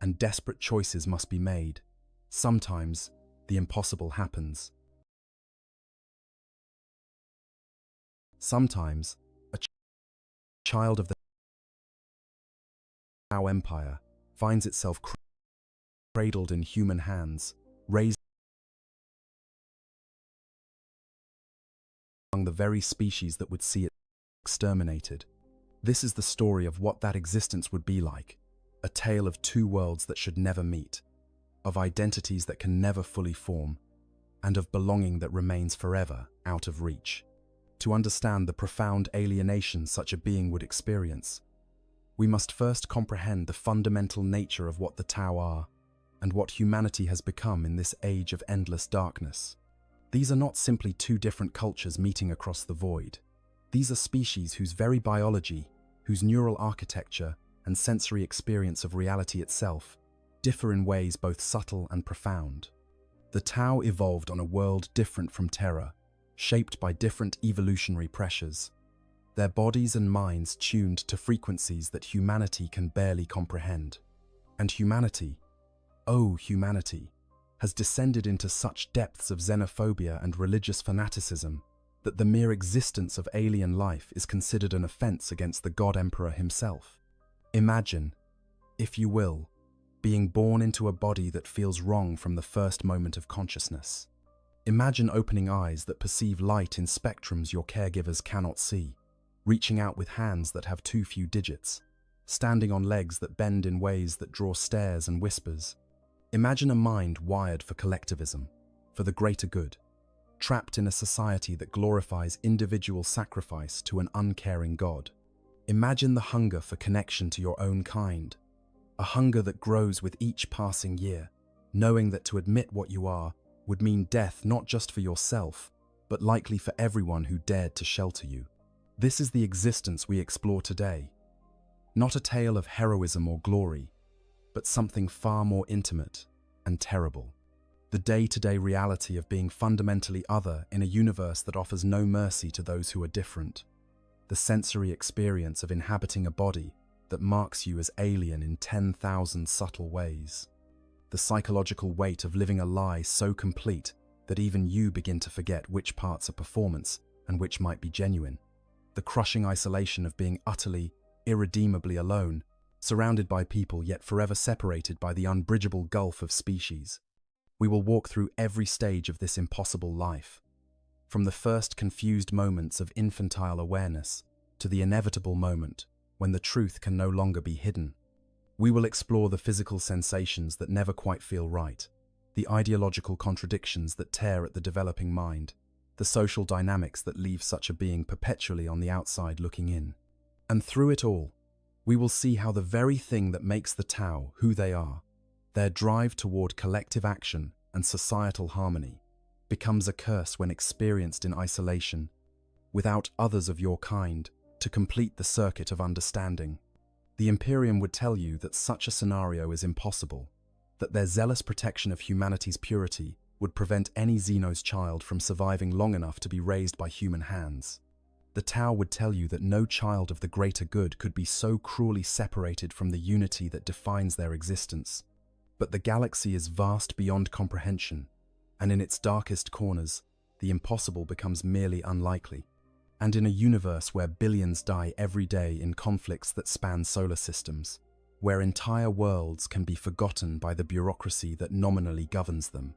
and desperate choices must be made. Sometimes, the impossible happens. Sometimes, a child of the Tao Empire finds itself cradled in human hands, raised among the very species that would see it exterminated. This is the story of what that existence would be like, a tale of two worlds that should never meet, of identities that can never fully form, and of belonging that remains forever out of reach. To understand the profound alienation such a being would experience, we must first comprehend the fundamental nature of what the Tao are, and what humanity has become in this age of endless darkness. These are not simply two different cultures meeting across the void. These are species whose very biology, whose neural architecture, and sensory experience of reality itself differ in ways both subtle and profound. The Tao evolved on a world different from Terra, shaped by different evolutionary pressures. Their bodies and minds tuned to frequencies that humanity can barely comprehend. And humanity, oh humanity, has descended into such depths of xenophobia and religious fanaticism that the mere existence of alien life is considered an offense against the God Emperor himself. Imagine, if you will, being born into a body that feels wrong from the first moment of consciousness. Imagine opening eyes that perceive light in spectrums your caregivers cannot see, reaching out with hands that have too few digits, standing on legs that bend in ways that draw stares and whispers. Imagine a mind wired for collectivism, for the greater good, trapped in a society that glorifies individual sacrifice to an uncaring God. Imagine the hunger for connection to your own kind, a hunger that grows with each passing year, knowing that to admit what you are would mean death not just for yourself, but likely for everyone who dared to shelter you. This is the existence we explore today. Not a tale of heroism or glory, but something far more intimate and terrible. The day-to-day reality of being fundamentally other in a universe that offers no mercy to those who are different. The sensory experience of inhabiting a body that marks you as alien in 10,000 subtle ways. The psychological weight of living a lie so complete that even you begin to forget which parts are performance and which might be genuine. The crushing isolation of being utterly, irredeemably alone, surrounded by people yet forever separated by the unbridgeable gulf of species. We will walk through every stage of this impossible life, from the first confused moments of infantile awareness to the inevitable moment when the truth can no longer be hidden. We will explore the physical sensations that never quite feel right, the ideological contradictions that tear at the developing mind, the social dynamics that leave such a being perpetually on the outside looking in. And through it all, we will see how the very thing that makes the Tao who they are, their drive toward collective action and societal harmony, becomes a curse when experienced in isolation, without others of your kind to complete the circuit of understanding. The Imperium would tell you that such a scenario is impossible, that their zealous protection of humanity's purity would prevent any Xenos child from surviving long enough to be raised by human hands. The Tao would tell you that no child of the greater good could be so cruelly separated from the unity that defines their existence. But the galaxy is vast beyond comprehension, and in its darkest corners, the impossible becomes merely unlikely. And in a universe where billions die every day in conflicts that span solar systems, where entire worlds can be forgotten by the bureaucracy that nominally governs them,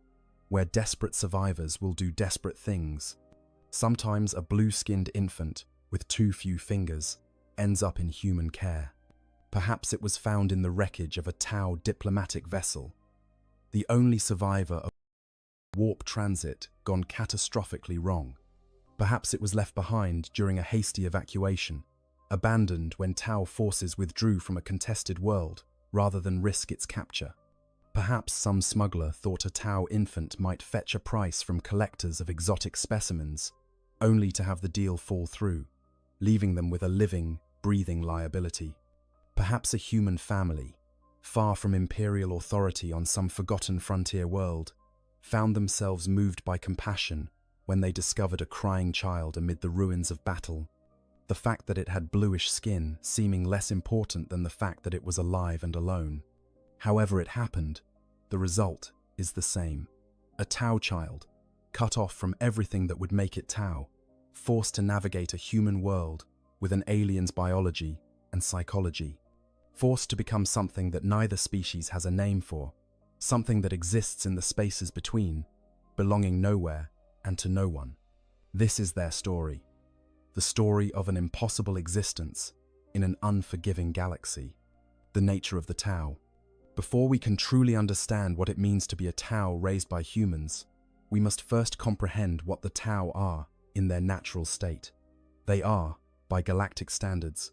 where desperate survivors will do desperate things, sometimes a blue-skinned infant with too few fingers ends up in human care. Perhaps it was found in the wreckage of a Tau diplomatic vessel, the only survivor of warp transit gone catastrophically wrong. Perhaps it was left behind during a hasty evacuation, abandoned when Tau forces withdrew from a contested world rather than risk its capture. Perhaps some smuggler thought a Tau infant might fetch a price from collectors of exotic specimens, only to have the deal fall through, leaving them with a living, breathing liability. Perhaps a human family, far from imperial authority on some forgotten frontier world, found themselves moved by compassion when they discovered a crying child amid the ruins of battle, the fact that it had bluish skin seeming less important than the fact that it was alive and alone. However it happened, the result is the same. A Tao child, cut off from everything that would make it Tao, forced to navigate a human world with an alien's biology and psychology, forced to become something that neither species has a name for, something that exists in the spaces between, belonging nowhere and to no one. This is their story, the story of an impossible existence in an unforgiving galaxy, the nature of the Tao. Before we can truly understand what it means to be a Tao raised by humans, we must first comprehend what the Tao are in their natural state. They are, by galactic standards,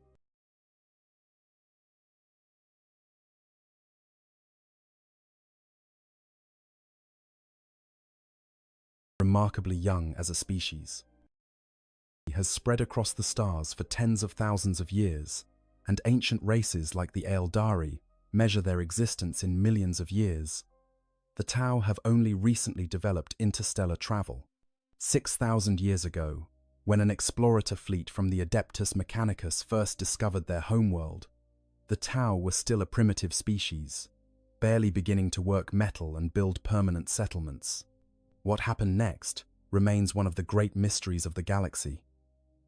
remarkably young as a species. It has spread across the stars for tens of thousands of years, and ancient races like the Eldari measure their existence in millions of years. The Tao have only recently developed interstellar travel. 6,000 years ago, when an explorator fleet from the Adeptus Mechanicus first discovered their homeworld, the Tao were still a primitive species, barely beginning to work metal and build permanent settlements. What happened next remains one of the great mysteries of the galaxy.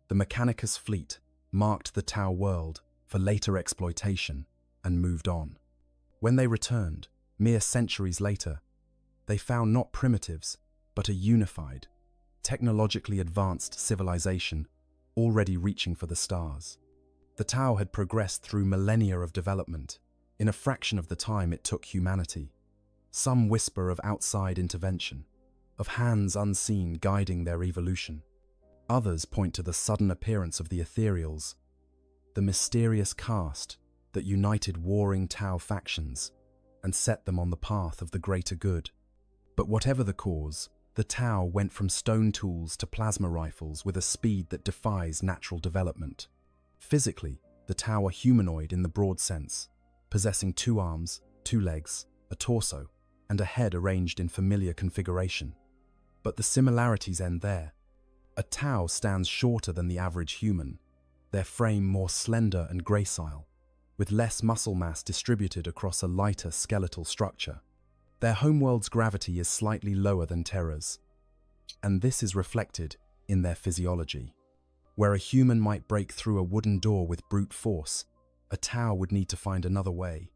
The Mechanicus fleet marked the Tao world for later exploitation and moved on. When they returned, mere centuries later, they found not primitives, but a unified, technologically advanced civilization already reaching for the stars. The Tao had progressed through millennia of development in a fraction of the time it took humanity. Some whisper of outside intervention, of hands unseen guiding their evolution. Others point to the sudden appearance of the ethereals, the mysterious caste that united warring Tao factions and set them on the path of the greater good. But whatever the cause, the Tao went from stone tools to plasma rifles with a speed that defies natural development. Physically, the Tao are humanoid in the broad sense, possessing 2 arms, 2 legs, a torso, and a head arranged in familiar configuration. But the similarities end there. A Tao stands shorter than the average human, their frame more slender and gracile, with less muscle mass distributed across a lighter skeletal structure. Their homeworld's gravity is slightly lower than Terra's, and this is reflected in their physiology. Where a human might break through a wooden door with brute force, a Tao would need to find another way,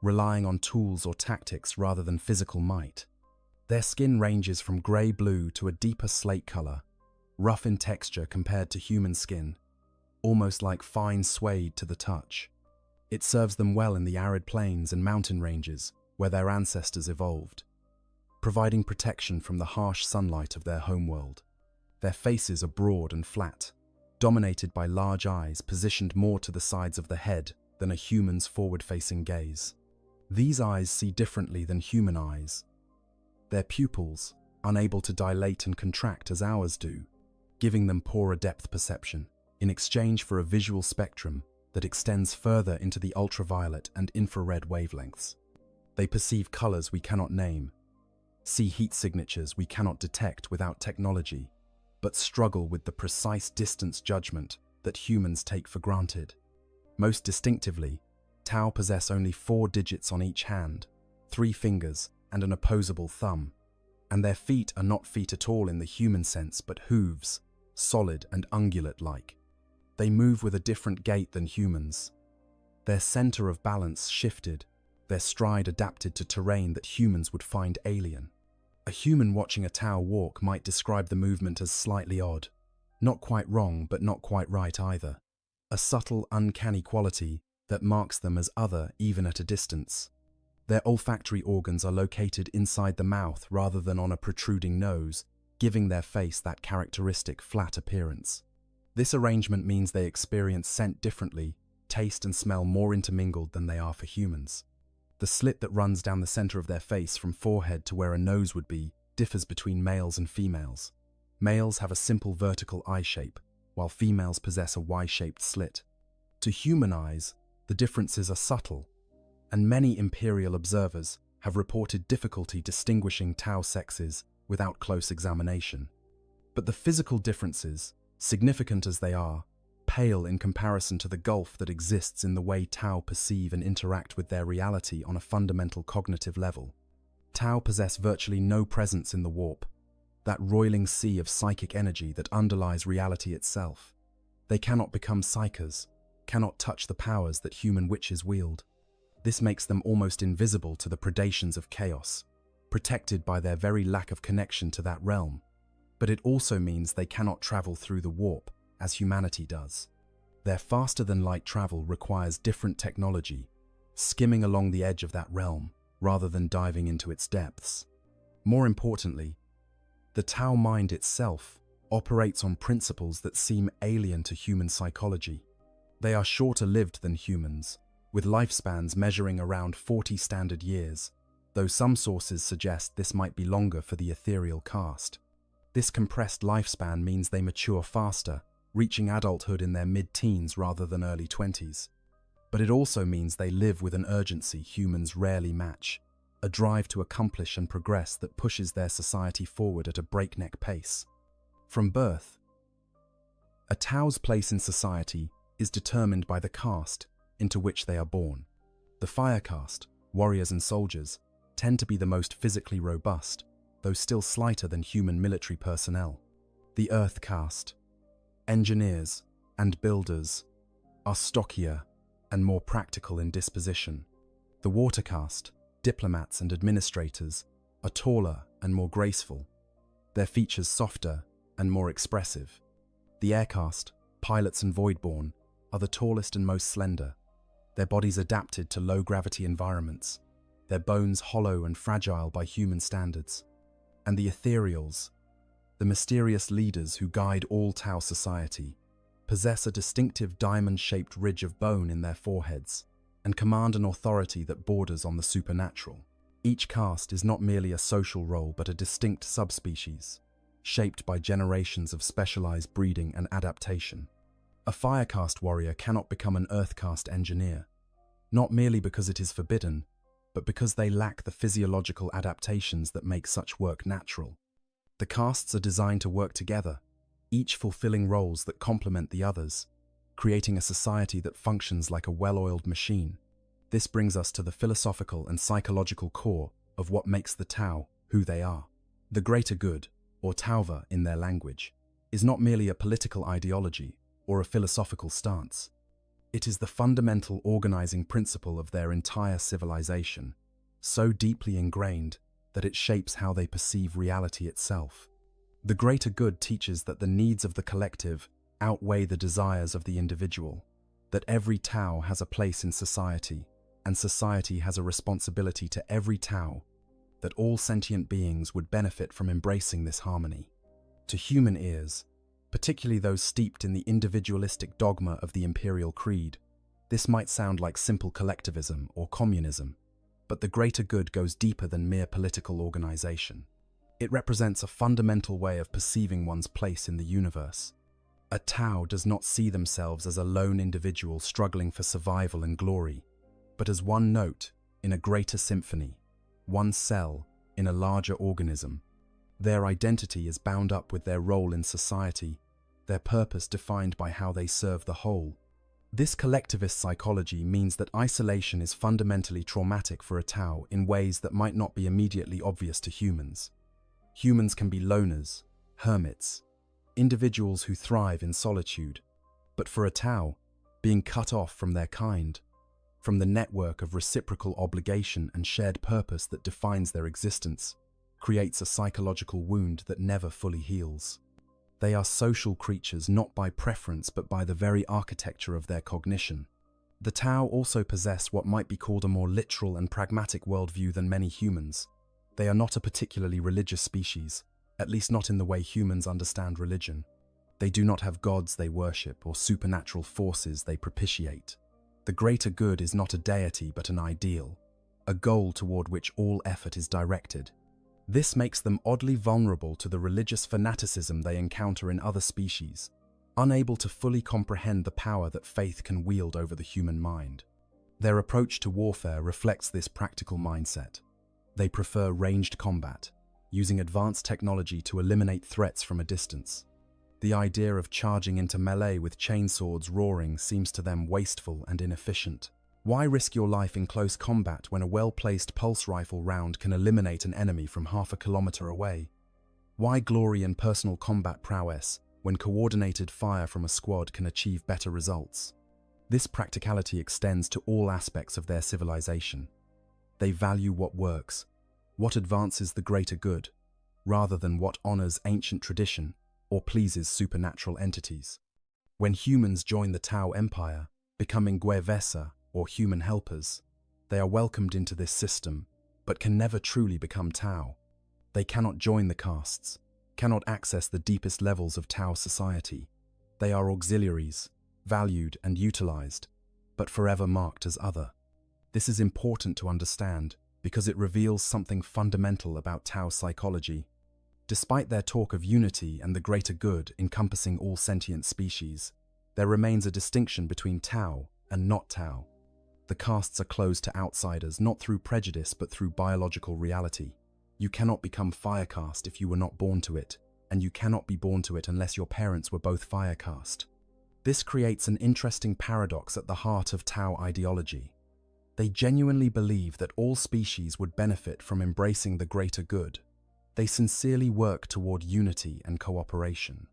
relying on tools or tactics rather than physical might. Their skin ranges from grey-blue to a deeper slate color, rough in texture compared to human skin, almost like fine suede to the touch. It serves them well in the arid plains and mountain ranges where their ancestors evolved, providing protection from the harsh sunlight of their homeworld. Their faces are broad and flat, dominated by large eyes positioned more to the sides of the head than a human's forward-facing gaze. These eyes see differently than human eyes. Their pupils, unable to dilate and contract as ours do, giving them poorer depth perception, in exchange for a visual spectrum that extends further into the ultraviolet and infrared wavelengths. They perceive colors we cannot name, see heat signatures we cannot detect without technology, but struggle with the precise distance judgment that humans take for granted. Most distinctively, Tao possess only 4 digits on each hand, 3 fingers, and an opposable thumb, and their feet are not feet at all in the human sense but hooves, solid and ungulate-like. They move with a different gait than humans. Their center of balance shifted, their stride adapted to terrain that humans would find alien. A human watching a Tao walk might describe the movement as slightly odd. Not quite wrong, but not quite right either. A subtle, uncanny quality that marks them as other even at a distance. Their olfactory organs are located inside the mouth rather than on a protruding nose, giving their face that characteristic flat appearance. This arrangement means they experience scent differently, taste and smell more intermingled than they are for humans. The slit that runs down the center of their face from forehead to where a nose would be differs between males and females. Males have a simple vertical eye shape, while females possess a Y-shaped slit. To human eyes, the differences are subtle, and many imperial observers have reported difficulty distinguishing Tao sexes without close examination. But the physical differences, significant as they are, pale in comparison to the gulf that exists in the way Tau perceive and interact with their reality on a fundamental cognitive level. Tau possess virtually no presence in the warp, that roiling sea of psychic energy that underlies reality itself. They cannot become psychers, cannot touch the powers that human witches wield. This makes them almost invisible to the predations of chaos, protected by their very lack of connection to that realm. But it also means they cannot travel through the warp, as humanity does. Their faster-than-light travel requires different technology, skimming along the edge of that realm, rather than diving into its depths. More importantly, the Tau mind itself operates on principles that seem alien to human psychology. They are shorter-lived than humans, with lifespans measuring around 40 standard years, though some sources suggest this might be longer for the ethereal caste. This compressed lifespan means they mature faster, reaching adulthood in their mid-teens rather than early 20s. But it also means they live with an urgency humans rarely match, a drive to accomplish and progress that pushes their society forward at a breakneck pace. From birth, a Tau's place in society is determined by the caste into which they are born. The fire caste, warriors and soldiers, tend to be the most physically robust, though still slighter than human military personnel. The earth caste, engineers and builders, are stockier and more practical in disposition. The water caste, diplomats and administrators, are taller and more graceful, their features softer and more expressive. The air caste, pilots and voidborn, are the tallest and most slender, their bodies adapted to low-gravity environments, their bones hollow and fragile by human standards. And the ethereals, the mysterious leaders who guide all Tau society, possess a distinctive diamond-shaped ridge of bone in their foreheads and command an authority that borders on the supernatural. Each caste is not merely a social role but a distinct subspecies, shaped by generations of specialized breeding and adaptation. A fire caste warrior cannot become an earth caste engineer, not merely because it is forbidden, but because they lack the physiological adaptations that make such work natural. The castes are designed to work together, each fulfilling roles that complement the others, creating a society that functions like a well-oiled machine. This brings us to the philosophical and psychological core of what makes the Tau who they are. The greater good, or Tauva in their language, is not merely a political ideology or a philosophical stance. It is the fundamental organizing principle of their entire civilization, so deeply ingrained that it shapes how they perceive reality itself. The greater good teaches that the needs of the collective outweigh the desires of the individual, that every Tau has a place in society, and society has a responsibility to every Tau, that all sentient beings would benefit from embracing this harmony. To human ears, particularly those steeped in the individualistic dogma of the imperial creed, this might sound like simple collectivism or communism, but the greater good goes deeper than mere political organization. It represents a fundamental way of perceiving one's place in the universe. A Tau does not see themselves as a lone individual struggling for survival and glory, but as one note in a greater symphony, one cell in a larger organism. Their identity is bound up with their role in society, their purpose defined by how they serve the whole. This collectivist psychology means that isolation is fundamentally traumatic for a Tau in ways that might not be immediately obvious to humans. Humans can be loners, hermits, individuals who thrive in solitude. But for a Tau, being cut off from their kind, from the network of reciprocal obligation and shared purpose that defines their existence, creates a psychological wound that never fully heals. They are social creatures not by preference but by the very architecture of their cognition. The Tau also possess what might be called a more literal and pragmatic worldview than many humans. They are not a particularly religious species, at least not in the way humans understand religion. They do not have gods they worship or supernatural forces they propitiate. The greater good is not a deity but an ideal, a goal toward which all effort is directed. This makes them oddly vulnerable to the religious fanaticism they encounter in other species, unable to fully comprehend the power that faith can wield over the human mind. Their approach to warfare reflects this practical mindset. They prefer ranged combat, using advanced technology to eliminate threats from a distance. The idea of charging into melee with chainswords roaring seems to them wasteful and inefficient. Why risk your life in close combat when a well-placed pulse rifle round can eliminate an enemy from half a kilometer away? Why glory in personal combat prowess when coordinated fire from a squad can achieve better results? This practicality extends to all aspects of their civilization. They value what works, what advances the greater good, rather than what honors ancient tradition or pleases supernatural entities. When humans join the Tao Empire, becoming Guevesa or human helpers, they are welcomed into this system, but can never truly become Tao. They cannot join the castes, cannot access the deepest levels of Tao society. They are auxiliaries, valued and utilized, but forever marked as other. This is important to understand because it reveals something fundamental about Tao psychology. Despite their talk of unity and the greater good encompassing all sentient species, there remains a distinction between Tao and not Tao. The castes are closed to outsiders not through prejudice but through biological reality. You cannot become fire caste if you were not born to it, and you cannot be born to it unless your parents were both fire caste. This creates an interesting paradox at the heart of Tao ideology. They genuinely believe that all species would benefit from embracing the greater good. They sincerely work toward unity and cooperation.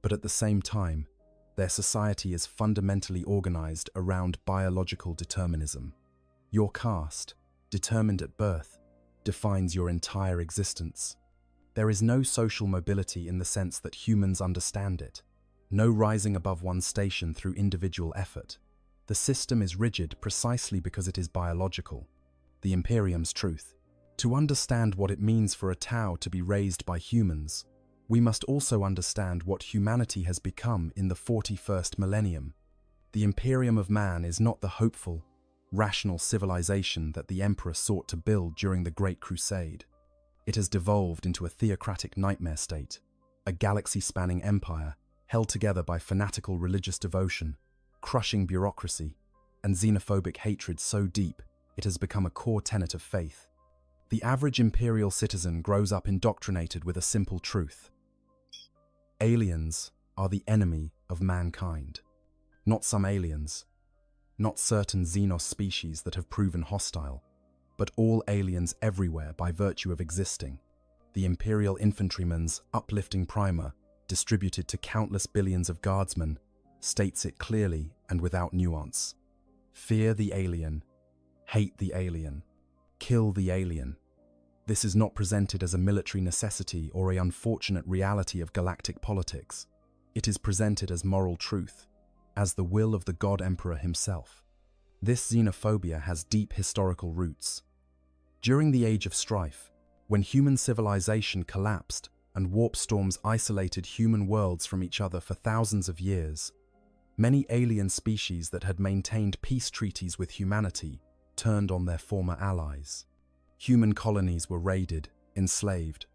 But at the same time, their society is fundamentally organized around biological determinism. Your caste, determined at birth, defines your entire existence. There is no social mobility in the sense that humans understand it. No rising above one's station through individual effort. The system is rigid precisely because it is biological. The Imperium's truth. To understand what it means for a Tao to be raised by humans, we must also understand what humanity has become in the 41st millennium. The Imperium of Man is not the hopeful, rational civilization that the Emperor sought to build during the Great Crusade. It has devolved into a theocratic nightmare state, a galaxy-spanning empire held together by fanatical religious devotion, crushing bureaucracy, and xenophobic hatred so deep it has become a core tenet of faith. The average imperial citizen grows up indoctrinated with a simple truth. Aliens are the enemy of mankind. Not some aliens, not certain Xenos species that have proven hostile, but all aliens everywhere by virtue of existing. The Imperial infantryman's uplifting primer, distributed to countless billions of guardsmen, states it clearly and without nuance. Fear the alien, hate the alien, kill the alien. This is not presented as a military necessity or an unfortunate reality of galactic politics. It is presented as moral truth, as the will of the God Emperor himself. This xenophobia has deep historical roots. During the Age of Strife, when human civilization collapsed and warp storms isolated human worlds from each other for thousands of years, many alien species that had maintained peace treaties with humanity turned on their former allies. Human colonies were raided, enslaved,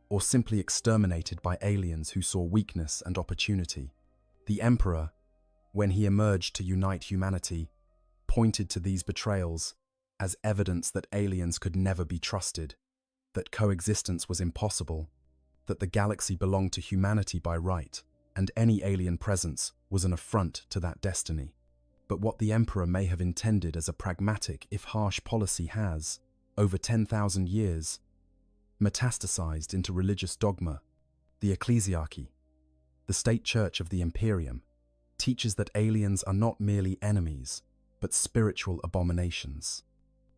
or simply exterminated by aliens who saw weakness and opportunity. The Emperor, when he emerged to unite humanity, pointed to these betrayals as evidence that aliens could never be trusted, that coexistence was impossible, that the galaxy belonged to humanity by right, and any alien presence was an affront to that destiny. But what the Emperor may have intended as a pragmatic, if harsh policy has, over 10,000 years, metastasized into religious dogma. The ecclesiarchy, the state church of the Imperium, teaches that aliens are not merely enemies, but spiritual abominations.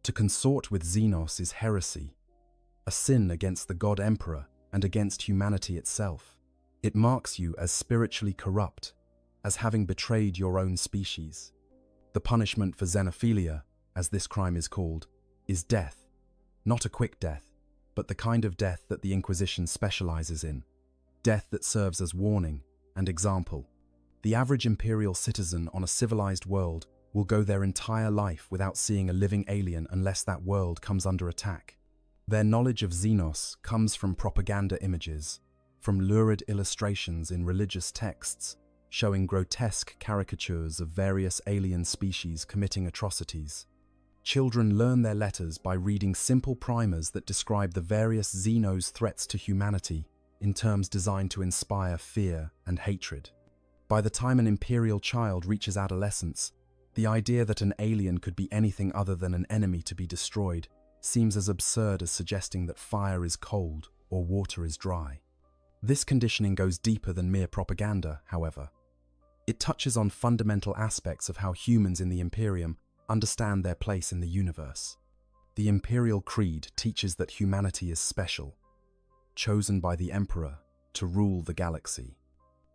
To consort with Xenos is heresy, a sin against the God Emperor and against humanity itself. It marks you as spiritually corrupt, as having betrayed your own species. The punishment for xenophilia, as this crime is called, is death. Not a quick death, but the kind of death that the Inquisition specializes in. Death that serves as warning and example. The average imperial citizen on a civilized world will go their entire life without seeing a living alien unless that world comes under attack. Their knowledge of Xenos comes from propaganda images, from lurid illustrations in religious texts, showing grotesque caricatures of various alien species committing atrocities. Children learn their letters by reading simple primers that describe the various Xenos threats to humanity, in terms designed to inspire fear and hatred. By the time an Imperial child reaches adolescence, the idea that an alien could be anything other than an enemy to be destroyed seems as absurd as suggesting that fire is cold or water is dry. This conditioning goes deeper than mere propaganda, however. It touches on fundamental aspects of how humans in the Imperium understand their place in the universe. The Imperial Creed teaches that humanity is special, chosen by the Emperor to rule the galaxy.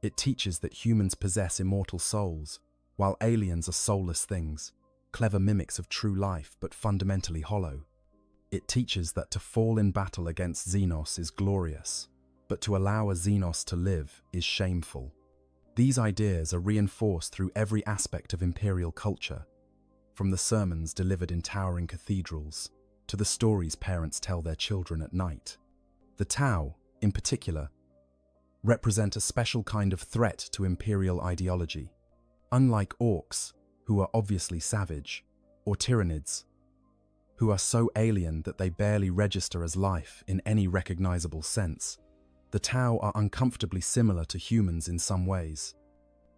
It teaches that humans possess immortal souls, while aliens are soulless things, clever mimics of true life but fundamentally hollow. It teaches that to fall in battle against Xenos is glorious, but to allow a Xenos to live is shameful. These ideas are reinforced through every aspect of Imperial culture, from the sermons delivered in towering cathedrals to the stories parents tell their children at night. The Tau, in particular, represent a special kind of threat to Imperial ideology. Unlike orcs, who are obviously savage, or Tyranids, who are so alien that they barely register as life in any recognizable sense, the Tau are uncomfortably similar to humans in some ways.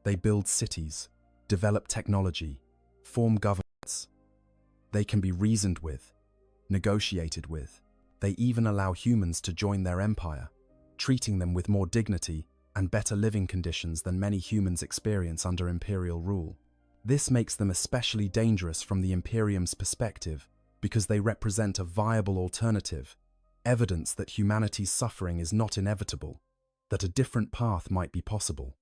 They build cities, develop technology, form governments. They can be reasoned with, negotiated with. They even allow humans to join their empire, treating them with more dignity and better living conditions than many humans experience under Imperial rule. This makes them especially dangerous from the Imperium's perspective because they represent a viable alternative, evidence that humanity's suffering is not inevitable, that a different path might be possible.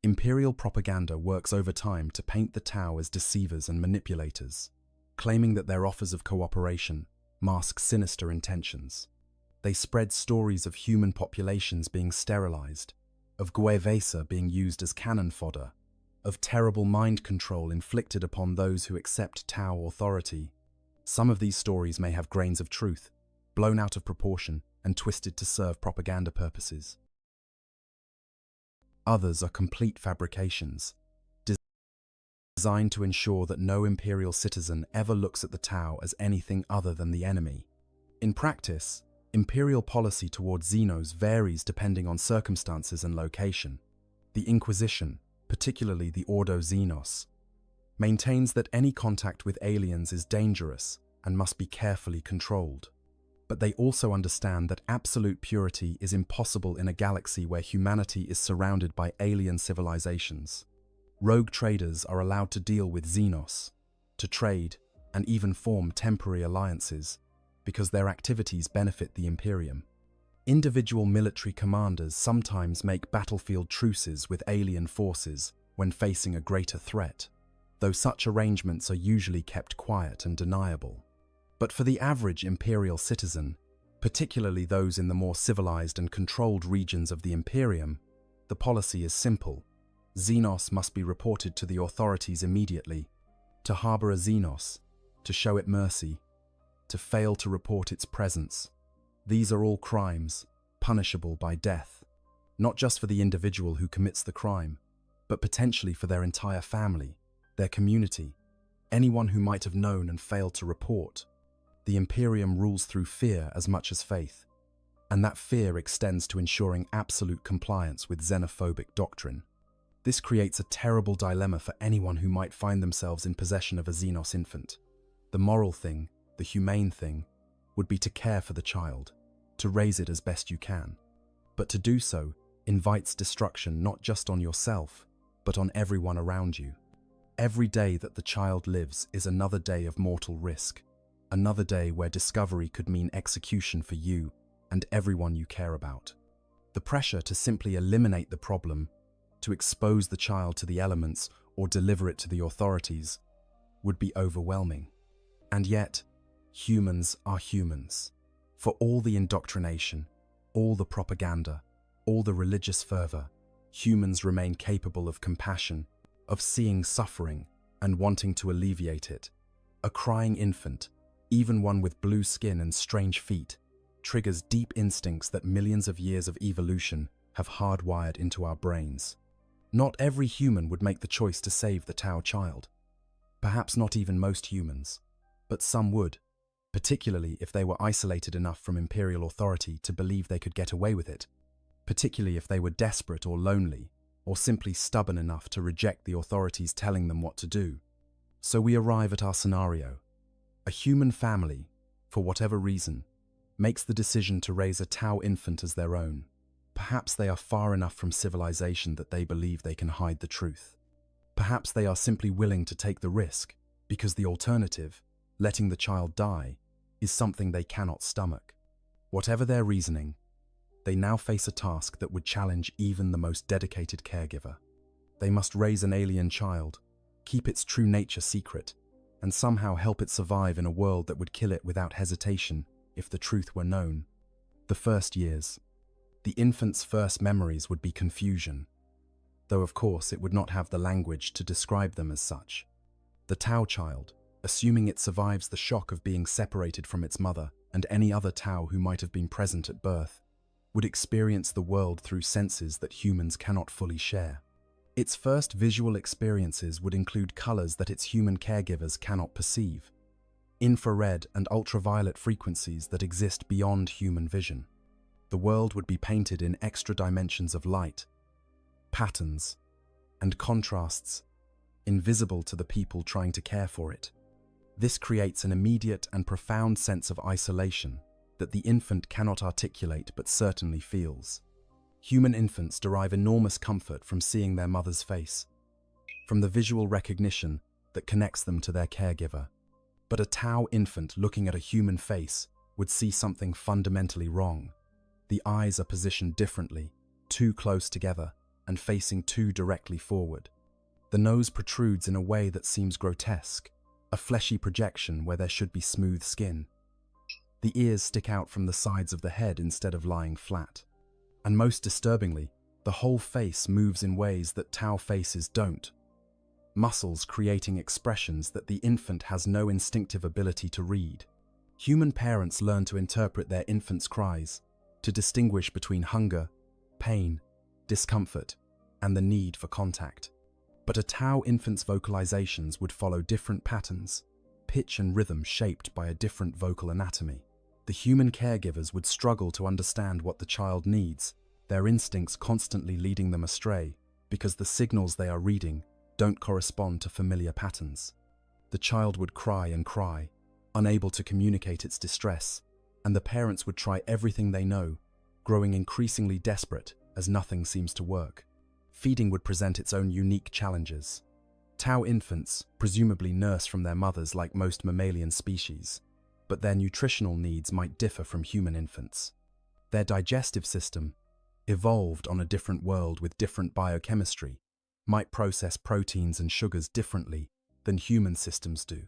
Imperial propaganda works over time to paint the Tau as deceivers and manipulators, claiming that their offers of cooperation mask sinister intentions. They spread stories of human populations being sterilized, of Guevesa being used as cannon fodder, of terrible mind control inflicted upon those who accept Tau authority. Some of these stories may have grains of truth, blown out of proportion and twisted to serve propaganda purposes. Others are complete fabrications, designed to ensure that no Imperial citizen ever looks at the Tau as anything other than the enemy. In practice, Imperial policy towards Xenos varies depending on circumstances and location. The Inquisition, particularly the Ordo Xenos, maintains that any contact with aliens is dangerous and must be carefully controlled. But they also understand that absolute purity is impossible in a galaxy where humanity is surrounded by alien civilizations. Rogue traders are allowed to deal with Xenos, to trade, and even form temporary alliances, because their activities benefit the Imperium. Individual military commanders sometimes make battlefield truces with alien forces when facing a greater threat, though such arrangements are usually kept quiet and deniable. But for the average Imperial citizen, particularly those in the more civilized and controlled regions of the Imperium, the policy is simple. Xenos must be reported to the authorities immediately. To harbor a Xenos, to show it mercy, to fail to report its presence. These are all crimes, punishable by death, not just for the individual who commits the crime, but potentially for their entire family, their community, anyone who might have known and failed to report. The Imperium rules through fear as much as faith, and that fear extends to ensuring absolute compliance with xenophobic doctrine. This creates a terrible dilemma for anyone who might find themselves in possession of a Xenos infant. The moral thing, the humane thing, would be to care for the child, to raise it as best you can. But to do so invites destruction not just on yourself, but on everyone around you. Every day that the child lives is another day of mortal risk, another day where discovery could mean execution for you and everyone you care about. The pressure to simply eliminate the problem, to expose the child to the elements or deliver it to the authorities, would be overwhelming. And yet, humans are humans. For all the indoctrination, all the propaganda, all the religious fervor, humans remain capable of compassion, of seeing suffering and wanting to alleviate it. A crying infant, even one with blue skin and strange feet, triggers deep instincts that millions of years of evolution have hardwired into our brains. Not every human would make the choice to save the Tau child. Perhaps not even most humans, but some would, particularly if they were isolated enough from Imperial authority to believe they could get away with it. particularly if they were desperate or lonely, or simply stubborn enough to reject the authorities telling them what to do. So we arrive at our scenario. A human family, for whatever reason, makes the decision to raise a Tau infant as their own. Perhaps they are far enough from civilization that they believe they can hide the truth. Perhaps they are simply willing to take the risk, because the alternative, letting the child die, is something they cannot stomach. Whatever their reasoning, they now face a task that would challenge even the most dedicated caregiver. They must raise an alien child, keep its true nature secret, and somehow help it survive in a world that would kill it without hesitation if the truth were known. The first years. The infant's first memories would be confusion, though of course it would not have the language to describe them as such. The Tau child, assuming it survives the shock of being separated from its mother and any other Tau who might have been present at birth, would experience the world through senses that humans cannot fully share. Its first visual experiences would include colors that its human caregivers cannot perceive, infrared and ultraviolet frequencies that exist beyond human vision. The world would be painted in extra dimensions of light, patterns, and contrasts, invisible to the people trying to care for it. This creates an immediate and profound sense of isolation that the infant cannot articulate but certainly feels. Human infants derive enormous comfort from seeing their mother's face, from the visual recognition that connects them to their caregiver. But a Tau infant looking at a human face would see something fundamentally wrong. The eyes are positioned differently, too close together, and facing too directly forward. The nose protrudes in a way that seems grotesque, a fleshy projection where there should be smooth skin. The ears stick out from the sides of the head instead of lying flat. And most disturbingly, the whole face moves in ways that Tau faces don't. Muscles creating expressions that the infant has no instinctive ability to read. Human parents learn to interpret their infant's cries, to distinguish between hunger, pain, discomfort, and the need for contact. But a Tau infant's vocalizations would follow different patterns, pitch and rhythm shaped by a different vocal anatomy. The human caregivers would struggle to understand what the child needs, their instincts constantly leading them astray because the signals they are reading don't correspond to familiar patterns. The child would cry and cry, unable to communicate its distress, and the parents would try everything they know, growing increasingly desperate as nothing seems to work. Feeding would present its own unique challenges. Tau infants presumably nurse from their mothers like most mammalian species, but their nutritional needs might differ from human infants. Their digestive system, evolved on a different world with different biochemistry, might process proteins and sugars differently than human systems do.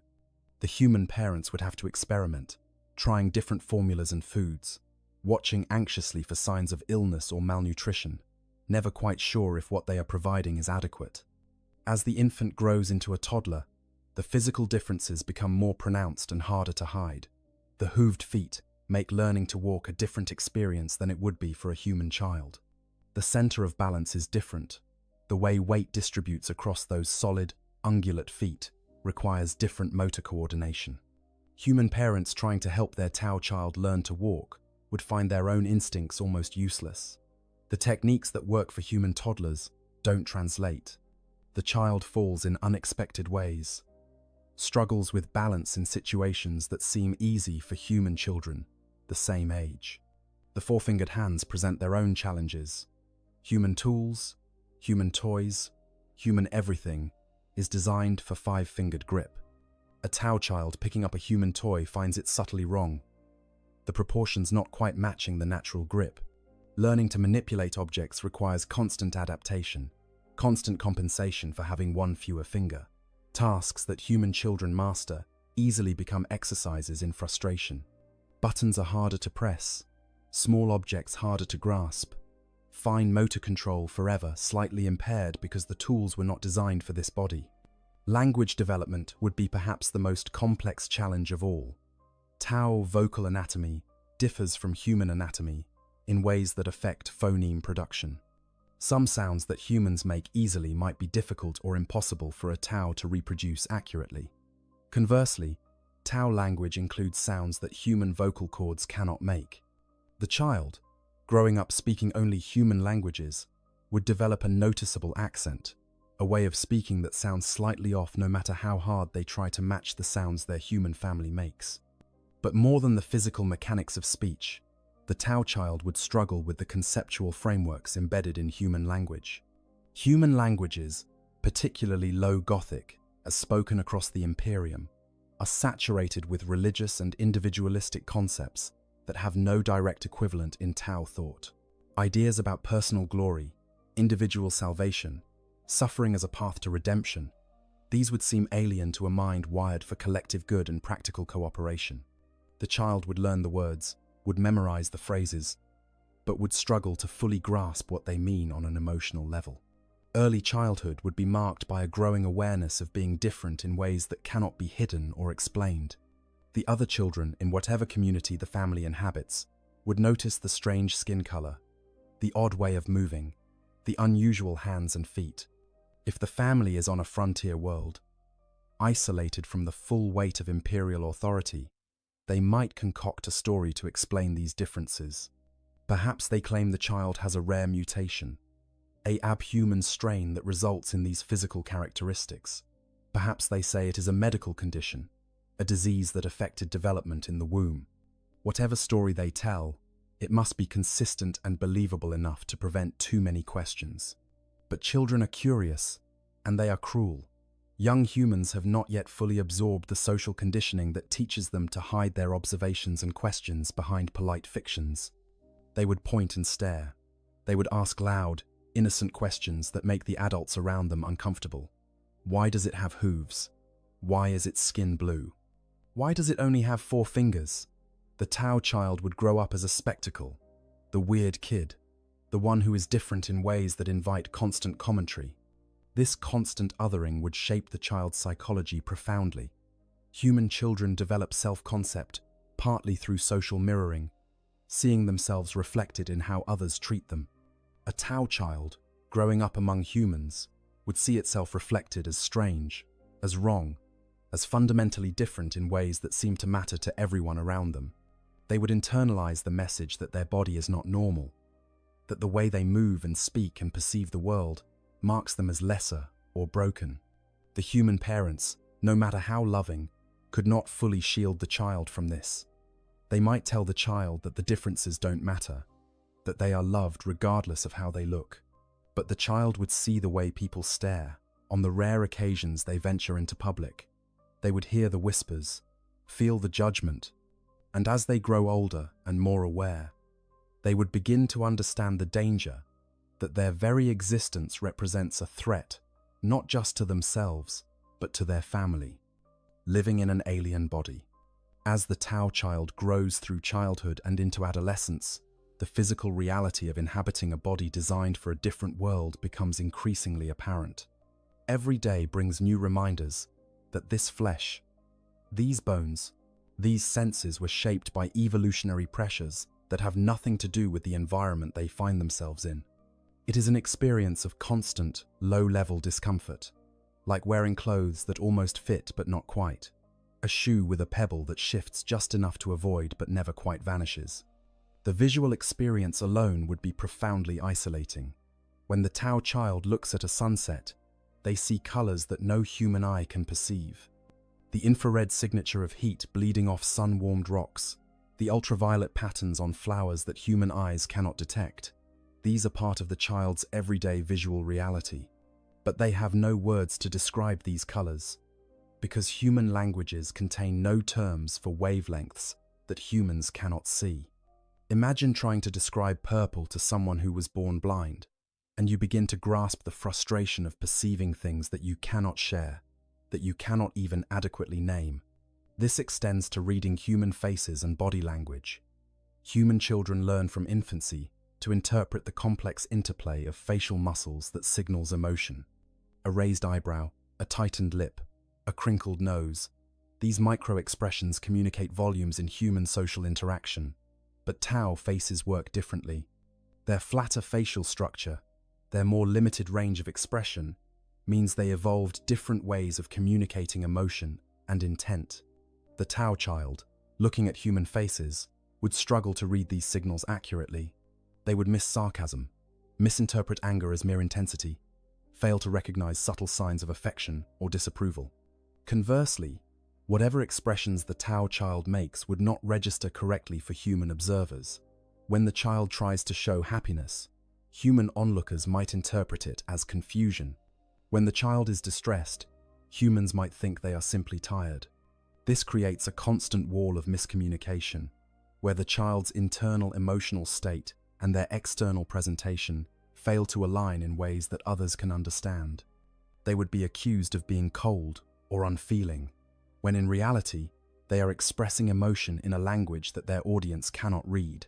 The human parents would have to experiment, trying different formulas and foods, watching anxiously for signs of illness or malnutrition, never quite sure if what they are providing is adequate. As the infant grows into a toddler, the physical differences become more pronounced and harder to hide. The hooved feet make learning to walk a different experience than it would be for a human child. The center of balance is different. The way weight distributes across those solid, ungulate feet requires different motor coordination. Human parents trying to help their Tau child learn to walk would find their own instincts almost useless. The techniques that work for human toddlers don't translate. The child falls in unexpected ways, struggles with balance in situations that seem easy for human children the same age. The four-fingered hands present their own challenges. Human tools, human toys, human everything is designed for five-fingered grip. A Tau child picking up a human toy finds it subtly wrong, the proportions not quite matching the natural grip. Learning to manipulate objects requires constant adaptation, constant compensation for having one fewer finger. Tasks that human children master easily become exercises in frustration. Buttons are harder to press, small objects harder to grasp. Fine motor control forever slightly impaired because the tools were not designed for this body. Language development would be perhaps the most complex challenge of all. Tau vocal anatomy differs from human anatomy in ways that affect phoneme production. Some sounds that humans make easily might be difficult or impossible for a Tau to reproduce accurately. Conversely, Tau language includes sounds that human vocal cords cannot make. The child, growing up speaking only human languages, would develop a noticeable accent, a way of speaking that sounds slightly off no matter how hard they try to match the sounds their human family makes. But more than the physical mechanics of speech, the Tao child would struggle with the conceptual frameworks embedded in human language. Human languages, particularly Low Gothic, as spoken across the Imperium, are saturated with religious and individualistic concepts that have no direct equivalent in Tao thought. Ideas about personal glory, individual salvation, suffering as a path to redemption, these would seem alien to a mind wired for collective good and practical cooperation. The child would learn the words, would memorize the phrases, but would struggle to fully grasp what they mean on an emotional level. Early childhood would be marked by a growing awareness of being different in ways that cannot be hidden or explained. The other children, in whatever community the family inhabits, would notice the strange skin color, the odd way of moving, the unusual hands and feet. If the family is on a frontier world, isolated from the full weight of imperial authority, they might concoct a story to explain these differences. Perhaps they claim the child has a rare mutation, an abhuman strain that results in these physical characteristics. Perhaps they say it is a medical condition, a disease that affected development in the womb. Whatever story they tell, it must be consistent and believable enough to prevent too many questions. But children are curious, and they are cruel. Young humans have not yet fully absorbed the social conditioning that teaches them to hide their observations and questions behind polite fictions. They would point and stare. They would ask loud, innocent questions that make the adults around them uncomfortable. Why does it have hooves? Why is its skin blue? Why does it only have 4 fingers? The Tao child would grow up as a spectacle, the weird kid, the one who is different in ways that invite constant commentary. This constant othering would shape the child's psychology profoundly. Human children develop self-concept partly through social mirroring, seeing themselves reflected in how others treat them. A Tao child, growing up among humans, would see itself reflected as strange, as wrong, as fundamentally different in ways that seem to matter to everyone around them. They would internalize the message that their body is not normal, that the way they move and speak and perceive the world marks them as lesser or broken. The human parents, no matter how loving, could not fully shield the child from this. They might tell the child that the differences don't matter, that they are loved regardless of how they look. But the child would see the way people stare on the rare occasions they venture into public. They would hear the whispers, feel the judgment, and as they grow older and more aware, they would begin to understand the danger that their very existence represents a threat, not just to themselves, but to their family, living in an alien body. As the Tao child grows through childhood and into adolescence, the physical reality of inhabiting a body designed for a different world becomes increasingly apparent. Every day brings new reminders that this flesh, these bones, these senses were shaped by evolutionary pressures that have nothing to do with the environment they find themselves in. It is an experience of constant, low-level discomfort, like wearing clothes that almost fit but not quite, a shoe with a pebble that shifts just enough to avoid but never quite vanishes. The visual experience alone would be profoundly isolating. When the Tao child looks at a sunset, they see colors that no human eye can perceive. The infrared signature of heat bleeding off sun-warmed rocks, the ultraviolet patterns on flowers that human eyes cannot detect. These are part of the child's everyday visual reality. But they have no words to describe these colors, because human languages contain no terms for wavelengths that humans cannot see. Imagine trying to describe purple to someone who was born blind, and you begin to grasp the frustration of perceiving things that you cannot share, that you cannot even adequately name. This extends to reading human faces and body language. Human children learn from infancy to interpret the complex interplay of facial muscles that signals emotion. A raised eyebrow, a tightened lip, a crinkled nose. These micro-expressions communicate volumes in human social interaction. But Tao faces work differently. Their flatter facial structure, their more limited range of expression, means they evolved different ways of communicating emotion and intent. The Tao child, looking at human faces, would struggle to read these signals accurately. They would miss sarcasm, misinterpret anger as mere intensity, fail to recognize subtle signs of affection or disapproval. Conversely, whatever expressions the Tao child makes would not register correctly for human observers. When the child tries to show happiness, human onlookers might interpret it as confusion. When the child is distressed, humans might think they are simply tired. This creates a constant wall of miscommunication, where the child's internal emotional state and their external presentation fail to align in ways that others can understand. They would be accused of being cold or unfeeling, when in reality, they are expressing emotion in a language that their audience cannot read.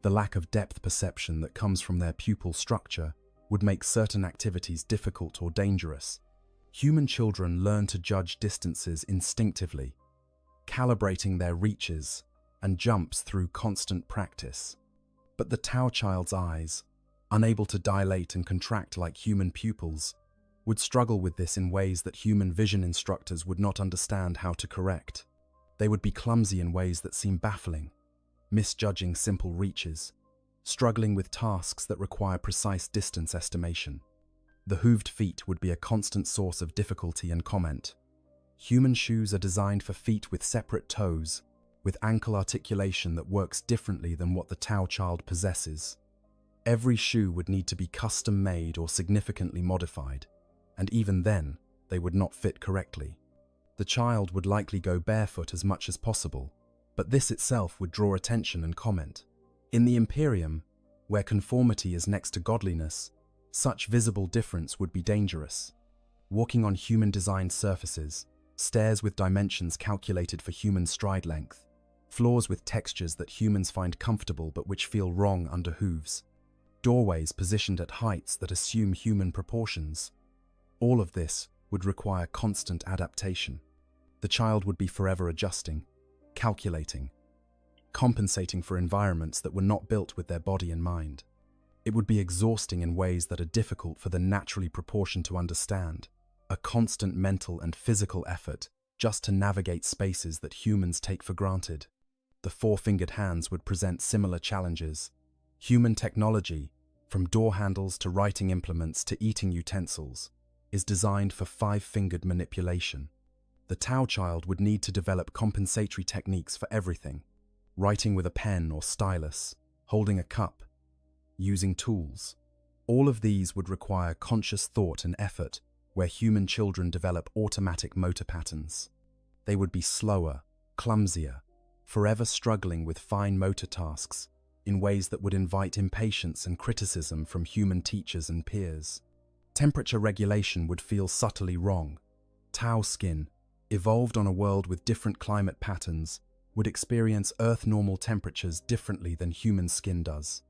The lack of depth perception that comes from their pupil structure would make certain activities difficult or dangerous. Human children learn to judge distances instinctively, calibrating their reaches and jumps through constant practice. But the Tao child's eyes, unable to dilate and contract like human pupils, would struggle with this in ways that human vision instructors would not understand how to correct. They would be clumsy in ways that seem baffling, misjudging simple reaches, struggling with tasks that require precise distance estimation. The hooved feet would be a constant source of difficulty and comment. Human shoes are designed for feet with separate toes, with ankle articulation that works differently than what the Tao child possesses. Every shoe would need to be custom-made or significantly modified, and even then, they would not fit correctly. The child would likely go barefoot as much as possible, but this itself would draw attention and comment. In the Imperium, where conformity is next to godliness, such visible difference would be dangerous. Walking on human-designed surfaces, stairs with dimensions calculated for human stride length, floors with textures that humans find comfortable but which feel wrong under hooves, doorways positioned at heights that assume human proportions. All of this would require constant adaptation. The child would be forever adjusting, calculating, compensating for environments that were not built with their body and mind. It would be exhausting in ways that are difficult for the naturally proportioned to understand, a constant mental and physical effort just to navigate spaces that humans take for granted. The four-fingered hands would present similar challenges. Human technology, from door handles to writing implements to eating utensils, is designed for five-fingered manipulation. The Tao child would need to develop compensatory techniques for everything: writing with a pen or stylus, holding a cup, using tools. All of these would require conscious thought and effort, where human children develop automatic motor patterns. They would be slower, clumsier, forever struggling with fine motor tasks in ways that would invite impatience and criticism from human teachers and peers. Temperature regulation would feel subtly wrong. Tao skin, evolved on a world with different climate patterns, would experience Earth-normal temperatures differently than human skin does.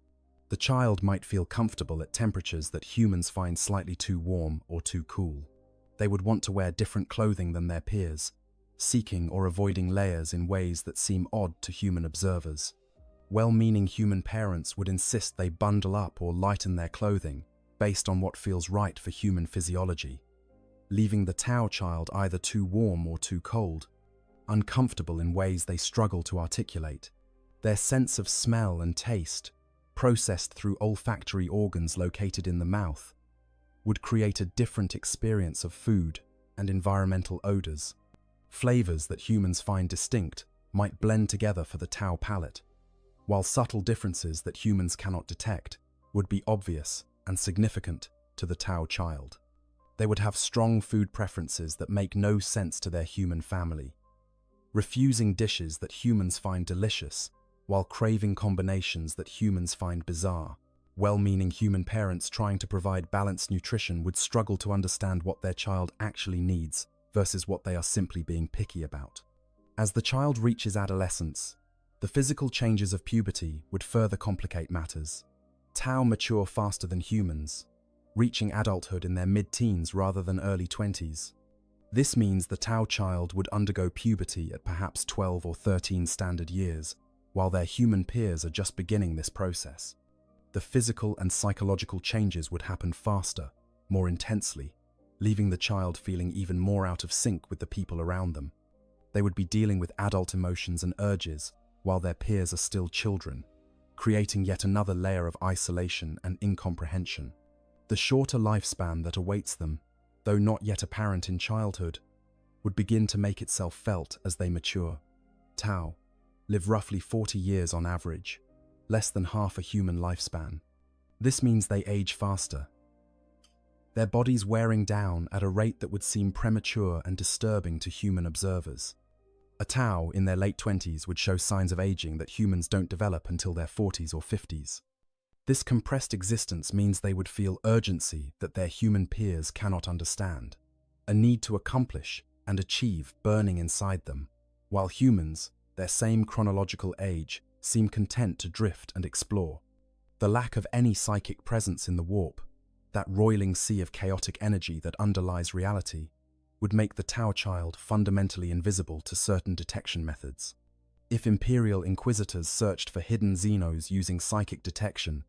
The child might feel comfortable at temperatures that humans find slightly too warm or too cool. They would want to wear different clothing than their peers, seeking or avoiding layers in ways that seem odd to human observers. Well-meaning human parents would insist they bundle up or lighten their clothing based on what feels right for human physiology, leaving the Tao child either too warm or too cold, uncomfortable in ways they struggle to articulate. Their sense of smell and taste, processed through olfactory organs located in the mouth, would create a different experience of food and environmental odors. Flavors that humans find distinct might blend together for the Tao palate, while subtle differences that humans cannot detect would be obvious and significant to the Tao child. They would have strong food preferences that make no sense to their human family, refusing dishes that humans find delicious while craving combinations that humans find bizarre. Well-meaning human parents trying to provide balanced nutrition would struggle to understand what their child actually needs versus what they are simply being picky about. As the child reaches adolescence, the physical changes of puberty would further complicate matters. Tao mature faster than humans, reaching adulthood in their mid-teens rather than early 20s. This means the Tao child would undergo puberty at perhaps 12 or 13 standard years, while their human peers are just beginning this process. The physical and psychological changes would happen faster, more intensely, leaving the child feeling even more out of sync with the people around them. They would be dealing with adult emotions and urges, while their peers are still children. creating yet another layer of isolation and incomprehension. The shorter lifespan that awaits them, though not yet apparent in childhood, would begin to make itself felt as they mature. Tau live roughly 40 years on average, less than half a human lifespan. This means they age faster, their bodies wearing down at a rate that would seem premature and disturbing to human observers. A Tau in their late 20s would show signs of aging that humans don't develop until their 40s or 50s. This compressed existence means they would feel urgency that their human peers cannot understand, a need to accomplish and achieve burning inside them, while humans, their same chronological age, seem content to drift and explore. The lack of any psychic presence in the warp, that roiling sea of chaotic energy that underlies reality, would make the Tau child fundamentally invisible to certain detection methods. If Imperial Inquisitors searched for hidden Xenos using psychic detection,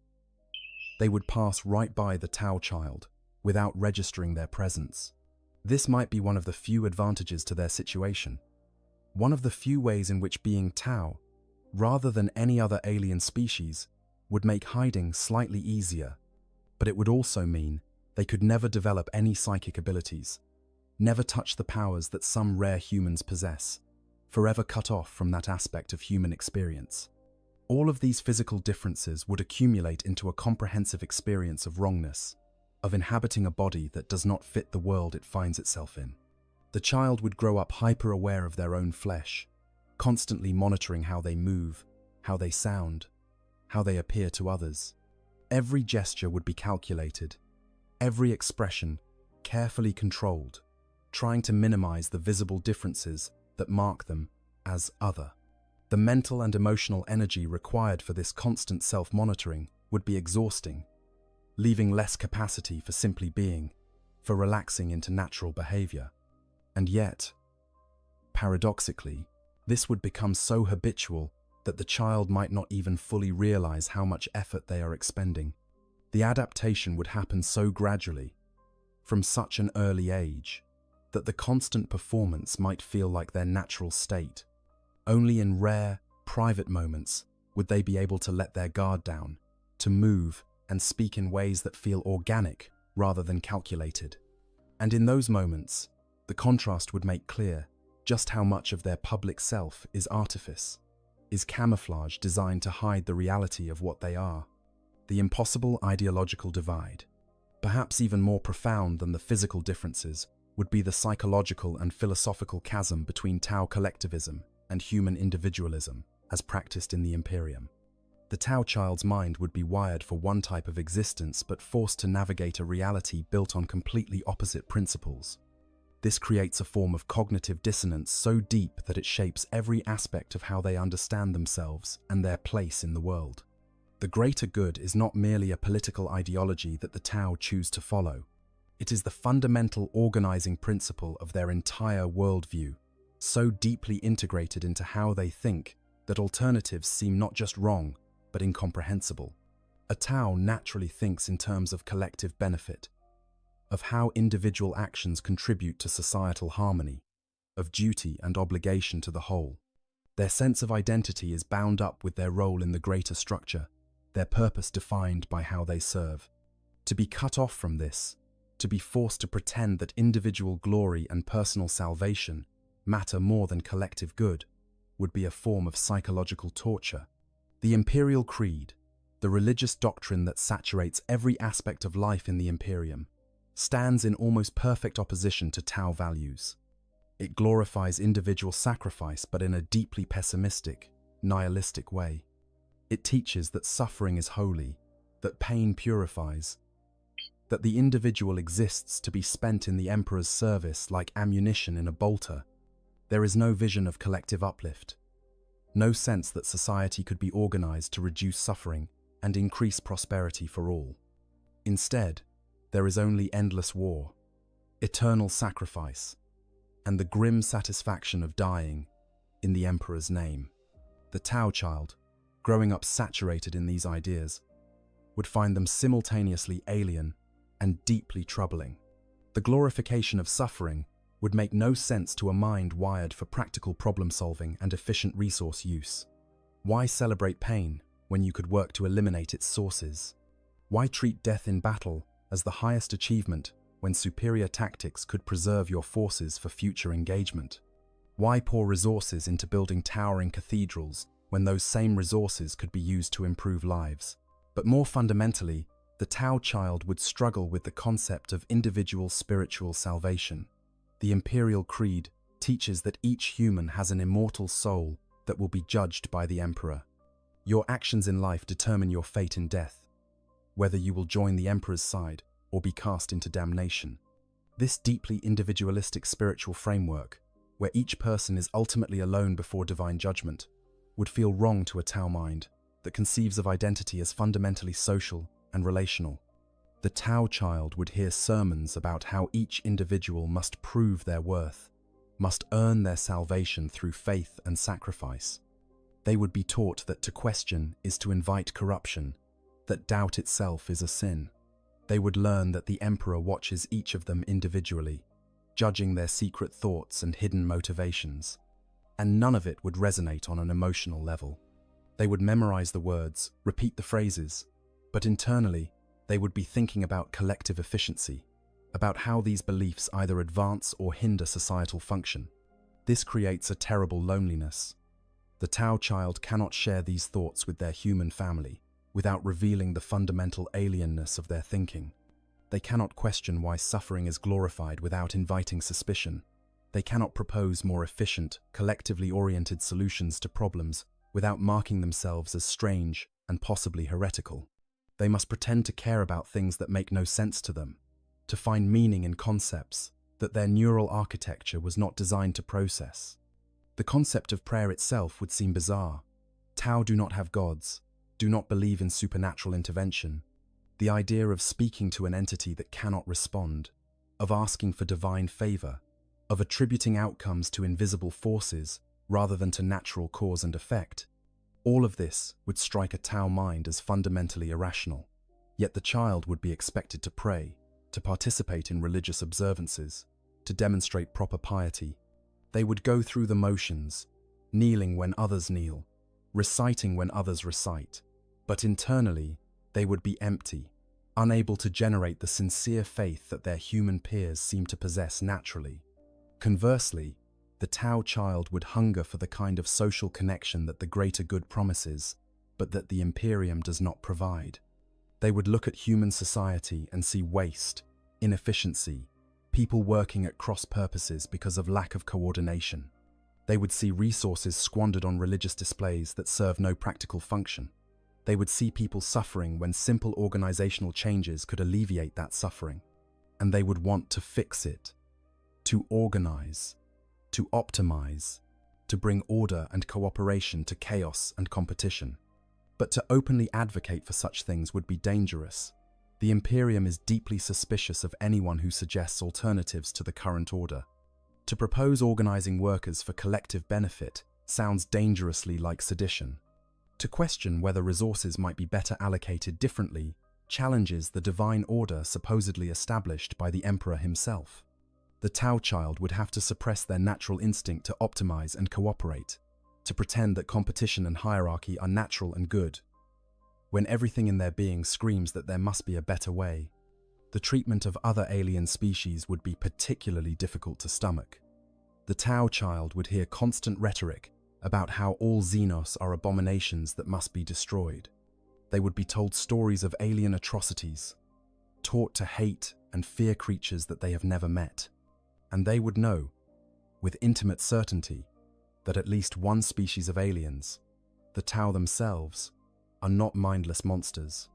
they would pass right by the Tau child without registering their presence. This might be one of the few advantages to their situation. One of the few ways in which being Tau, rather than any other alien species, would make hiding slightly easier, but it would also mean they could never develop any psychic abilities, never touch the powers that some rare humans possess, forever cut off from that aspect of human experience. All of these physical differences would accumulate into a comprehensive experience of wrongness, of inhabiting a body that does not fit the world it finds itself in. The child would grow up hyper-aware of their own flesh, constantly monitoring how they move, how they sound, how they appear to others. Every gesture would be calculated, every expression carefully controlled, trying to minimize the visible differences that mark them as other. The mental and emotional energy required for this constant self-monitoring would be exhausting, leaving less capacity for simply being, for relaxing into natural behavior. And yet, paradoxically, this would become so habitual that the child might not even fully realize how much effort they are expending. The adaptation would happen so gradually, from such an early age, that the constant performance might feel like their natural state. Only in rare, private moments would they be able to let their guard down, to move and speak in ways that feel organic rather than calculated. And in those moments, the contrast would make clear just how much of their public self is artifice, is camouflage designed to hide the reality of what they are. The impossible ideological divide, perhaps even more profound than the physical differences, would be the psychological and philosophical chasm between Tau collectivism and human individualism, as practiced in the Imperium. The Tau child's mind would be wired for one type of existence but forced to navigate a reality built on completely opposite principles. This creates a form of cognitive dissonance so deep that it shapes every aspect of how they understand themselves and their place in the world. The greater good is not merely a political ideology that the Tau choose to follow. It is the fundamental organizing principle of their entire worldview, so deeply integrated into how they think that alternatives seem not just wrong, but incomprehensible. A Tau naturally thinks in terms of collective benefit, of how individual actions contribute to societal harmony, of duty and obligation to the whole. Their sense of identity is bound up with their role in the greater structure, their purpose defined by how they serve. To be cut off from this, to be forced to pretend that individual glory and personal salvation matter more than collective good, would be a form of psychological torture. The Imperial Creed, the religious doctrine that saturates every aspect of life in the Imperium, stands in almost perfect opposition to Tau values. It glorifies individual sacrifice, but in a deeply pessimistic, nihilistic way. It teaches that suffering is holy, that pain purifies, that the individual exists to be spent in the Emperor's service like ammunition in a bolter. There is no vision of collective uplift, no sense that society could be organized to reduce suffering and increase prosperity for all. Instead, there is only endless war, eternal sacrifice, and the grim satisfaction of dying in the Emperor's name. The Tau child, growing up saturated in these ideas, would find them simultaneously alien and deeply troubling. The glorification of suffering would make no sense to a mind wired for practical problem-solving and efficient resource use. Why celebrate pain when you could work to eliminate its sources? Why treat death in battle as the highest achievement when superior tactics could preserve your forces for future engagement? Why pour resources into building towering cathedrals when those same resources could be used to improve lives? But more fundamentally, the Tao child would struggle with the concept of individual spiritual salvation. The Imperial Creed teaches that each human has an immortal soul that will be judged by the Emperor. Your actions in life determine your fate in death, whether you will join the Emperor's side or be cast into damnation. This deeply individualistic spiritual framework, where each person is ultimately alone before divine judgment, would feel wrong to a Tao mind that conceives of identity as fundamentally social and relational. The Tao child would hear sermons about how each individual must prove their worth, must earn their salvation through faith and sacrifice. They would be taught that to question is to invite corruption, that doubt itself is a sin. They would learn that the Emperor watches each of them individually, judging their secret thoughts and hidden motivations. And none of it would resonate on an emotional level. They would memorize the words, repeat the phrases, but internally, they would be thinking about collective efficiency, about how these beliefs either advance or hinder societal function. This creates a terrible loneliness. The Tao child cannot share these thoughts with their human family without revealing the fundamental alienness of their thinking. They cannot question why suffering is glorified without inviting suspicion. They cannot propose more efficient, collectively oriented solutions to problems without marking themselves as strange and possibly heretical. They must pretend to care about things that make no sense to them, to find meaning in concepts that their neural architecture was not designed to process. The concept of prayer itself would seem bizarre. Tao do not have gods, do not believe in supernatural intervention. The idea of speaking to an entity that cannot respond, of asking for divine favor, of attributing outcomes to invisible forces rather than to natural cause and effect, all of this would strike a Tao mind as fundamentally irrational. Yet the child would be expected to pray, to participate in religious observances, to demonstrate proper piety. They would go through the motions, kneeling when others kneel, reciting when others recite, but internally they would be empty, unable to generate the sincere faith that their human peers seem to possess naturally. Conversely, the Tao child would hunger for the kind of social connection that the greater good promises, but that the Imperium does not provide. They would look at human society and see waste, inefficiency, people working at cross purposes because of lack of coordination. They would see resources squandered on religious displays that serve no practical function. They would see people suffering when simple organizational changes could alleviate that suffering. And they would want to fix it, to organize, to optimize, to bring order and cooperation to chaos and competition. But to openly advocate for such things would be dangerous. The Imperium is deeply suspicious of anyone who suggests alternatives to the current order. To propose organizing workers for collective benefit sounds dangerously like sedition. To question whether resources might be better allocated differently challenges the divine order supposedly established by the Emperor himself. The Tao child would have to suppress their natural instinct to optimize and cooperate, to pretend that competition and hierarchy are natural and good, when everything in their being screams that there must be a better way. The treatment of other alien species would be particularly difficult to stomach. The Tao child would hear constant rhetoric about how all Xenos are abominations that must be destroyed. They would be told stories of alien atrocities, taught to hate and fear creatures that they have never met. And they would know, with intimate certainty, that at least one species of aliens, the Tao themselves, are not mindless monsters.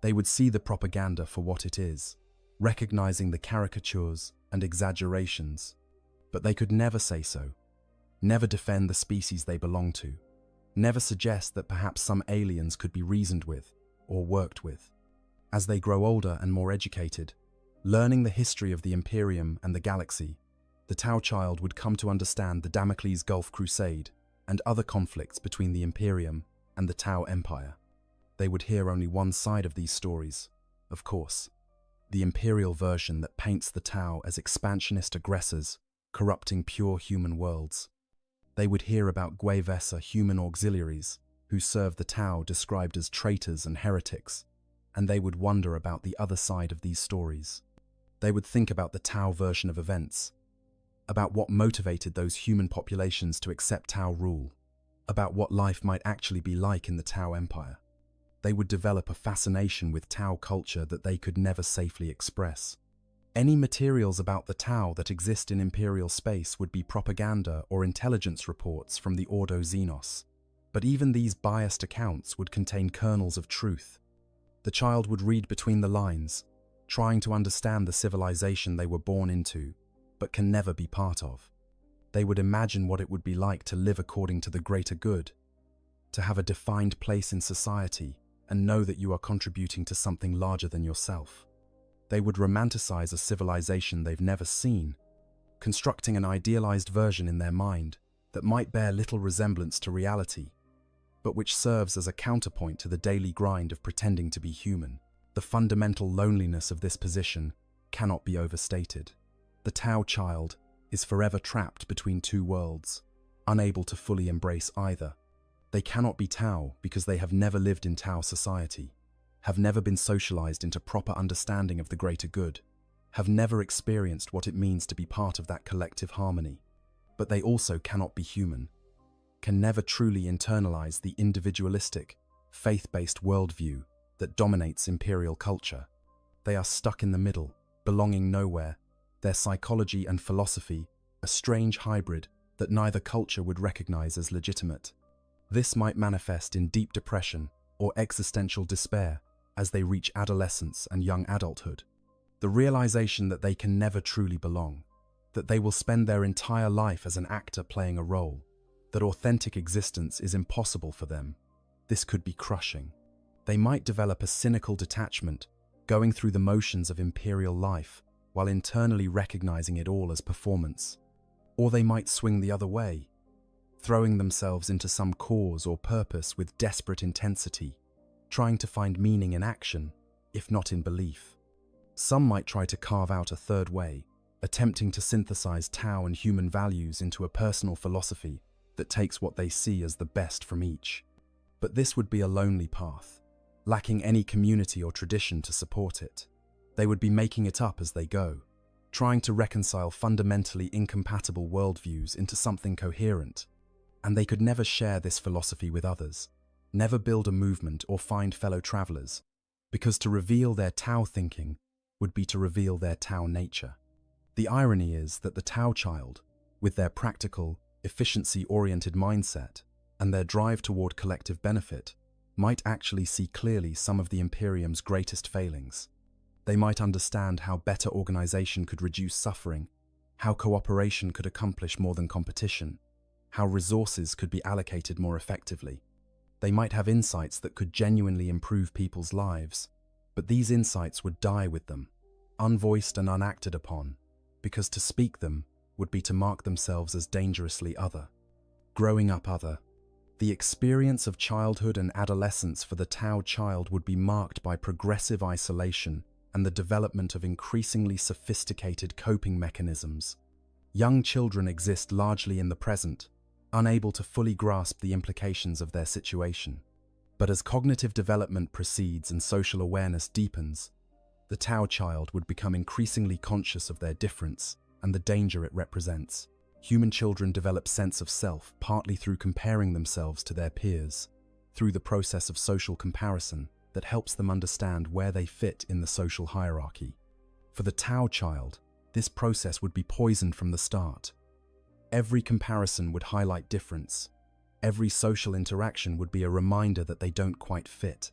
They would see the propaganda for what it is, recognizing the caricatures and exaggerations, but they could never say so, never defend the species they belong to, never suggest that perhaps some aliens could be reasoned with or worked with. As they grow older and more educated, learning the history of the Imperium and the galaxy, the Tao child would come to understand the Damocles Gulf Crusade and other conflicts between the Imperium and the Tao Empire. They would hear only one side of these stories, of course, the imperial version that paints the Tao as expansionist aggressors, corrupting pure human worlds. They would hear about Guevesa human auxiliaries, who served the Tao described as traitors and heretics, and they would wonder about the other side of these stories. They would think about the Tao version of events, about what motivated those human populations to accept Tao rule, about what life might actually be like in the Tao Empire. They would develop a fascination with Tao culture that they could never safely express. Any materials about the Tao that exist in imperial space would be propaganda or intelligence reports from the Ordo Xenos. But even these biased accounts would contain kernels of truth. The child would read between the lines, trying to understand the civilization they were born into, but can never be part of. They would imagine what it would be like to live according to the greater good, to have a defined place in society and know that you are contributing to something larger than yourself. They would romanticize a civilization they've never seen, constructing an idealized version in their mind that might bear little resemblance to reality, but which serves as a counterpoint to the daily grind of pretending to be human. The fundamental loneliness of this position cannot be overstated. The Tao child is forever trapped between two worlds, unable to fully embrace either. They cannot be Tao because they have never lived in Tao society, have never been socialized into proper understanding of the greater good, have never experienced what it means to be part of that collective harmony. But they also cannot be human, can never truly internalize the individualistic, faith-based worldview that dominates imperial culture. They are stuck in the middle, belonging nowhere, their psychology and philosophy a strange hybrid that neither culture would recognize as legitimate. This might manifest in deep depression or existential despair as they reach adolescence and young adulthood. The realization that they can never truly belong, that they will spend their entire life as an actor playing a role, that authentic existence is impossible for them. This could be crushing. They might develop a cynical detachment, going through the motions of imperial life while internally recognizing it all as performance. Or they might swing the other way, throwing themselves into some cause or purpose with desperate intensity, trying to find meaning in action, if not in belief. Some might try to carve out a third way, attempting to synthesize Tao and human values into a personal philosophy that takes what they see as the best from each. But this would be a lonely path, lacking any community or tradition to support it. They would be making it up as they go, trying to reconcile fundamentally incompatible worldviews into something coherent. And they could never share this philosophy with others, never build a movement or find fellow travelers, because to reveal their Tao thinking would be to reveal their Tao nature. The irony is that the Tao child, with their practical, efficiency-oriented mindset and their drive toward collective benefit, might actually see clearly some of the Imperium's greatest failings. They might understand how better organization could reduce suffering, how cooperation could accomplish more than competition, how resources could be allocated more effectively. They might have insights that could genuinely improve people's lives, but these insights would die with them, unvoiced and unacted upon, because to speak them would be to mark themselves as dangerously other. Growing up other, the experience of childhood and adolescence for the Tao child would be marked by progressive isolation and the development of increasingly sophisticated coping mechanisms. Young children exist largely in the present, unable to fully grasp the implications of their situation. But as cognitive development proceeds and social awareness deepens, the Tao child would become increasingly conscious of their difference and the danger it represents. Human children develop sense of self partly through comparing themselves to their peers, through the process of social comparison that helps them understand where they fit in the social hierarchy. For the Tao child, this process would be poisoned from the start. Every comparison would highlight difference. Every social interaction would be a reminder that they don't quite fit.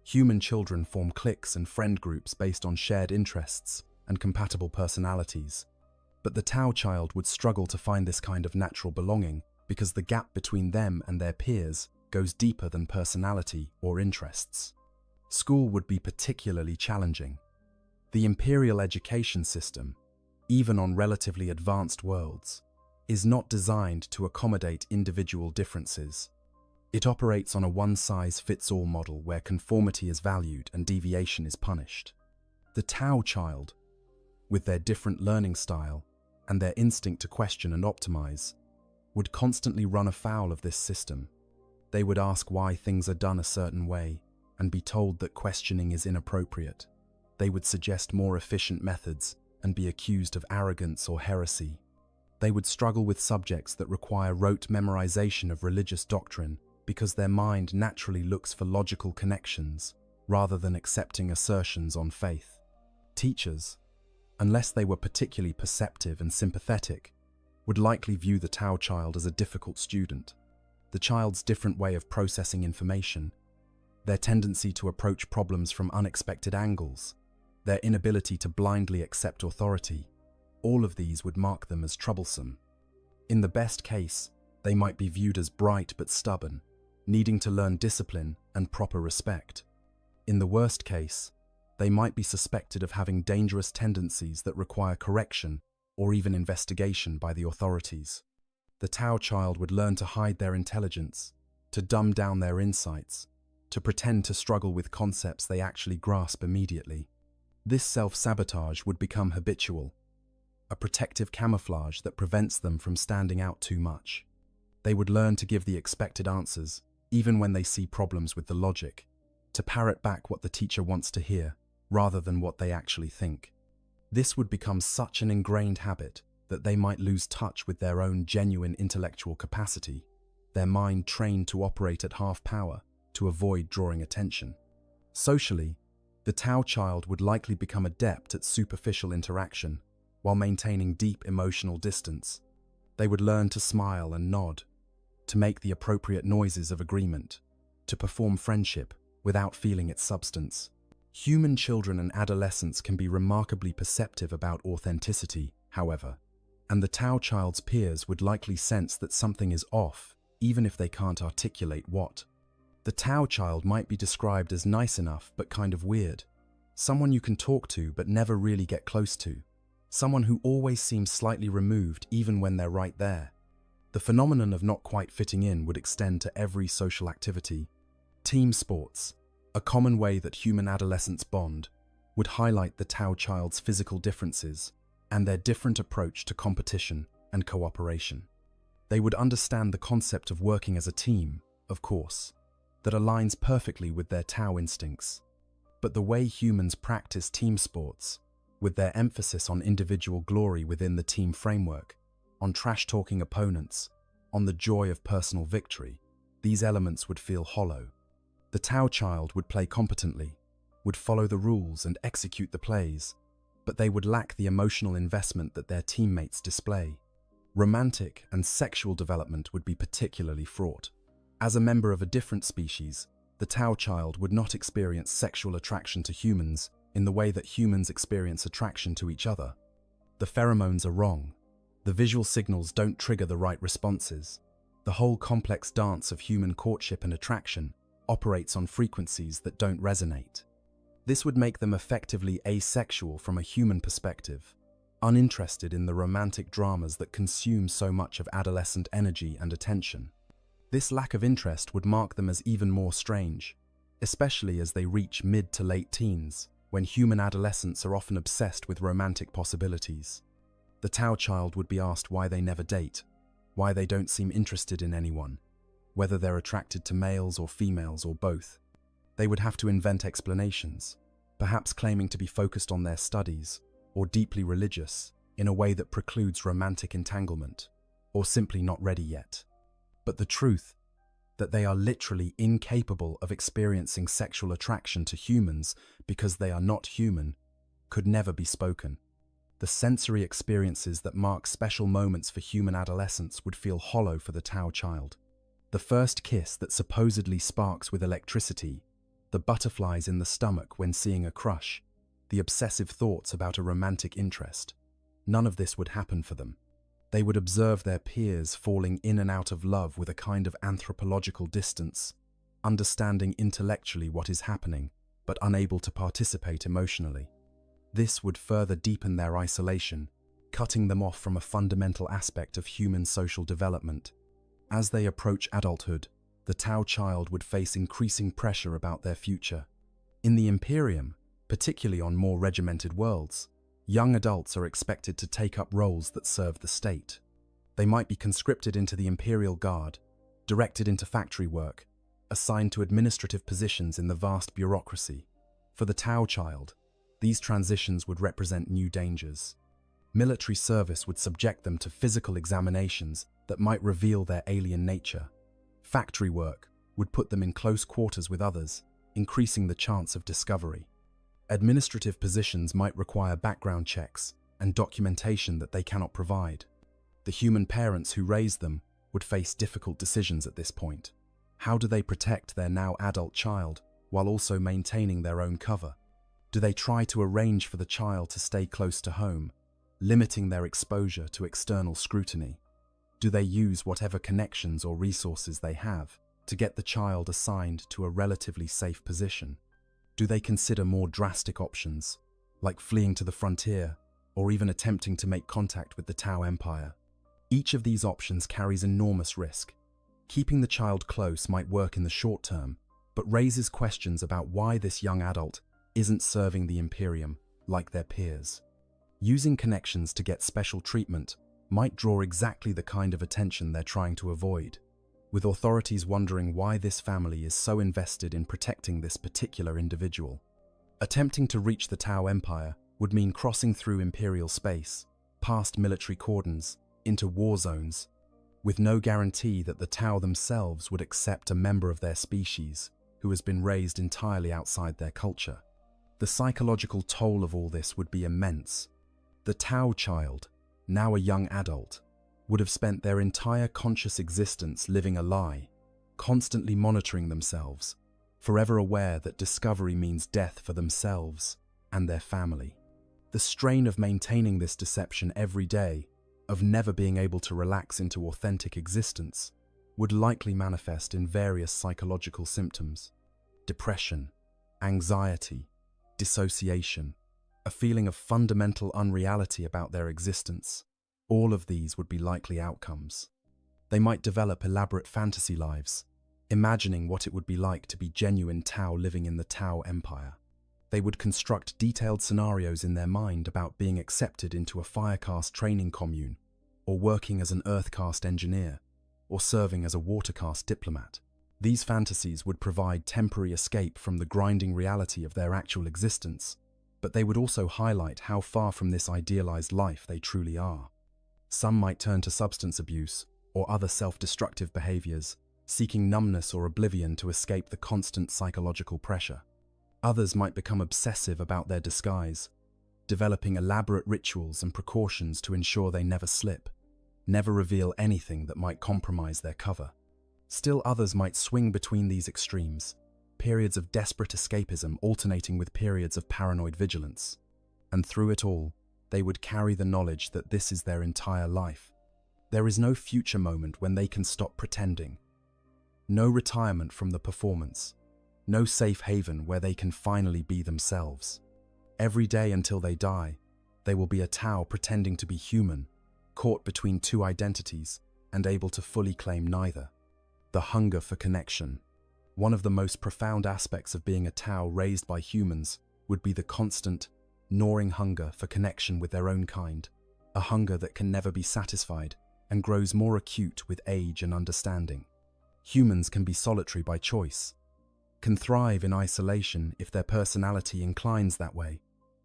Human children form cliques and friend groups based on shared interests and compatible personalities. But the Tao child would struggle to find this kind of natural belonging because the gap between them and their peers goes deeper than personality or interests. School would be particularly challenging. The imperial education system, even on relatively advanced worlds, is not designed to accommodate individual differences. It operates on a one-size-fits-all model where conformity is valued and deviation is punished. The Tao child, with their different learning style and their instinct to question and optimize, would constantly run afoul of this system. They would ask why things are done a certain way and be told that questioning is inappropriate. They would suggest more efficient methods and be accused of arrogance or heresy. They would struggle with subjects that require rote memorization of religious doctrine because their mind naturally looks for logical connections rather than accepting assertions on faith. Teachers, unless they were particularly perceptive and sympathetic, would likely view the Tao child as a difficult student. The child's different way of processing information, their tendency to approach problems from unexpected angles, their inability to blindly accept authority, all of these would mark them as troublesome. In the best case, they might be viewed as bright but stubborn, needing to learn discipline and proper respect. In the worst case, they might be suspected of having dangerous tendencies that require correction or even investigation by the authorities. The Tao child would learn to hide their intelligence, to dumb down their insights, to pretend to struggle with concepts they actually grasp immediately. This self-sabotage would become habitual, a protective camouflage that prevents them from standing out too much. They would learn to give the expected answers, even when they see problems with the logic, to parrot back what the teacher wants to hear, rather than what they actually think. This would become such an ingrained habit that they might lose touch with their own genuine intellectual capacity, their mind trained to operate at half power to avoid drawing attention. Socially, the Tao child would likely become adept at superficial interaction while maintaining deep emotional distance. They would learn to smile and nod, to make the appropriate noises of agreement, to perform friendship without feeling its substance. Human children and adolescents can be remarkably perceptive about authenticity, however, and the Tao child's peers would likely sense that something is off, even if they can't articulate what. The Tao child might be described as nice enough but kind of weird, someone you can talk to but never really get close to, someone who always seems slightly removed even when they're right there. The phenomenon of not quite fitting in would extend to every social activity. Team sports, a common way that human adolescents bond, would highlight the Tao child's physical differences and their different approach to competition and cooperation. They would understand the concept of working as a team, of course, that aligns perfectly with their Tao instincts. But the way humans practice team sports, with their emphasis on individual glory within the team framework, on trash-talking opponents, on the joy of personal victory, these elements would feel hollow. The Tao child would play competently, would follow the rules and execute the plays, but they would lack the emotional investment that their teammates display. Romantic and sexual development would be particularly fraught. As a member of a different species, the Tao child would not experience sexual attraction to humans in the way that humans experience attraction to each other. The pheromones are wrong. The visual signals don't trigger the right responses. The whole complex dance of human courtship and attraction operates on frequencies that don't resonate. This would make them effectively asexual from a human perspective, uninterested in the romantic dramas that consume so much of adolescent energy and attention. This lack of interest would mark them as even more strange, especially as they reach mid to late teens, when human adolescents are often obsessed with romantic possibilities. The Tao child would be asked why they never date, why they don't seem interested in anyone, whether they're attracted to males or females or both. They would have to invent explanations, perhaps claiming to be focused on their studies or deeply religious in a way that precludes romantic entanglement, or simply not ready yet. But the truth, that they are literally incapable of experiencing sexual attraction to humans because they are not human, could never be spoken. The sensory experiences that mark special moments for human adolescents would feel hollow for the Tao child. The first kiss that supposedly sparks with electricity, the butterflies in the stomach when seeing a crush, the obsessive thoughts about a romantic interest. None of this would happen for them. They would observe their peers falling in and out of love with a kind of anthropological distance, understanding intellectually what is happening, but unable to participate emotionally. This would further deepen their isolation, cutting them off from a fundamental aspect of human social development. As they approach adulthood, the Tao child would face increasing pressure about their future. In the Imperium, particularly on more regimented worlds, young adults are expected to take up roles that serve the state. They might be conscripted into the Imperial Guard, directed into factory work, assigned to administrative positions in the vast bureaucracy. For the Tau child, these transitions would represent new dangers. Military service would subject them to physical examinations that might reveal their alien nature. Factory work would put them in close quarters with others, increasing the chance of discovery. Administrative positions might require background checks and documentation that they cannot provide. The human parents who raised them would face difficult decisions at this point. How do they protect their now adult child while also maintaining their own cover? Do they try to arrange for the child to stay close to home, limiting their exposure to external scrutiny? Do they use whatever connections or resources they have to get the child assigned to a relatively safe position? Do they consider more drastic options, like fleeing to the frontier or even attempting to make contact with the Tau Empire? Each of these options carries enormous risk. Keeping the child close might work in the short term, but raises questions about why this young adult isn't serving the Imperium like their peers. Using connections to get special treatment might draw exactly the kind of attention they're trying to avoid, with authorities wondering why this family is so invested in protecting this particular individual. Attempting to reach the Tau Empire would mean crossing through Imperial space, past military cordons, into war zones, with no guarantee that the Tau themselves would accept a member of their species who has been raised entirely outside their culture. The psychological toll of all this would be immense. The Tau child, now a young adult, would have spent their entire conscious existence living a lie, constantly monitoring themselves, forever aware that discovery means death for themselves and their family. The strain of maintaining this deception every day, of never being able to relax into authentic existence, would likely manifest in various psychological symptoms: depression, anxiety, dissociation, a feeling of fundamental unreality about their existence. All of these would be likely outcomes. They might develop elaborate fantasy lives, imagining what it would be like to be genuine Tau living in the Tau Empire. They would construct detailed scenarios in their mind about being accepted into a Firecast training commune, or working as an Earthcast engineer, or serving as a Watercast diplomat. These fantasies would provide temporary escape from the grinding reality of their actual existence, but they would also highlight how far from this idealized life they truly are. Some might turn to substance abuse or other self-destructive behaviors, seeking numbness or oblivion to escape the constant psychological pressure. Others might become obsessive about their disguise, developing elaborate rituals and precautions to ensure they never slip, never reveal anything that might compromise their cover. Still others might swing between these extremes, periods of desperate escapism alternating with periods of paranoid vigilance. And through it all, they would carry the knowledge that this is their entire life. There is no future moment when they can stop pretending. No retirement from the performance. No safe haven where they can finally be themselves. Every day until they die, they will be a Tau pretending to be human, caught between two identities and able to fully claim neither. The hunger for connection. One of the most profound aspects of being a Tau raised by humans would be the constant, gnawing hunger for connection with their own kind, a hunger that can never be satisfied and grows more acute with age and understanding. Humans can be solitary by choice, can thrive in isolation if their personality inclines that way,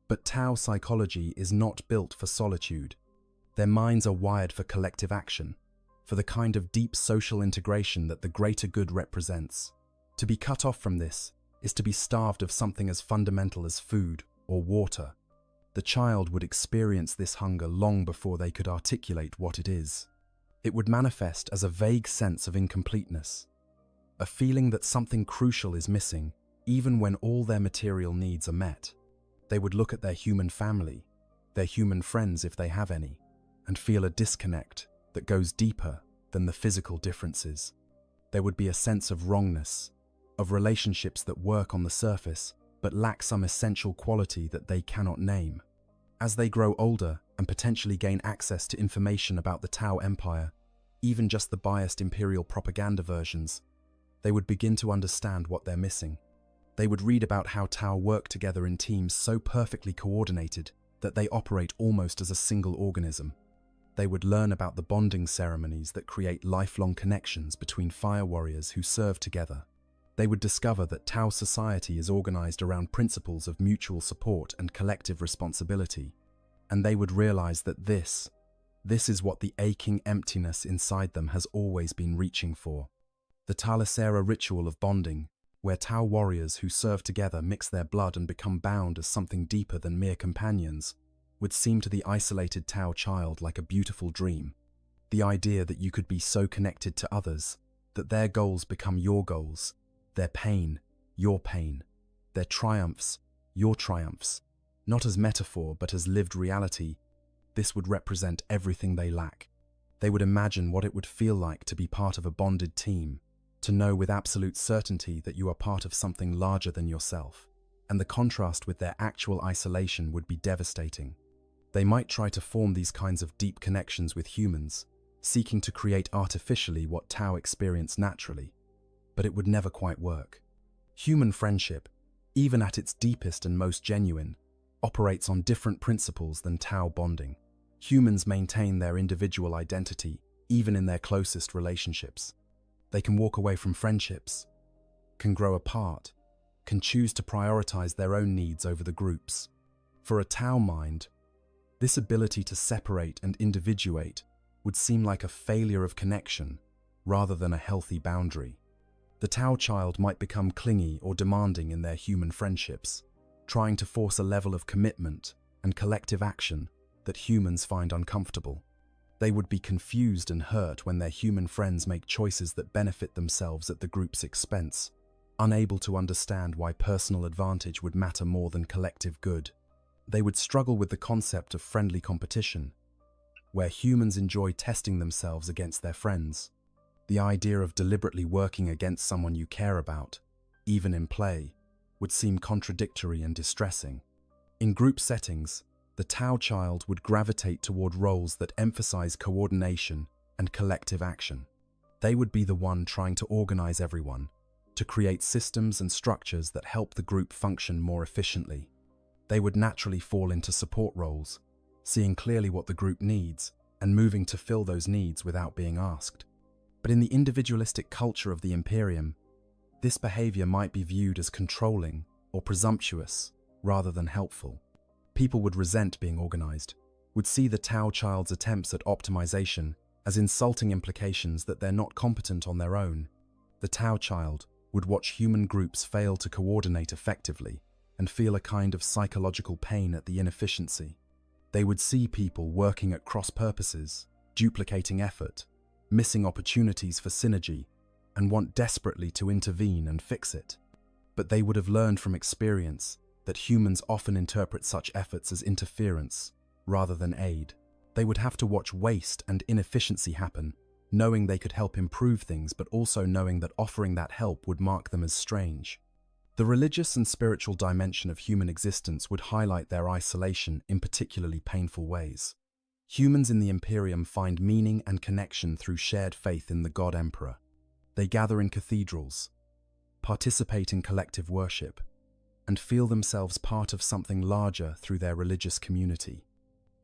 but Tau psychology is not built for solitude. Their minds are wired for collective action, for the kind of deep social integration that the greater good represents. To be cut off from this is to be starved of something as fundamental as food or water. The child would experience this hunger long before they could articulate what it is. It would manifest as a vague sense of incompleteness, a feeling that something crucial is missing, even when all their material needs are met. They would look at their human family, their human friends if they have any, and feel a disconnect that goes deeper than the physical differences. There would be a sense of wrongness, of relationships that work on the surface but lack some essential quality that they cannot name. As they grow older and potentially gain access to information about the Tau Empire, even just the biased imperial propaganda versions, they would begin to understand what they're missing. They would read about how Tau work together in teams so perfectly coordinated that they operate almost as a single organism. They would learn about the bonding ceremonies that create lifelong connections between fire warriors who serve together. They would discover that Tao society is organized around principles of mutual support and collective responsibility. And they would realize that this is what the aching emptiness inside them has always been reaching for. The Talasera ritual of bonding, where Tao warriors who serve together mix their blood and become bound as something deeper than mere companions, would seem to the isolated Tao child like a beautiful dream. The idea that you could be so connected to others, that their goals become your goals, their pain, your pain, their triumphs, your triumphs, not as metaphor but as lived reality, this would represent everything they lack. They would imagine what it would feel like to be part of a bonded team, to know with absolute certainty that you are part of something larger than yourself, and the contrast with their actual isolation would be devastating. They might try to form these kinds of deep connections with humans, seeking to create artificially what Tao experience naturally, but it would never quite work. Human friendship, even at its deepest and most genuine, operates on different principles than Tao bonding. Humans maintain their individual identity even in their closest relationships. They can walk away from friendships, can grow apart, can choose to prioritize their own needs over the group's. For a Tao mind, this ability to separate and individuate would seem like a failure of connection rather than a healthy boundary. The Tao child might become clingy or demanding in their human friendships, trying to force a level of commitment and collective action that humans find uncomfortable. They would be confused and hurt when their human friends make choices that benefit themselves at the group's expense, unable to understand why personal advantage would matter more than collective good. They would struggle with the concept of friendly competition, where humans enjoy testing themselves against their friends. The idea of deliberately working against someone you care about, even in play, would seem contradictory and distressing. In group settings, the Tao child would gravitate toward roles that emphasize coordination and collective action. They would be the one trying to organize everyone, to create systems and structures that help the group function more efficiently. They would naturally fall into support roles, seeing clearly what the group needs and moving to fill those needs without being asked. But in the individualistic culture of the Imperium, this behavior might be viewed as controlling or presumptuous rather than helpful. People would resent being organized, would see the Tao child's attempts at optimization as insulting implications that they're not competent on their own. The Tao child would watch human groups fail to coordinate effectively and feel a kind of psychological pain at the inefficiency. They would see people working at cross purposes, duplicating effort, missing opportunities for synergy, and want desperately to intervene and fix it. But they would have learned from experience that humans often interpret such efforts as interference rather than aid. They would have to watch waste and inefficiency happen, knowing they could help improve things but also knowing that offering that help would mark them as strange. The religious and spiritual dimension of human existence would highlight their isolation in particularly painful ways. Humans in the Imperium find meaning and connection through shared faith in the God Emperor. They gather in cathedrals, participate in collective worship, and feel themselves part of something larger through their religious community.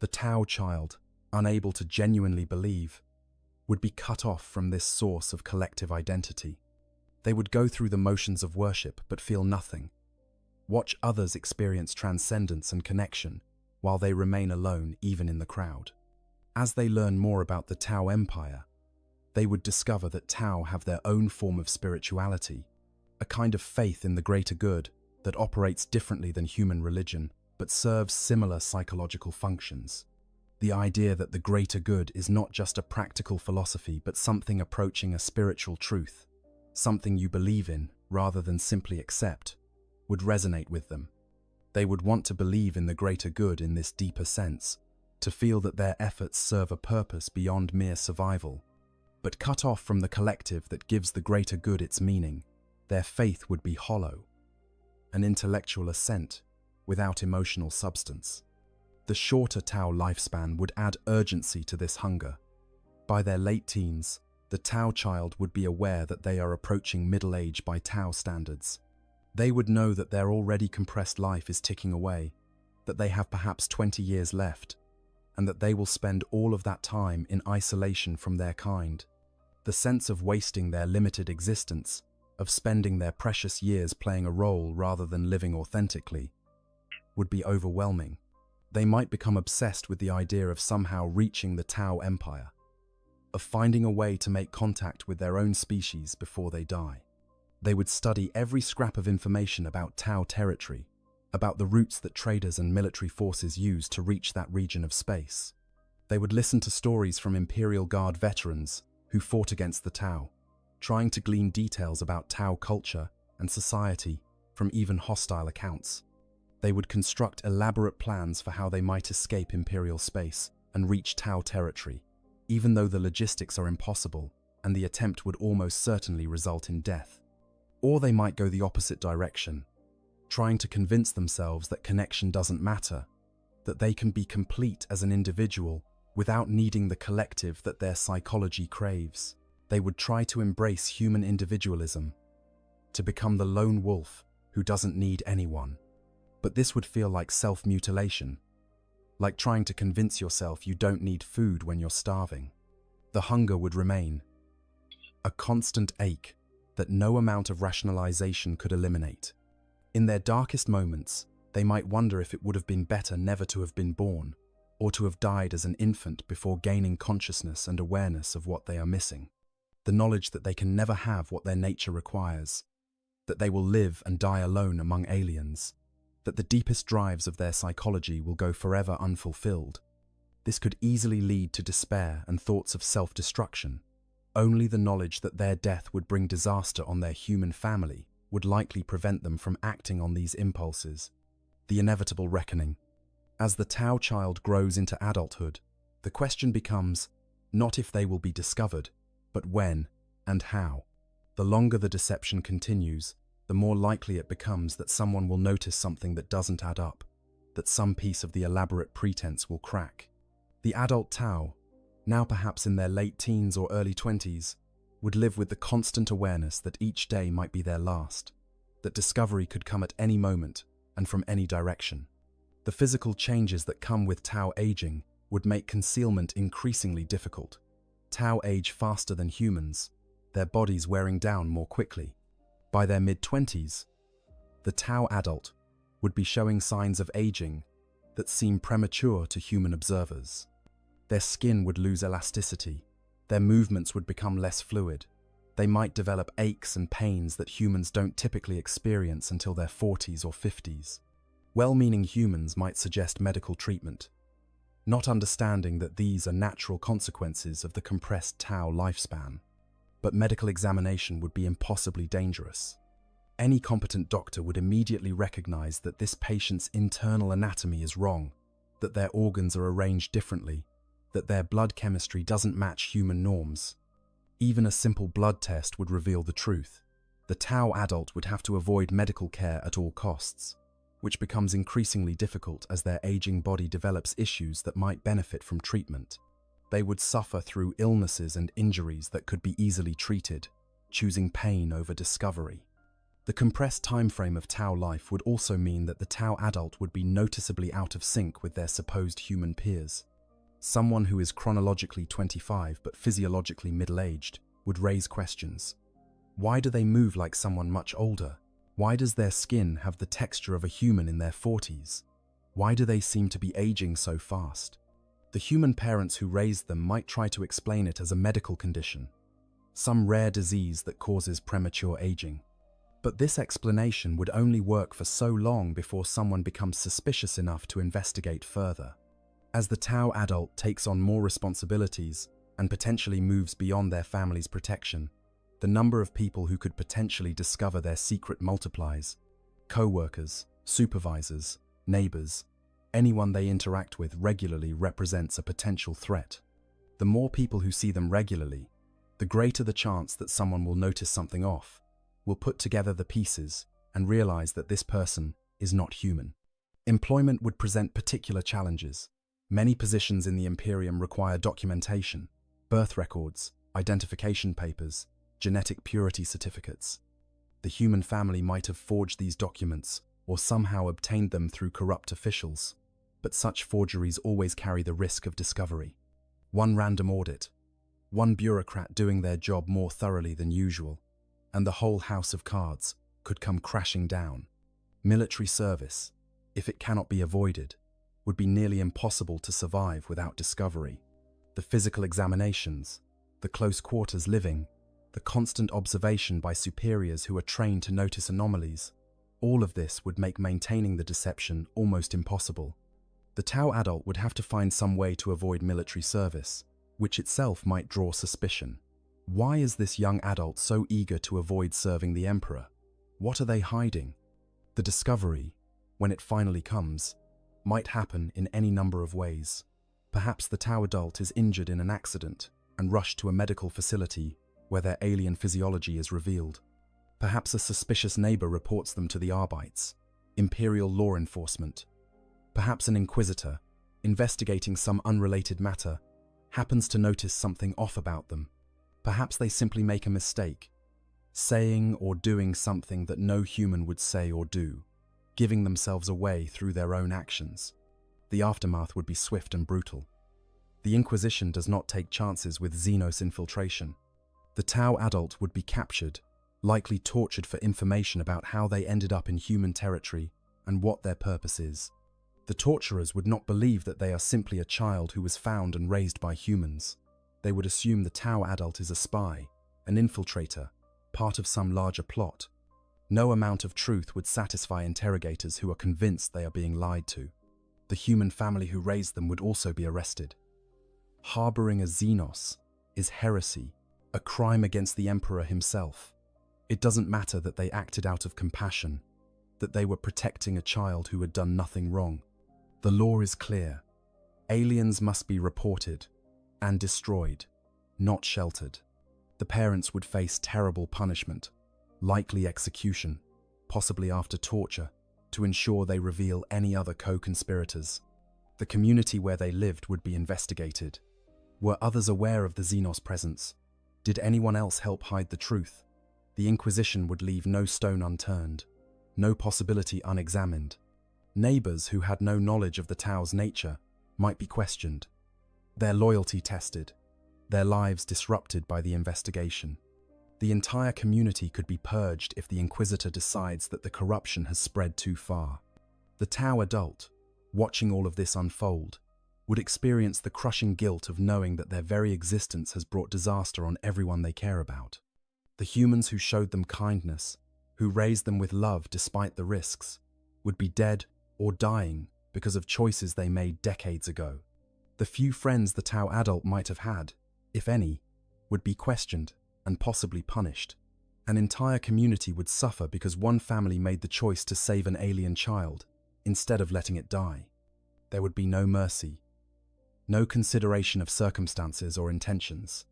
The Tao child, unable to genuinely believe, would be cut off from this source of collective identity. They would go through the motions of worship but feel nothing. Watch others experience transcendence and connection while they remain alone even in the crowd. As they learn more about the Tao Empire, they would discover that Tao have their own form of spirituality, a kind of faith in the greater good that operates differently than human religion but serves similar psychological functions. The idea that the greater good is not just a practical philosophy but something approaching a spiritual truth, something you believe in rather than simply accept, would resonate with them. They would want to believe in the greater good in this deeper sense, to feel that their efforts serve a purpose beyond mere survival. But cut off from the collective that gives the greater good its meaning, their faith would be hollow, an intellectual assent without emotional substance. The shorter Tao lifespan would add urgency to this hunger. By their late teens, the Tao child would be aware that they are approaching middle age by Tao standards. They would know that their already compressed life is ticking away, that they have perhaps 20 years left, and that they will spend all of that time in isolation from their kind. The sense of wasting their limited existence, of spending their precious years playing a role rather than living authentically, would be overwhelming. They might become obsessed with the idea of somehow reaching the Tau Empire, of finding a way to make contact with their own species before they die. They would study every scrap of information about Tau territory, about the routes that traders and military forces use to reach that region of space. They would listen to stories from Imperial Guard veterans who fought against the Tau, trying to glean details about Tau culture and society from even hostile accounts. They would construct elaborate plans for how they might escape Imperial space and reach Tau territory, even though the logistics are impossible and the attempt would almost certainly result in death. Or they might go the opposite direction, trying to convince themselves that connection doesn't matter, that they can be complete as an individual without needing the collective that their psychology craves. They would try to embrace human individualism, to become the lone wolf who doesn't need anyone. But this would feel like self-mutilation, like trying to convince yourself you don't need food when you're starving. The hunger would remain, a constant ache that no amount of rationalization could eliminate. In their darkest moments, they might wonder if it would have been better never to have been born, or to have died as an infant before gaining consciousness and awareness of what they are missing. The knowledge that they can never have what their nature requires, that they will live and die alone among aliens, that the deepest drives of their psychology will go forever unfulfilled. This could easily lead to despair and thoughts of self-destruction. Only the knowledge that their death would bring disaster on their human family would likely prevent them from acting on these impulses. The inevitable reckoning. As the Tau child grows into adulthood, the question becomes not if they will be discovered, but when and how. The longer the deception continues, the more likely it becomes that someone will notice something that doesn't add up, that some piece of the elaborate pretense will crack. The adult Tau, now perhaps in their late teens or early 20s, would live with the constant awareness that each day might be their last, that discovery could come at any moment and from any direction. The physical changes that come with Tau aging would make concealment increasingly difficult. Tau age faster than humans, their bodies wearing down more quickly. By their mid-20s, the Tau adult would be showing signs of aging that seem premature to human observers. Their skin would lose elasticity, their movements would become less fluid. They might develop aches and pains that humans don't typically experience until their 40s or 50s. Well-meaning humans might suggest medical treatment, not understanding that these are natural consequences of the compressed Tau lifespan. But medical examination would be impossibly dangerous. Any competent doctor would immediately recognize that this patient's internal anatomy is wrong, that their organs are arranged differently, that their blood chemistry doesn't match human norms. Even a simple blood test would reveal the truth. The Tau adult would have to avoid medical care at all costs, which becomes increasingly difficult as their aging body develops issues that might benefit from treatment. They would suffer through illnesses and injuries that could be easily treated, choosing pain over discovery. The compressed time frame of Tau life would also mean that the Tau adult would be noticeably out of sync with their supposed human peers. Someone who is chronologically 25 but physiologically middle-aged would raise questions. Why do they move like someone much older? Why does their skin have the texture of a human in their 40s? Why do they seem to be aging so fast? The human parents who raised them might try to explain it as a medical condition, some rare disease that causes premature aging. But this explanation would only work for so long before someone becomes suspicious enough to investigate further. As the Tau adult takes on more responsibilities and potentially moves beyond their family's protection, the number of people who could potentially discover their secret multiplies. Co-workers, supervisors, neighbors, anyone they interact with regularly represents a potential threat. The more people who see them regularly, the greater the chance that someone will notice something off, will put together the pieces and realize that this person is not human. Employment would present particular challenges. Many positions in the Imperium require documentation, birth records, identification papers, genetic purity certificates. The human family might have forged these documents or somehow obtained them through corrupt officials. but such forgeries always carry the risk of discovery. One random audit, one bureaucrat doing their job more thoroughly than usual, and the whole house of cards could come crashing down. Military service, if it cannot be avoided, would be nearly impossible to survive without discovery. The physical examinations, the close quarters living, the constant observation by superiors who are trained to notice anomalies, all of this would make maintaining the deception almost impossible. The Tau adult would have to find some way to avoid military service, which itself might draw suspicion. Why is this young adult so eager to avoid serving the Emperor? What are they hiding? The discovery, when it finally comes, might happen in any number of ways. Perhaps the Tau adult is injured in an accident and rushed to a medical facility where their alien physiology is revealed. Perhaps a suspicious neighbor reports them to the Arbeits, imperial law enforcement. Perhaps an inquisitor, investigating some unrelated matter, happens to notice something off about them. Perhaps they simply make a mistake, saying or doing something that no human would say or do, giving themselves away through their own actions. The aftermath would be swift and brutal. The Inquisition does not take chances with Xenos infiltration. The Tau adult would be captured, likely tortured for information about how they ended up in human territory and what their purpose is. The torturers would not believe that they are simply a child who was found and raised by humans. They would assume the Tau adult is a spy, an infiltrator, part of some larger plot. No amount of truth would satisfy interrogators who are convinced they are being lied to. The human family who raised them would also be arrested. Harboring a Xenos is heresy, a crime against the Emperor himself. It doesn't matter that they acted out of compassion, that they were protecting a child who had done nothing wrong. The law is clear. Aliens must be reported and destroyed, not sheltered. The parents would face terrible punishment, likely execution, possibly after torture, to ensure they reveal any other co-conspirators. The community where they lived would be investigated. Were others aware of the Xenos presence? Did anyone else help hide the truth? The Inquisition would leave no stone unturned, no possibility unexamined. Neighbors who had no knowledge of the Tau's nature might be questioned, their loyalty tested, their lives disrupted by the investigation. The entire community could be purged if the Inquisitor decides that the corruption has spread too far. The Tau adult, watching all of this unfold, would experience the crushing guilt of knowing that their very existence has brought disaster on everyone they care about. The humans who showed them kindness, who raised them with love despite the risks, would be dead or dying because of choices they made decades ago. The few friends the Tau adult might have had, if any, would be questioned and possibly punished. An entire community would suffer because one family made the choice to save an alien child instead of letting it die. There would be no mercy, no consideration of circumstances or intentions.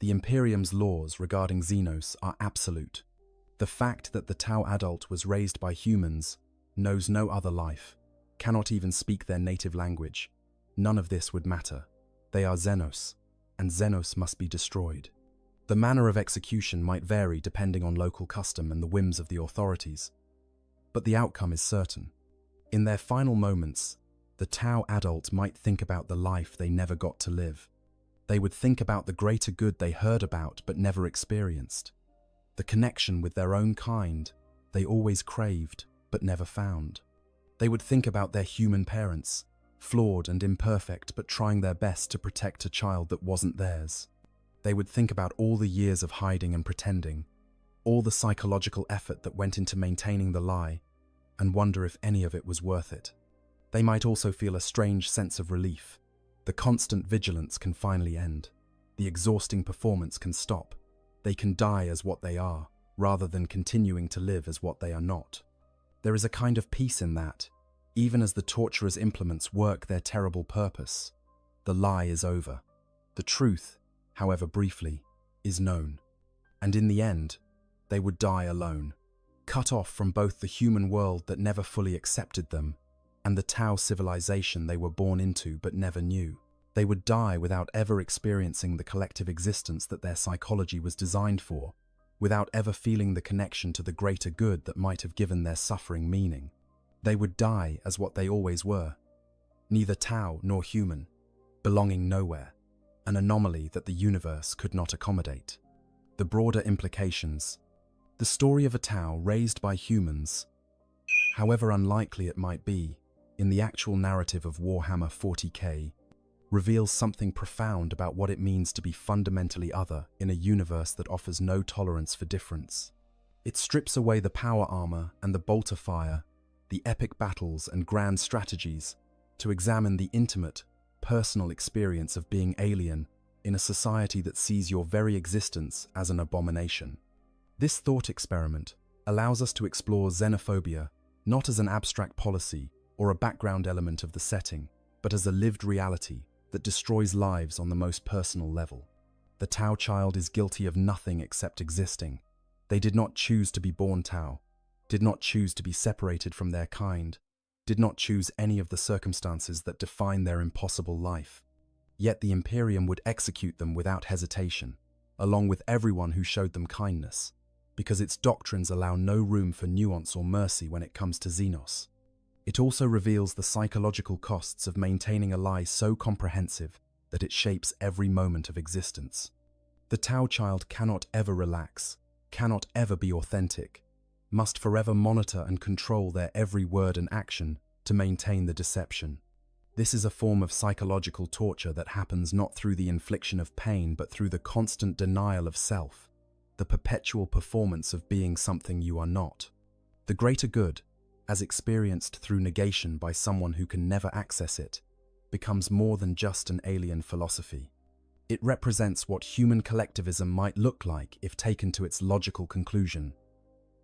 The Imperium's laws regarding Xenos are absolute. The fact that the Tau adult was raised by humans, knows no other life, cannot even speak their native language. None of this would matter. They are Xenos, and Xenos must be destroyed. The manner of execution might vary depending on local custom and the whims of the authorities, but the outcome is certain. In their final moments, the Tau adult might think about the life they never got to live. They would think about the greater good they heard about but never experienced, the connection with their own kind they always craved but never found. They would think about their human parents, flawed and imperfect but trying their best to protect a child that wasn't theirs. They would think about all the years of hiding and pretending, all the psychological effort that went into maintaining the lie, and wonder if any of it was worth it. They might also feel a strange sense of relief. The constant vigilance can finally end. The exhausting performance can stop. They can die as what they are, rather than continuing to live as what they are not. There is a kind of peace in that, even as the torturer's implements work their terrible purpose. The lie is over. The truth, however briefly, is known. And in the end, they would die alone, cut off from both the human world that never fully accepted them and the Tau civilization they were born into but never knew. They would die without ever experiencing the collective existence that their psychology was designed for, without ever feeling the connection to the greater good that might have given their suffering meaning. They would die as what they always were, neither Tau nor human, belonging nowhere, an anomaly that the universe could not accommodate. The broader implications. The story of a Tau raised by humans, however unlikely it might be, in the actual narrative of Warhammer 40k, reveals something profound about what it means to be fundamentally other in a universe that offers no tolerance for difference. It strips away the power armor and the bolter fire, the epic battles and grand strategies, to examine the intimate, personal experience of being alien in a society that sees your very existence as an abomination. This thought experiment allows us to explore xenophobia not as an abstract policy or a background element of the setting, but as a lived reality that destroys lives on the most personal level. The Tau child is guilty of nothing except existing. They did not choose to be born Tau, did not choose to be separated from their kind, did not choose any of the circumstances that define their impossible life. Yet the Imperium would execute them without hesitation, along with everyone who showed them kindness, because its doctrines allow no room for nuance or mercy when it comes to Xenos. It also reveals the psychological costs of maintaining a lie so comprehensive that it shapes every moment of existence. The Tau child cannot ever relax, cannot ever be authentic, must forever monitor and control their every word and action to maintain the deception. This is a form of psychological torture that happens not through the infliction of pain but through the constant denial of self, the perpetual performance of being something you are not. The greater good, as experienced through negation by someone who can never access it, becomes more than just an alien philosophy. It represents what human collectivism might look like if taken to its logical conclusion,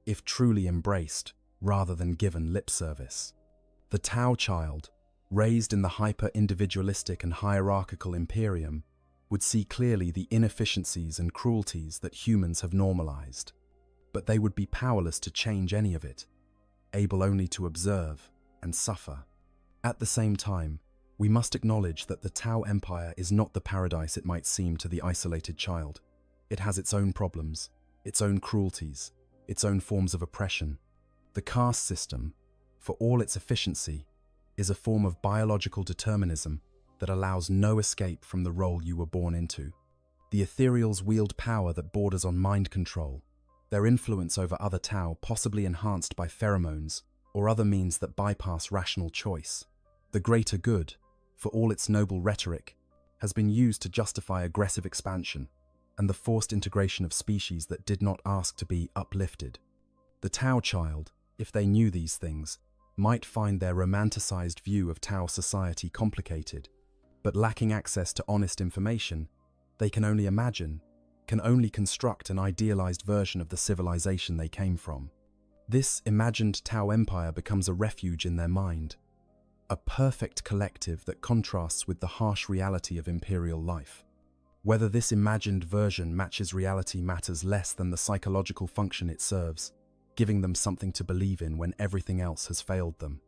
if truly embraced rather than given lip service. The Tau child, raised in the hyper-individualistic and hierarchical Imperium, would see clearly the inefficiencies and cruelties that humans have normalized, but they would be powerless to change any of it, able only to observe and suffer. At the same time, we must acknowledge that the Tau Empire is not the paradise it might seem to the isolated child. It has its own problems, its own cruelties, its own forms of oppression. The caste system, for all its efficiency, is a form of biological determinism that allows no escape from the role you were born into. The ethereals wield power that borders on mind control, their influence over other Tau possibly enhanced by pheromones or other means that bypass rational choice. The greater good, for all its noble rhetoric, has been used to justify aggressive expansion and the forced integration of species that did not ask to be uplifted. The Tau child, if they knew these things, might find their romanticized view of Tau society complicated, but lacking access to honest information, they can only imagine, can only construct an idealized version of the civilization they came from. This imagined Tau empire becomes a refuge in their mind, a perfect collective that contrasts with the harsh reality of imperial life. Whether this imagined version matches reality matters less than the psychological function it serves, giving them something to believe in when everything else has failed them.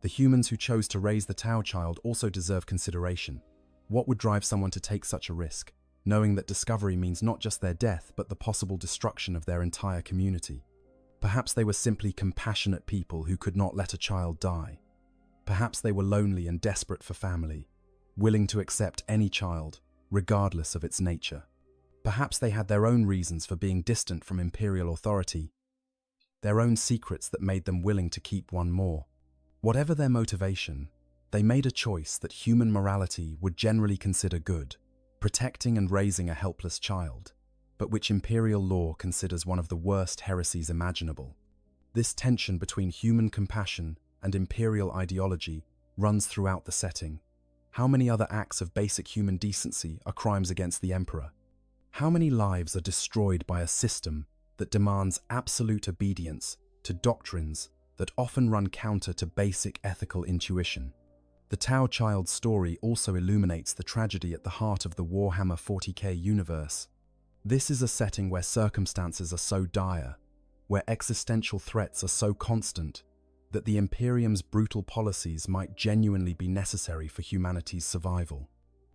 The humans who chose to raise the Tau child also deserve consideration. What would drive someone to take such a risk, knowing that discovery means not just their death but the possible destruction of their entire community? Perhaps they were simply compassionate people who could not let a child die. Perhaps they were lonely and desperate for family, willing to accept any child, regardless of its nature. Perhaps they had their own reasons for being distant from imperial authority, their own secrets that made them willing to keep one more. Whatever their motivation, they made a choice that human morality would generally consider good, protecting and raising a helpless child, but which imperial law considers one of the worst heresies imaginable. This tension between human compassion and imperial ideology runs throughout the setting. How many other acts of basic human decency are crimes against the Emperor? How many lives are destroyed by a system that demands absolute obedience to doctrines that often run counter to basic ethical intuition? The Tau child's story also illuminates the tragedy at the heart of the Warhammer 40k universe. This is a setting where circumstances are so dire, where existential threats are so constant, that the Imperium's brutal policies might genuinely be necessary for humanity's survival.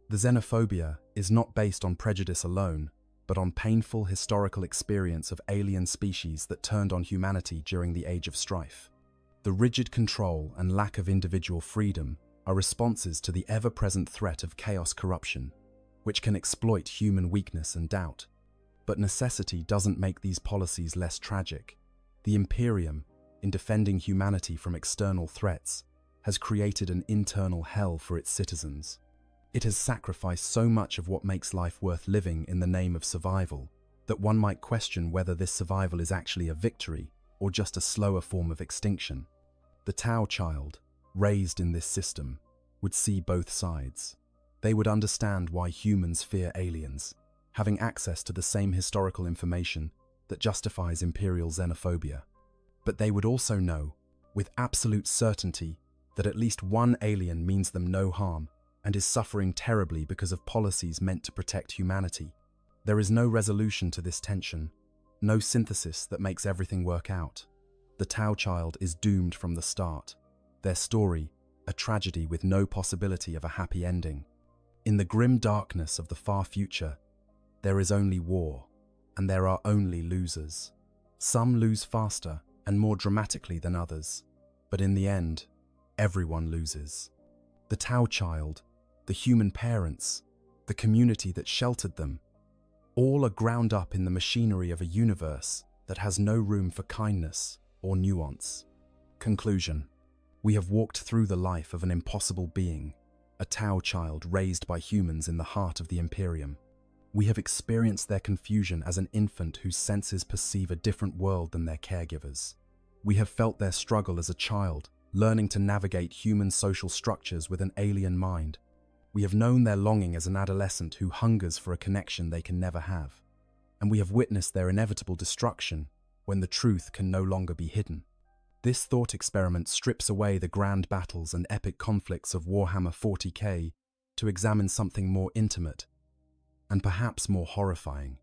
The xenophobia is not based on prejudice alone, but on painful historical experience of alien species that turned on humanity during the Age of Strife. The rigid control and lack of individual freedom are responses to the ever-present threat of chaos corruption, which can exploit human weakness and doubt. But necessity doesn't make these policies less tragic. The Imperium, in defending humanity from external threats, has created an internal hell for its citizens. It has sacrificed so much of what makes life worth living in the name of survival that one might question whether this survival is actually a victory or just a slower form of extinction. The Tau child, raised in this system, would see both sides. They would understand why humans fear aliens, having access to the same historical information that justifies imperial xenophobia. But they would also know, with absolute certainty, that at least one alien means them no harm and is suffering terribly because of policies meant to protect humanity. There is no resolution to this tension, no synthesis that makes everything work out. The Tau child is doomed from the start. Their story, a tragedy with no possibility of a happy ending. In the grim darkness of the far future, there is only war, and there are only losers. Some lose faster and more dramatically than others, but in the end, everyone loses. The Tau child, the human parents, the community that sheltered them, all are ground up in the machinery of a universe that has no room for kindness or nuance. Conclusion. We have walked through the life of an impossible being, a Tau child raised by humans in the heart of the Imperium. We have experienced their confusion as an infant whose senses perceive a different world than their caregivers. We have felt their struggle as a child, learning to navigate human social structures with an alien mind. We have known their longing as an adolescent who hungers for a connection they can never have. And we have witnessed their inevitable destruction when the truth can no longer be hidden. This thought experiment strips away the grand battles and epic conflicts of Warhammer 40k to examine something more intimate and perhaps more horrifying.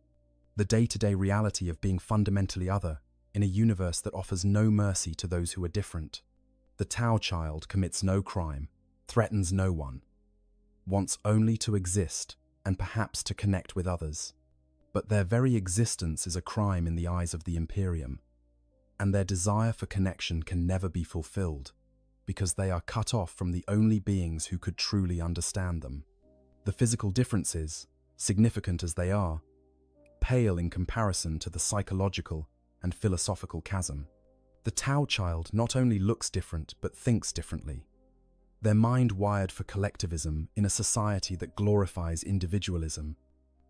The day-to-day reality of being fundamentally other in a universe that offers no mercy to those who are different. The Tau child commits no crime, threatens no one, wants only to exist and perhaps to connect with others. But their very existence is a crime in the eyes of the Imperium, and their desire for connection can never be fulfilled because they are cut off from the only beings who could truly understand them. The physical differences, significant as they are, pale in comparison to the psychological and philosophical chasm. The Tau child not only looks different but thinks differently. Their mind wired for collectivism in a society that glorifies individualism.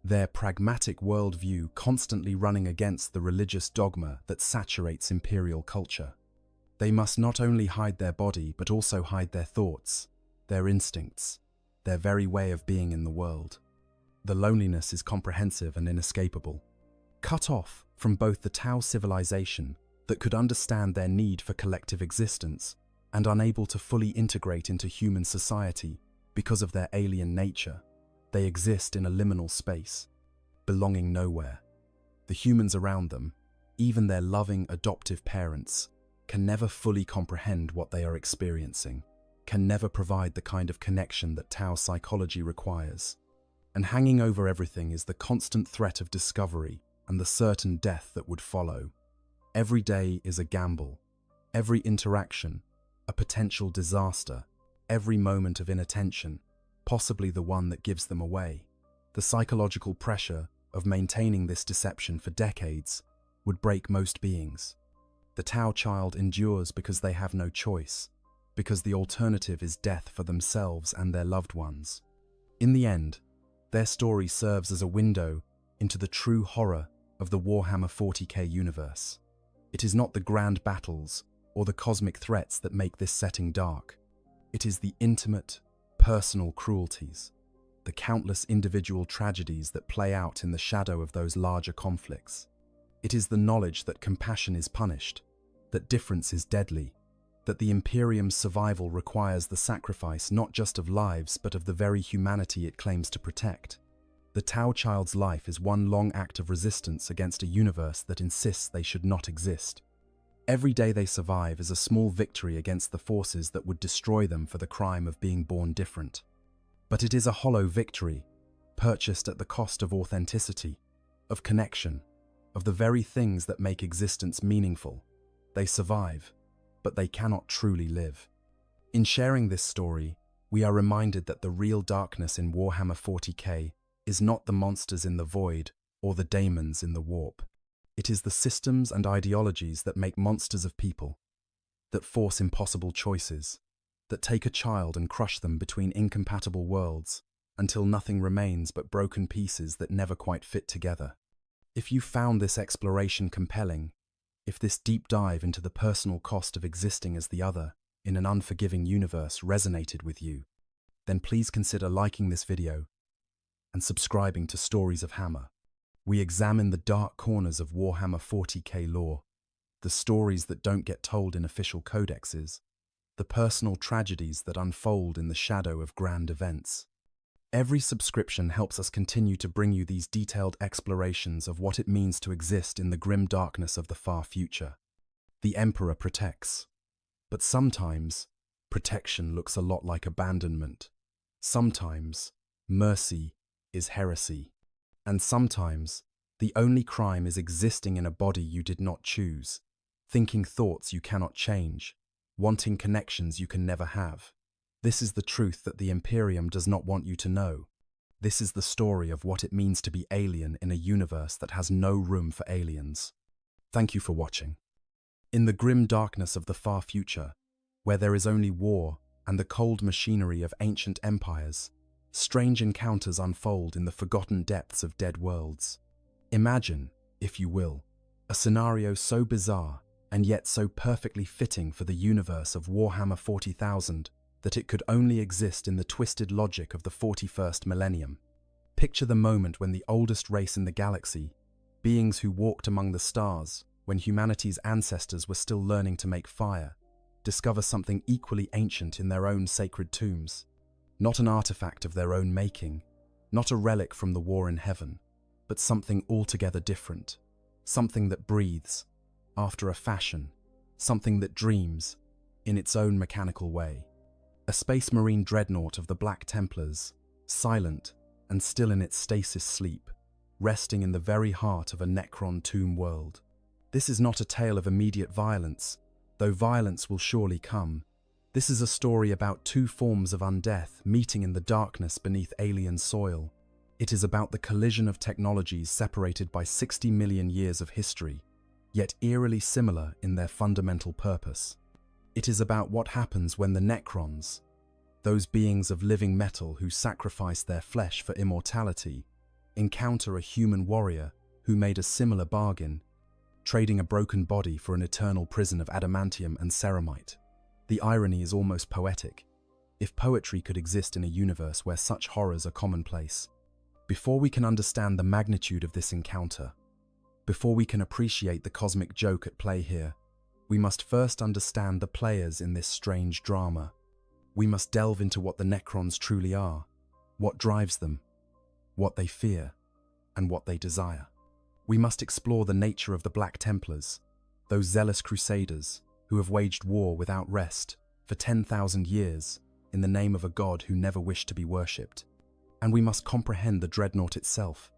Their pragmatic worldview constantly running against the religious dogma that saturates imperial culture. They must not only hide their body but also hide their thoughts, their instincts, their very way of being in the world. The loneliness is comprehensive and inescapable. Cut off from both the Tau civilization that could understand their need for collective existence and unable to fully integrate into human society because of their alien nature, they exist in a liminal space, belonging nowhere. The humans around them, even their loving adoptive parents, can never fully comprehend what they are experiencing, can never provide the kind of connection that Tau psychology requires. And hanging over everything is the constant threat of discovery and the certain death that would follow. Every day is a gamble, every interaction, a potential disaster, every moment of inattention, possibly the one that gives them away. The psychological pressure of maintaining this deception for decades would break most beings. The Tau child endures because they have no choice, because the alternative is death for themselves and their loved ones. In the end, their story serves as a window into the true horror of the Warhammer 40k universe. It is not the grand battles or the cosmic threats that make this setting dark. It is the intimate, personal cruelties, the countless individual tragedies that play out in the shadow of those larger conflicts. It is the knowledge that compassion is punished, that difference is deadly, that the Imperium's survival requires the sacrifice not just of lives but of the very humanity it claims to protect. The Tau child's life is one long act of resistance against a universe that insists they should not exist. Every day they survive is a small victory against the forces that would destroy them for the crime of being born different. But it is a hollow victory, purchased at the cost of authenticity, of connection, of the very things that make existence meaningful. They survive, but they cannot truly live. In sharing this story, we are reminded that the real darkness in Warhammer 40k is not the monsters in the void or the daemons in the warp. It is the systems and ideologies that make monsters of people, that force impossible choices, that take a child and crush them between incompatible worlds until nothing remains but broken pieces that never quite fit together. If you found this exploration compelling, if this deep dive into the personal cost of existing as the other in an unforgiving universe resonated with you, then please consider liking this video and subscribing to Stories of Hammer. We examine the dark corners of Warhammer 40k lore, the stories that don't get told in official codexes, the personal tragedies that unfold in the shadow of grand events. Every subscription helps us continue to bring you these detailed explorations of what it means to exist in the grim darkness of the far future. The Emperor protects, but sometimes protection looks a lot like abandonment. Sometimes mercy is heresy. And sometimes the only crime is existing in a body you did not choose, thinking thoughts you cannot change, wanting connections you can never have. This is the truth that the Imperium does not want you to know. This is the story of what it means to be alien in a universe that has no room for aliens. Thank you for watching. In the grim darkness of the far future, where there is only war and the cold machinery of ancient empires, strange encounters unfold in the forgotten depths of dead worlds. Imagine, if you will, a scenario so bizarre and yet so perfectly fitting for the universe of Warhammer 40,000 that it could only exist in the twisted logic of the 41st millennium. Picture the moment when the oldest race in the galaxy, beings who walked among the stars when humanity's ancestors were still learning to make fire, discover something equally ancient in their own sacred tombs. Not an artifact of their own making, not a relic from the war in heaven, but something altogether different, something that breathes, after a fashion, something that dreams, in its own mechanical way. A space marine dreadnought of the Black Templars, silent and still in its stasis sleep, resting in the very heart of a Necron tomb world. This is not a tale of immediate violence, though violence will surely come. This is a story about two forms of undeath meeting in the darkness beneath alien soil. It is about the collision of technologies separated by 60 million years of history, yet eerily similar in their fundamental purpose. It is about what happens when the Necrons, those beings of living metal who sacrifice their flesh for immortality, encounter a human warrior who made a similar bargain, trading a broken body for an eternal prison of adamantium and ceramite. The irony is almost poetic. If poetry could exist in a universe where such horrors are commonplace, before we can understand the magnitude of this encounter, before we can appreciate the cosmic joke at play here, we must first understand the players in this strange drama. We must delve into what the Necrons truly are, what drives them, what they fear, and what they desire. We must explore the nature of the Black Templars, those zealous crusaders who have waged war without rest for 10,000 years in the name of a god who never wished to be worshipped. And we must comprehend the dreadnought itself,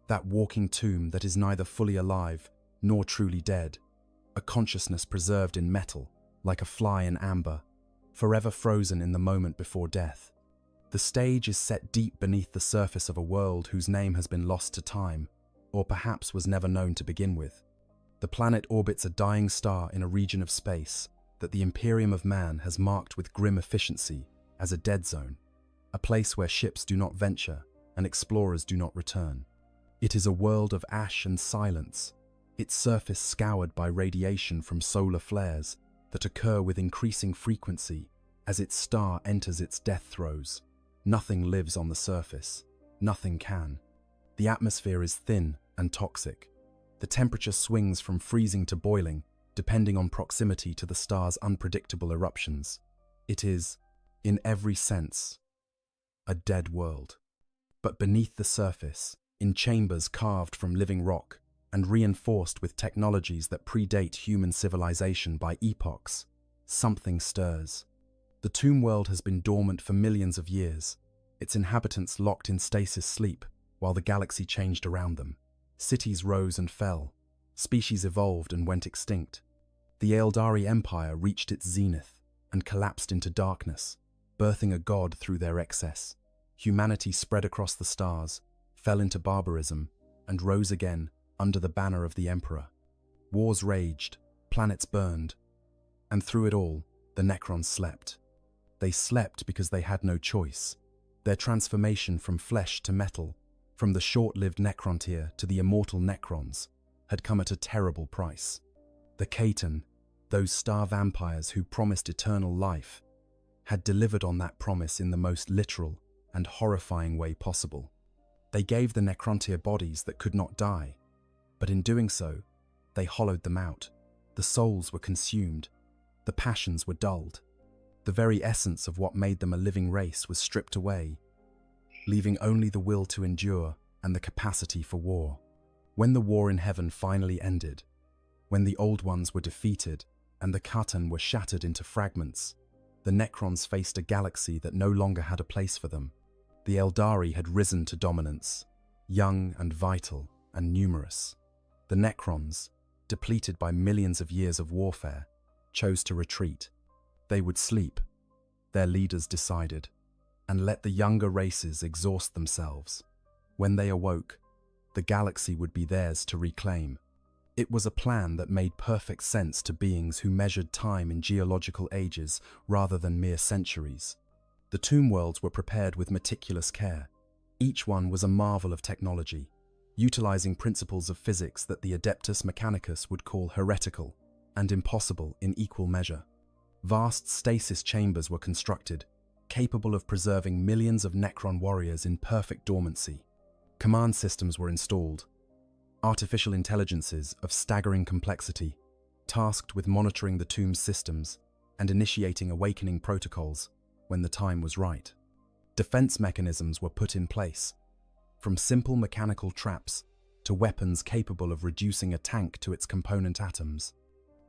that walking tomb that is neither fully alive nor truly dead, a consciousness preserved in metal, like a fly in amber, forever frozen in the moment before death. The stage is set deep beneath the surface of a world whose name has been lost to time, or perhaps was never known to begin with. The planet orbits a dying star in a region of space that the Imperium of Man has marked with grim efficiency as a dead zone, a place where ships do not venture and explorers do not return. It is a world of ash and silence, its surface scoured by radiation from solar flares that occur with increasing frequency as its star enters its death throes. Nothing lives on the surface. Nothing can. The atmosphere is thin and toxic. The temperature swings from freezing to boiling, depending on proximity to the star's unpredictable eruptions. It is, in every sense, a dead world. But beneath the surface, in chambers carved from living rock and reinforced with technologies that predate human civilization by epochs, something stirs. The tomb world has been dormant for millions of years, its inhabitants locked in stasis sleep while the galaxy changed around them. Cities rose and fell, species evolved and went extinct. The Eldari Empire reached its zenith and collapsed into darkness, birthing a god through their excess. Humanity spread across the stars, fell into barbarism, and rose again under the banner of the Emperor. Wars raged, planets burned, and through it all, the Necrons slept. They slept because they had no choice. Their transformation from flesh to metal, from the short-lived Necrontyr to the immortal Necrons, had come at a terrible price. The Khaitan, those star vampires who promised eternal life, had delivered on that promise in the most literal and horrifying way possible. They gave the Necrontyr bodies that could not die, but in doing so, they hollowed them out. The souls were consumed, the passions were dulled. The very essence of what made them a living race was stripped away, leaving only the will to endure and the capacity for war. When the war in heaven finally ended, when the Old Ones were defeated and the Khaitan were shattered into fragments, the Necrons faced a galaxy that no longer had a place for them. The Eldari had risen to dominance, young and vital and numerous. The Necrons, depleted by millions of years of warfare, chose to retreat. They would sleep, their leaders decided, and let the younger races exhaust themselves. When they awoke, the galaxy would be theirs to reclaim. It was a plan that made perfect sense to beings who measured time in geological ages rather than mere centuries. The tomb worlds were prepared with meticulous care. Each one was a marvel of technology, utilizing principles of physics that the Adeptus Mechanicus would call heretical and impossible in equal measure. Vast stasis chambers were constructed, capable of preserving millions of Necron warriors in perfect dormancy. Command systems were installed, artificial intelligences of staggering complexity, tasked with monitoring the tomb's systems and initiating awakening protocols when the time was right. Defense mechanisms were put in place, from simple mechanical traps to weapons capable of reducing a tank to its component atoms.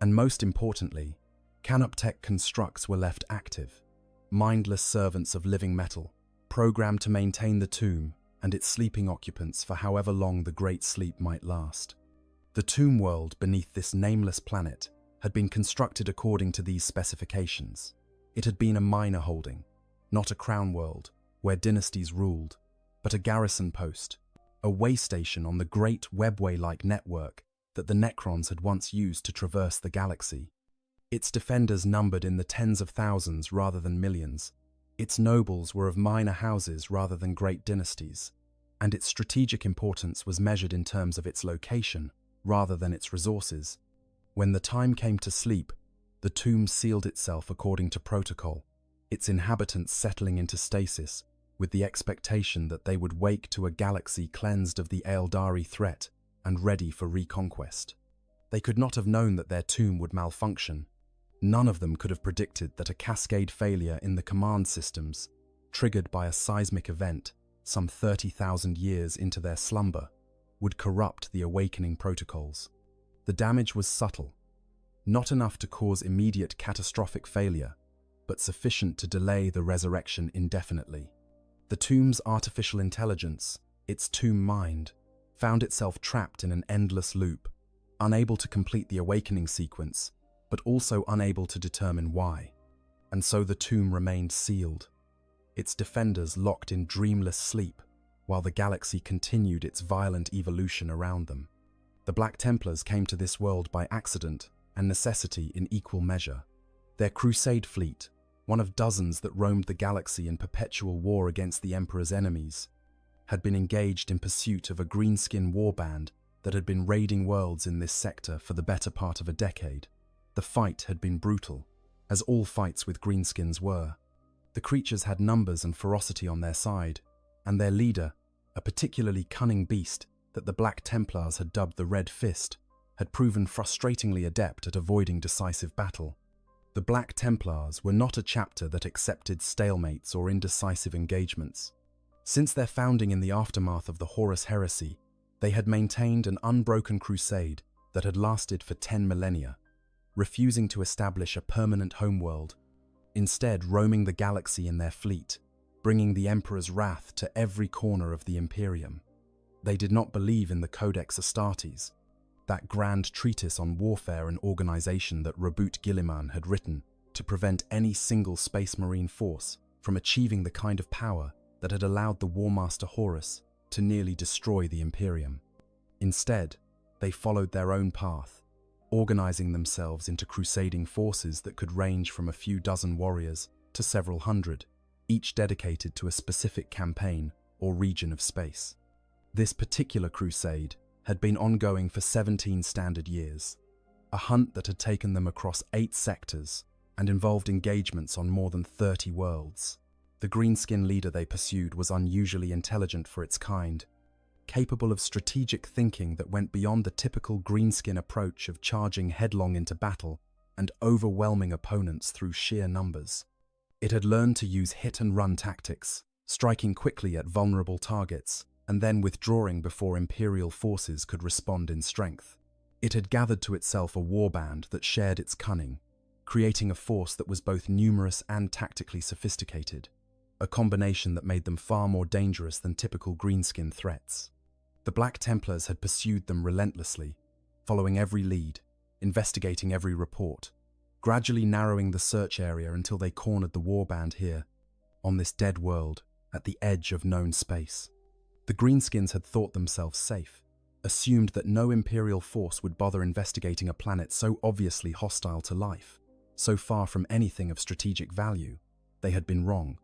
And most importantly, Canoptech constructs were left active, mindless servants of living metal, programmed to maintain the tomb and its sleeping occupants for however long the Great Sleep might last. The tomb world beneath this nameless planet had been constructed according to these specifications. It had been a minor holding, not a crown world where dynasties ruled, but a garrison post, a way station on the great webway-like network that the Necrons had once used to traverse the galaxy. Its defenders numbered in the tens of thousands rather than millions. Its nobles were of minor houses rather than great dynasties, and its strategic importance was measured in terms of its location rather than its resources. When the time came to sleep, the tomb sealed itself according to protocol, its inhabitants settling into stasis with the expectation that they would wake to a galaxy cleansed of the Eldari threat and ready for reconquest. They could not have known that their tomb would malfunction. None of them could have predicted that a cascade failure in the command systems, triggered by a seismic event some 30,000 years into their slumber, would corrupt the awakening protocols. The damage was subtle, not enough to cause immediate catastrophic failure, but sufficient to delay the resurrection indefinitely. The tomb's artificial intelligence, its tomb mind, found itself trapped in an endless loop, unable to complete the awakening sequence, but also unable to determine why. And so the tomb remained sealed, its defenders locked in dreamless sleep, while the galaxy continued its violent evolution around them. The Black Templars came to this world by accident and necessity in equal measure. Their crusade fleet, one of dozens that roamed the galaxy in perpetual war against the Emperor's enemies, had been engaged in pursuit of a greenskin warband that had been raiding worlds in this sector for the better part of a decade. The fight had been brutal, as all fights with greenskins were. The creatures had numbers and ferocity on their side, and their leader, a particularly cunning beast that the Black Templars had dubbed the Red Fist, had proven frustratingly adept at avoiding decisive battle. The Black Templars were not a chapter that accepted stalemates or indecisive engagements. Since their founding in the aftermath of the Horus Heresy, they had maintained an unbroken crusade that had lasted for 10 millennia, refusing to establish a permanent homeworld, instead roaming the galaxy in their fleet, bringing the Emperor's wrath to every corner of the Imperium. They did not believe in the Codex Astartes, that grand treatise on warfare and organization that Reboot Guilliman had written to prevent any single space marine force from achieving the kind of power that had allowed the War Master Horus to nearly destroy the Imperium. Instead, they followed their own path, organizing themselves into crusading forces that could range from a few dozen warriors to several hundred, each dedicated to a specific campaign or region of space. This particular crusade had been ongoing for 17 standard years, a hunt that had taken them across 8 sectors and involved engagements on more than 30 worlds. The greenskin leader they pursued was unusually intelligent for its kind, capable of strategic thinking that went beyond the typical greenskin approach of charging headlong into battle and overwhelming opponents through sheer numbers. It had learned to use hit-and-run tactics, striking quickly at vulnerable targets and then withdrawing before Imperial forces could respond in strength. It had gathered to itself a warband that shared its cunning, creating a force that was both numerous and tactically sophisticated, a combination that made them far more dangerous than typical greenskin threats. The Black Templars had pursued them relentlessly, following every lead, investigating every report, gradually narrowing the search area until they cornered the warband here, on this dead world, at the edge of known space. The greenskins had thought themselves safe, assumed that no Imperial force would bother investigating a planet so obviously hostile to life, so far from anything of strategic value. They had been wrong.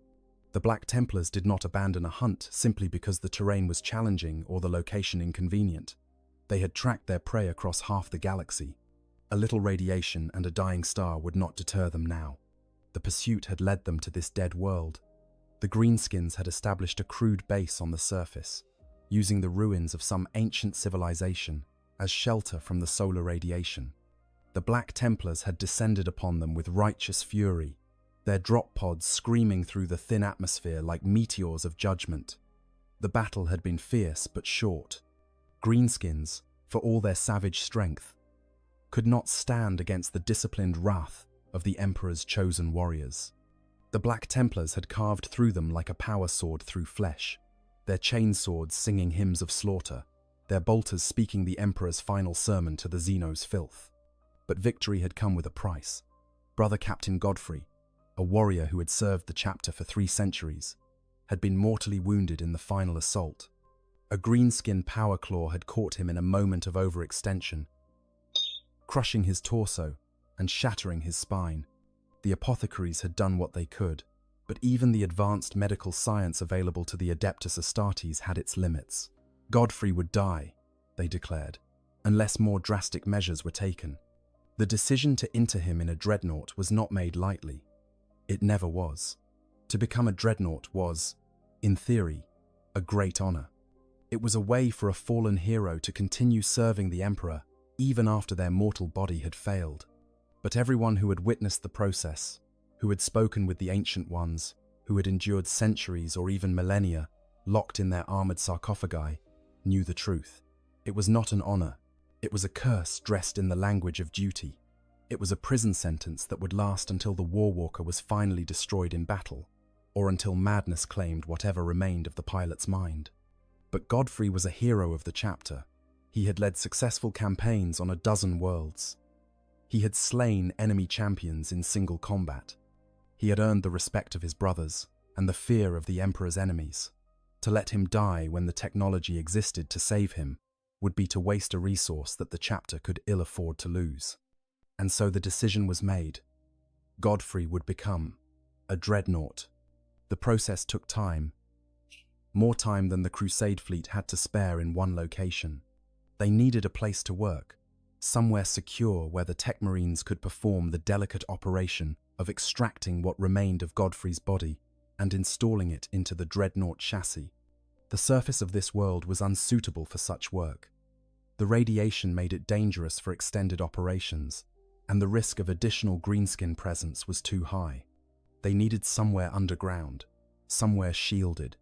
The Black Templars did not abandon a hunt simply because the terrain was challenging or the location inconvenient. They had tracked their prey across half the galaxy. A little radiation and a dying star would not deter them now. The pursuit had led them to this dead world. The greenskins had established a crude base on the surface, using the ruins of some ancient civilization as shelter from the solar radiation. The Black Templars had descended upon them with righteous fury, their drop pods screaming through the thin atmosphere like meteors of judgment. The battle had been fierce but short. Greenskins, for all their savage strength, could not stand against the disciplined wrath of the Emperor's chosen warriors. The Black Templars had carved through them like a power sword through flesh, their chainswords singing hymns of slaughter, their bolters speaking the Emperor's final sermon to the Xenos filth. But victory had come with a price. Brother Captain Godfrey, a warrior who had served the chapter for 3 centuries, had been mortally wounded in the final assault. A greenskin power claw had caught him in a moment of overextension, crushing his torso and shattering his spine. The apothecaries had done what they could, but even the advanced medical science available to the Adeptus Astartes had its limits. Godfrey would die, they declared, unless more drastic measures were taken. The decision to inter him in a dreadnought was not made lightly. It never was. To become a dreadnought was, in theory, a great honor. It was a way for a fallen hero to continue serving the Emperor even after their mortal body had failed. But everyone who had witnessed the process, who had spoken with the Ancient Ones, who had endured centuries or even millennia locked in their armored sarcophagi, knew the truth. It was not an honor. It was a curse dressed in the language of duty. It was a prison sentence that would last until the Warwalker was finally destroyed in battle, or until madness claimed whatever remained of the pilot's mind. But Godfrey was a hero of the chapter. He had led successful campaigns on a dozen worlds. He had slain enemy champions in single combat. He had earned the respect of his brothers and the fear of the Emperor's enemies. To let him die when the technology existed to save him would be to waste a resource that the chapter could ill afford to lose. And so the decision was made. Godfrey would become a dreadnought. The process took time, more time than the Crusade fleet had to spare in one location. They needed a place to work, somewhere secure where the Tech Marines could perform the delicate operation of extracting what remained of Godfrey's body and installing it into the dreadnought chassis. The surface of this world was unsuitable for such work. The radiation made it dangerous for extended operations, and the risk of additional greenskin presence was too high. They needed somewhere underground, somewhere shielded,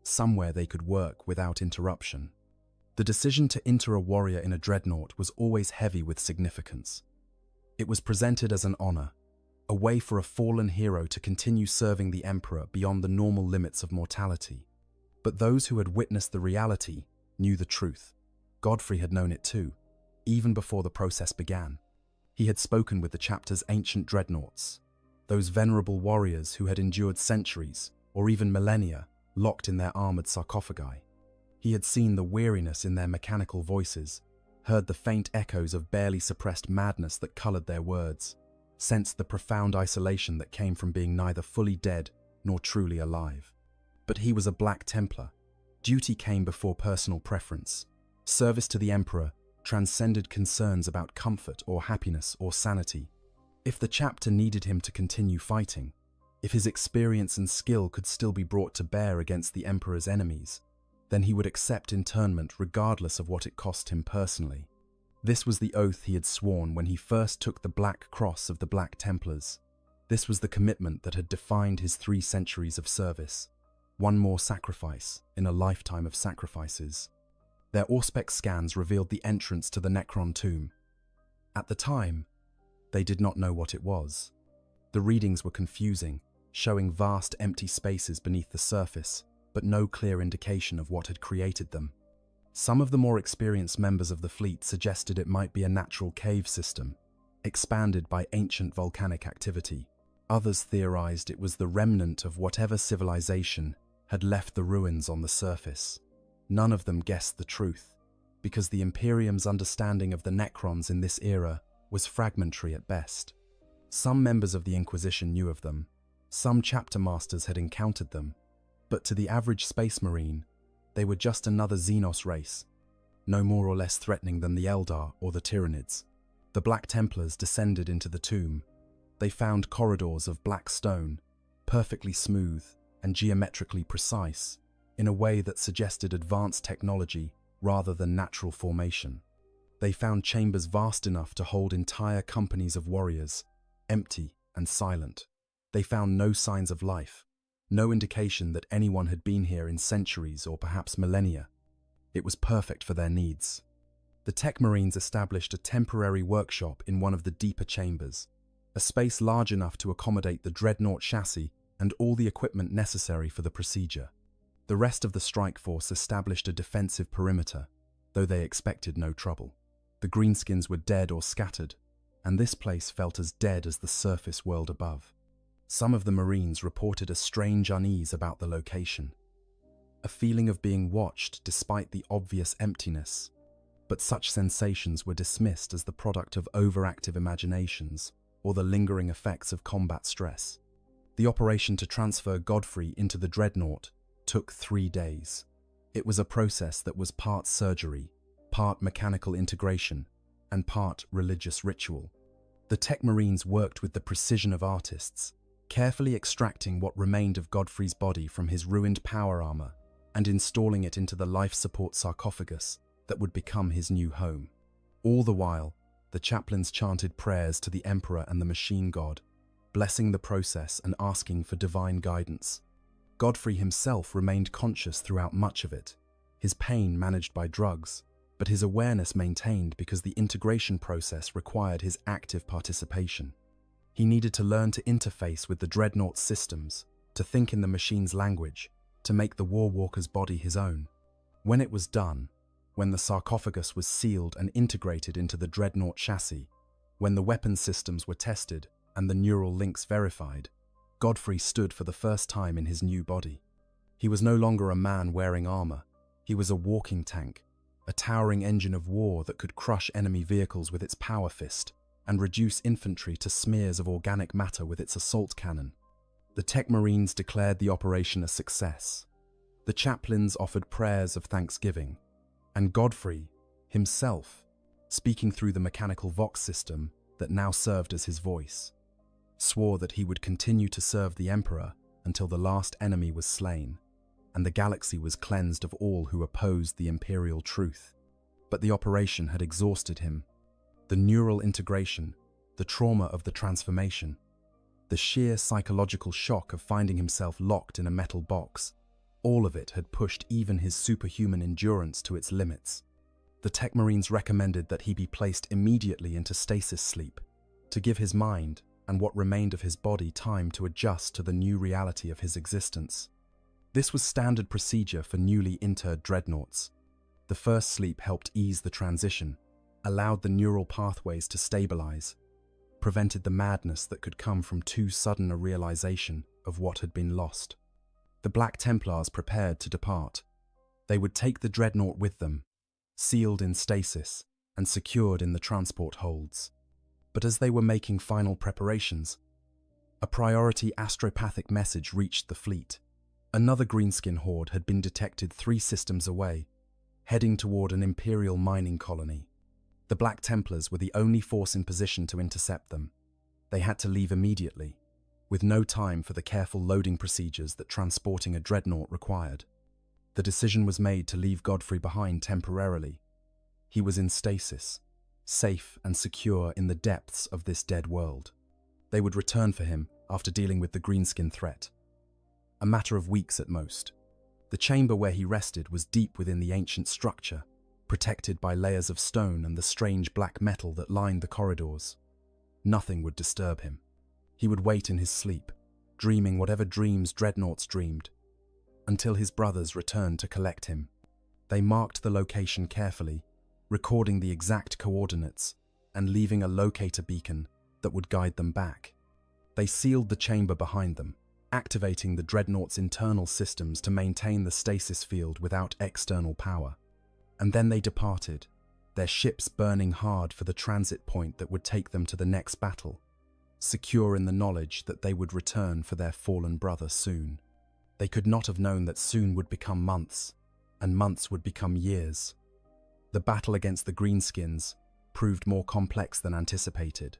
somewhere they could work without interruption. The decision to enter a warrior in a dreadnought was always heavy with significance. It was presented as an honor, a way for a fallen hero to continue serving the Emperor beyond the normal limits of mortality. But those who had witnessed the reality knew the truth. Godfrey had known it too, even before the process began. He had spoken with the chapter's ancient dreadnoughts, those venerable warriors who had endured centuries, or even millennia, locked in their armored sarcophagi. He had seen the weariness in their mechanical voices, heard the faint echoes of barely suppressed madness that colored their words, sensed the profound isolation that came from being neither fully dead nor truly alive. But he was a Black Templar. Duty came before personal preference. Service to the Emperor transcended concerns about comfort or happiness or sanity. If the chapter needed him to continue fighting, if his experience and skill could still be brought to bear against the Emperor's enemies, then he would accept internment regardless of what it cost him personally. This was the oath he had sworn when he first took the Black Cross of the Black Templars. This was the commitment that had defined his 3 centuries of service. One more sacrifice in a lifetime of sacrifices. Their Auspex scans revealed the entrance to the Necron tomb. At the time, they did not know what it was. The readings were confusing, showing vast empty spaces beneath the surface, but no clear indication of what had created them. Some of the more experienced members of the fleet suggested it might be a natural cave system, expanded by ancient volcanic activity. Others theorized it was the remnant of whatever civilization had left the ruins on the surface. None of them guessed the truth, because the Imperium's understanding of the Necrons in this era was fragmentary at best. Some members of the Inquisition knew of them, some chapter masters had encountered them, but to the average space marine, they were just another Xenos race, no more or less threatening than the Eldar or the Tyranids. The Black Templars descended into the tomb. They found corridors of black stone, perfectly smooth and geometrically precise, in a way that suggested advanced technology rather than natural formation. They found chambers vast enough to hold entire companies of warriors, empty and silent. They found no signs of life, no indication that anyone had been here in centuries or perhaps millennia. It was perfect for their needs. The Tech Marines established a temporary workshop in one of the deeper chambers, a space large enough to accommodate the Dreadnought chassis and all the equipment necessary for the procedure. The rest of the strike force established a defensive perimeter, though they expected no trouble. The greenskins were dead or scattered, and this place felt as dead as the surface world above. Some of the Marines reported a strange unease about the location, a feeling of being watched despite the obvious emptiness, but such sensations were dismissed as the product of overactive imaginations or the lingering effects of combat stress. The operation to transfer Godfrey into the Dreadnought took 3 days. It was a process that was part surgery, part mechanical integration, and part religious ritual. The Tech Marines worked with the precision of artists, carefully extracting what remained of Godfrey's body from his ruined power armor and installing it into the life support sarcophagus that would become his new home. All the while, the chaplains chanted prayers to the Emperor and the Machine God, blessing the process and asking for divine guidance. Godfrey himself remained conscious throughout much of it, his pain managed by drugs, but his awareness maintained because the integration process required his active participation. He needed to learn to interface with the Dreadnought's systems, to think in the machine's language, to make the Warwalker's body his own. When it was done, when the sarcophagus was sealed and integrated into the Dreadnought chassis, when the weapon systems were tested and the neural links verified, Godfrey stood for the first time in his new body. He was no longer a man wearing armor. He was a walking tank, a towering engine of war that could crush enemy vehicles with its power fist and reduce infantry to smears of organic matter with its assault cannon. The Tech Marines declared the operation a success. The chaplains offered prayers of thanksgiving, and Godfrey, himself, speaking through the mechanical Vox system that now served as his voice, swore that he would continue to serve the Emperor until the last enemy was slain, and the galaxy was cleansed of all who opposed the Imperial truth. But the operation had exhausted him. The neural integration, the trauma of the transformation, the sheer psychological shock of finding himself locked in a metal box, all of it had pushed even his superhuman endurance to its limits. The Tech Marines recommended that he be placed immediately into stasis sleep, to give his mind and what remained of his body time to adjust to the new reality of his existence. This was standard procedure for newly interred dreadnoughts. The first sleep helped ease the transition, allowed the neural pathways to stabilize. prevented the madness that could come from too sudden a realization of what had been lost. The Black Templars prepared to depart. They would take the dreadnought with them, sealed in stasis and secured in the transport holds. But as they were making final preparations, a priority astropathic message reached the fleet. Another greenskin horde had been detected 3 systems away, heading toward an Imperial mining colony. The Black Templars were the only force in position to intercept them. They had to leave immediately, with no time for the careful loading procedures that transporting a dreadnought required. The decision was made to leave Godfrey behind temporarily. He was in stasis, safe and secure in the depths of this dead world. They would return for him after dealing with the greenskin threat. A matter of weeks at most. The chamber where he rested was deep within the ancient structure, protected by layers of stone and the strange black metal that lined the corridors. Nothing would disturb him. He would wait in his sleep, dreaming whatever dreams dreadnoughts dreamed, until his brothers returned to collect him. They marked the location carefully, recording the exact coordinates and leaving a locator beacon that would guide them back. They sealed the chamber behind them, activating the dreadnought's internal systems to maintain the stasis field without external power. And then they departed, their ships burning hard for the transit point that would take them to the next battle, secure in the knowledge that they would return for their fallen brother soon. They could not have known that soon would become months, and months would become years. The battle against the Greenskins proved more complex than anticipated.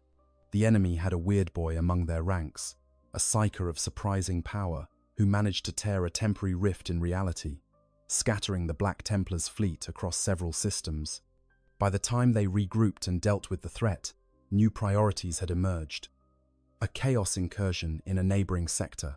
The enemy had a weird boy among their ranks, a psyker of surprising power who managed to tear a temporary rift in reality, scattering the Black Templars' fleet across several systems. By the time they regrouped and dealt with the threat, new priorities had emerged. A chaos incursion in a neighboring sector,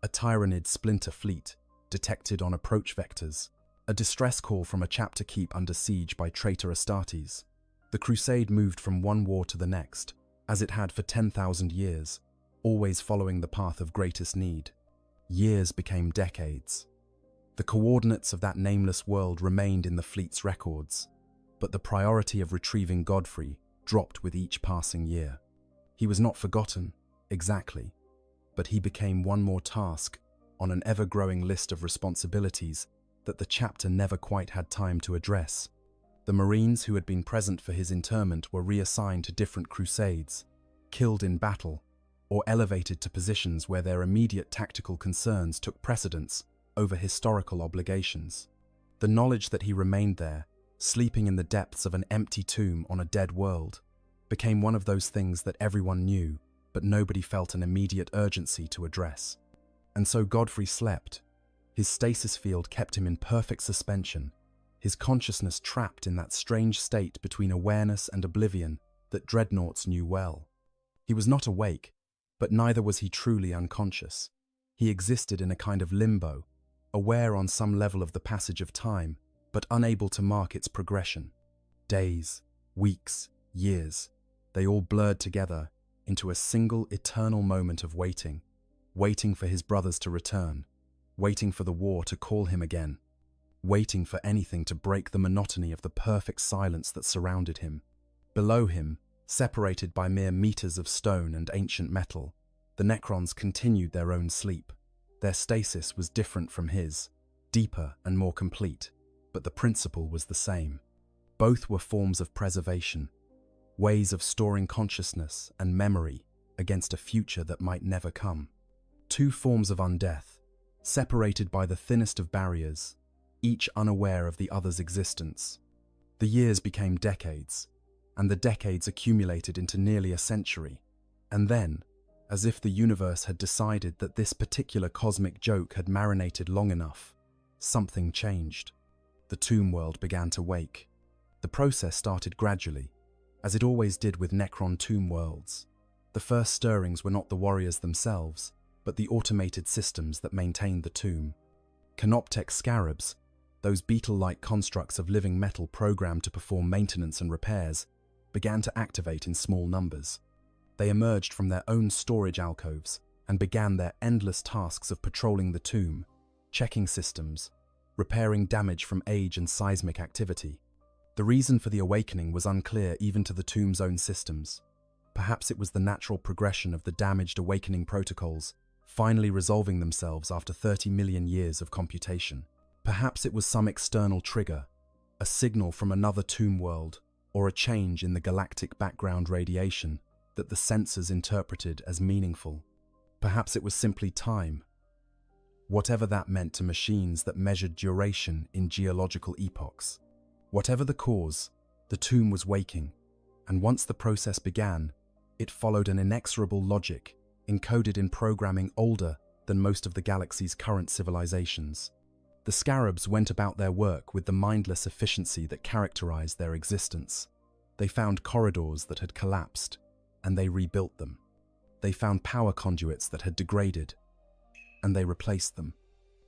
a Tyranid splinter fleet detected on approach vectors, a distress call from a chapter keep under siege by traitor Astartes. The crusade moved from one war to the next, as it had for 10,000 years, always following the path of greatest need. Years became decades. The coordinates of that nameless world remained in the fleet's records, but the priority of retrieving Godfrey dropped with each passing year. He was not forgotten, exactly, but he became one more task on an ever-growing list of responsibilities that the chapter never quite had time to address. The Marines who had been present for his interment were reassigned to different crusades, killed in battle, or elevated to positions where their immediate tactical concerns took precedence over historical obligations. The knowledge that he remained there, sleeping in the depths of an empty tomb on a dead world, became one of those things that everyone knew, but nobody felt an immediate urgency to address. And so Godfrey slept. His stasis field kept him in perfect suspension, his consciousness trapped in that strange state between awareness and oblivion that dreadnoughts knew well. He was not awake, but neither was he truly unconscious. He existed in a kind of limbo, aware on some level of the passage of time, but unable to mark its progression. Days, weeks, years, they all blurred together into a single eternal moment of waiting, waiting for his brothers to return, waiting for the war to call him again, waiting for anything to break the monotony of the perfect silence that surrounded him. Below him, separated by mere meters of stone and ancient metal, the Necrons continued their own sleep. Their stasis was different from his, deeper and more complete, but the principle was the same. Both were forms of preservation, ways of storing consciousness and memory against a future that might never come. Two forms of undeath, separated by the thinnest of barriers, each unaware of the other's existence. The years became decades, and the decades accumulated into nearly a century. And then, as if the universe had decided that this particular cosmic joke had marinated long enough, something changed. The tomb world began to wake. The process started gradually, as it always did with Necron tomb worlds. The first stirrings were not the warriors themselves, but the automated systems that maintained the tomb. Canoptek scarabs, those beetle-like constructs of living metal programmed to perform maintenance and repairs, began to activate in small numbers. They emerged from their own storage alcoves and began their endless tasks of patrolling the tomb, checking systems, repairing damage from age and seismic activity. The reason for the awakening was unclear even to the tomb's own systems. Perhaps it was the natural progression of the damaged awakening protocols, finally resolving themselves after 30 million years of computation. Perhaps it was some external trigger, a signal from another tomb world, or a change in the galactic background radiation that the sensors interpreted as meaningful. Perhaps it was simply time. Whatever that meant to machines that measured duration in geological epochs. Whatever the cause, the tomb was waking, and once the process began, it followed an inexorable logic encoded in programming older than most of the galaxy's current civilizations. The scarabs went about their work with the mindless efficiency that characterized their existence. They found corridors that had collapsed, and they rebuilt them. They found power conduits that had degraded, and they replaced them.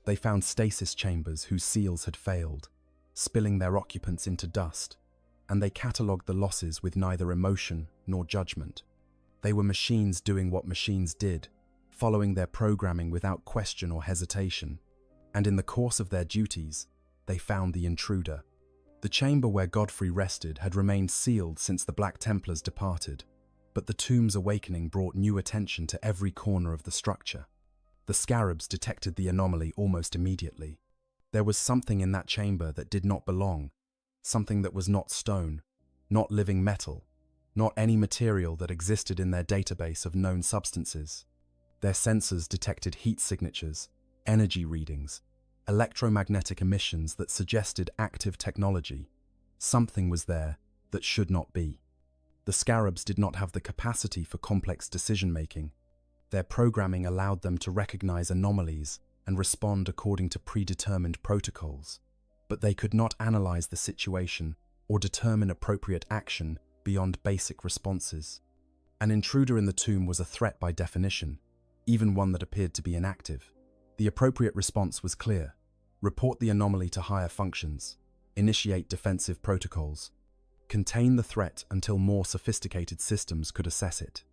They found stasis chambers whose seals had failed, spilling their occupants into dust, and they catalogued the losses with neither emotion nor judgment. They were machines doing what machines did, following their programming without question or hesitation. And in the course of their duties, they found the intruder. The chamber where Godfrey rested had remained sealed since the Black Templars departed, but the tomb's awakening brought new attention to every corner of the structure. The scarabs detected the anomaly almost immediately. There was something in that chamber that did not belong, something that was not stone, not living metal, not any material that existed in their database of known substances. Their sensors detected heat signatures, energy readings, electromagnetic emissions that suggested active technology. Something was there that should not be. The scarabs did not have the capacity for complex decision-making. Their programming allowed them to recognize anomalies and respond according to predetermined protocols, but they could not analyze the situation or determine appropriate action beyond basic responses. An intruder in the tomb was a threat by definition, even one that appeared to be inactive. The appropriate response was clear: report the anomaly to higher functions, initiate defensive protocols, contain the threat until more sophisticated systems could assess it.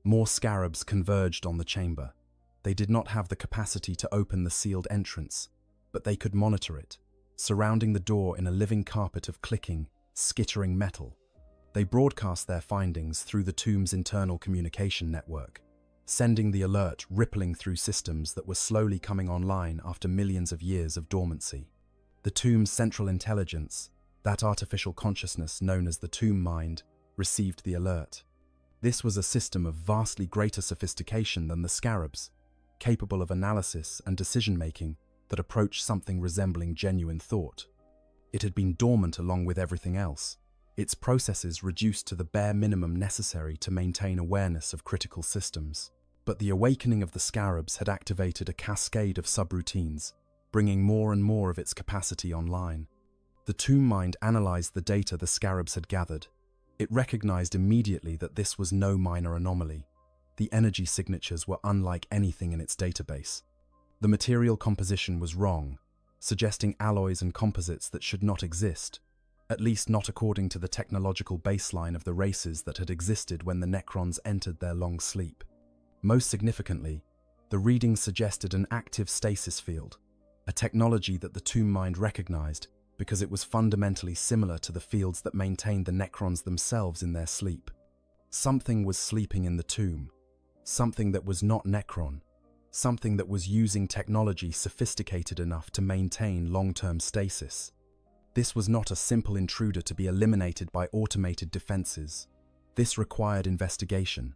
More scarabs converged on the chamber. They did not have the capacity to open the sealed entrance, but they could monitor it, surrounding the door in a living carpet of clicking, skittering metal. They broadcast their findings through the tomb's internal communication network, sending the alert rippling through systems that were slowly coming online after millions of years of dormancy. The tomb's central intelligence, that artificial consciousness known as the tomb mind, received the alert. This was a system of vastly greater sophistication than the scarabs, capable of analysis and decision-making that approached something resembling genuine thought. It had been dormant along with everything else, its processes reduced to the bare minimum necessary to maintain awareness of critical systems. But the awakening of the scarabs had activated a cascade of subroutines, bringing more and more of its capacity online. The tomb mind analyzed the data the scarabs had gathered. It recognized immediately that this was no minor anomaly. The energy signatures were unlike anything in its database. The material composition was wrong, suggesting alloys and composites that should not exist, at least not according to the technological baseline of the races that had existed when the Necrons entered their long sleep. Most significantly, the readings suggested an active stasis field, a technology that the tomb mind recognized because it was fundamentally similar to the fields that maintained the Necrons themselves in their sleep. Something was sleeping in the tomb, something that was not Necron, something that was using technology sophisticated enough to maintain long-term stasis. This was not a simple intruder to be eliminated by automated defenses. This required investigation.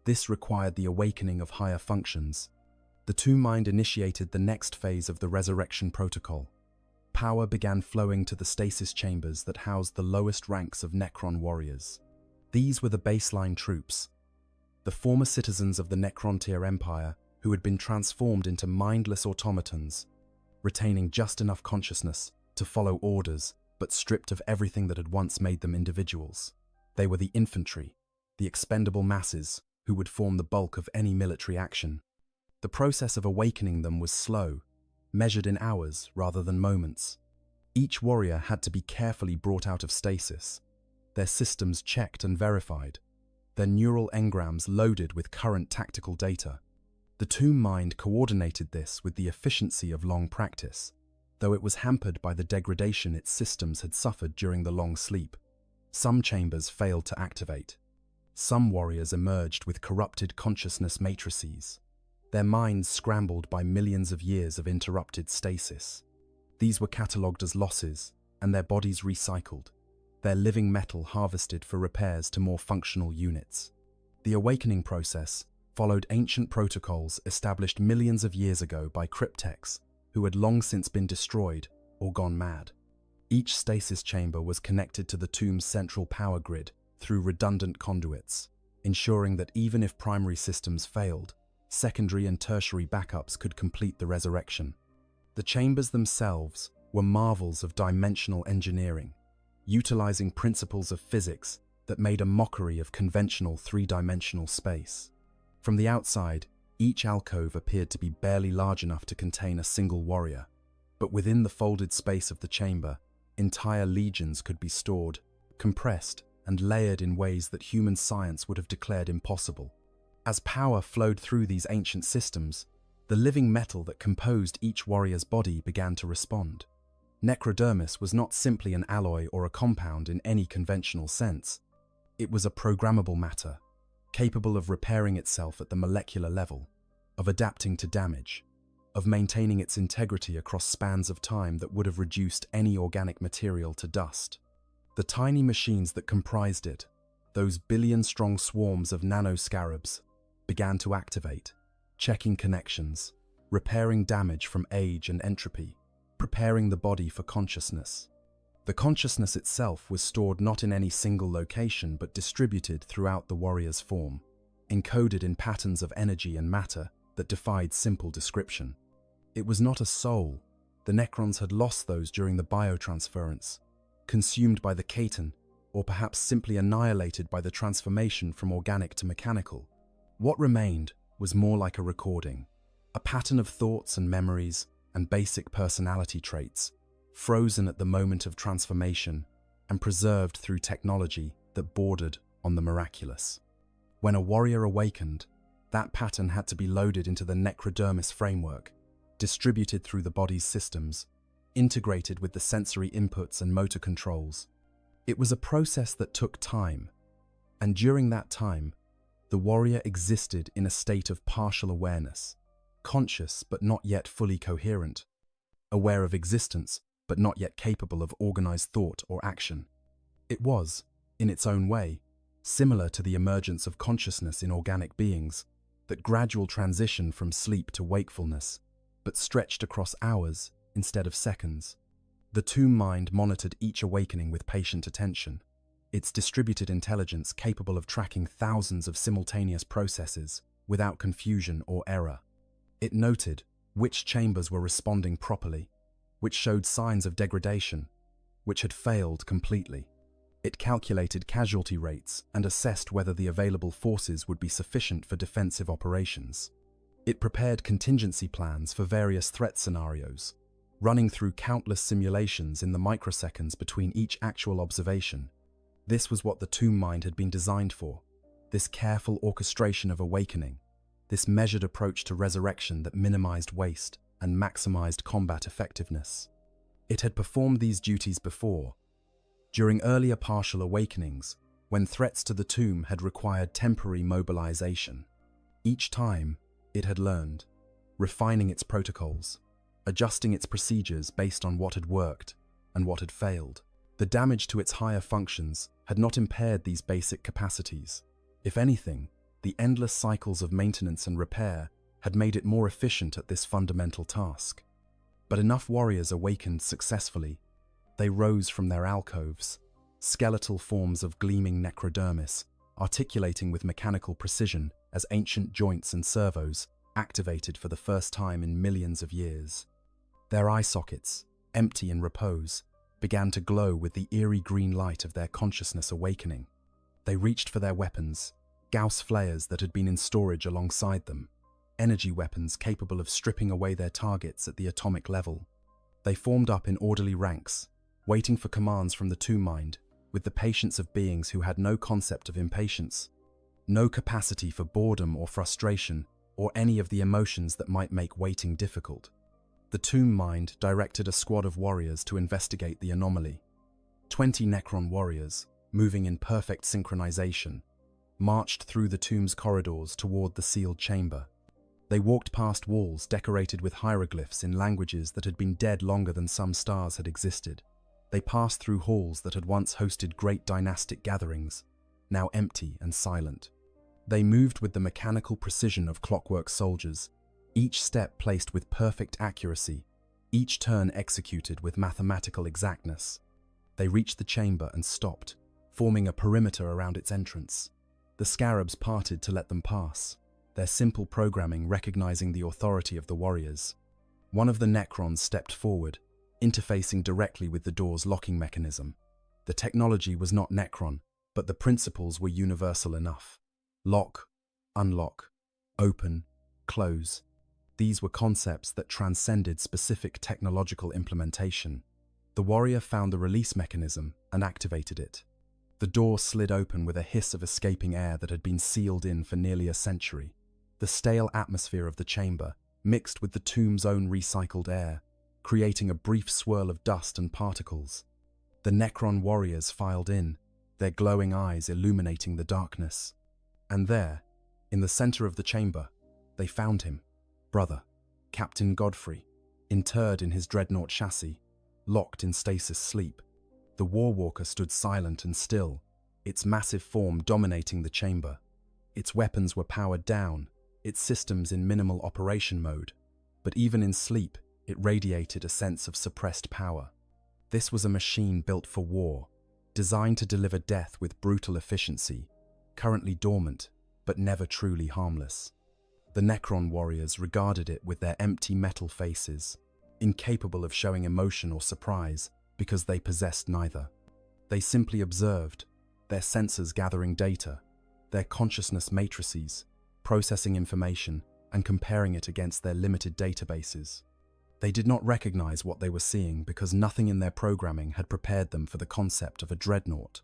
This required the awakening of higher functions. The tomb mind initiated the next phase of the Resurrection Protocol. Power began flowing to the stasis chambers that housed the lowest ranks of Necron warriors. These were the baseline troops, the former citizens of the Necrontyr Empire who had been transformed into mindless automatons, retaining just enough consciousness to follow orders, but stripped of everything that had once made them individuals. They were the infantry, the expendable masses, who would form the bulk of any military action. The process of awakening them was slow, measured in hours rather than moments. Each warrior had to be carefully brought out of stasis, their systems checked and verified, their neural engrams loaded with current tactical data. The tomb mind coordinated this with the efficiency of long practice, though it was hampered by the degradation its systems had suffered during the long sleep. Some chambers failed to activate. Some warriors emerged with corrupted consciousness matrices, their minds scrambled by millions of years of interrupted stasis. These were catalogued as losses, and their bodies recycled, their living metal harvested for repairs to more functional units. The awakening process followed ancient protocols established millions of years ago by cryptechs who had long since been destroyed or gone mad. Each stasis chamber was connected to the tomb's central power grid through redundant conduits, ensuring that even if primary systems failed, secondary and tertiary backups could complete the resurrection. The chambers themselves were marvels of dimensional engineering, utilizing principles of physics that made a mockery of conventional three-dimensional space. From the outside, each alcove appeared to be barely large enough to contain a single warrior, but within the folded space of the chamber, entire legions could be stored, compressed, and layered in ways that human science would have declared impossible. As power flowed through these ancient systems, the living metal that composed each warrior's body began to respond. Necrodermis was not simply an alloy or a compound in any conventional sense. It was a programmable matter, capable of repairing itself at the molecular level, of adapting to damage, of maintaining its integrity across spans of time that would have reduced any organic material to dust. The tiny machines that comprised it, those billion-strong swarms of nanoscarabs, began to activate, checking connections, repairing damage from age and entropy, preparing the body for consciousness. The consciousness itself was stored not in any single location but distributed throughout the warrior's form, encoded in patterns of energy and matter that defied simple description. It was not a soul. The Necrons had lost those during the biotransference, consumed by the Ketan, or perhaps simply annihilated by the transformation from organic to mechanical. What remained was more like a recording, a pattern of thoughts and memories and basic personality traits, frozen at the moment of transformation and preserved through technology that bordered on the miraculous. When a warrior awakened, that pattern had to be loaded into the necrodermis framework, distributed through the body's systems, integrated with the sensory inputs and motor controls. It was a process that took time, and during that time, the warrior existed in a state of partial awareness, conscious but not yet fully coherent, aware of existence but not yet capable of organized thought or action. It was, in its own way, similar to the emergence of consciousness in organic beings, that gradual transition from sleep to wakefulness, but stretched across hours instead of seconds. The tomb mind monitored each awakening with patient attention, its distributed intelligence capable of tracking thousands of simultaneous processes without confusion or error. It noted which chambers were responding properly, which showed signs of degradation, which had failed completely. It calculated casualty rates and assessed whether the available forces would be sufficient for defensive operations. It prepared contingency plans for various threat scenarios, running through countless simulations in the microseconds between each actual observation. This was what the tomb mind had been designed for, this careful orchestration of awakening, this measured approach to resurrection that minimized waste and maximized combat effectiveness. It had performed these duties before, during earlier partial awakenings, when threats to the tomb had required temporary mobilization. Each time, it had learned, refining its protocols, adjusting its procedures based on what had worked and what had failed. The damage to its higher functions had not impaired these basic capacities. If anything, the endless cycles of maintenance and repair had made it more efficient at this fundamental task. But enough warriors awakened successfully. They rose from their alcoves, skeletal forms of gleaming necrodermis, articulating with mechanical precision as ancient joints and servos activated for the first time in millions of years. Their eye sockets, empty in repose, began to glow with the eerie green light of their consciousness awakening. They reached for their weapons, Gauss flares that had been in storage alongside them, energy weapons capable of stripping away their targets at the atomic level. They formed up in orderly ranks, waiting for commands from the tomb mind, with the patience of beings who had no concept of impatience, no capacity for boredom or frustration, or any of the emotions that might make waiting difficult. The tomb mind directed a squad of warriors to investigate the anomaly. 20 Necron warriors, moving in perfect synchronization, marched through the tomb's corridors toward the sealed chamber. They walked past walls decorated with hieroglyphs in languages that had been dead longer than some stars had existed. They passed through halls that had once hosted great dynastic gatherings, now empty and silent. They moved with the mechanical precision of clockwork soldiers, each step placed with perfect accuracy, each turn executed with mathematical exactness. They reached the chamber and stopped, forming a perimeter around its entrance. The scarabs parted to let them pass, their simple programming recognizing the authority of the warriors. One of the Necrons stepped forward, interfacing directly with the door's locking mechanism. The technology was not Necron, but the principles were universal enough. Lock, unlock, open, close. These were concepts that transcended specific technological implementation. The warrior found the release mechanism and activated it. The door slid open with a hiss of escaping air that had been sealed in for nearly a century. The stale atmosphere of the chamber mixed with the tomb's own recycled air, creating a brief swirl of dust and particles. The Necron warriors filed in, their glowing eyes illuminating the darkness. And there, in the center of the chamber, they found him, brother, Captain Godfrey, interred in his dreadnought chassis, locked in stasis sleep. The Warwalker stood silent and still, its massive form dominating the chamber. Its weapons were powered down, its systems in minimal operation mode, but even in sleep, it radiated a sense of suppressed power. This was a machine built for war, designed to deliver death with brutal efficiency, currently dormant, but never truly harmless. The Necron warriors regarded it with their empty metal faces, incapable of showing emotion or surprise because they possessed neither. They simply observed, their sensors gathering data, their consciousness matrices, processing information and comparing it against their limited databases. They did not recognize what they were seeing because nothing in their programming had prepared them for the concept of a dreadnought,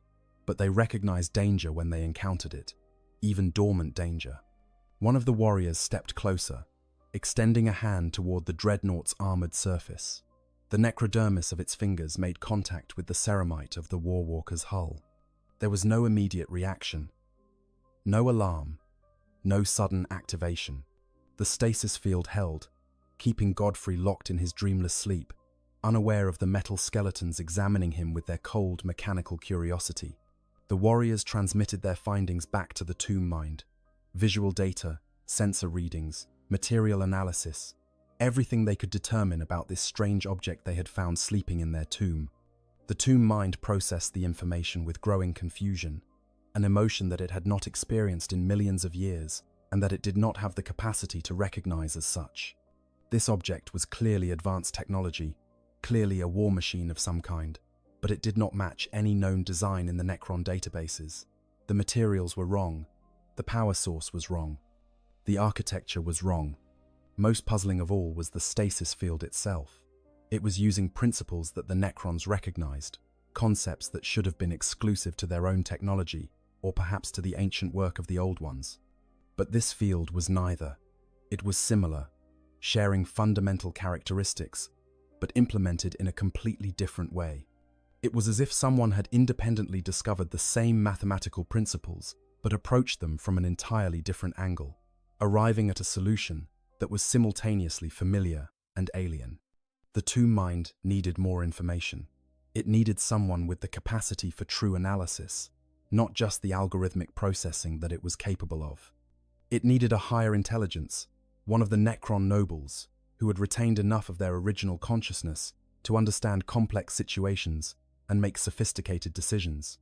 but they recognized danger when they encountered it, even dormant danger. One of the warriors stepped closer, extending a hand toward the dreadnought's armored surface. The necrodermis of its fingers made contact with the ceramite of the Warwalker's hull. There was no immediate reaction, no alarm, no sudden activation. The stasis field held, keeping Godfrey locked in his dreamless sleep, unaware of the metal skeletons examining him with their cold, mechanical curiosity. The warriors transmitted their findings back to the tomb mind. Visual data, sensor readings, material analysis, everything they could determine about this strange object they had found sleeping in their tomb. The tomb mind processed the information with growing confusion, an emotion that it had not experienced in millions of years, and that it did not have the capacity to recognize as such. This object was clearly advanced technology, clearly a war machine of some kind, but it did not match any known design in the Necron databases. The materials were wrong, the power source was wrong, the architecture was wrong. Most puzzling of all was the stasis field itself. It was using principles that the Necrons recognized, concepts that should have been exclusive to their own technology, or perhaps to the ancient work of the old ones. But this field was neither. It was similar, sharing fundamental characteristics, but implemented in a completely different way. It was as if someone had independently discovered the same mathematical principles, but approached them from an entirely different angle, arriving at a solution that was simultaneously familiar and alien. The tomb mind needed more information. It needed someone with the capacity for true analysis, not just the algorithmic processing that it was capable of. It needed a higher intelligence, one of the Necron nobles, who had retained enough of their original consciousness to understand complex situations and make sophisticated decisions.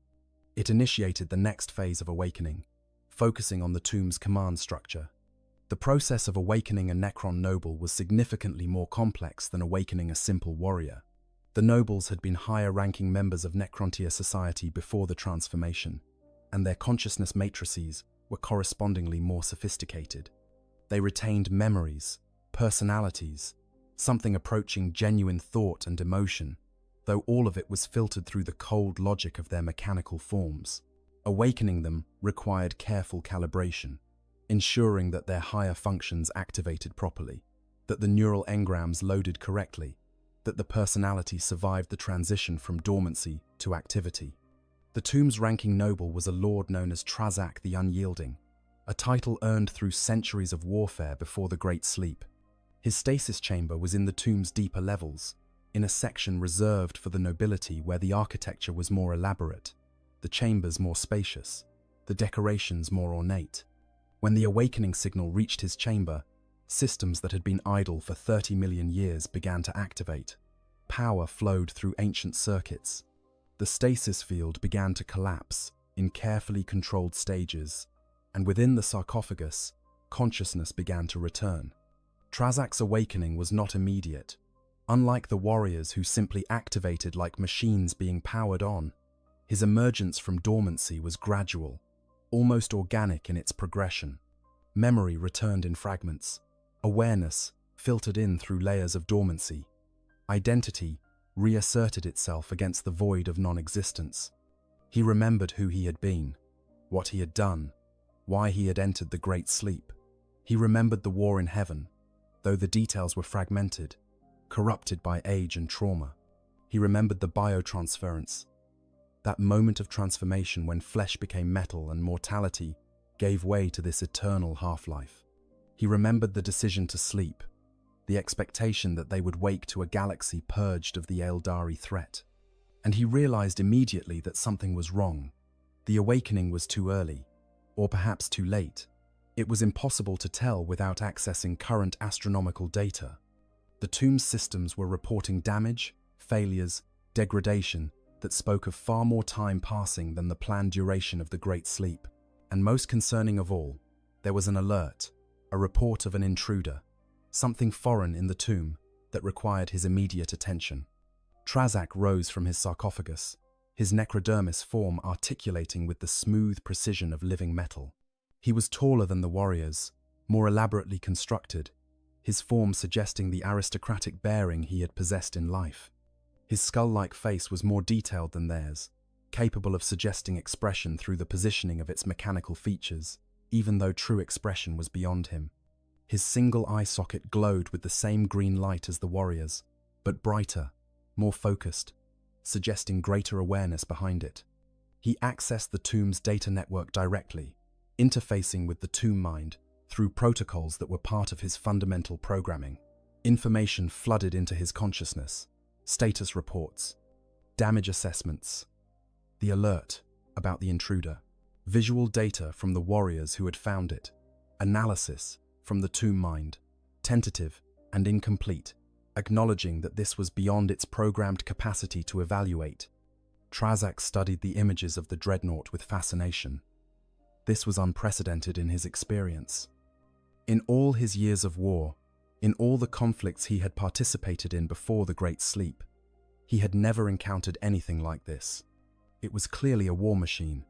It initiated the next phase of awakening, focusing on the tomb's command structure. The process of awakening a Necron noble was significantly more complex than awakening a simple warrior. The nobles had been higher-ranking members of Necrontyr society before the transformation, and their consciousness matrices were correspondingly more sophisticated. They retained memories, personalities, something approaching genuine thought and emotion, though all of it was filtered through the cold logic of their mechanical forms. Awakening them required careful calibration, ensuring that their higher functions activated properly, that the neural engrams loaded correctly, that the personality survived the transition from dormancy to activity. The tomb's ranking noble was a lord known as Trazak the Unyielding, a title earned through centuries of warfare before the Great Sleep. His stasis chamber was in the tomb's deeper levels, in a section reserved for the nobility where the architecture was more elaborate, the chambers more spacious, the decorations more ornate. When the awakening signal reached his chamber, systems that had been idle for 30 million years began to activate. Power flowed through ancient circuits. The stasis field began to collapse in carefully controlled stages, and within the sarcophagus, consciousness began to return. Trazak's awakening was not immediate. Unlike the warriors who simply activated like machines being powered on, his emergence from dormancy was gradual, almost organic in its progression. Memory returned in fragments. Awareness filtered in through layers of dormancy. Identity reasserted itself against the void of non-existence. He remembered who he had been, what he had done, why he had entered the Great Sleep. He remembered the war in heaven, though the details were fragmented, corrupted by age and trauma. He remembered the biotransference, that moment of transformation when flesh became metal and mortality gave way to this eternal half-life. He remembered the decision to sleep, the expectation that they would wake to a galaxy purged of the Eldari threat. And he realized immediately that something was wrong. The awakening was too early, or perhaps too late. It was impossible to tell without accessing current astronomical data. The tomb's systems were reporting damage, failures, degradation that spoke of far more time passing than the planned duration of the Great Sleep. And most concerning of all, there was an alert, a report of an intruder, something foreign in the tomb that required his immediate attention. Trazak rose from his sarcophagus, his necrodermis form articulating with the smooth precision of living metal. He was taller than the warriors, more elaborately constructed, his form suggesting the aristocratic bearing he had possessed in life. His skull-like face was more detailed than theirs, capable of suggesting expression through the positioning of its mechanical features, even though true expression was beyond him. His single eye socket glowed with the same green light as the warriors, but brighter, more focused, suggesting greater awareness behind it. He accessed the tomb's data network directly, interfacing with the tomb mind through protocols that were part of his fundamental programming. Information flooded into his consciousness, status reports, damage assessments, the alert about the intruder, visual data from the warriors who had found it, analysis from the tomb mind, tentative and incomplete, acknowledging that this was beyond its programmed capacity to evaluate. Trazak studied the images of the dreadnought with fascination. This was unprecedented in his experience. In all his years of war, in all the conflicts he had participated in before the Great Sleep, he had never encountered anything like this. It was clearly a war machine,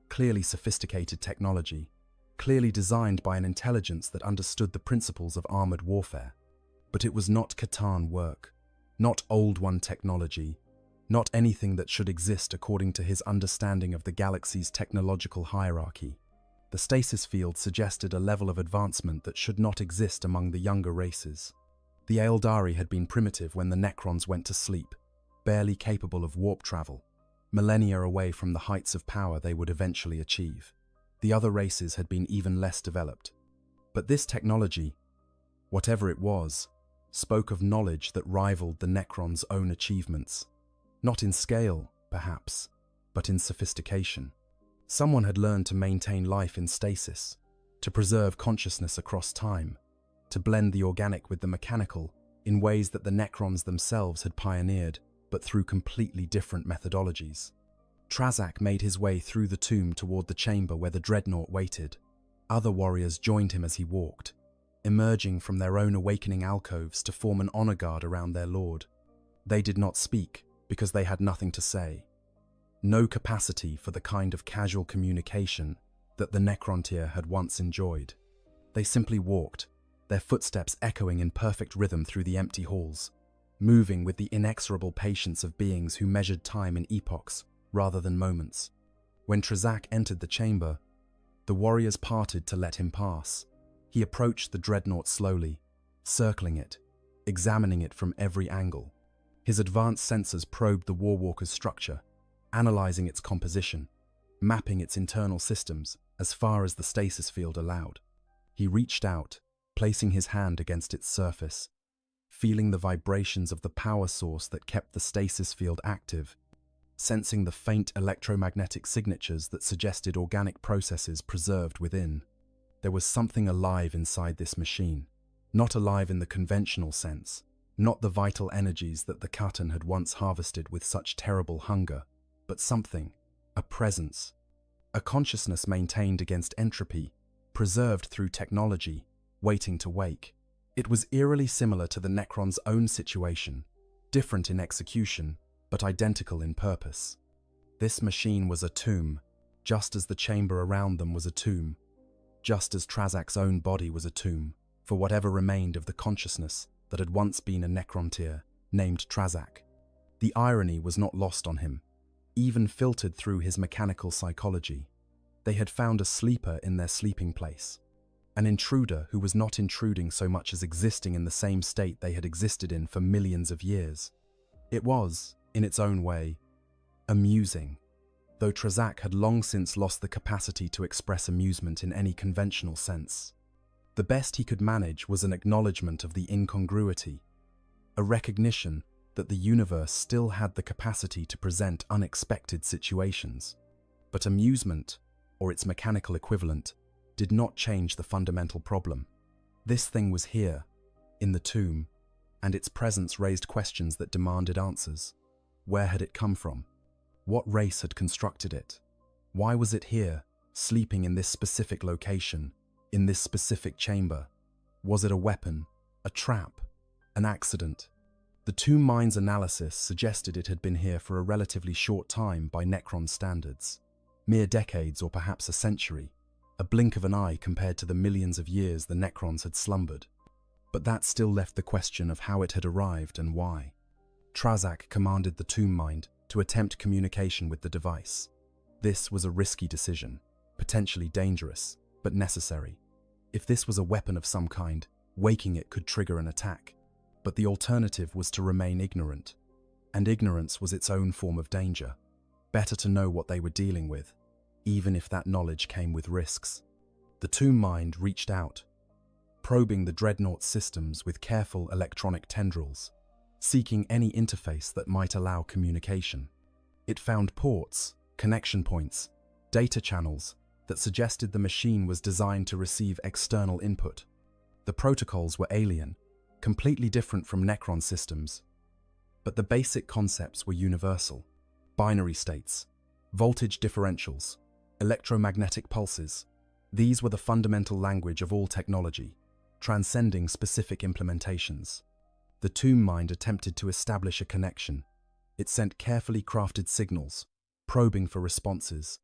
clearly sophisticated technology, clearly designed by an intelligence that understood the principles of armored warfare. But it was not Catan work, not Old One technology, not anything that should exist according to his understanding of the galaxy's technological hierarchy. The stasis field suggested a level of advancement that should not exist among the younger races. The Eldari had been primitive when the Necrons went to sleep, barely capable of warp travel, millennia away from the heights of power they would eventually achieve. The other races had been even less developed. But this technology, whatever it was, spoke of knowledge that rivaled the Necrons' own achievements. Not in scale, perhaps, but in sophistication. Someone had learned to maintain life in stasis, to preserve consciousness across time, to blend the organic with the mechanical in ways that the Necrons themselves had pioneered, but through completely different methodologies. Trazak made his way through the tomb toward the chamber where the dreadnought waited. Other warriors joined him as he walked, emerging from their own awakening alcoves to form an honor guard around their lord. They did not speak because they had nothing to say. No capacity for the kind of casual communication that the Necrontyr had once enjoyed. They simply walked, their footsteps echoing in perfect rhythm through the empty halls, moving with the inexorable patience of beings who measured time in epochs rather than moments. When Trazak entered the chamber, the warriors parted to let him pass. He approached the dreadnought slowly, circling it, examining it from every angle. His advanced sensors probed the Warwalker's structure, analyzing its composition, mapping its internal systems as far as the stasis field allowed. He reached out, placing his hand against its surface, feeling the vibrations of the power source that kept the stasis field active, sensing the faint electromagnetic signatures that suggested organic processes preserved within. There was something alive inside this machine, not alive in the conventional sense, not the vital energies that the Khatan had once harvested with such terrible hunger, but something, a presence, a consciousness maintained against entropy, preserved through technology, waiting to wake. It was eerily similar to the Necron's own situation, different in execution, but identical in purpose. This machine was a tomb, just as the chamber around them was a tomb, just as Trazak's own body was a tomb, for whatever remained of the consciousness that had once been a Necrontyr named Trazak. The irony was not lost on him, even filtered through his mechanical psychology. They had found a sleeper in their sleeping place, an intruder who was not intruding so much as existing in the same state they had existed in for millions of years. It was, in its own way, amusing, though Trazak had long since lost the capacity to express amusement in any conventional sense. The best he could manage was an acknowledgement of the incongruity, a recognition that the universe still had the capacity to present unexpected situations. But amusement, or its mechanical equivalent, did not change the fundamental problem. This thing was here, in the tomb, and its presence raised questions that demanded answers. Where had it come from? What race had constructed it? Why was it here, sleeping in this specific location, in this specific chamber? Was it a weapon, a trap, an accident? The Tomb Mind's analysis suggested it had been here for a relatively short time by Necron standards, mere decades or perhaps a century, a blink of an eye compared to the millions of years the Necrons had slumbered. But that still left the question of how it had arrived and why. Trazak commanded the Tomb Mind to attempt communication with the device. This was a risky decision, potentially dangerous, but necessary. If this was a weapon of some kind, waking it could trigger an attack. But the alternative was to remain ignorant, and ignorance was its own form of danger. Better to know what they were dealing with, even if that knowledge came with risks. The Tomb Mind reached out, probing the Dreadnought's systems with careful electronic tendrils, seeking any interface that might allow communication. It found ports, connection points, data channels that suggested the machine was designed to receive external input. The protocols were alien, completely different from Necron systems, but the basic concepts were universal. Binary states, voltage differentials, electromagnetic pulses. These were the fundamental language of all technology, transcending specific implementations. The Tomb Mind attempted to establish a connection. It sent carefully crafted signals, probing for responses,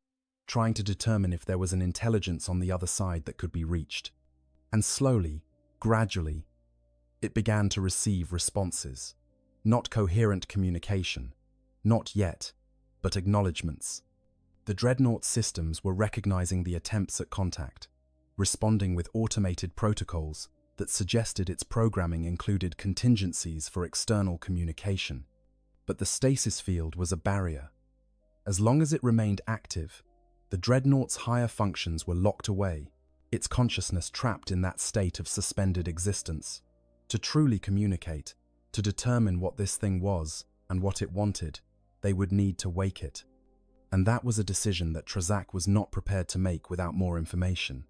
trying to determine if there was an intelligence on the other side that could be reached. And slowly, gradually, it began to receive responses. Not coherent communication, not yet, but acknowledgements. The Dreadnought systems were recognizing the attempts at contact, responding with automated protocols that suggested its programming included contingencies for external communication. But the stasis field was a barrier. As long as it remained active, the Dreadnought's higher functions were locked away, its consciousness trapped in that state of suspended existence. To truly communicate, to determine what this thing was and what it wanted, they would need to wake it. And that was a decision that Trazak was not prepared to make without more information.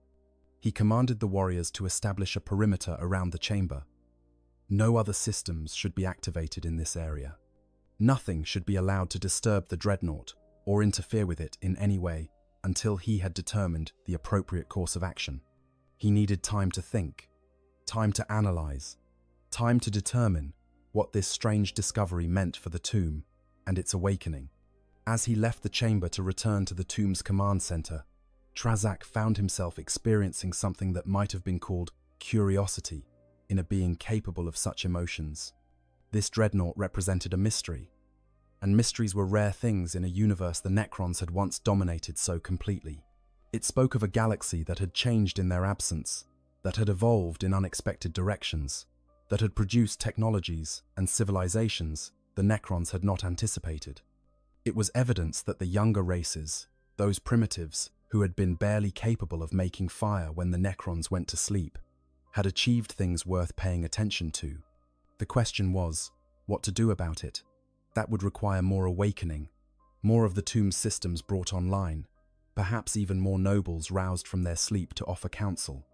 He commanded the warriors to establish a perimeter around the chamber. No other systems should be activated in this area. Nothing should be allowed to disturb the Dreadnought or interfere with it in any way until he had determined the appropriate course of action. He needed time to think, time to analyze, time to determine what this strange discovery meant for the tomb and its awakening. As he left the chamber to return to the tomb's command center, Trazak found himself experiencing something that might have been called curiosity in a being capable of such emotions. This dreadnought represented a mystery, and mysteries were rare things in a universe the Necrons had once dominated so completely. It spoke of a galaxy that had changed in their absence, that had evolved in unexpected directions, that had produced technologies and civilizations the Necrons had not anticipated. It was evidence that the younger races, those primitives who had been barely capable of making fire when the Necrons went to sleep, had achieved things worth paying attention to. The question was, what to do about it? That would require more awakening, more of the tomb's systems brought online, perhaps even more nobles roused from their sleep to offer counsel.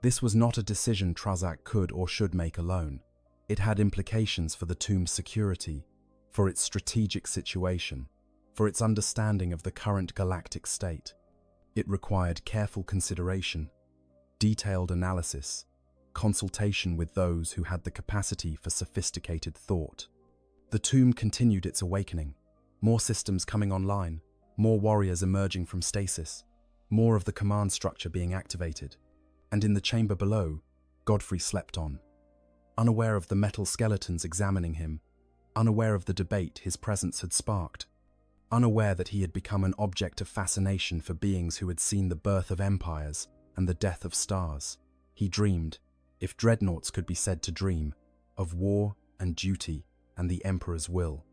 This was not a decision Trazak could or should make alone. It had implications for the tomb's security, for its strategic situation, for its understanding of the current galactic state. It required careful consideration, detailed analysis, consultation with those who had the capacity for sophisticated thought. The tomb continued its awakening, more systems coming online, more warriors emerging from stasis, more of the command structure being activated. And in the chamber below, Godfrey slept on, unaware of the metal skeletons examining him, unaware of the debate his presence had sparked, unaware that he had become an object of fascination for beings who had seen the birth of empires and the death of stars. He dreamed, if dreadnoughts could be said to dream, of war and duty and the Emperor's will.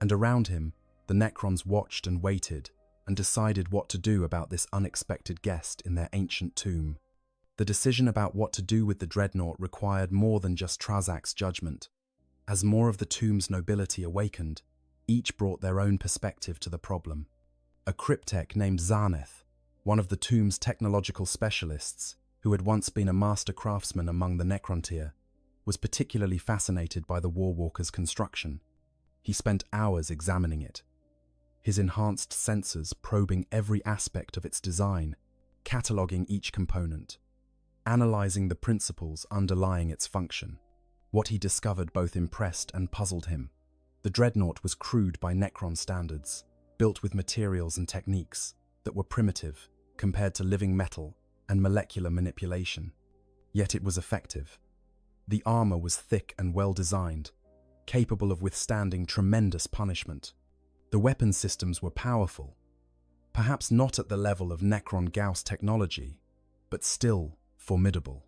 And around him, the Necrons watched and waited and decided what to do about this unexpected guest in their ancient tomb. The decision about what to do with the dreadnought required more than just Trazak's judgment. As more of the tomb's nobility awakened, each brought their own perspective to the problem. A cryptech named Zarneth, one of the tomb's technological specialists, who had once been a master craftsman among the Necrontyr, was particularly fascinated by the Warwalker's construction. He spent hours examining it, his enhanced sensors probing every aspect of its design, cataloging each component, analyzing the principles underlying its function. What he discovered both impressed and puzzled him. The dreadnought was crude by Necron standards, built with materials and techniques that were primitive compared to living metal and molecular manipulation. Yet it was effective. The armor was thick and well-designed, capable of withstanding tremendous punishment. The weapon systems were powerful, perhaps not at the level of Necron Gauss technology, but still formidable.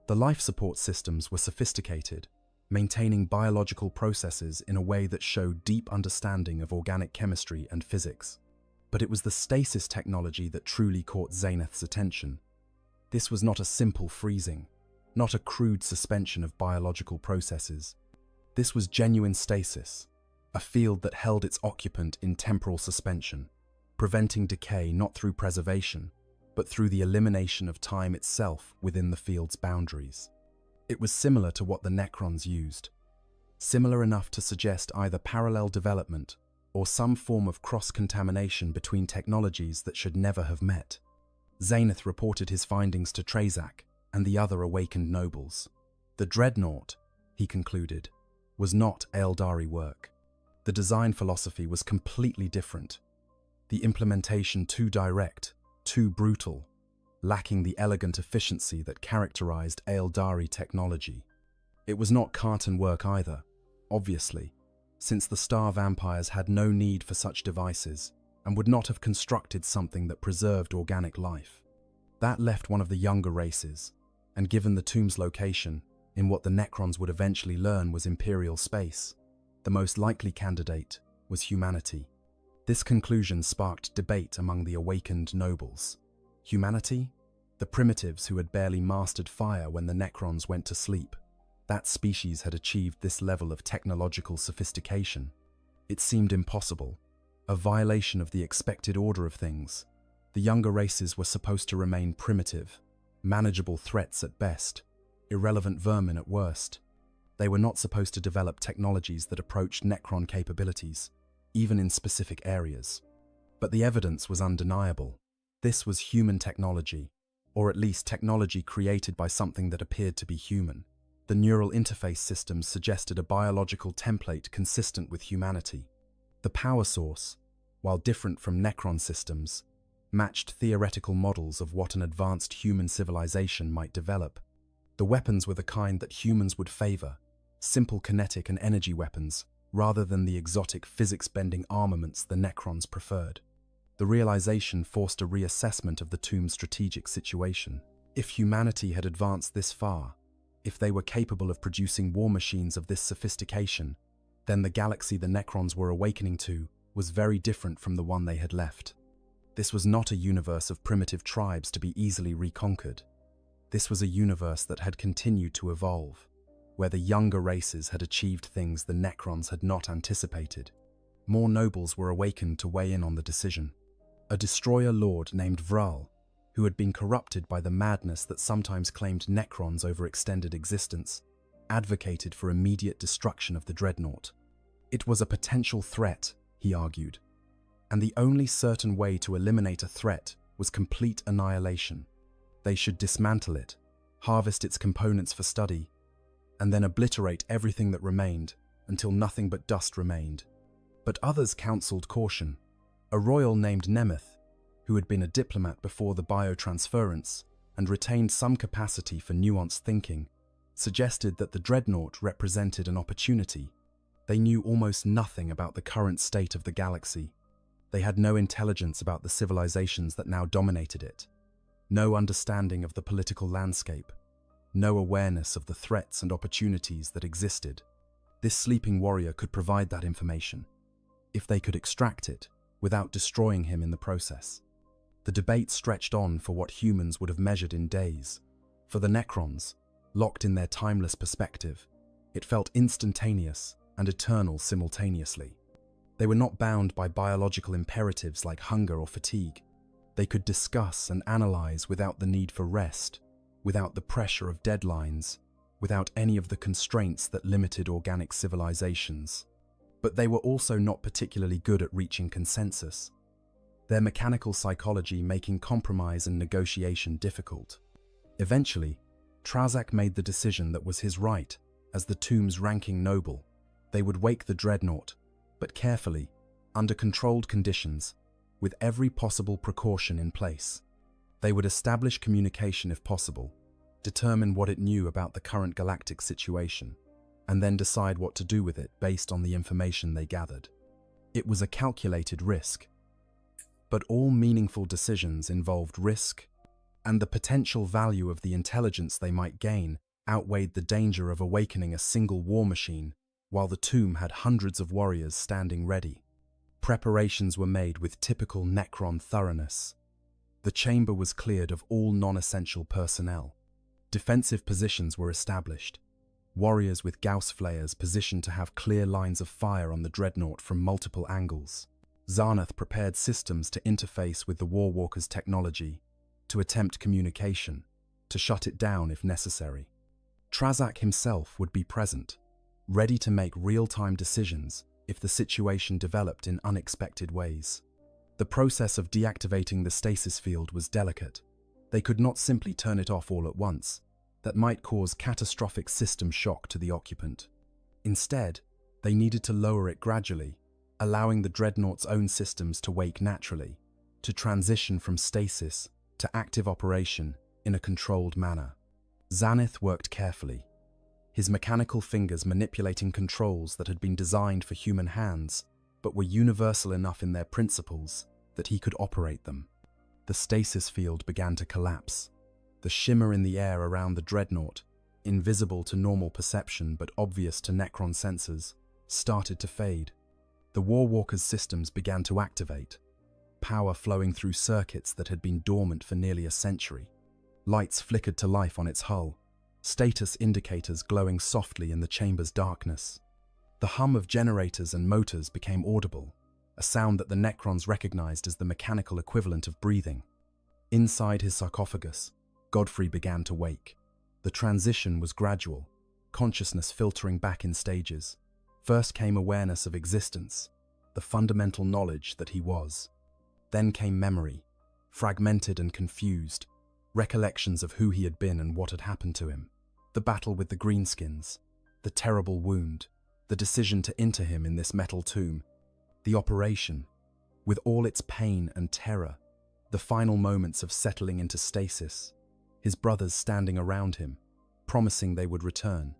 The life support systems were sophisticated, maintaining biological processes in a way that showed deep understanding of organic chemistry and physics. But it was the stasis technology that truly caught Zaneth's attention. This was not a simple freezing, not a crude suspension of biological processes. This was genuine stasis, a field that held its occupant in temporal suspension, preventing decay not through preservation, but through the elimination of time itself within the field's boundaries. It was similar to what the Necrons used, similar enough to suggest either parallel development or some form of cross-contamination between technologies that should never have met. Zaneth reported his findings to Trazak and the other awakened nobles. The dreadnought, he concluded, was not Eldari work. The design philosophy was completely different. The implementation too direct, too brutal, lacking the elegant efficiency that characterized Eldari technology. It was not Cartan work either, obviously, since the star vampires had no need for such devices and would not have constructed something that preserved organic life. That left one of the younger races, and given the tomb's location, in what the Necrons would eventually learn was Imperial space, the most likely candidate was humanity. This conclusion sparked debate among the awakened nobles. Humanity? The primitives who had barely mastered fire when the Necrons went to sleep. That species had achieved this level of technological sophistication. It seemed impossible, a violation of the expected order of things. The younger races were supposed to remain primitive, manageable threats at best, irrelevant vermin at worst. They were not supposed to develop technologies that approached Necron capabilities, even in specific areas. But the evidence was undeniable. This was human technology, or at least technology created by something that appeared to be human. The neural interface systems suggested a biological template consistent with humanity. The power source, while different from Necron systems, matched theoretical models of what an advanced human civilization might develop. The weapons were the kind that humans would favor, simple kinetic and energy weapons, rather than the exotic physics-bending armaments the Necrons preferred. The realization forced a reassessment of the tomb's strategic situation. If humanity had advanced this far, if they were capable of producing war machines of this sophistication, then the galaxy the Necrons were awakening to was very different from the one they had left. This was not a universe of primitive tribes to be easily reconquered. This was a universe that had continued to evolve, where the younger races had achieved things the Necrons had not anticipated. More nobles were awakened to weigh in on the decision. A destroyer lord named Vral, who had been corrupted by the madness that sometimes claimed Necrons over extended existence, advocated for immediate destruction of the dreadnought. It was a potential threat, he argued, and the only certain way to eliminate a threat was complete annihilation. They should dismantle it, harvest its components for study, and then obliterate everything that remained until nothing but dust remained. But others counseled caution. A royal named Nemeth, who had been a diplomat before the biotransference and retained some capacity for nuanced thinking, suggested that the dreadnought represented an opportunity. They knew almost nothing about the current state of the galaxy. They had no intelligence about the civilizations that now dominated it, no understanding of the political landscape, no awareness of the threats and opportunities that existed. This sleeping warrior could provide that information, if they could extract it without destroying him in the process. The debate stretched on for what humans would have measured in days. For the Necrons, locked in their timeless perspective, it felt instantaneous and eternal simultaneously. They were not bound by biological imperatives like hunger or fatigue. They could discuss and analyze without the need for rest, without the pressure of deadlines, without any of the constraints that limited organic civilizations. But they were also not particularly good at reaching consensus, their mechanical psychology making compromise and negotiation difficult. Eventually, Trazak made the decision that was his right as the tomb's ranking noble. They would wake the dreadnought, but carefully, under controlled conditions, with every possible precaution in place. They would establish communication if possible, determine what it knew about the current galactic situation, and then decide what to do with it based on the information they gathered. It was a calculated risk, but all meaningful decisions involved risk, and the potential value of the intelligence they might gain outweighed the danger of awakening a single war machine while the tomb had hundreds of warriors standing ready. Preparations were made with typical Necron thoroughness. The chamber was cleared of all non-essential personnel. Defensive positions were established. Warriors with Gauss flares positioned to have clear lines of fire on the dreadnought from multiple angles. Zarnath prepared systems to interface with the Warwalkers' technology, to attempt communication, to shut it down if necessary. Trazak himself would be present, ready to make real-time decisions if the situation developed in unexpected ways. The process of deactivating the stasis field was delicate. They could not simply turn it off all at once. That might cause catastrophic system shock to the occupant. Instead, they needed to lower it gradually, allowing the dreadnought's own systems to wake naturally, to transition from stasis to active operation in a controlled manner. Zanith worked carefully, his mechanical fingers manipulating controls that had been designed for human hands, but were universal enough in their principles that he could operate them. The stasis field began to collapse. The shimmer in the air around the dreadnought, invisible to normal perception but obvious to Necron sensors, started to fade. The Warwalkers' systems began to activate, power flowing through circuits that had been dormant for nearly a century. Lights flickered to life on its hull, status indicators glowing softly in the chamber's darkness. The hum of generators and motors became audible, a sound that the Necrons recognized as the mechanical equivalent of breathing. Inside his sarcophagus, Godfrey began to wake. The transition was gradual, consciousness filtering back in stages. First came awareness of existence, the fundamental knowledge that he was. Then came memory, fragmented and confused, recollections of who he had been and what had happened to him. The battle with the greenskins, the terrible wound, the decision to enter him in this metal tomb, the operation, with all its pain and terror, the final moments of settling into stasis, his brothers standing around him, promising they would return.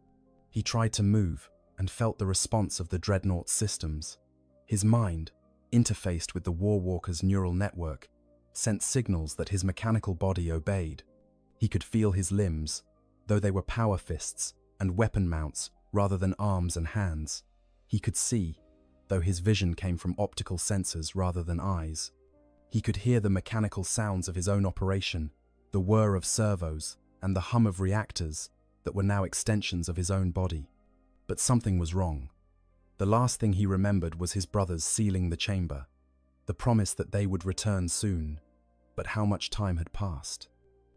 He tried to move and felt the response of the dreadnought's systems. His mind, interfaced with the Warwalker's neural network, sent signals that his mechanical body obeyed. He could feel his limbs, though they were power fists and weapon mounts rather than arms and hands. He could see, though his vision came from optical sensors rather than eyes. He could hear the mechanical sounds of his own operation, the whir of servos, and the hum of reactors that were now extensions of his own body. But something was wrong. The last thing he remembered was his brothers sealing the chamber, the promise that they would return soon. But how much time had passed?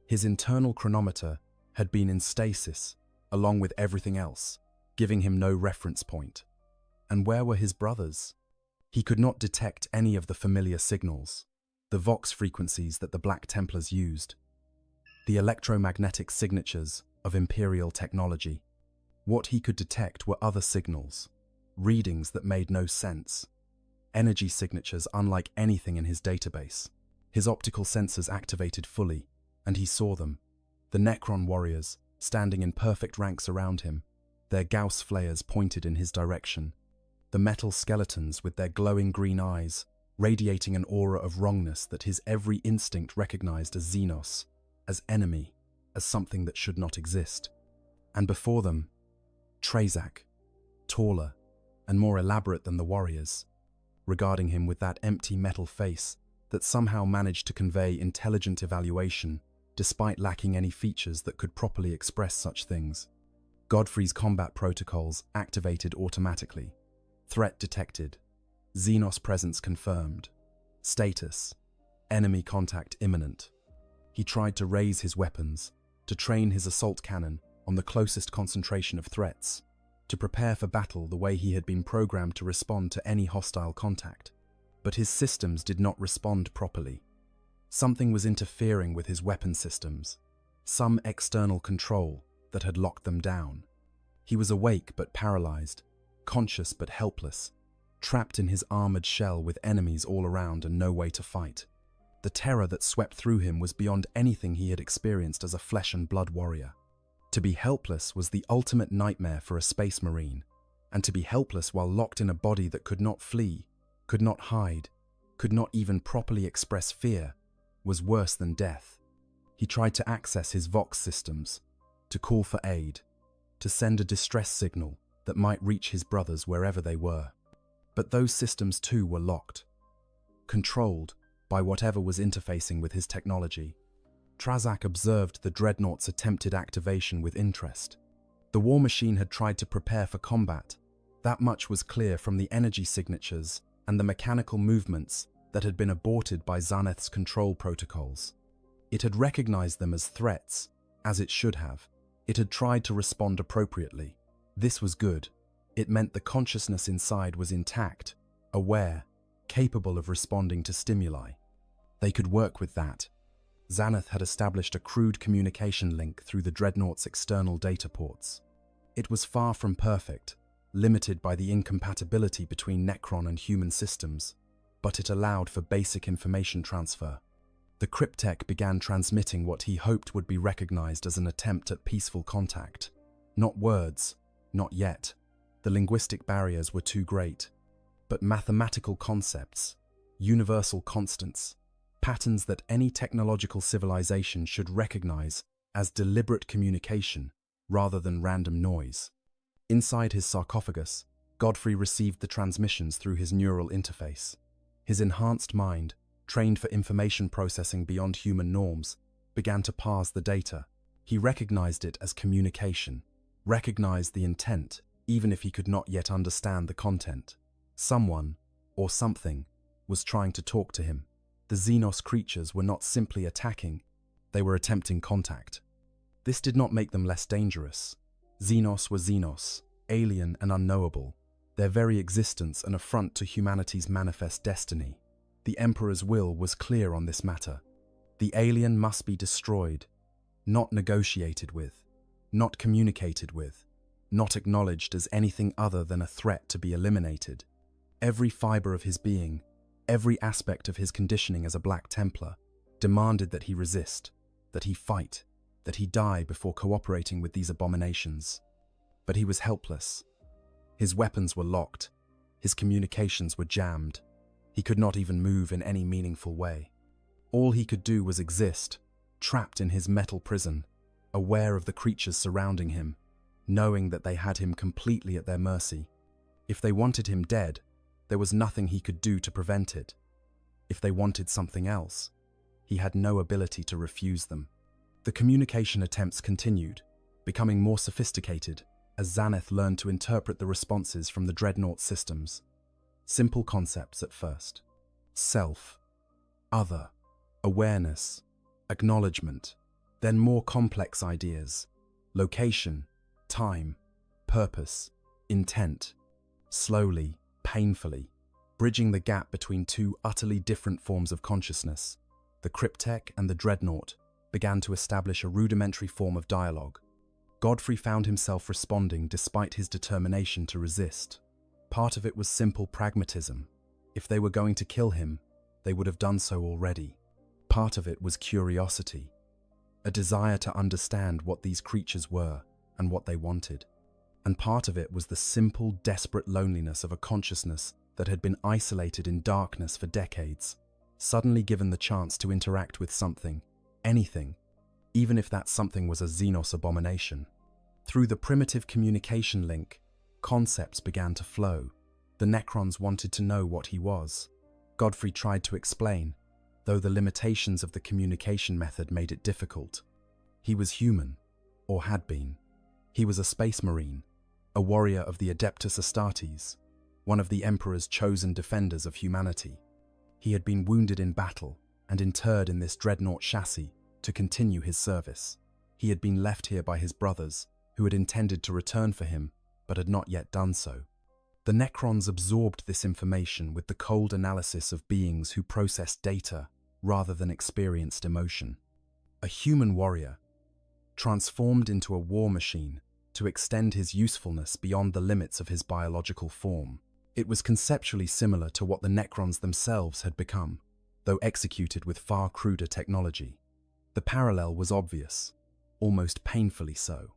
His internal chronometer had been in stasis, along with everything else, giving him no reference point. And where were his brothers? He could not detect any of the familiar signals, the Vox frequencies that the Black Templars used, the electromagnetic signatures of Imperial technology. What he could detect were other signals, readings that made no sense, energy signatures unlike anything in his database. His optical sensors activated fully, and he saw them, the Necron warriors standing in perfect ranks around him, their Gauss flares pointed in his direction, the metal skeletons with their glowing green eyes, radiating an aura of wrongness that his every instinct recognized as Xenos, as enemy, as something that should not exist. And before them, Trazak, taller and more elaborate than the warriors, regarding him with that empty metal face that somehow managed to convey intelligent evaluation despite lacking any features that could properly express such things. Godfrey's combat protocols activated automatically. Threat detected. Xenos presence confirmed. Status: enemy contact imminent. He tried to raise his weapons, to train his assault cannon on the closest concentration of threats, to prepare for battle the way he had been programmed to respond to any hostile contact. But his systems did not respond properly. Something was interfering with his weapon systems, some external control that had locked them down. He was awake but paralyzed, conscious but helpless, trapped in his armored shell with enemies all around and no way to fight. The terror that swept through him was beyond anything he had experienced as a flesh and blood warrior. To be helpless was the ultimate nightmare for a space marine, and to be helpless while locked in a body that could not flee, could not hide, could not even properly express fear, was worse than death. He tried to access his Vox systems, to call for aid, to send a distress signal that might reach his brothers wherever they were. But those systems too were locked, controlled by whatever was interfacing with his technology. Trazak observed the Dreadnought's attempted activation with interest. The war machine had tried to prepare for combat. That much was clear from the energy signatures and the mechanical movements that had been aborted by Xaneth's control protocols. It had recognized them as threats, as it should have. It had tried to respond appropriately. This was good. It meant the consciousness inside was intact, aware, capable of responding to stimuli. They could work with that. Xaneth had established a crude communication link through the Dreadnought's external data ports. It was far from perfect, limited by the incompatibility between Necron and human systems, but it allowed for basic information transfer. The Cryptek began transmitting what he hoped would be recognized as an attempt at peaceful contact. Not words, not yet. The linguistic barriers were too great. But mathematical concepts, universal constants, patterns that any technological civilization should recognize as deliberate communication rather than random noise. Inside his sarcophagus, Godfrey received the transmissions through his neural interface. His enhanced mind, trained for information processing beyond human norms, began to parse the data. He recognized it as communication, recognized the intent, even if he could not yet understand the content. Someone, or something, was trying to talk to him. The Xenos creatures were not simply attacking, they were attempting contact. This did not make them less dangerous. Xenos were Xenos, alien and unknowable, their very existence an affront to humanity's manifest destiny. The Emperor's will was clear on this matter. The alien must be destroyed, not negotiated with, not communicated with, not acknowledged as anything other than a threat to be eliminated. Every fiber of his being, every aspect of his conditioning as a Black Templar, demanded that he resist, that he fight, that he die before cooperating with these abominations. But he was helpless. His weapons were locked, his communications were jammed. He could not even move in any meaningful way. All he could do was exist, trapped in his metal prison, aware of the creatures surrounding him, knowing that they had him completely at their mercy. If they wanted him dead, There was nothing he could do to prevent it. If they wanted something else, he had no ability to refuse them. The communication attempts continued, becoming more sophisticated as Xaneth learned to interpret the responses from the Dreadnought systems. Simple concepts at first. Self, other, awareness, acknowledgement, then more complex ideas. Location, time, purpose, intent. Slowly, painfully, bridging the gap between two utterly different forms of consciousness, the Cryptek and the Dreadnought began to establish a rudimentary form of dialogue. Godfrey found himself responding despite his determination to resist. Part of it was simple pragmatism. If they were going to kill him, they would have done so already. Part of it was curiosity, a desire to understand what these creatures were and what they wanted. And part of it was the simple, desperate loneliness of a consciousness that had been isolated in darkness for decades, suddenly given the chance to interact with something, anything, even if that something was a Xenos abomination. Through the primitive communication link, concepts began to flow. The Necrons wanted to know what he was. Godfrey tried to explain, though the limitations of the communication method made it difficult. He was human, or had been. He was a space marine, a warrior of the Adeptus Astartes, one of the Emperor's chosen defenders of humanity. He had been wounded in battle and interred in this Dreadnought chassis to continue his service. He had been left here by his brothers, who had intended to return for him, but had not yet done so. The Necrons absorbed this information with the cold analysis of beings who processed data rather than experienced emotion. A human warrior, transformed into a war machine to extend his usefulness beyond the limits of his biological form. It was conceptually similar to what the Necrons themselves had become, though executed with far cruder technology. The parallel was obvious, almost painfully so.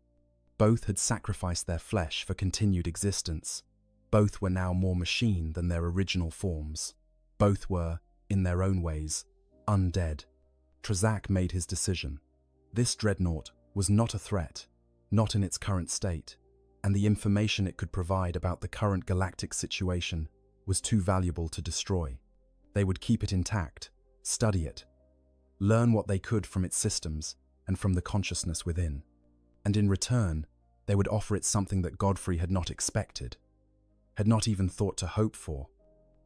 Both had sacrificed their flesh for continued existence. Both were now more machine than their original forms. Both were, in their own ways, undead. Trazak made his decision. This Dreadnought was not a threat, not in its current state, and the information it could provide about the current galactic situation was too valuable to destroy. They would keep it intact, study it, learn what they could from its systems and from the consciousness within. And in return, they would offer it something that Godfrey had not expected, had not even thought to hope for.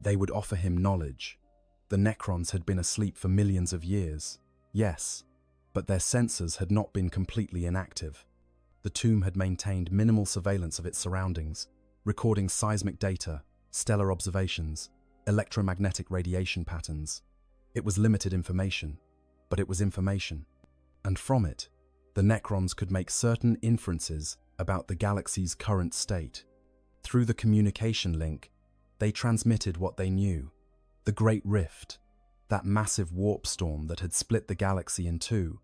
They would offer him knowledge. The Necrons had been asleep for millions of years, yes, but their sensors had not been completely inactive. The tomb had maintained minimal surveillance of its surroundings, recording seismic data, stellar observations, electromagnetic radiation patterns. It was limited information, but it was information. And from it, the Necrons could make certain inferences about the galaxy's current state. Through the communication link, they transmitted what they knew. The Great Rift, that massive warp storm that had split the galaxy in two,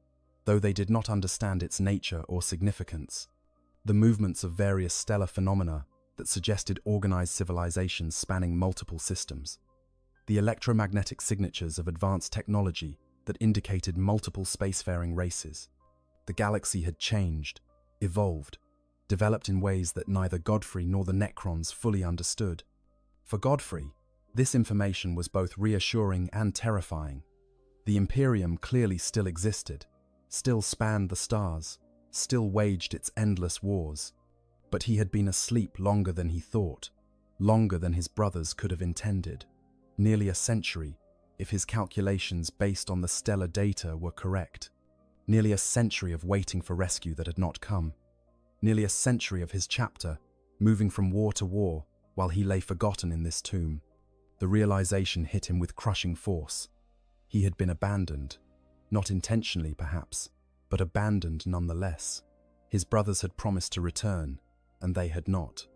though they did not understand its nature or significance. The movements of various stellar phenomena that suggested organized civilizations spanning multiple systems. The electromagnetic signatures of advanced technology that indicated multiple spacefaring races. The galaxy had changed, evolved, developed in ways that neither Godfrey nor the Necrons fully understood. For Godfrey, this information was both reassuring and terrifying. The Imperium clearly still existed, still spanned the stars, still waged its endless wars. But he had been asleep longer than he thought, longer than his brothers could have intended. Nearly a century, if his calculations based on the stellar data were correct. Nearly a century of waiting for rescue that had not come. Nearly a century of his chapter, moving from war to war, while he lay forgotten in this tomb. The realization hit him with crushing force. He had been abandoned, not intentionally perhaps, but abandoned nonetheless. His brothers had promised to return, and they had not.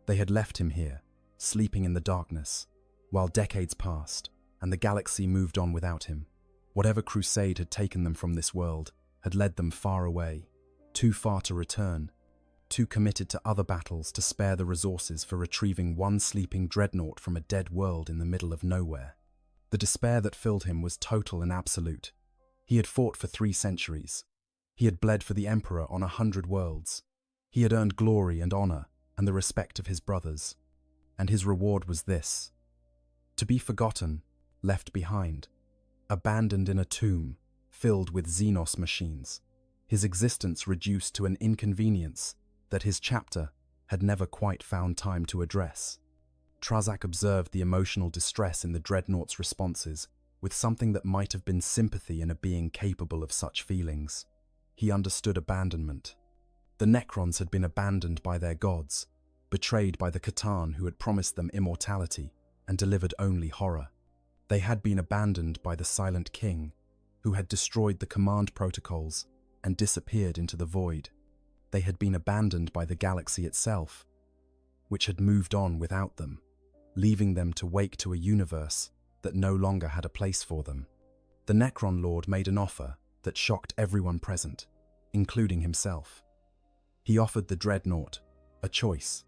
They had left him here, sleeping in the darkness, while decades passed, and the galaxy moved on without him. Whatever crusade had taken them from this world had led them far away, too far to return, too committed to other battles to spare the resources for retrieving one sleeping dreadnought from a dead world in the middle of nowhere. The despair that filled him was total and absolute. He had fought for 3 centuries. He had bled for the Emperor on 100 worlds. He had earned glory and honor and the respect of his brothers. And his reward was this, To be forgotten, left behind, abandoned in a tomb filled with Xenos machines, his existence reduced to an inconvenience that his chapter had never quite found time to address. Trazak observed the emotional distress in the dreadnought's responses with something that might have been sympathy in a being capable of such feelings. He understood abandonment. The Necrons had been abandoned by their gods, betrayed by the Catan who had promised them immortality and delivered only horror. They had been abandoned by the Silent King, who had destroyed the command protocols and disappeared into the void. They had been abandoned by the galaxy itself, which had moved on without them, leaving them to wake to a universe that no longer had a place for them. The Necron Lord made an offer that shocked everyone present, including himself. He offered the Dreadnought a choice.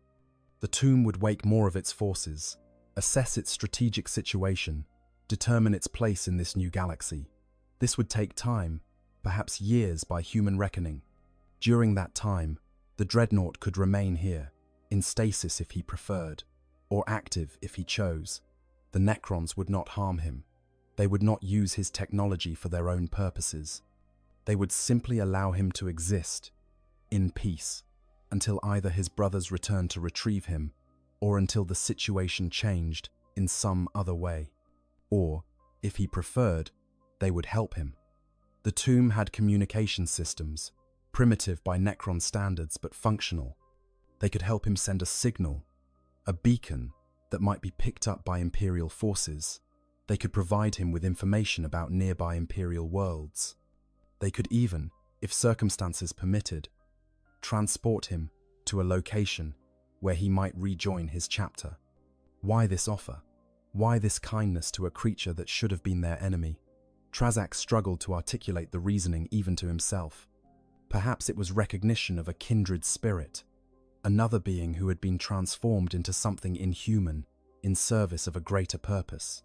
The tomb would wake more of its forces, assess its strategic situation, determine its place in this new galaxy. This would take time, perhaps years by human reckoning. During that time, the Dreadnought could remain here, in stasis if he preferred, or active if he chose. The Necrons would not harm him. They would not use his technology for their own purposes. They would simply allow him to exist, in peace, until either his brothers returned to retrieve him, or until the situation changed in some other way. Or, if he preferred, they would help him. The tomb had communication systems, primitive by Necron standards but functional. They could help him send a signal, a beacon that might be picked up by Imperial forces. They could provide him with information about nearby Imperial worlds. They could even, if circumstances permitted, transport him to a location where he might rejoin his chapter. Why this offer? Why this kindness to a creature that should have been their enemy? Trazak struggled to articulate the reasoning even to himself. Perhaps it was recognition of a kindred spirit, another being who had been transformed into something inhuman in service of a greater purpose.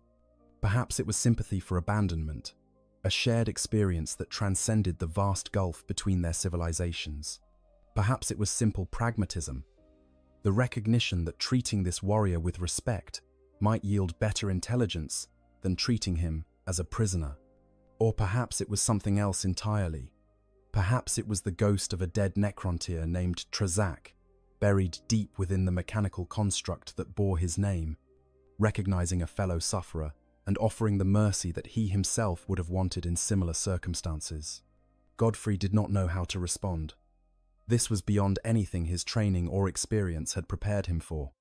Perhaps it was sympathy for abandonment, a shared experience that transcended the vast gulf between their civilizations. Perhaps it was simple pragmatism, the recognition that treating this warrior with respect might yield better intelligence than treating him as a prisoner. Or perhaps it was something else entirely. Perhaps it was the ghost of a dead Necrontyr named Trazak, buried deep within the mechanical construct that bore his name, recognizing a fellow sufferer and offering the mercy that he himself would have wanted in similar circumstances. Godfrey did not know how to respond. This was beyond anything his training or experience had prepared him for.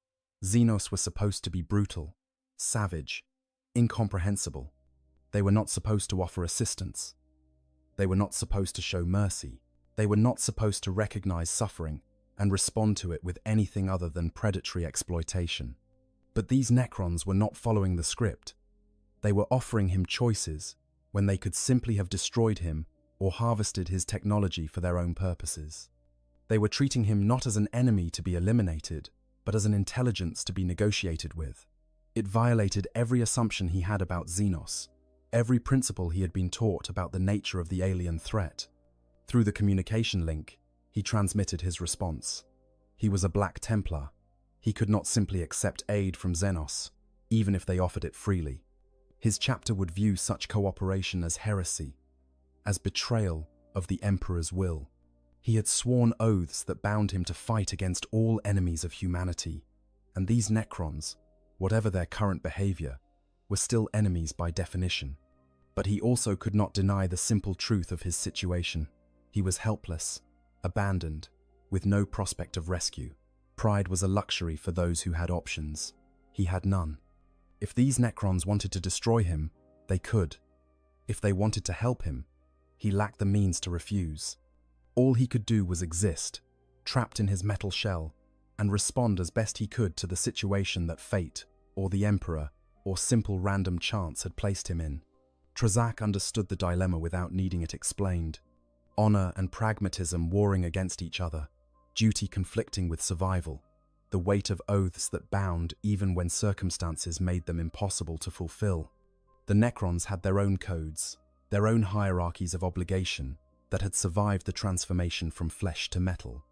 Xenos were supposed to be brutal, savage, incomprehensible. They were not supposed to offer assistance. They were not supposed to show mercy. They were not supposed to recognize suffering and respond to it with anything other than predatory exploitation. But these Necrons were not following the script. They were offering him choices when they could simply have destroyed him or harvested his technology for their own purposes. They were treating him not as an enemy to be eliminated, but as an intelligence to be negotiated with. It violated every assumption he had about Xenos, every principle he had been taught about the nature of the alien threat. Through the communication link, he transmitted his response. He was a Black Templar. He could not simply accept aid from Xenos, even if they offered it freely. His chapter would view such cooperation as heresy, as betrayal of the Emperor's will. He had sworn oaths that bound him to fight against all enemies of humanity, and these Necrons, whatever their current behavior, were still enemies by definition. But he also could not deny the simple truth of his situation. He was helpless, abandoned, with no prospect of rescue. Pride was a luxury for those who had options. He had none. If these Necrons wanted to destroy him, they could. If they wanted to help him, he lacked the means to refuse. All he could do was exist, trapped in his metal shell, and respond as best he could to the situation that fate, or the Emperor, or simple random chance had placed him in. Trazak understood the dilemma without needing it explained. Honor and pragmatism warring against each other, duty conflicting with survival, the weight of oaths that bound even when circumstances made them impossible to fulfill. The Necrons had their own codes, their own hierarchies of obligation that had survived the transformation from flesh to metal.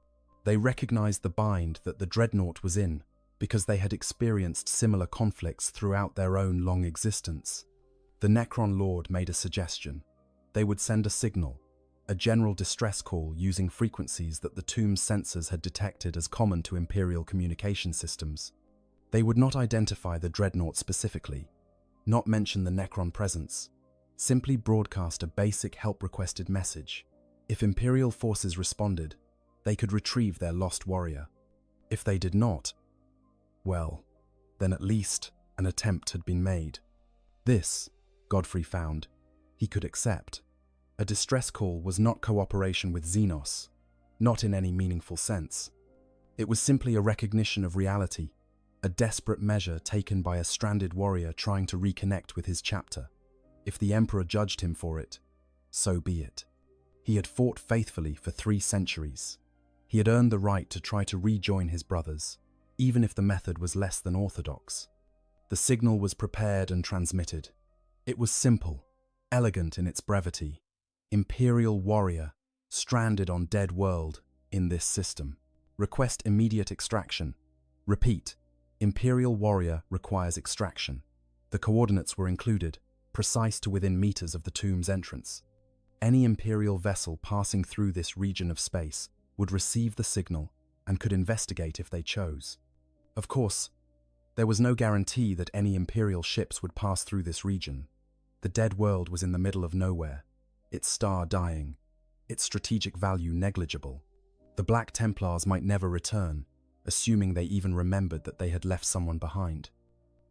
They recognized the bind that the Dreadnought was in because they had experienced similar conflicts throughout their own long existence. The Necron Lord made a suggestion. They would send a signal, a general distress call using frequencies that the tomb's sensors had detected as common to Imperial communication systems. They would not identify the dreadnought specifically, not mention the Necron presence, simply broadcast a basic help-requested message. If Imperial forces responded, they could retrieve their lost warrior. If they did not, well, then at least an attempt had been made. This, Godfrey found, he could accept. A distress call was not cooperation with Xenos, not in any meaningful sense. It was simply a recognition of reality, a desperate measure taken by a stranded warrior trying to reconnect with his chapter. If the Emperor judged him for it, so be it. He had fought faithfully for 3 centuries. He had earned the right to try to rejoin his brothers, even if the method was less than orthodox. The signal was prepared and transmitted. It was simple, elegant in its brevity. Imperial warrior, stranded on dead world, in this system. Request immediate extraction. Repeat, Imperial warrior requires extraction. The coordinates were included, precise to within meters of the tomb's entrance. Any Imperial vessel passing through this region of space would receive the signal and could investigate if they chose. Of course, there was no guarantee that any Imperial ships would pass through this region. The dead world was in the middle of nowhere, its star dying, its strategic value negligible. The Black Templars might never return, assuming they even remembered that they had left someone behind.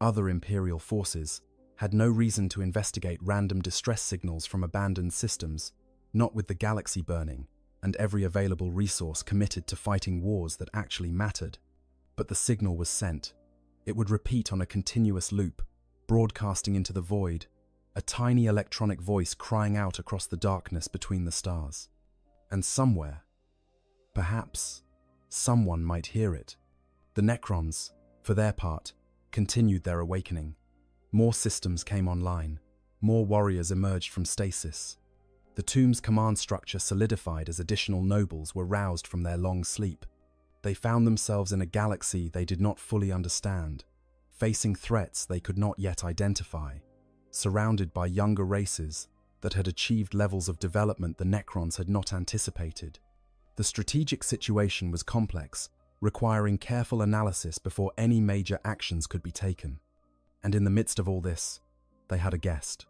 Other Imperial forces had no reason to investigate random distress signals from abandoned systems, not with the galaxy burning and every available resource committed to fighting wars that actually mattered. But the signal was sent. It would repeat on a continuous loop, broadcasting into the void, a tiny electronic voice crying out across the darkness between the stars. And somewhere, perhaps, someone might hear it. The Necrons, for their part, continued their awakening. More systems came online. More warriors emerged from stasis. The tomb's command structure solidified as additional nobles were roused from their long sleep. They found themselves in a galaxy they did not fully understand, facing threats they could not yet identify, surrounded by younger races that had achieved levels of development the Necrons had not anticipated. The strategic situation was complex, requiring careful analysis before any major actions could be taken. And in the midst of all this, they had a guest.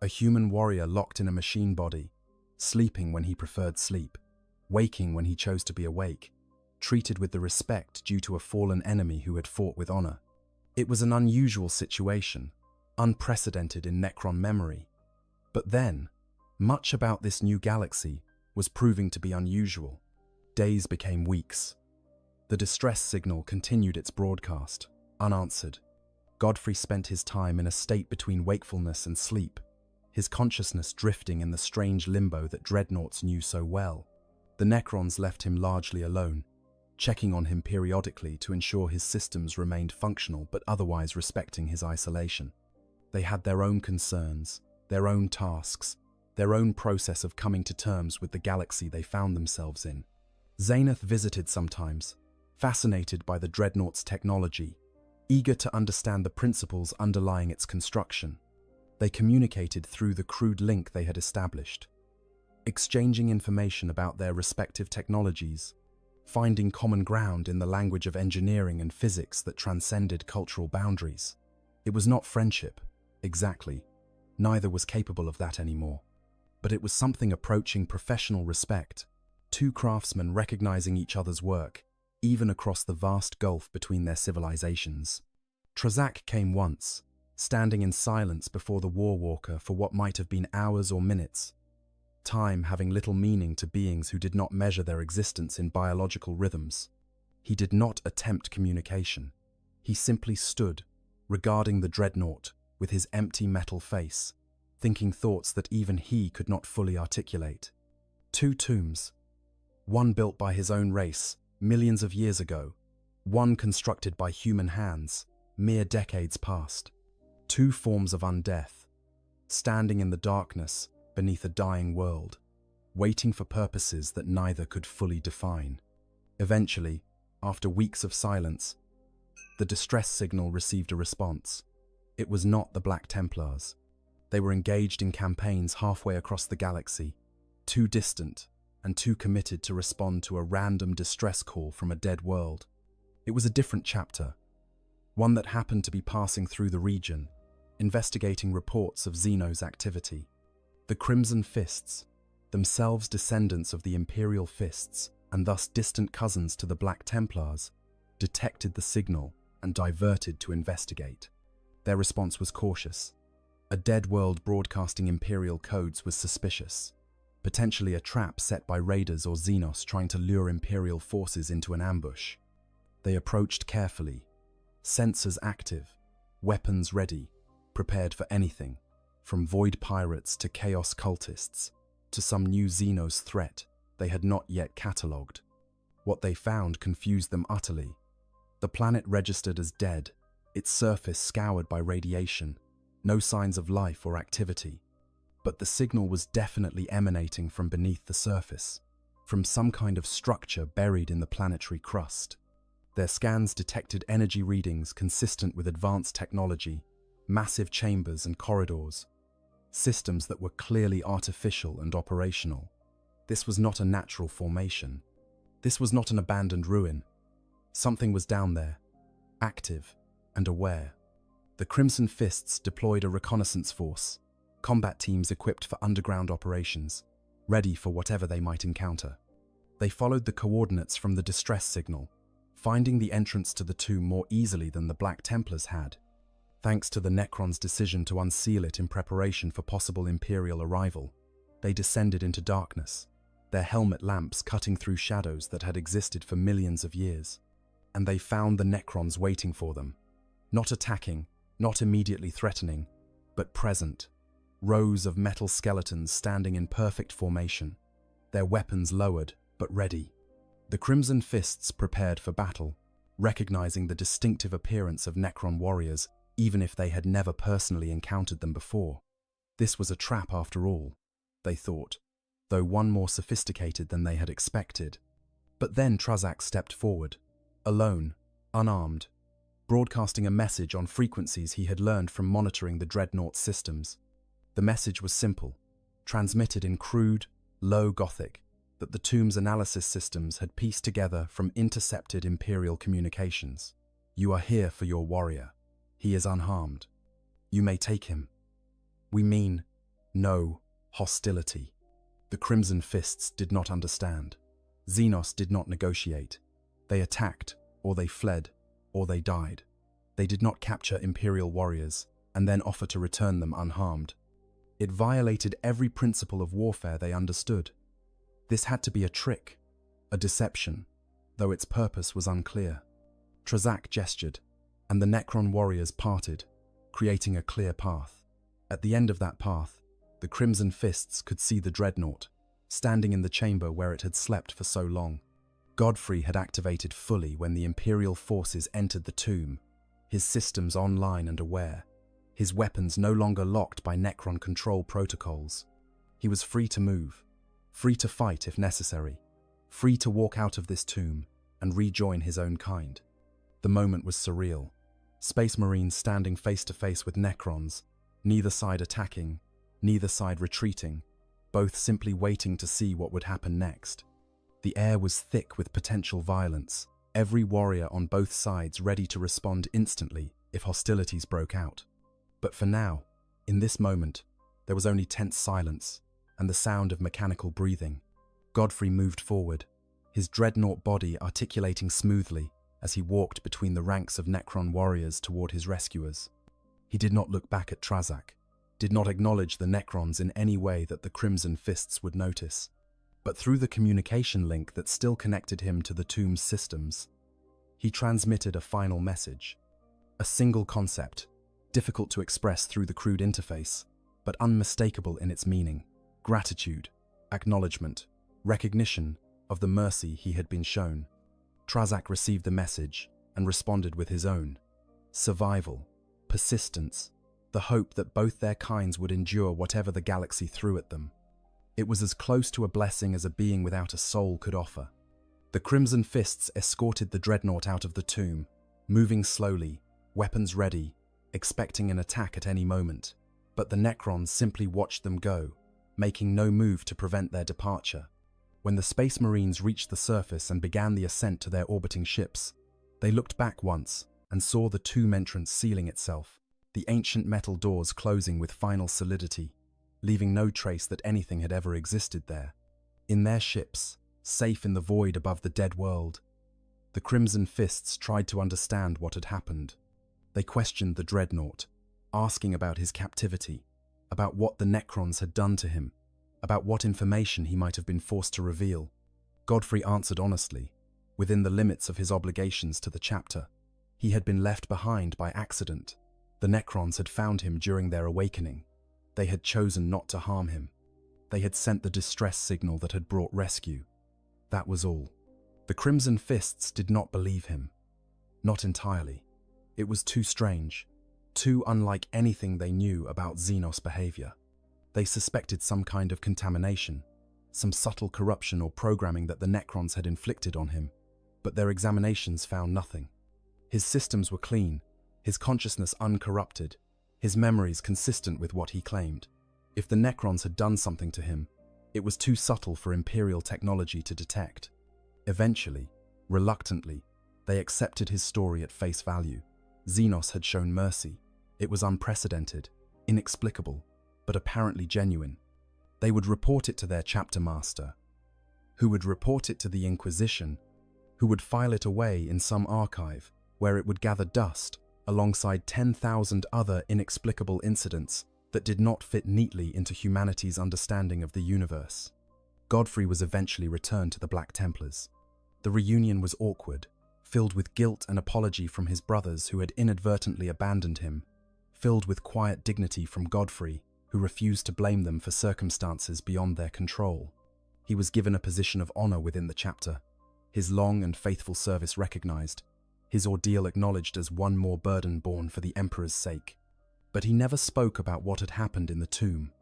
A human warrior locked in a machine body, sleeping when he preferred sleep, waking when he chose to be awake, treated with the respect due to a fallen enemy who had fought with honor. It was an unusual situation, unprecedented in Necron memory. But then, much about this new galaxy was proving to be unusual. Days became weeks. The distress signal continued its broadcast, unanswered. Godfrey spent his time in a state between wakefulness and sleep, his consciousness drifting in the strange limbo that dreadnoughts knew so well. The Necrons left him largely alone, checking on him periodically to ensure his systems remained functional but otherwise respecting his isolation. They had their own concerns, their own tasks, their own process of coming to terms with the galaxy they found themselves in. Zenith visited sometimes, fascinated by the dreadnought's technology, eager to understand the principles underlying its construction. They communicated through the crude link they had established, exchanging information about their respective technologies, finding common ground in the language of engineering and physics that transcended cultural boundaries. It was not friendship, exactly. Neither was capable of that anymore. But it was something approaching professional respect, 2 craftsmen recognizing each other's work, even across the vast gulf between their civilizations. Trazak came once, standing in silence before the War Walker for what might have been hours or minutes, time having little meaning to beings who did not measure their existence in biological rhythms. He did not attempt communication. He simply stood, regarding the dreadnought with his empty metal face, thinking thoughts that even he could not fully articulate. 2 tombs, one built by his own race millions of years ago, one constructed by human hands mere decades past. 2 forms of undeath, standing in the darkness beneath a dying world, waiting for purposes that neither could fully define. Eventually, after weeks of silence, The distress signal received a response. It was not the Black Templars. They were engaged in campaigns halfway across the galaxy, too distant and too committed to respond to a random distress call from a dead world. It was a different chapter, one that happened to be passing through the region, investigating reports of Xenos activity. The Crimson Fists, themselves descendants of the Imperial Fists and thus distant cousins to the Black Templars, detected the signal and diverted to investigate. Their response was cautious. A dead world broadcasting Imperial codes was suspicious, potentially a trap set by raiders or Xenos trying to lure Imperial forces into an ambush. They approached carefully, sensors active, weapons ready, prepared for anything, from void pirates to chaos cultists, to some new Xenos threat they had not yet catalogued. What they found confused them utterly. The planet registered as dead, its surface scoured by radiation, no signs of life or activity. But the signal was definitely emanating from beneath the surface, from some kind of structure buried in the planetary crust. Their scans detected energy readings consistent with advanced technology, massive chambers and corridors, systems that were clearly artificial and operational. This was not a natural formation. This was not an abandoned ruin. Something was down there, active and aware. The Crimson Fists deployed a reconnaissance force, combat teams equipped for underground operations, ready for whatever they might encounter. They followed the coordinates from the distress signal, finding the entrance to the tomb more easily than the Black Templars had, thanks to the Necron's decision to unseal it in preparation for possible Imperial arrival. They descended into darkness, their helmet lamps cutting through shadows that had existed for millions of years. And they found the Necrons waiting for them, not attacking, not immediately threatening, but present. Rows of metal skeletons standing in perfect formation, their weapons lowered but ready. The Crimson Fists prepared for battle, recognizing the distinctive appearance of Necron warriors even if they had never personally encountered them before. This was a trap after all, they thought, though one more sophisticated than they had expected. But then Trazak stepped forward, alone, unarmed, broadcasting a message on frequencies he had learned from monitoring the Dreadnought systems. The message was simple, transmitted in crude, low Gothic, that the tomb's analysis systems had pieced together from intercepted Imperial communications. You are here for your warrior. He is unharmed. You may take him. We mean no hostility. The Crimson Fists did not understand. Xenos did not negotiate. They attacked, or they fled, or they died. They did not capture Imperial warriors and then offer to return them unharmed. It violated every principle of warfare they understood. This had to be a trick, a deception, though its purpose was unclear. Trazak gestured, and the Necron warriors parted, creating a clear path. At the end of that path, the Crimson Fists could see the Dreadnought, standing in the chamber where it had slept for so long. Godfrey had activated fully when the Imperial forces entered the tomb, his systems online and aware, his weapons no longer locked by Necron control protocols. He was free to move, free to fight if necessary, free to walk out of this tomb and rejoin his own kind. The moment was surreal. Space Marines standing face to face with Necrons, neither side attacking, neither side retreating, both simply waiting to see what would happen next. The air was thick with potential violence, every warrior on both sides ready to respond instantly if hostilities broke out. But for now, in this moment, there was only tense silence and the sound of mechanical breathing. Godfrey moved forward, his dreadnought body articulating smoothly as he walked between the ranks of Necron warriors toward his rescuers. He did not look back at Trazak, did not acknowledge the Necrons in any way that the Crimson Fists would notice. But through the communication link that still connected him to the tomb's systems, he transmitted a final message. A single concept, difficult to express through the crude interface, but unmistakable in its meaning. Gratitude, acknowledgement, recognition of the mercy he had been shown. Trazak received the message and responded with his own. Survival, persistence, the hope that both their kinds would endure whatever the galaxy threw at them. It was as close to a blessing as a being without a soul could offer. The Crimson Fists escorted the Dreadnought out of the tomb, moving slowly, weapons ready, expecting an attack at any moment. But the Necrons simply watched them go, making no move to prevent their departure. When the Space Marines reached the surface and began the ascent to their orbiting ships, they looked back once and saw the tomb entrance sealing itself, the ancient metal doors closing with final solidity, leaving no trace that anything had ever existed there. In their ships, safe in the void above the dead world, the Crimson Fists tried to understand what had happened. They questioned the Dreadnought, asking about his captivity, about what the Necrons had done to him, about what information he might have been forced to reveal. Godfrey answered honestly, within the limits of his obligations to the chapter. He had been left behind by accident. The Necrons had found him during their awakening. They had chosen not to harm him. They had sent the distress signal that had brought rescue. That was all. The Crimson Fists did not believe him. Not entirely. It was too strange, too unlike anything they knew about Xenos behavior. They suspected some kind of contamination, some subtle corruption or programming that the Necrons had inflicted on him, but their examinations found nothing. His systems were clean, his consciousness uncorrupted, his memories consistent with what he claimed. If the Necrons had done something to him, it was too subtle for Imperial technology to detect. Eventually, reluctantly, they accepted his story at face value. Xenos had shown mercy. It was unprecedented, inexplicable, but apparently genuine. They would report it to their chapter master, who would report it to the Inquisition, who would file it away in some archive where it would gather dust alongside 10,000 other inexplicable incidents that did not fit neatly into humanity's understanding of the universe. Godfrey was eventually returned to the Black Templars. The reunion was awkward, filled with guilt and apology from his brothers who had inadvertently abandoned him, filled with quiet dignity from Godfrey, who refused to blame them for circumstances beyond their control. He was given a position of honor within the chapter, his long and faithful service recognized, his ordeal acknowledged as one more burden borne for the Emperor's sake. But he never spoke about what had happened in the tomb.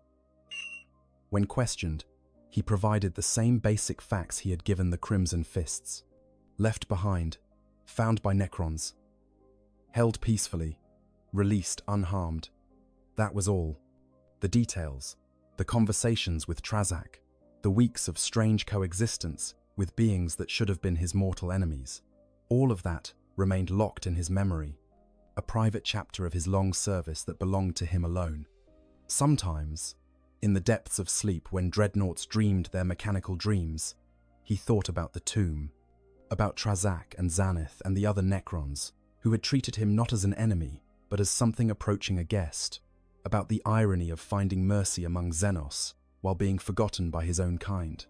When questioned, he provided the same basic facts he had given the Crimson Fists. Left behind, found by Necrons, held peacefully, released unharmed. That was all. The details, the conversations with Trazak, the weeks of strange coexistence with beings that should have been his mortal enemies, all of that remained locked in his memory, a private chapter of his long service that belonged to him alone. Sometimes, in the depths of sleep when dreadnoughts dreamed their mechanical dreams, he thought about the tomb, about Trazak and Xanith and the other Necrons, who had treated him not as an enemy, but as something approaching a guest, about the irony of finding mercy among Xenos while being forgotten by his own kind,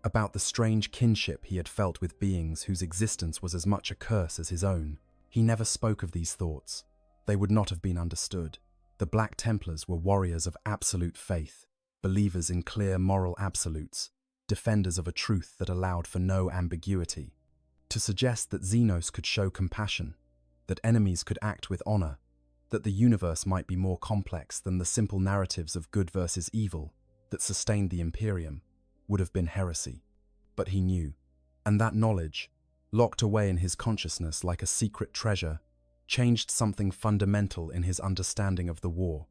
about the strange kinship he had felt with beings whose existence was as much a curse as his own. He never spoke of these thoughts. They would not have been understood. The Black Templars were warriors of absolute faith, believers in clear moral absolutes, defenders of a truth that allowed for no ambiguity. To suggest that Xenos could show compassion, that enemies could act with honor, that the universe might be more complex than the simple narratives of good versus evil that sustained the Imperium, would have been heresy. But he knew, and that knowledge, locked away in his consciousness like a secret treasure, changed something fundamental in his understanding of the war.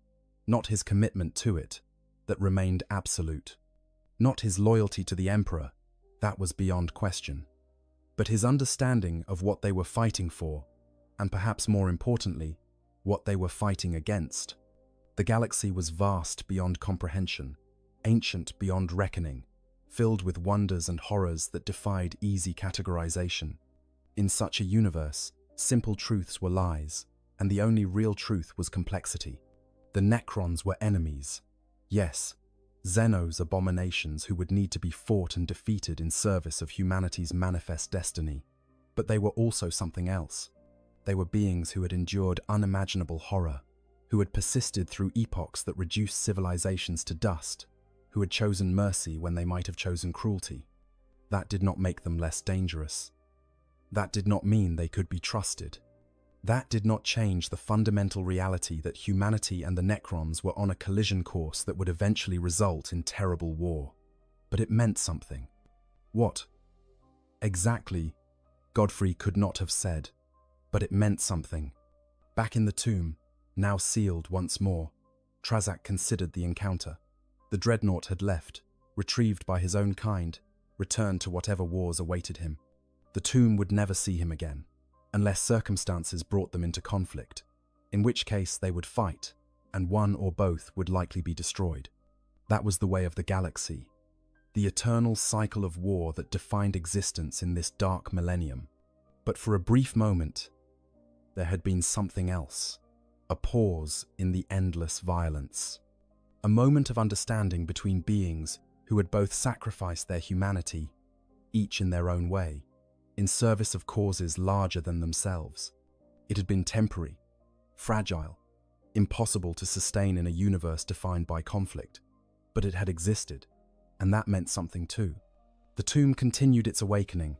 Not his commitment to it, that remained absolute. Not his loyalty to the Emperor, that was beyond question. But his understanding of what they were fighting for, and perhaps more importantly, what they were fighting against. The galaxy was vast beyond comprehension, ancient beyond reckoning, filled with wonders and horrors that defied easy categorization. In such a universe, simple truths were lies, and the only real truth was complexity. The Necrons were enemies. Yes, Xenos abominations who would need to be fought and defeated in service of humanity's manifest destiny. But they were also something else. They were beings who had endured unimaginable horror, who had persisted through epochs that reduced civilizations to dust, who had chosen mercy when they might have chosen cruelty. That did not make them less dangerous. That did not mean they could be trusted. That did not change the fundamental reality that humanity and the Necrons were on a collision course that would eventually result in terrible war. But it meant something. What? Exactly, Godfrey could not have said. But it meant something. Back in the tomb, now sealed once more, Trazak considered the encounter. The dreadnought had left, retrieved by his own kind, returned to whatever wars awaited him. The tomb would never see him again, unless circumstances brought them into conflict, in which case they would fight, and one or both would likely be destroyed. That was the way of the galaxy, the eternal cycle of war that defined existence in this dark millennium. But for a brief moment, there had been something else, a pause in the endless violence. A moment of understanding between beings who had both sacrificed their humanity, each in their own way, in service of causes larger than themselves. It had been temporary, fragile, impossible to sustain in a universe defined by conflict, but it had existed, and that meant something too. The tomb continued its awakening,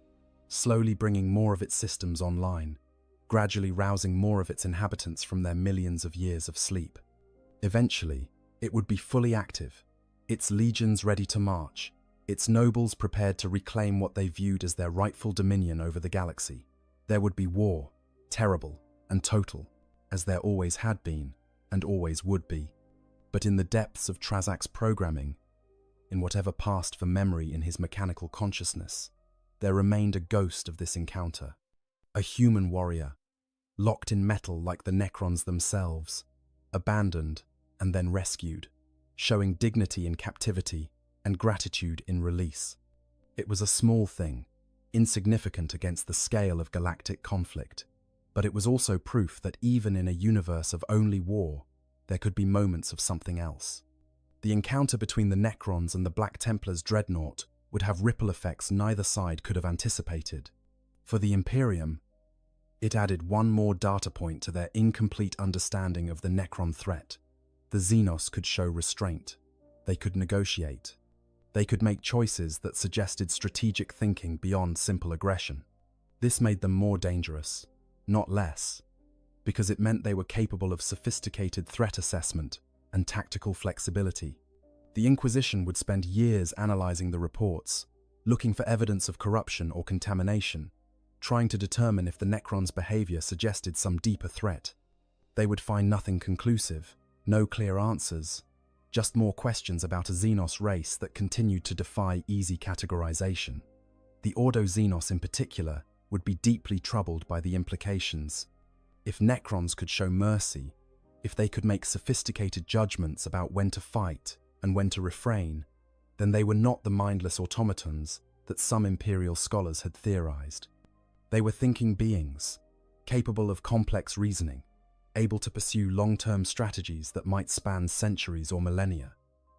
slowly bringing more of its systems online, gradually rousing more of its inhabitants from their millions of years of sleep. Eventually, it would be fully active, its legions ready to march, its nobles prepared to reclaim what they viewed as their rightful dominion over the galaxy. There would be war, terrible and total, as there always had been and always would be. But in the depths of Trazak's programming, in whatever passed for memory in his mechanical consciousness, there remained a ghost of this encounter. A human warrior, locked in metal like the Necrons themselves, abandoned and then rescued, showing dignity in captivity and gratitude in release. It was a small thing, insignificant against the scale of galactic conflict, but it was also proof that even in a universe of only war, there could be moments of something else. The encounter between the Necrons and the Black Templar's dreadnought would have ripple effects neither side could have anticipated. For the Imperium, it added one more data point to their incomplete understanding of the Necron threat. The Xenos could show restraint. They could negotiate. They could make choices that suggested strategic thinking beyond simple aggression. This made them more dangerous, not less, because it meant they were capable of sophisticated threat assessment and tactical flexibility. The Inquisition would spend years analyzing the reports, looking for evidence of corruption or contamination, trying to determine if the Necrons' behavior suggested some deeper threat. They would find nothing conclusive, no clear answers, just more questions about a Xenos race that continued to defy easy categorization. The Ordo Xenos in particular would be deeply troubled by the implications. If Necrons could show mercy, if they could make sophisticated judgments about when to fight and when to refrain, then they were not the mindless automatons that some Imperial scholars had theorized. They were thinking beings, capable of complex reasoning, able to pursue long-term strategies that might span centuries or millennia.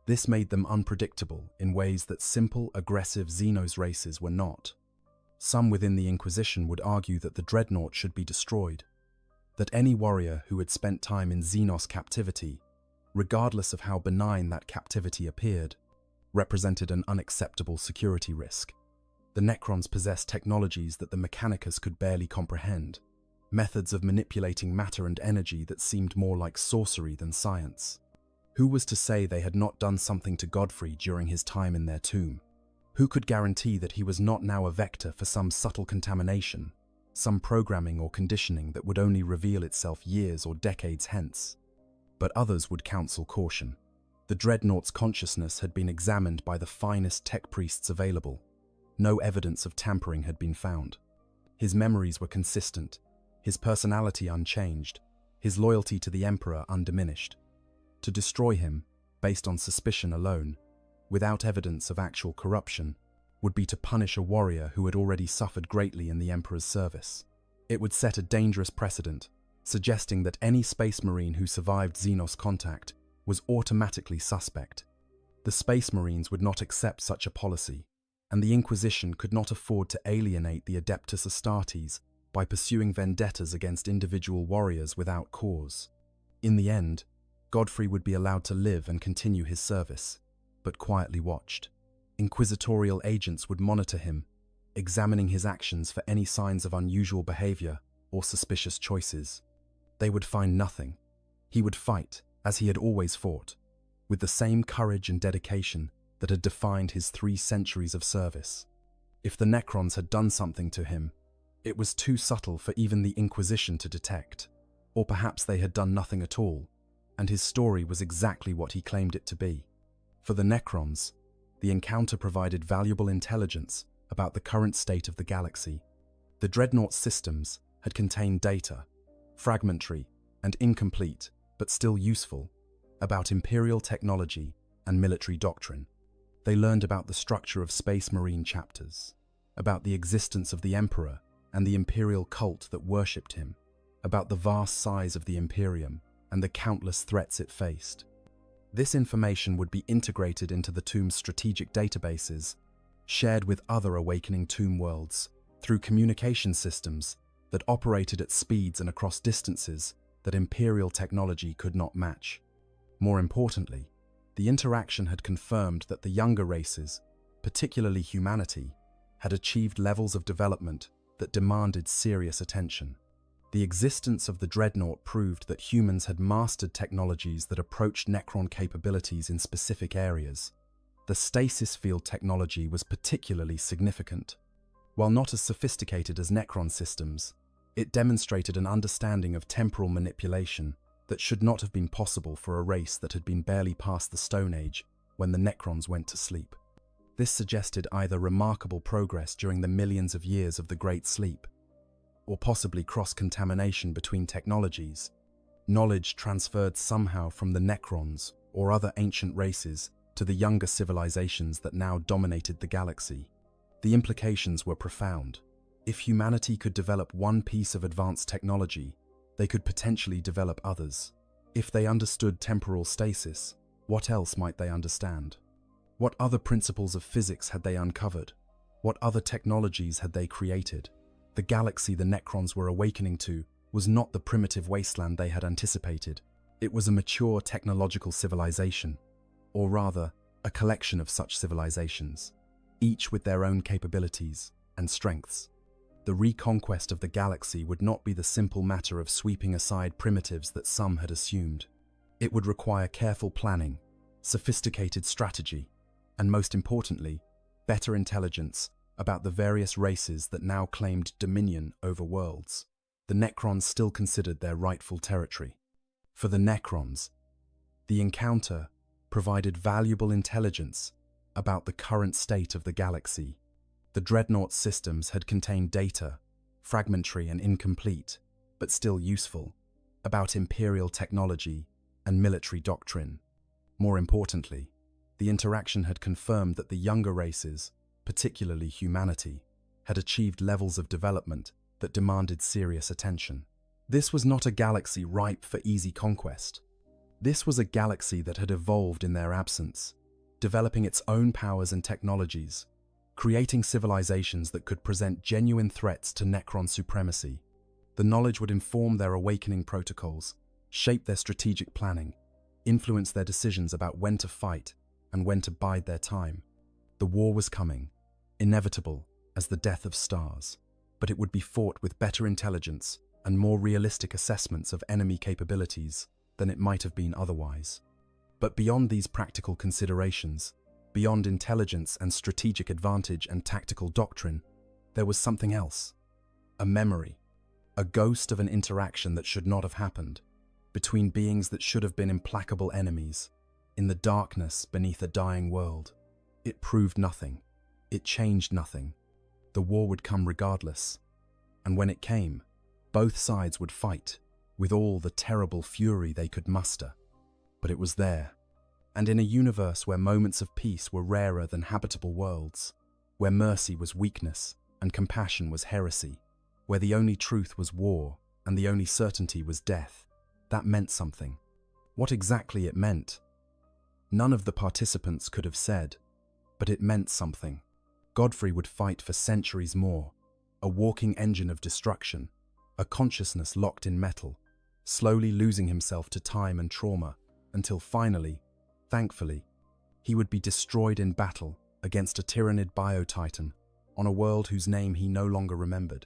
This made them unpredictable in ways that simple, aggressive Xenos races were not. Some within the Inquisition would argue that the dreadnought should be destroyed, that any warrior who had spent time in Xenos captivity, regardless of how benign that captivity appeared, represented an unacceptable security risk. The Necrons possessed technologies that the Mechanicus could barely comprehend, methods of manipulating matter and energy that seemed more like sorcery than science. Who was to say they had not done something to Godfrey during his time in their tomb? Who could guarantee that he was not now a vector for some subtle contamination, some programming or conditioning that would only reveal itself years or decades hence? But others would counsel caution. The dreadnaught's consciousness had been examined by the finest tech priests available. No evidence of tampering had been found. His memories were consistent, his personality unchanged, his loyalty to the Emperor undiminished. To destroy him, based on suspicion alone, without evidence of actual corruption, would be to punish a warrior who had already suffered greatly in the Emperor's service. It would set a dangerous precedent, suggesting that any Space Marine who survived Xenos contact was automatically suspect. The Space Marines would not accept such a policy, and the Inquisition could not afford to alienate the Adeptus Astartes by pursuing vendettas against individual warriors without cause. In the end, Godfrey would be allowed to live and continue his service, but quietly watched. Inquisitorial agents would monitor him, examining his actions for any signs of unusual behavior or suspicious choices. They would find nothing. He would fight, as he had always fought, with the same courage and dedication that had defined his 3 centuries of service. If the Necrons had done something to him, It was too subtle for even the Inquisition to detect. Or perhaps they had done nothing at all, and his story was exactly what he claimed it to be. For the Necrons, the encounter provided valuable intelligence about the current state of the galaxy. The Dreadnought systems had contained data, fragmentary and incomplete, but still useful, about Imperial technology and military doctrine. They learned about the structure of Space Marine chapters, about the existence of the Emperor and the Imperial cult that worshipped him, about the vast size of the Imperium and the countless threats it faced. This information would be integrated into the Tomb's strategic databases, shared with other awakening Tomb worlds, through communication systems that operated at speeds and across distances that Imperial technology could not match. More importantly, the interaction had confirmed that the younger races, particularly humanity, had achieved levels of development that demanded serious attention. The existence of the Dreadnought proved that humans had mastered technologies that approached Necron capabilities in specific areas. The stasis field technology was particularly significant. While not as sophisticated as Necron systems, it demonstrated an understanding of temporal manipulation that should not have been possible for a race that had been barely past the Stone Age when the Necrons went to sleep. This suggested either remarkable progress during the millions of years of the Great Sleep, or possibly cross-contamination between technologies, knowledge transferred somehow from the Necrons or other ancient races to the younger civilizations that now dominated the galaxy. The implications were profound. If humanity could develop one piece of advanced technology, they could potentially develop others. If they understood temporal stasis, what else might they understand? What other principles of physics had they uncovered? What other technologies had they created? The galaxy the Necrons were awakening to was not the primitive wasteland they had anticipated. It was a mature technological civilization, or rather, a collection of such civilizations, each with their own capabilities and strengths. The reconquest of the galaxy would not be the simple matter of sweeping aside primitives that some had assumed. It would require careful planning, sophisticated strategy, and most importantly, better intelligence about the various races that now claimed dominion over worlds. The Necrons still considered their rightful territory. For the Necrons, the encounter provided valuable intelligence about the current state of the galaxy. The Dreadnought systems had contained data, fragmentary and incomplete, but still useful, about Imperial technology and military doctrine. More importantly, the interaction had confirmed that the younger races, particularly humanity, had achieved levels of development that demanded serious attention. This was not a galaxy ripe for easy conquest. This was a galaxy that had evolved in their absence, developing its own powers and technologies, creating civilizations that could present genuine threats to Necron supremacy. The knowledge would inform their awakening protocols, shape their strategic planning, influence their decisions about when to fight and when to bide their time. The war was coming, inevitable as the death of stars, but it would be fought with better intelligence and more realistic assessments of enemy capabilities than it might have been otherwise. But beyond these practical considerations, beyond intelligence and strategic advantage and tactical doctrine, there was something else. A memory, a ghost of an interaction that should not have happened, between beings that should have been implacable enemies, in the darkness beneath a dying world. It proved nothing. It changed nothing. The war would come regardless. And when it came, both sides would fight, with all the terrible fury they could muster. But it was there. And in a universe where moments of peace were rarer than habitable worlds, where mercy was weakness and compassion was heresy, where the only truth was war and the only certainty was death, that meant something. What exactly it meant, none of the participants could have said, but it meant something. Godfrey would fight for centuries more, a walking engine of destruction, a consciousness locked in metal, slowly losing himself to time and trauma, until finally, thankfully, he would be destroyed in battle against a tyrannid bio-titan on a world whose name he no longer remembered.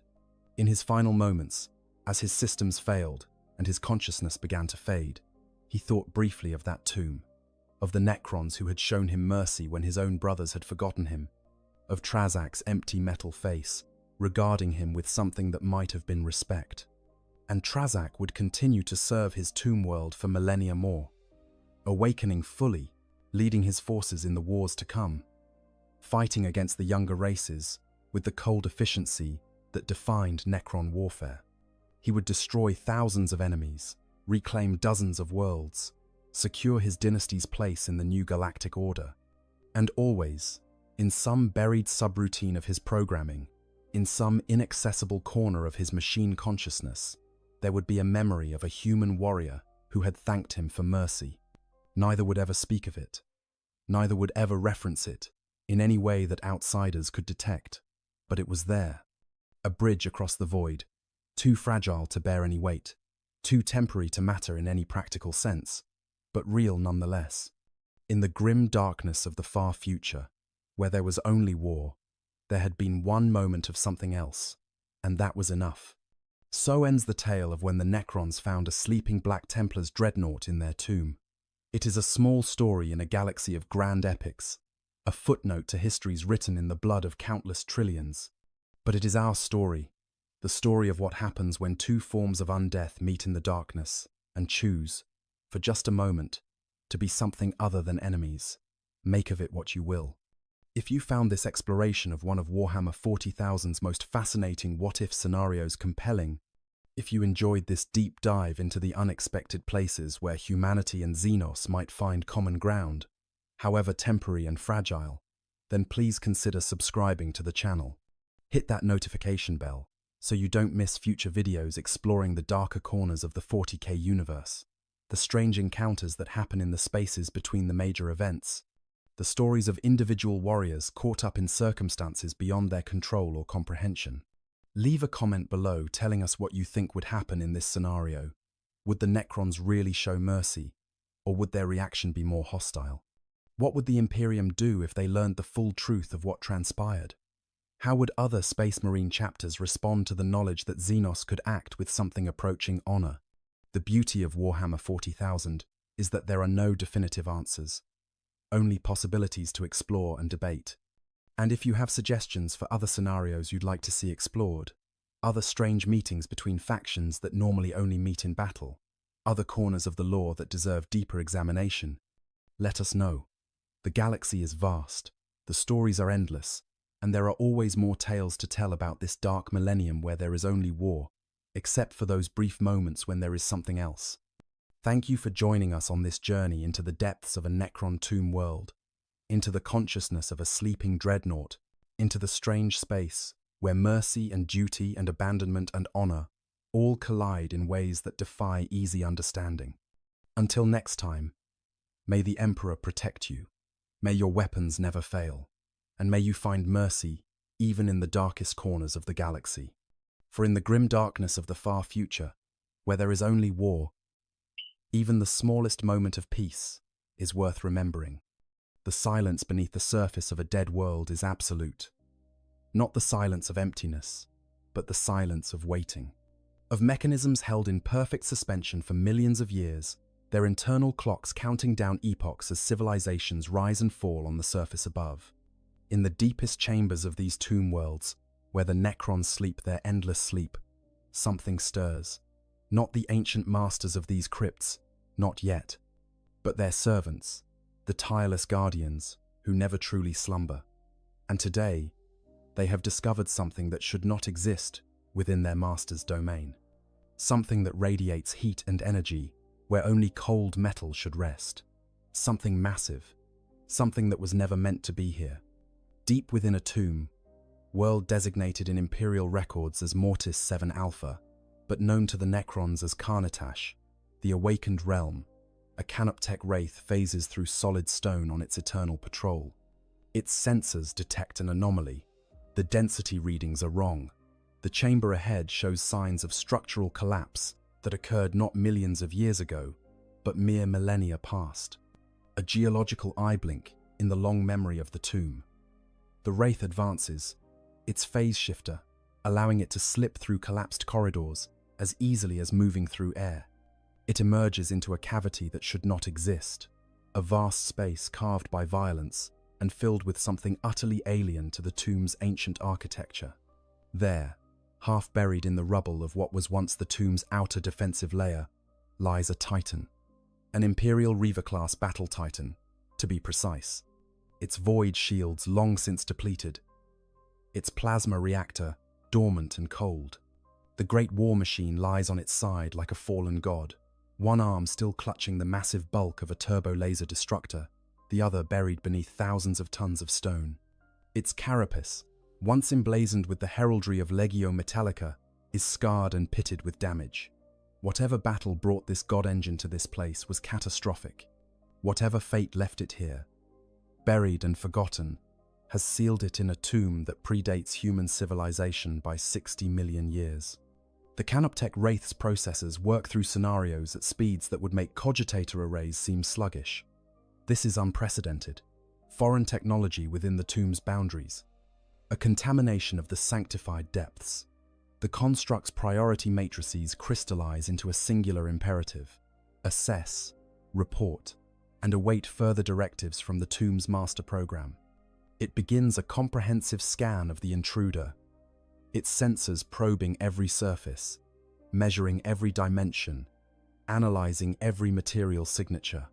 In his final moments, as his systems failed and his consciousness began to fade, he thought briefly of that tomb, of the Necrons who had shown him mercy when his own brothers had forgotten him, of Trazak's empty metal face, regarding him with something that might have been respect. And Trazak would continue to serve his tomb world for millennia more, awakening fully, leading his forces in the wars to come, fighting against the younger races with the cold efficiency that defined Necron warfare. He would destroy thousands of enemies, reclaim dozens of worlds, secure his dynasty's place in the new galactic order, and always, in some buried subroutine of his programming, in some inaccessible corner of his machine consciousness, there would be a memory of a human warrior who had thanked him for mercy. Neither would ever speak of it. Neither would ever reference it in any way that outsiders could detect. But it was there. A bridge across the void, too fragile to bear any weight, too temporary to matter in any practical sense, but real nonetheless. In the grim darkness of the far future, where there was only war, there had been one moment of something else, and that was enough. So ends the tale of when the Necrons found a sleeping Black Templar's dreadnought in their tomb. It is a small story in a galaxy of grand epics, a footnote to histories written in the blood of countless trillions. But it is our story, the story of what happens when two forms of undeath meet in the darkness and choose, for just a moment, to be something other than enemies. Make of it what you will. If you found this exploration of one of Warhammer 40,000's most fascinating what-if scenarios compelling, if you enjoyed this deep dive into the unexpected places where humanity and Xenos might find common ground, however temporary and fragile, then please consider subscribing to the channel. Hit that notification bell so you don't miss future videos exploring the darker corners of the 40k universe, the strange encounters that happen in the spaces between the major events, the stories of individual warriors caught up in circumstances beyond their control or comprehension. Leave a comment below telling us what you think would happen in this scenario. Would the Necrons really show mercy, or would their reaction be more hostile? What would the Imperium do if they learned the full truth of what transpired? How would other Space Marine chapters respond to the knowledge that Xenos could act with something approaching honor? The beauty of Warhammer 40,000 is that there are no definitive answers, only possibilities to explore and debate. And if you have suggestions for other scenarios you'd like to see explored, other strange meetings between factions that normally only meet in battle, other corners of the lore that deserve deeper examination, let us know. The galaxy is vast, the stories are endless, and there are always more tales to tell about this dark millennium where there is only war, except for those brief moments when there is something else. Thank you for joining us on this journey into the depths of a Necron tomb world, into the consciousness of a sleeping dreadnought, into the strange space where mercy and duty and abandonment and honor all collide in ways that defy easy understanding. Until next time, may the Emperor protect you, may your weapons never fail, and may you find mercy even in the darkest corners of the galaxy. For in the grim darkness of the far future, where there is only war, even the smallest moment of peace is worth remembering. The silence beneath the surface of a dead world is absolute. Not the silence of emptiness, but the silence of waiting. Of mechanisms held in perfect suspension for millions of years, their internal clocks counting down epochs as civilizations rise and fall on the surface above. In the deepest chambers of these tomb worlds, where the Necrons sleep their endless sleep, something stirs. Not the ancient masters of these crypts, not yet, but their servants, the tireless guardians who never truly slumber. And today, they have discovered something that should not exist within their master's domain. Something that radiates heat and energy where only cold metal should rest. Something massive, something that was never meant to be here. Deep within a tomb, world designated in Imperial records as Mortis 7 Alpha, but known to the Necrons as Karnatash, the awakened realm, a Canoptech wraith phases through solid stone on its eternal patrol. Its sensors detect an anomaly. The density readings are wrong. The chamber ahead shows signs of structural collapse that occurred not millions of years ago, but mere millennia past. A geological eye blink in the long memory of the tomb. The wraith advances, its phase shifter, allowing it to slip through collapsed corridors as easily as moving through air. It emerges into a cavity that should not exist, a vast space carved by violence and filled with something utterly alien to the tomb's ancient architecture. There, half buried in the rubble of what was once the tomb's outer defensive layer, lies a Titan. An Imperial Reaver-class battle Titan, to be precise. Its void shields long since depleted. Its plasma reactor dormant and cold. The great war machine lies on its side like a fallen god, one arm still clutching the massive bulk of a turbo-laser destructor, the other buried beneath thousands of tons of stone. Its carapace, once emblazoned with the heraldry of Legio Metallica, is scarred and pitted with damage. Whatever battle brought this god engine to this place was catastrophic. Whatever fate left it here, buried and forgotten, has sealed it in a tomb that predates human civilization by 60 million years. The Canoptech Wraith's processors work through scenarios at speeds that would make cogitator arrays seem sluggish. This is unprecedented. Foreign technology within the tomb's boundaries. A contamination of the sanctified depths. The construct's priority matrices crystallize into a singular imperative: assess, report, and await further directives from the tomb's master program. It begins a comprehensive scan of the intruder, its sensors probing every surface, measuring every dimension, analyzing every material signature.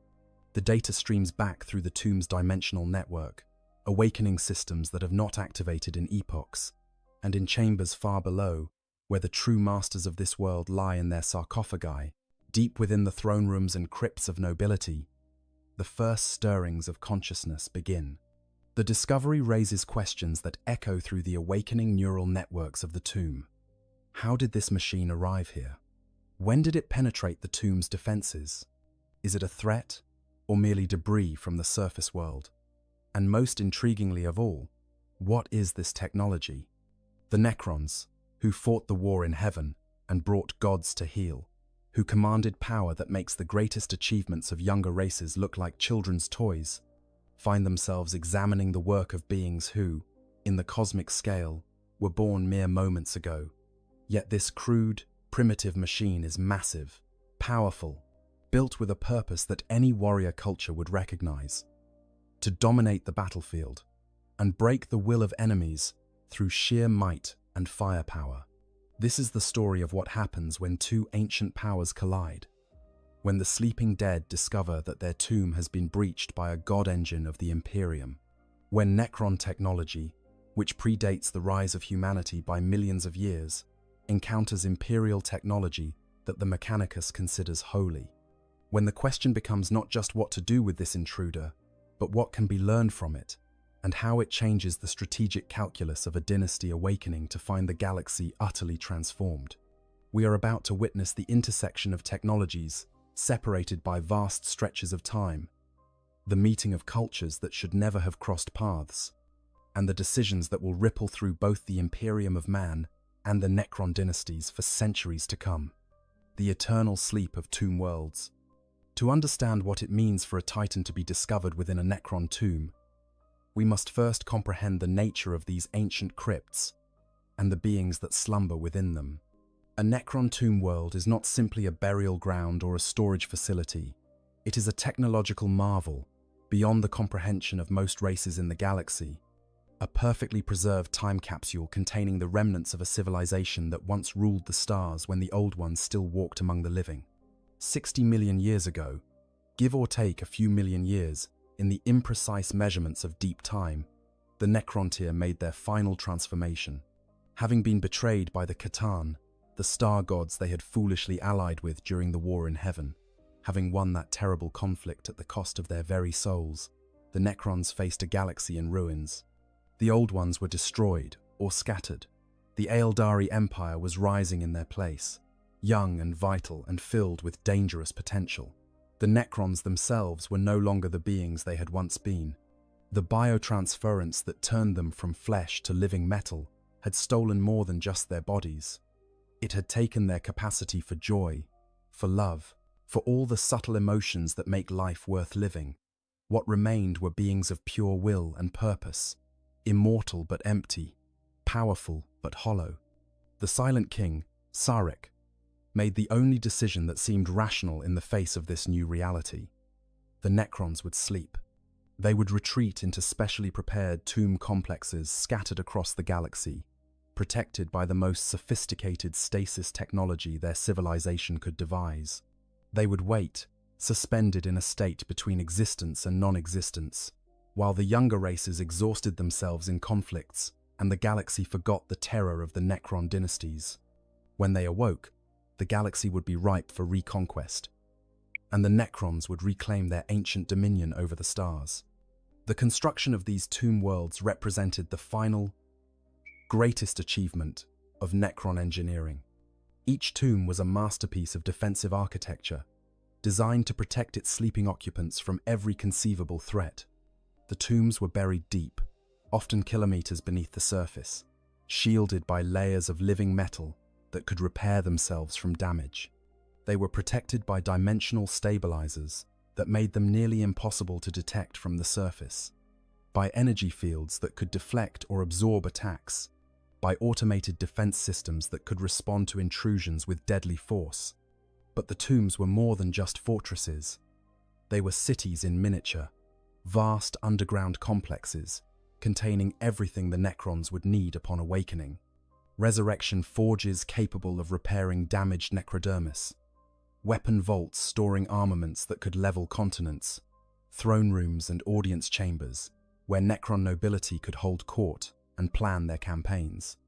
The data streams back through the tomb's dimensional network, awakening systems that have not activated in epochs, and in chambers far below, where the true masters of this world lie in their sarcophagi, deep within the throne rooms and crypts of nobility, the first stirrings of consciousness begin. The discovery raises questions that echo through the awakening neural networks of the tomb. How did this machine arrive here? When did it penetrate the tomb's defenses? Is it a threat, or merely debris from the surface world? And most intriguingly of all, what is this technology? The Necrons, who fought the war in heaven and brought gods to heal, who commanded power that makes the greatest achievements of younger races look like children's toys, find themselves examining the work of beings who, in the cosmic scale, were born mere moments ago. Yet this crude, primitive machine is massive, powerful, built with a purpose that any warrior culture would recognize: to dominate the battlefield and break the will of enemies through sheer might and firepower. This is the story of what happens when two ancient powers collide. When the sleeping dead discover that their tomb has been breached by a god engine of the Imperium. When Necron technology, which predates the rise of humanity by millions of years, encounters Imperial technology that the Mechanicus considers holy. When the question becomes not just what to do with this intruder, but what can be learned from it, and how it changes the strategic calculus of a dynasty awakening to find the galaxy utterly transformed. We are about to witness the intersection of technologies separated by vast stretches of time, the meeting of cultures that should never have crossed paths, and the decisions that will ripple through both the Imperium of Man and the Necron dynasties for centuries to come. The eternal sleep of tomb worlds. To understand what it means for a Titan to be discovered within a Necron tomb, we must first comprehend the nature of these ancient crypts and the beings that slumber within them. A Necron tomb world is not simply a burial ground or a storage facility. It is a technological marvel, beyond the comprehension of most races in the galaxy. A perfectly preserved time capsule containing the remnants of a civilization that once ruled the stars when the old ones still walked among the living. 60 million years ago, give or take a few million years, in the imprecise measurements of deep time, the Necrontyr made their final transformation. Having been betrayed by the Catan, the star gods they had foolishly allied with during the war in heaven, having won that terrible conflict at the cost of their very souls, the Necrons faced a galaxy in ruins. The old ones were destroyed or scattered. The Aeldari Empire was rising in their place, young and vital and filled with dangerous potential. The Necrons themselves were no longer the beings they had once been. The biotransference that turned them from flesh to living metal had stolen more than just their bodies. It had taken their capacity for joy, for love, for all the subtle emotions that make life worth living. What remained were beings of pure will and purpose, immortal but empty, powerful but hollow. The Silent King, Sarek, made the only decision that seemed rational in the face of this new reality. The Necrons would sleep. They would retreat into specially prepared tomb complexes scattered across the galaxy. protected by the most sophisticated stasis technology their civilization could devise. They would wait, suspended in a state between existence and non-existence, while the younger races exhausted themselves in conflicts and the galaxy forgot the terror of the Necron dynasties. When they awoke, the galaxy would be ripe for reconquest, and the Necrons would reclaim their ancient dominion over the stars. The construction of these tomb worlds represented the final, greatest achievement of Necron engineering. Each tomb was a masterpiece of defensive architecture, designed to protect its sleeping occupants from every conceivable threat. The tombs were buried deep, often kilometers beneath the surface, shielded by layers of living metal that could repair themselves from damage. They were protected by dimensional stabilizers that made them nearly impossible to detect from the surface, by energy fields that could deflect or absorb attacks, by automated defense systems that could respond to intrusions with deadly force. But the tombs were more than just fortresses. They were cities in miniature, vast underground complexes containing everything the Necrons would need upon awakening. Resurrection forges capable of repairing damaged necrodermis, weapon vaults storing armaments that could level continents, throne rooms and audience chambers where Necron nobility could hold court and plan their campaigns.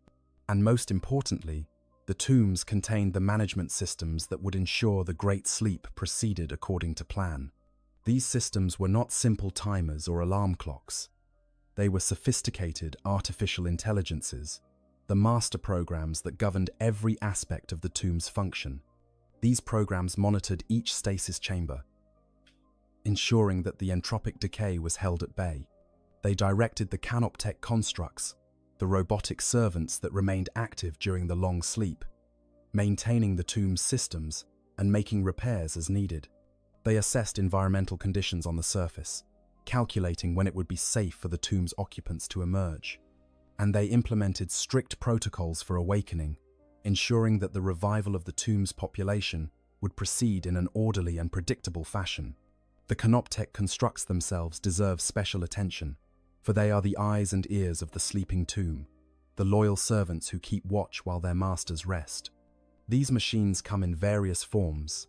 And most importantly, the tombs contained the management systems that would ensure the Great Sleep proceeded according to plan. These systems were not simple timers or alarm clocks. They were sophisticated artificial intelligences, the master programs that governed every aspect of the tomb's function. These programs monitored each stasis chamber, ensuring that the entropic decay was held at bay. They directed the canoptech constructs, the robotic servants that remained active during the long sleep, maintaining the tomb's systems and making repairs as needed. They assessed environmental conditions on the surface, calculating when it would be safe for the tomb's occupants to emerge. And they implemented strict protocols for awakening, ensuring that the revival of the tomb's population would proceed in an orderly and predictable fashion. The canoptech constructs themselves deserve special attention, for they are the eyes and ears of the sleeping tomb, the loyal servants who keep watch while their masters rest. These machines come in various forms,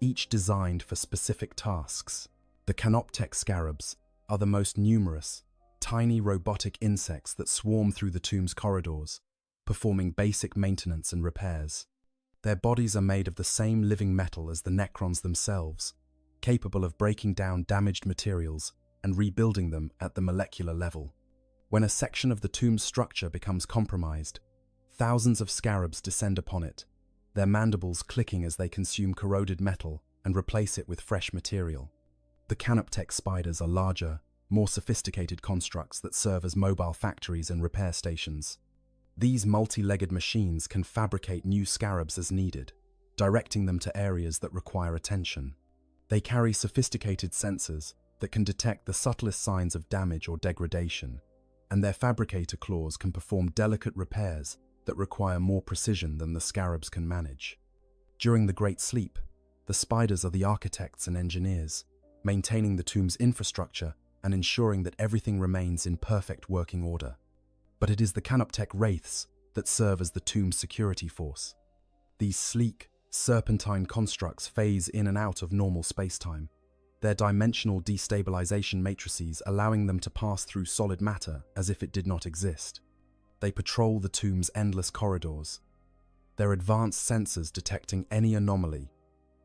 each designed for specific tasks. The canoptech scarabs are the most numerous, tiny robotic insects that swarm through the tomb's corridors, performing basic maintenance and repairs. Their bodies are made of the same living metal as the Necrons themselves, capable of breaking down damaged materials and rebuilding them at the molecular level. When a section of the tomb's structure becomes compromised, thousands of scarabs descend upon it, their mandibles clicking as they consume corroded metal and replace it with fresh material. The canoptech spiders are larger, more sophisticated constructs that serve as mobile factories and repair stations. These multi-legged machines can fabricate new scarabs as needed, directing them to areas that require attention. They carry sophisticated sensors that can detect the subtlest signs of damage or degradation, and their fabricator claws can perform delicate repairs that require more precision than the scarabs can manage. During the Great Sleep, the spiders are the architects and engineers, maintaining the tomb's infrastructure and ensuring that everything remains in perfect working order. But it is the canoptech wraiths that serve as the tomb's security force. These sleek, serpentine constructs phase in and out of normal spacetime, their dimensional destabilization matrices allowing them to pass through solid matter as if it did not exist. They patrol the tomb's endless corridors, their advanced sensors detecting any anomaly,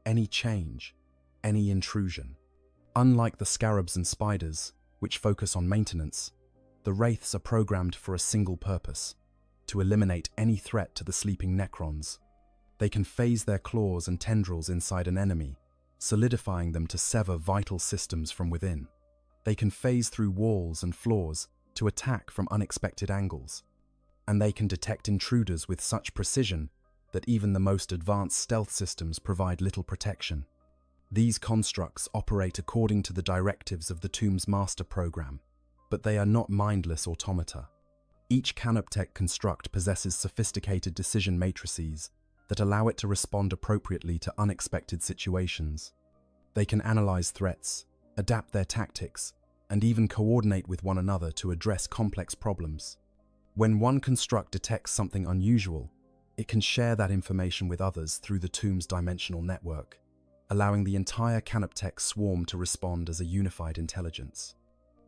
any change, any intrusion. Unlike the scarabs and spiders, which focus on maintenance, the wraiths are programmed for a single purpose: to eliminate any threat to the sleeping Necrons. They can phase their claws and tendrils inside an enemy, solidifying them to sever vital systems from within. They can phase through walls and floors to attack from unexpected angles, and they can detect intruders with such precision that even the most advanced stealth systems provide little protection. These constructs operate according to the directives of the tomb's master program, but they are not mindless automata. Each canoptech construct possesses sophisticated decision matrices that allow it to respond appropriately to unexpected situations. They can analyze threats, adapt their tactics, and even coordinate with one another to address complex problems. When one construct detects something unusual, it can share that information with others through the tomb's dimensional network, allowing the entire Canoptek swarm to respond as a unified intelligence.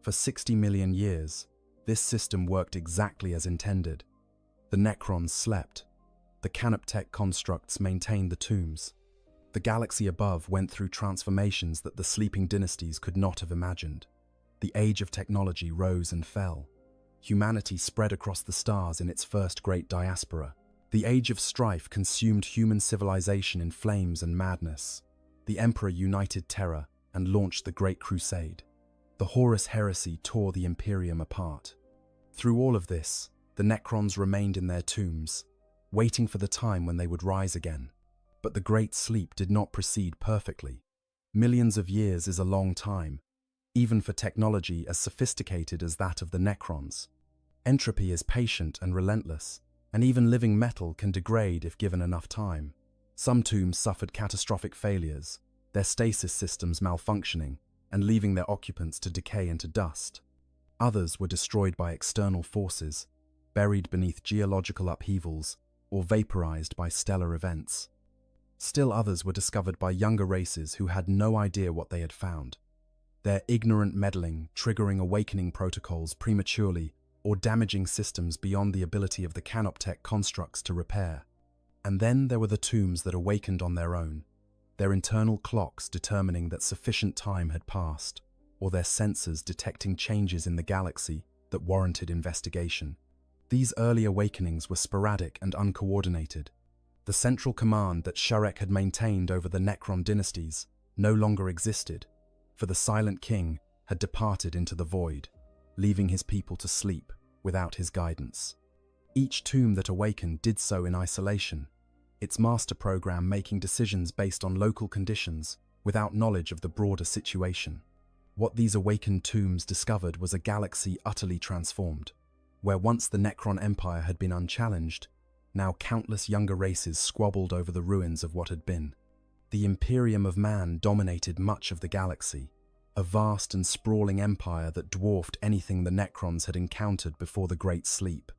For 60 million years, this system worked exactly as intended. The Necrons slept. The Canoptek constructs maintained the tombs. The galaxy above went through transformations that the sleeping dynasties could not have imagined. The age of technology rose and fell. Humanity spread across the stars in its first great diaspora. The age of strife consumed human civilization in flames and madness. The Emperor united terror and launched the Great Crusade. The Horus heresy tore the Imperium apart. Through all of this, the Necrons remained in their tombs, waiting for the time when they would rise again. But the Great Sleep did not proceed perfectly. Millions of years is a long time, even for technology as sophisticated as that of the Necrons. Entropy is patient and relentless, and even living metal can degrade if given enough time. Some tombs suffered catastrophic failures, their stasis systems malfunctioning and leaving their occupants to decay into dust. Others were destroyed by external forces, buried beneath geological upheavals, or vaporized by stellar events. Still others were discovered by younger races who had no idea what they had found. Their ignorant meddling triggering awakening protocols prematurely or damaging systems beyond the ability of the Canoptek constructs to repair. And then there were the tombs that awakened on their own, their internal clocks determining that sufficient time had passed, or their sensors detecting changes in the galaxy that warranted investigation. These early awakenings were sporadic and uncoordinated. The central command that Sharek had maintained over the Necron dynasties no longer existed, for the Silent King had departed into the void, leaving his people to sleep without his guidance. Each tomb that awakened did so in isolation, its master program making decisions based on local conditions without knowledge of the broader situation. What these awakened tombs discovered was a galaxy utterly transformed, where once the Necron Empire had been unchallenged, now countless younger races squabbled over the ruins of what had been. The Imperium of Man dominated much of the galaxy, a vast and sprawling empire that dwarfed anything the Necrons had encountered before the Great Sleep.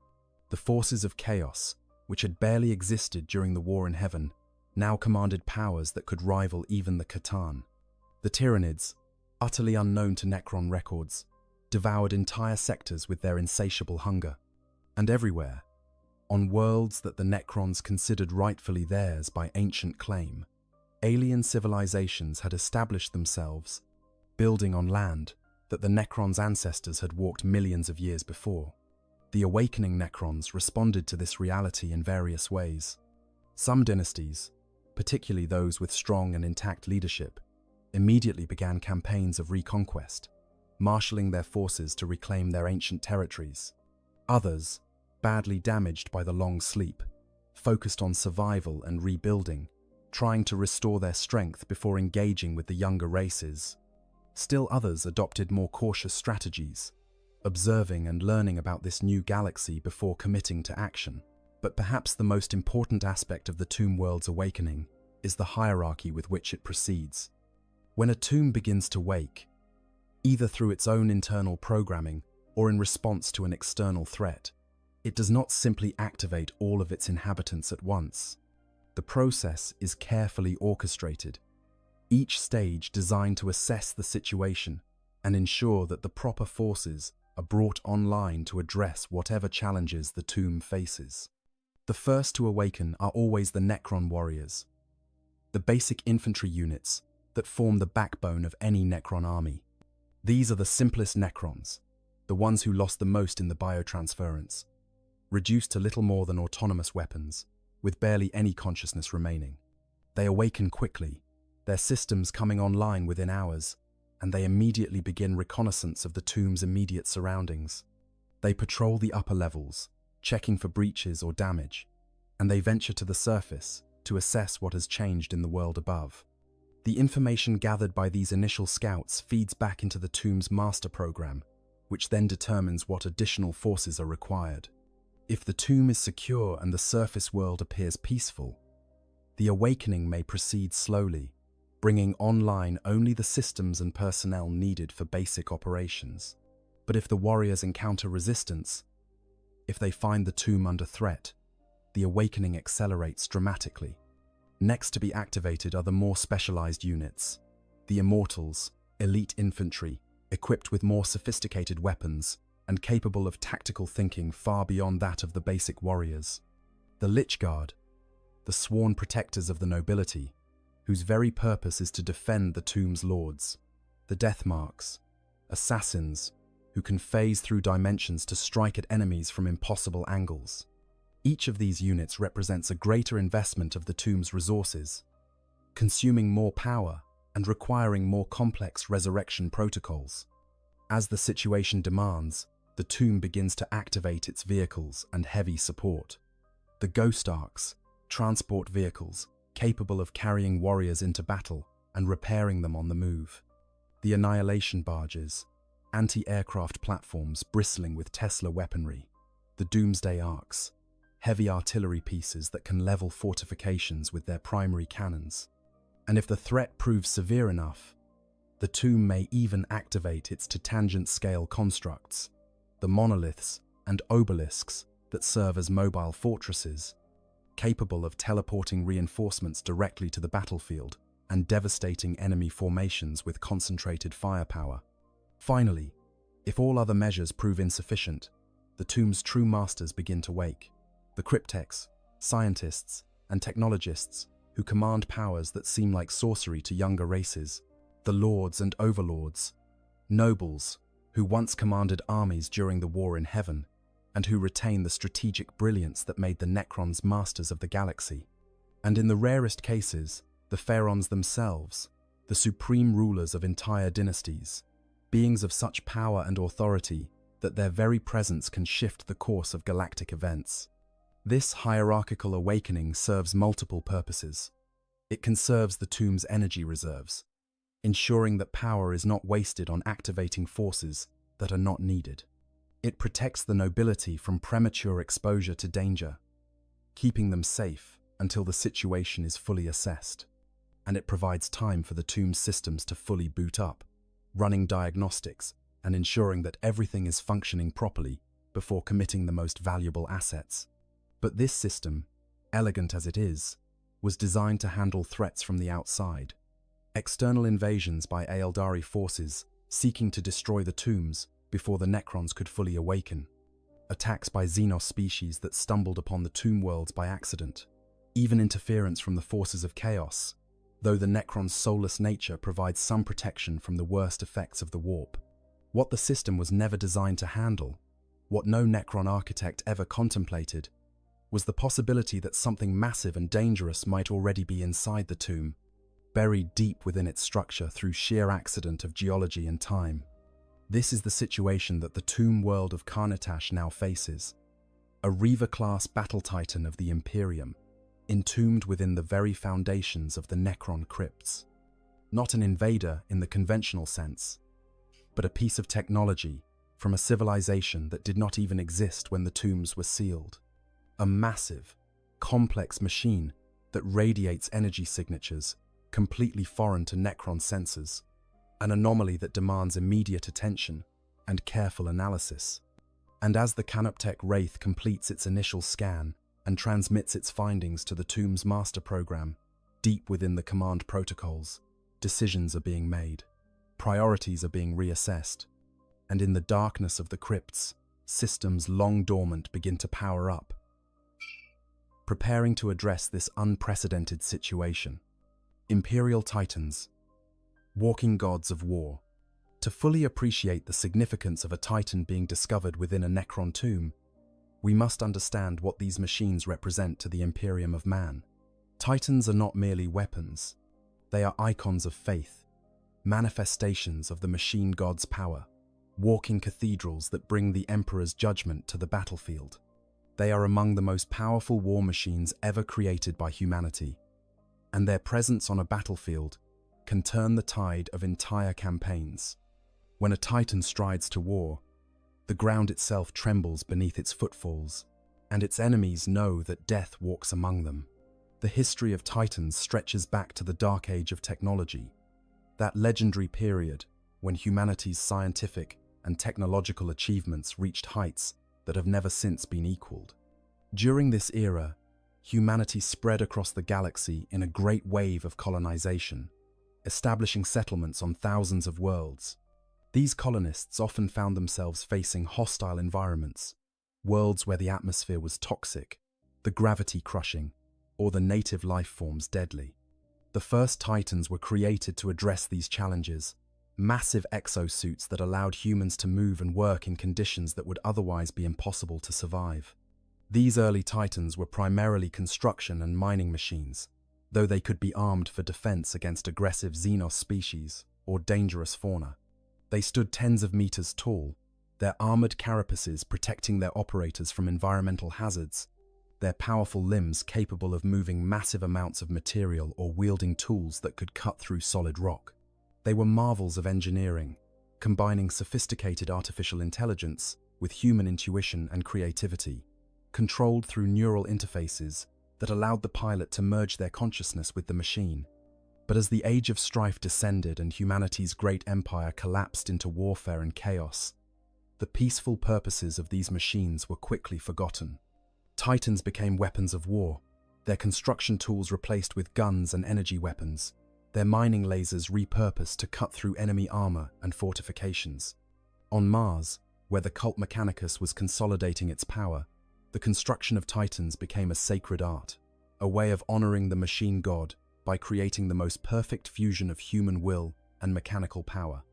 The forces of chaos, which had barely existed during the War in Heaven, now commanded powers that could rival even the Catan. The Tyranids, utterly unknown to Necron records, devoured entire sectors with their insatiable hunger. And everywhere, on worlds that the Necrons considered rightfully theirs by ancient claim, alien civilizations had established themselves, building on land that the Necrons' ancestors had walked millions of years before. The awakening Necrons responded to this reality in various ways. Some dynasties, particularly those with strong and intact leadership, immediately began campaigns of reconquest, marshalling their forces to reclaim their ancient territories. Others, badly damaged by the long sleep, focused on survival and rebuilding, trying to restore their strength before engaging with the younger races. Still others adopted more cautious strategies, observing and learning about this new galaxy before committing to action. But perhaps the most important aspect of the Tomb World's awakening is the hierarchy with which it proceeds. When a tomb begins to wake, either through its own internal programming or in response to an external threat, it does not simply activate all of its inhabitants at once. The process is carefully orchestrated, each stage designed to assess the situation and ensure that the proper forces are brought online to address whatever challenges the tomb faces. The first to awaken are always the Necron warriors, the basic infantry units that form the backbone of any Necron army. These are the simplest Necrons, the ones who lost the most in the biotransference, reduced to little more than autonomous weapons, with barely any consciousness remaining. They awaken quickly, their systems coming online within hours, and they immediately begin reconnaissance of the tomb's immediate surroundings. They patrol the upper levels, checking for breaches or damage, and they venture to the surface to assess what has changed in the world above. The information gathered by these initial scouts feeds back into the tomb's master program, which then determines what additional forces are required. If the tomb is secure and the surface world appears peaceful, the awakening may proceed slowly, bringing online only the systems and personnel needed for basic operations. But if the warriors encounter resistance, If they find the tomb under threat, the awakening accelerates dramatically. Next to be activated are the more specialized units, the Immortals, elite infantry, equipped with more sophisticated weapons and capable of tactical thinking far beyond that of the basic warriors. The Lich Guard, the sworn protectors of the nobility, whose very purpose is to defend the tomb's lords. The Death Marks, assassins who can phase through dimensions to strike at enemies from impossible angles. Each of these units represents a greater investment of the tomb's resources, consuming more power and requiring more complex resurrection protocols. As the situation demands, the tomb begins to activate its vehicles and heavy support. The Ghost Arks, transport vehicles capable of carrying warriors into battle and repairing them on the move. The Annihilation Barges, anti-aircraft platforms bristling with Tesla weaponry. The Doomsday Arks, heavy artillery pieces that can level fortifications with their primary cannons. And if the threat proves severe enough, the tomb may even activate its to tangent scale constructs, the monoliths and obelisks that serve as mobile fortresses, capable of teleporting reinforcements directly to the battlefield and devastating enemy formations with concentrated firepower. Finally, if all other measures prove insufficient, the tomb's true masters begin to wake. The cryptechs, scientists, and technologists who command powers that seem like sorcery to younger races. The lords and overlords, nobles who once commanded armies during the war in heaven, and who retain the strategic brilliance that made the Necrons masters of the galaxy. And in the rarest cases, the Pharaons themselves, the supreme rulers of entire dynasties, beings of such power and authority that their very presence can shift the course of galactic events. This hierarchical awakening serves multiple purposes. It conserves the tomb's energy reserves, ensuring that power is not wasted on activating forces that are not needed. It protects the nobility from premature exposure to danger, keeping them safe until the situation is fully assessed. And it provides time for the tomb's systems to fully boot up, running diagnostics and ensuring that everything is functioning properly before committing the most valuable assets. But this system, elegant as it is, was designed to handle threats from the outside. External invasions by Aeldari forces seeking to destroy the tombs before the Necrons could fully awaken. Attacks by Xenos species that stumbled upon the tomb worlds by accident. Even interference from the forces of chaos, though the Necron's soulless nature provides some protection from the worst effects of the warp. What the system was never designed to handle, what no Necron architect ever contemplated, was the possibility that something massive and dangerous might already be inside the tomb, buried deep within its structure through sheer accident of geology and time. This is the situation that the tomb world of Karnatash now faces. A Reaver-class battle titan of the Imperium, entombed within the very foundations of the Necron crypts. Not an invader in the conventional sense, but a piece of technology from a civilization that did not even exist when the tombs were sealed. A massive, complex machine that radiates energy signatures completely foreign to Necron sensors. An anomaly that demands immediate attention and careful analysis. And as the Canoptech Wraith completes its initial scan and transmits its findings to the tomb's master program, deep within the command protocols, decisions are being made, priorities are being reassessed, and in the darkness of the crypts, systems long dormant begin to power up, preparing to address this unprecedented situation. Imperial Titans, walking gods of war. To fully appreciate the significance of a Titan being discovered within a Necron tomb, we must understand what these machines represent to the Imperium of Man. Titans are not merely weapons. They are icons of faith, manifestations of the machine god's power, walking cathedrals that bring the Emperor's judgment to the battlefield. They are among the most powerful war machines ever created by humanity, and their presence on a battlefield can turn the tide of entire campaigns. When a Titan strides to war, the ground itself trembles beneath its footfalls, and its enemies know that death walks among them. The history of Titans stretches back to the Dark Age of technology, that legendary period when humanity's scientific and technological achievements reached heights that have never since been equaled. During this era, humanity spread across the galaxy in a great wave of colonization, establishing settlements on thousands of worlds. These colonists often found themselves facing hostile environments, worlds where the atmosphere was toxic, the gravity crushing, or the native life forms deadly. The first Titans were created to address these challenges, massive exosuits that allowed humans to move and work in conditions that would otherwise be impossible to survive. These early Titans were primarily construction and mining machines, though they could be armed for defense against aggressive Xenos species or dangerous fauna. They stood tens of meters tall, their armored carapaces protecting their operators from environmental hazards, their powerful limbs capable of moving massive amounts of material or wielding tools that could cut through solid rock. They were marvels of engineering, combining sophisticated artificial intelligence with human intuition and creativity, controlled through neural interfaces that allowed the pilot to merge their consciousness with the machine. But as the age of strife descended and humanity's great empire collapsed into warfare and chaos, the peaceful purposes of these machines were quickly forgotten. Titans became weapons of war, their construction tools replaced with guns and energy weapons, their mining lasers repurposed to cut through enemy armor and fortifications. On Mars, where the cult Mechanicus was consolidating its power, the construction of Titans became a sacred art, a way of honoring the machine god by creating the most perfect fusion of human will and mechanical power.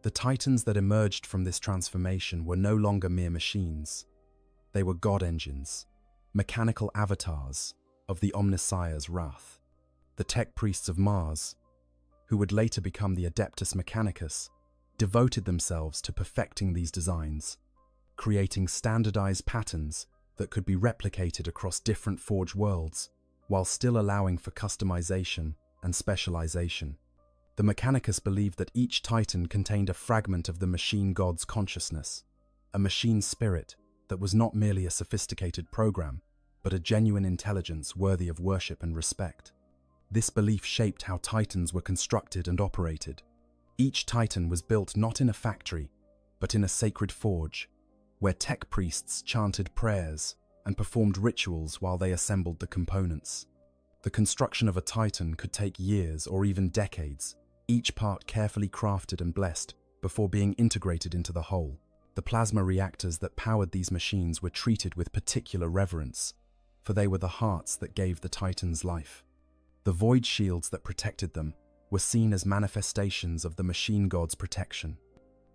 The Titans that emerged from this transformation were no longer mere machines. They were god engines, mechanical avatars of the Omnissiah's wrath. The tech priests of Mars, who would later become the Adeptus Mechanicus, devoted themselves to perfecting these designs, creating standardized patterns that could be replicated across different forge worlds, while still allowing for customization and specialization. The Mechanicus believed that each Titan contained a fragment of the machine god's consciousness, a machine spirit that was not merely a sophisticated program, but a genuine intelligence worthy of worship and respect. This belief shaped how Titans were constructed and operated. Each Titan was built not in a factory, but in a sacred forge, where tech priests chanted prayers and performed rituals while they assembled the components. The construction of a Titan could take years or even decades, each part carefully crafted and blessed before being integrated into the whole. The plasma reactors that powered these machines were treated with particular reverence, for they were the hearts that gave the Titans life. The void shields that protected them were seen as manifestations of the machine god's protection,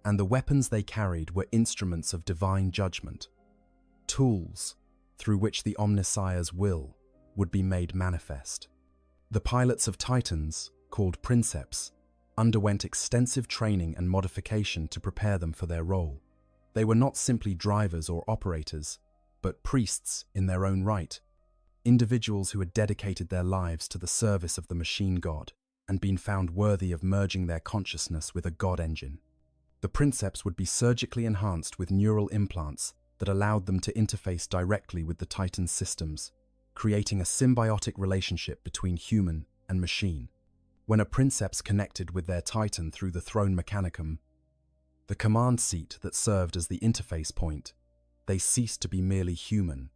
and the weapons they carried were instruments of divine judgment, tools through which the Omnissiah's will would be made manifest. The pilots of Titans, called Princeps, underwent extensive training and modification to prepare them for their role. They were not simply drivers or operators, but priests in their own right, individuals who had dedicated their lives to the service of the machine god and been found worthy of merging their consciousness with a god engine. The Princeps would be surgically enhanced with neural implants that allowed them to interface directly with the Titan's systems, creating a symbiotic relationship between human and machine. When a Princeps connected with their Titan through the Throne Mechanicum, the command seat that served as the interface point, they ceased to be merely human.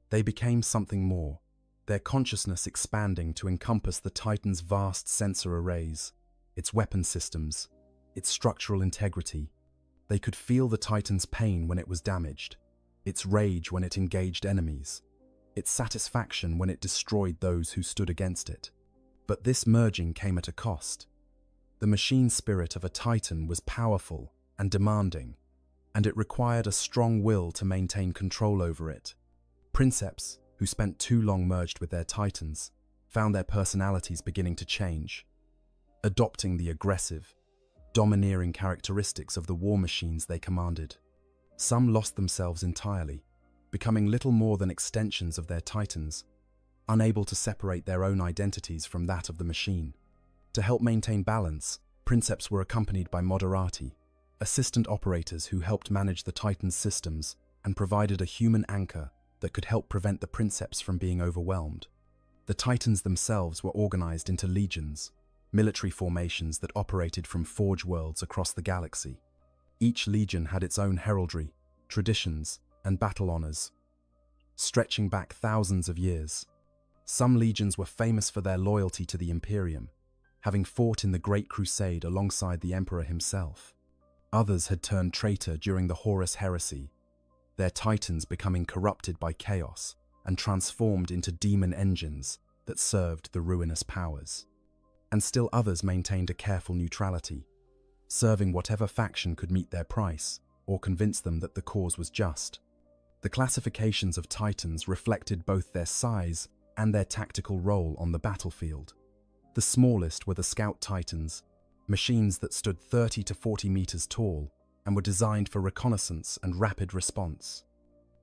They became something more, their consciousness expanding to encompass the Titan's vast sensor arrays, its weapon systems, its structural integrity. They could feel the Titan's pain when it was damaged, its rage when it engaged enemies, its satisfaction when it destroyed those who stood against it. But this merging came at a cost. The machine spirit of a Titan was powerful and demanding, and it required a strong will to maintain control over it. Princeps, who spent too long merged with their Titans, found their personalities beginning to change, adopting the aggressive, domineering characteristics of the war machines they commanded. Some lost themselves entirely, becoming little more than extensions of their Titans, unable to separate their own identities from that of the machine. To help maintain balance, Princeps were accompanied by Moderati, assistant operators who helped manage the Titan's systems and provided a human anchor that could help prevent the Princeps from being overwhelmed. The Titans themselves were organized into legions, military formations that operated from forge worlds across the galaxy. Each legion had its own heraldry, traditions, and battle honors, stretching back thousands of years. Some legions were famous for their loyalty to the Imperium, having fought in the Great Crusade alongside the Emperor himself. Others had turned traitor during the Horus Heresy, their titans becoming corrupted by chaos and transformed into demon engines that served the ruinous powers. And still others maintained a careful neutrality, serving whatever faction could meet their price or convince them that the cause was just. The classifications of titans reflected both their size and their tactical role on the battlefield. The smallest were the scout titans, machines that stood 30 to 40 meters tall and were designed for reconnaissance and rapid response.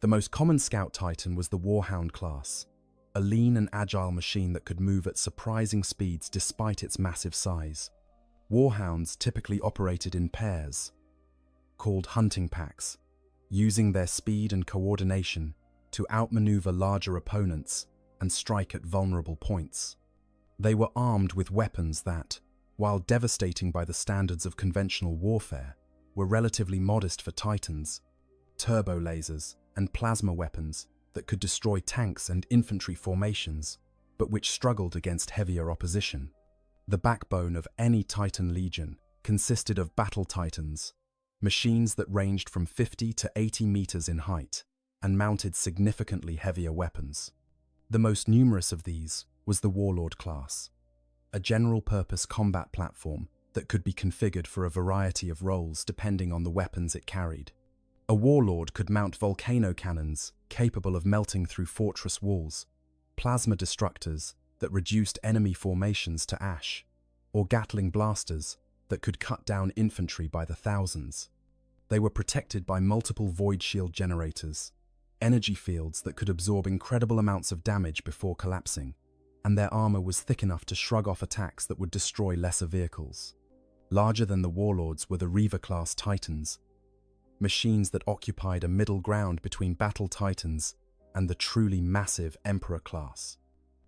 The most common scout titan was the Warhound class, a lean and agile machine that could move at surprising speeds despite its massive size. Warhounds typically operated in pairs, called hunting packs, using their speed and coordination to outmaneuver larger opponents and strike at vulnerable points. They were armed with weapons that, while devastating by the standards of conventional warfare, were relatively modest for titans: turbo lasers and plasma weapons that could destroy tanks and infantry formations, but which struggled against heavier opposition. The backbone of any Titan legion consisted of battle titans, machines that ranged from 50 to 80 meters in height and mounted significantly heavier weapons. The most numerous of these was the Warlord class, a general-purpose combat platform that could be configured for a variety of roles depending on the weapons it carried. A warlord could mount volcano cannons capable of melting through fortress walls, plasma destructors that reduced enemy formations to ash, or Gatling blasters that could cut down infantry by the thousands. They were protected by multiple void shield generators, energy fields that could absorb incredible amounts of damage before collapsing, and their armor was thick enough to shrug off attacks that would destroy lesser vehicles. Larger than the warlords were the Reaver-class titans, machines that occupied a middle ground between battle titans and the truly massive Emperor class.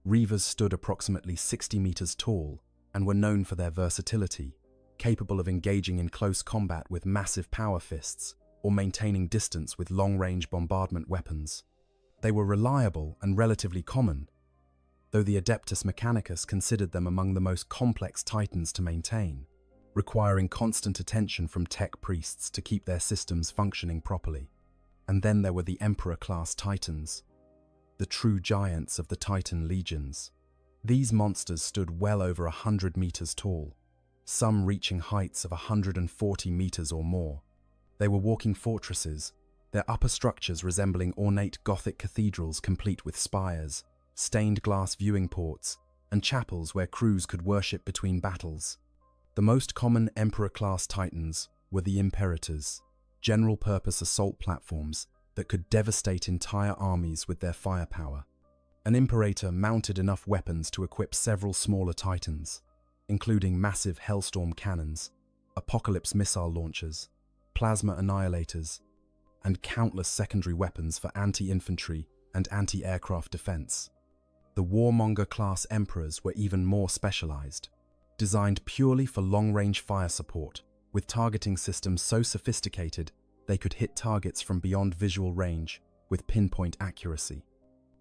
Reavers stood approximately 60 meters tall and were known for their versatility, capable of engaging in close combat with massive power fists or maintaining distance with long-range bombardment weapons. They were reliable and relatively common, though the Adeptus Mechanicus considered them among the most complex titans to maintain, requiring constant attention from tech priests to keep their systems functioning properly. And then there were the Emperor-class titans, the true giants of the Titan legions. These monsters stood well over 100 meters tall, some reaching heights of 140 meters or more. They were walking fortresses, their upper structures resembling ornate Gothic cathedrals complete with spires, stained glass viewing ports, and chapels where crews could worship between battles. The most common Emperor-class titans were the Imperators, general-purpose assault platforms that could devastate entire armies with their firepower. An Imperator mounted enough weapons to equip several smaller titans, including massive Hellstorm cannons, Apocalypse missile launchers, plasma annihilators, and countless secondary weapons for anti-infantry and anti-aircraft defense. The Warmonger-class Emperors were even more specialized, designed purely for long-range fire support, with targeting systems so sophisticated they could hit targets from beyond visual range with pinpoint accuracy.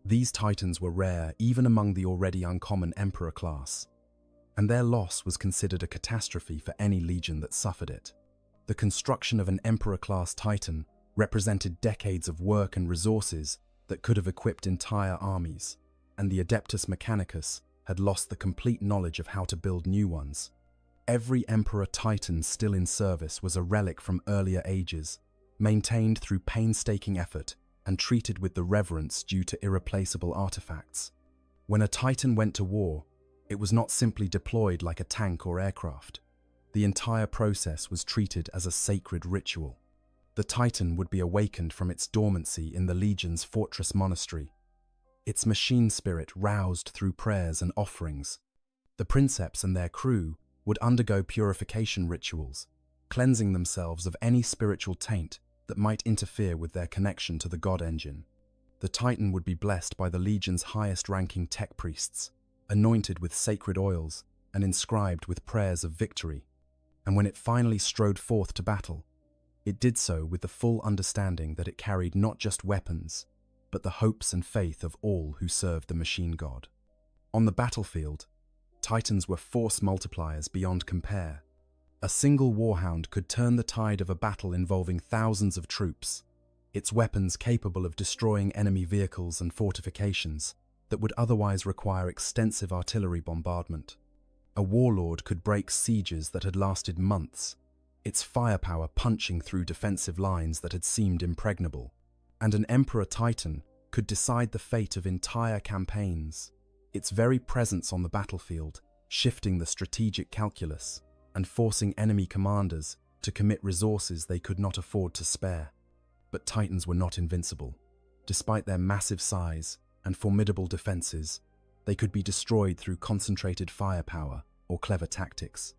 These titans were rare even among the already uncommon Emperor class, and their loss was considered a catastrophe for any legion that suffered it. The construction of an Emperor-class titan represented decades of work and resources that could have equipped entire armies, and the Adeptus Mechanicus had lost the complete knowledge of how to build new ones. Every Emperor Titan still in service was a relic from earlier ages, maintained through painstaking effort and treated with the reverence due to irreplaceable artifacts. When a Titan went to war, it was not simply deployed like a tank or aircraft. The entire process was treated as a sacred ritual. The Titan would be awakened from its dormancy in the Legion's fortress monastery, its machine spirit roused through prayers and offerings. The princeps and their crew would undergo purification rituals, cleansing themselves of any spiritual taint that might interfere with their connection to the God Engine. The Titan would be blessed by the Legion's highest-ranking tech priests, anointed with sacred oils and inscribed with prayers of victory. And when it finally strode forth to battle, It did so with the full understanding that it carried not just weapons, but the hopes and faith of all who served the machine god. On the battlefield, Titans were force multipliers beyond compare. A single warhound could turn the tide of a battle involving thousands of troops, its weapons capable of destroying enemy vehicles and fortifications that would otherwise require extensive artillery bombardment. A warlord could break sieges that had lasted months, its firepower punching through defensive lines that had seemed impregnable. And an Emperor Titan could decide the fate of entire campaigns, its very presence on the battlefield shifting the strategic calculus and forcing enemy commanders to commit resources they could not afford to spare. But Titans were not invincible. Despite their massive size and formidable defenses, they could be destroyed through concentrated firepower or clever tactics.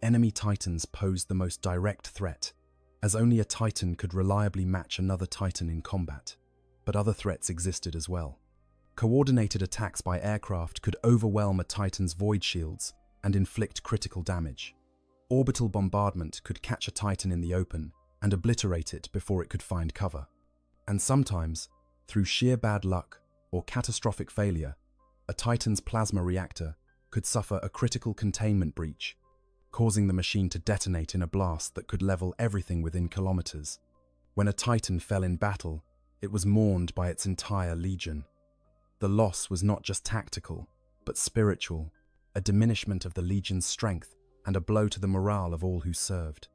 Enemy Titans posed the most direct threat, as only a Titan could reliably match another Titan in combat. But other threats existed as well. Coordinated attacks by aircraft could overwhelm a Titan's void shields and inflict critical damage. Orbital bombardment could catch a Titan in the open and obliterate it before it could find cover. And sometimes, through sheer bad luck or catastrophic failure, a Titan's plasma reactor could suffer a critical containment breach, causing the machine to detonate in a blast that could level everything within kilometers. When a Titan fell in battle, it was mourned by its entire legion. The loss was not just tactical, but spiritual, a diminishment of the legion's strength and a blow to the morale of all who served.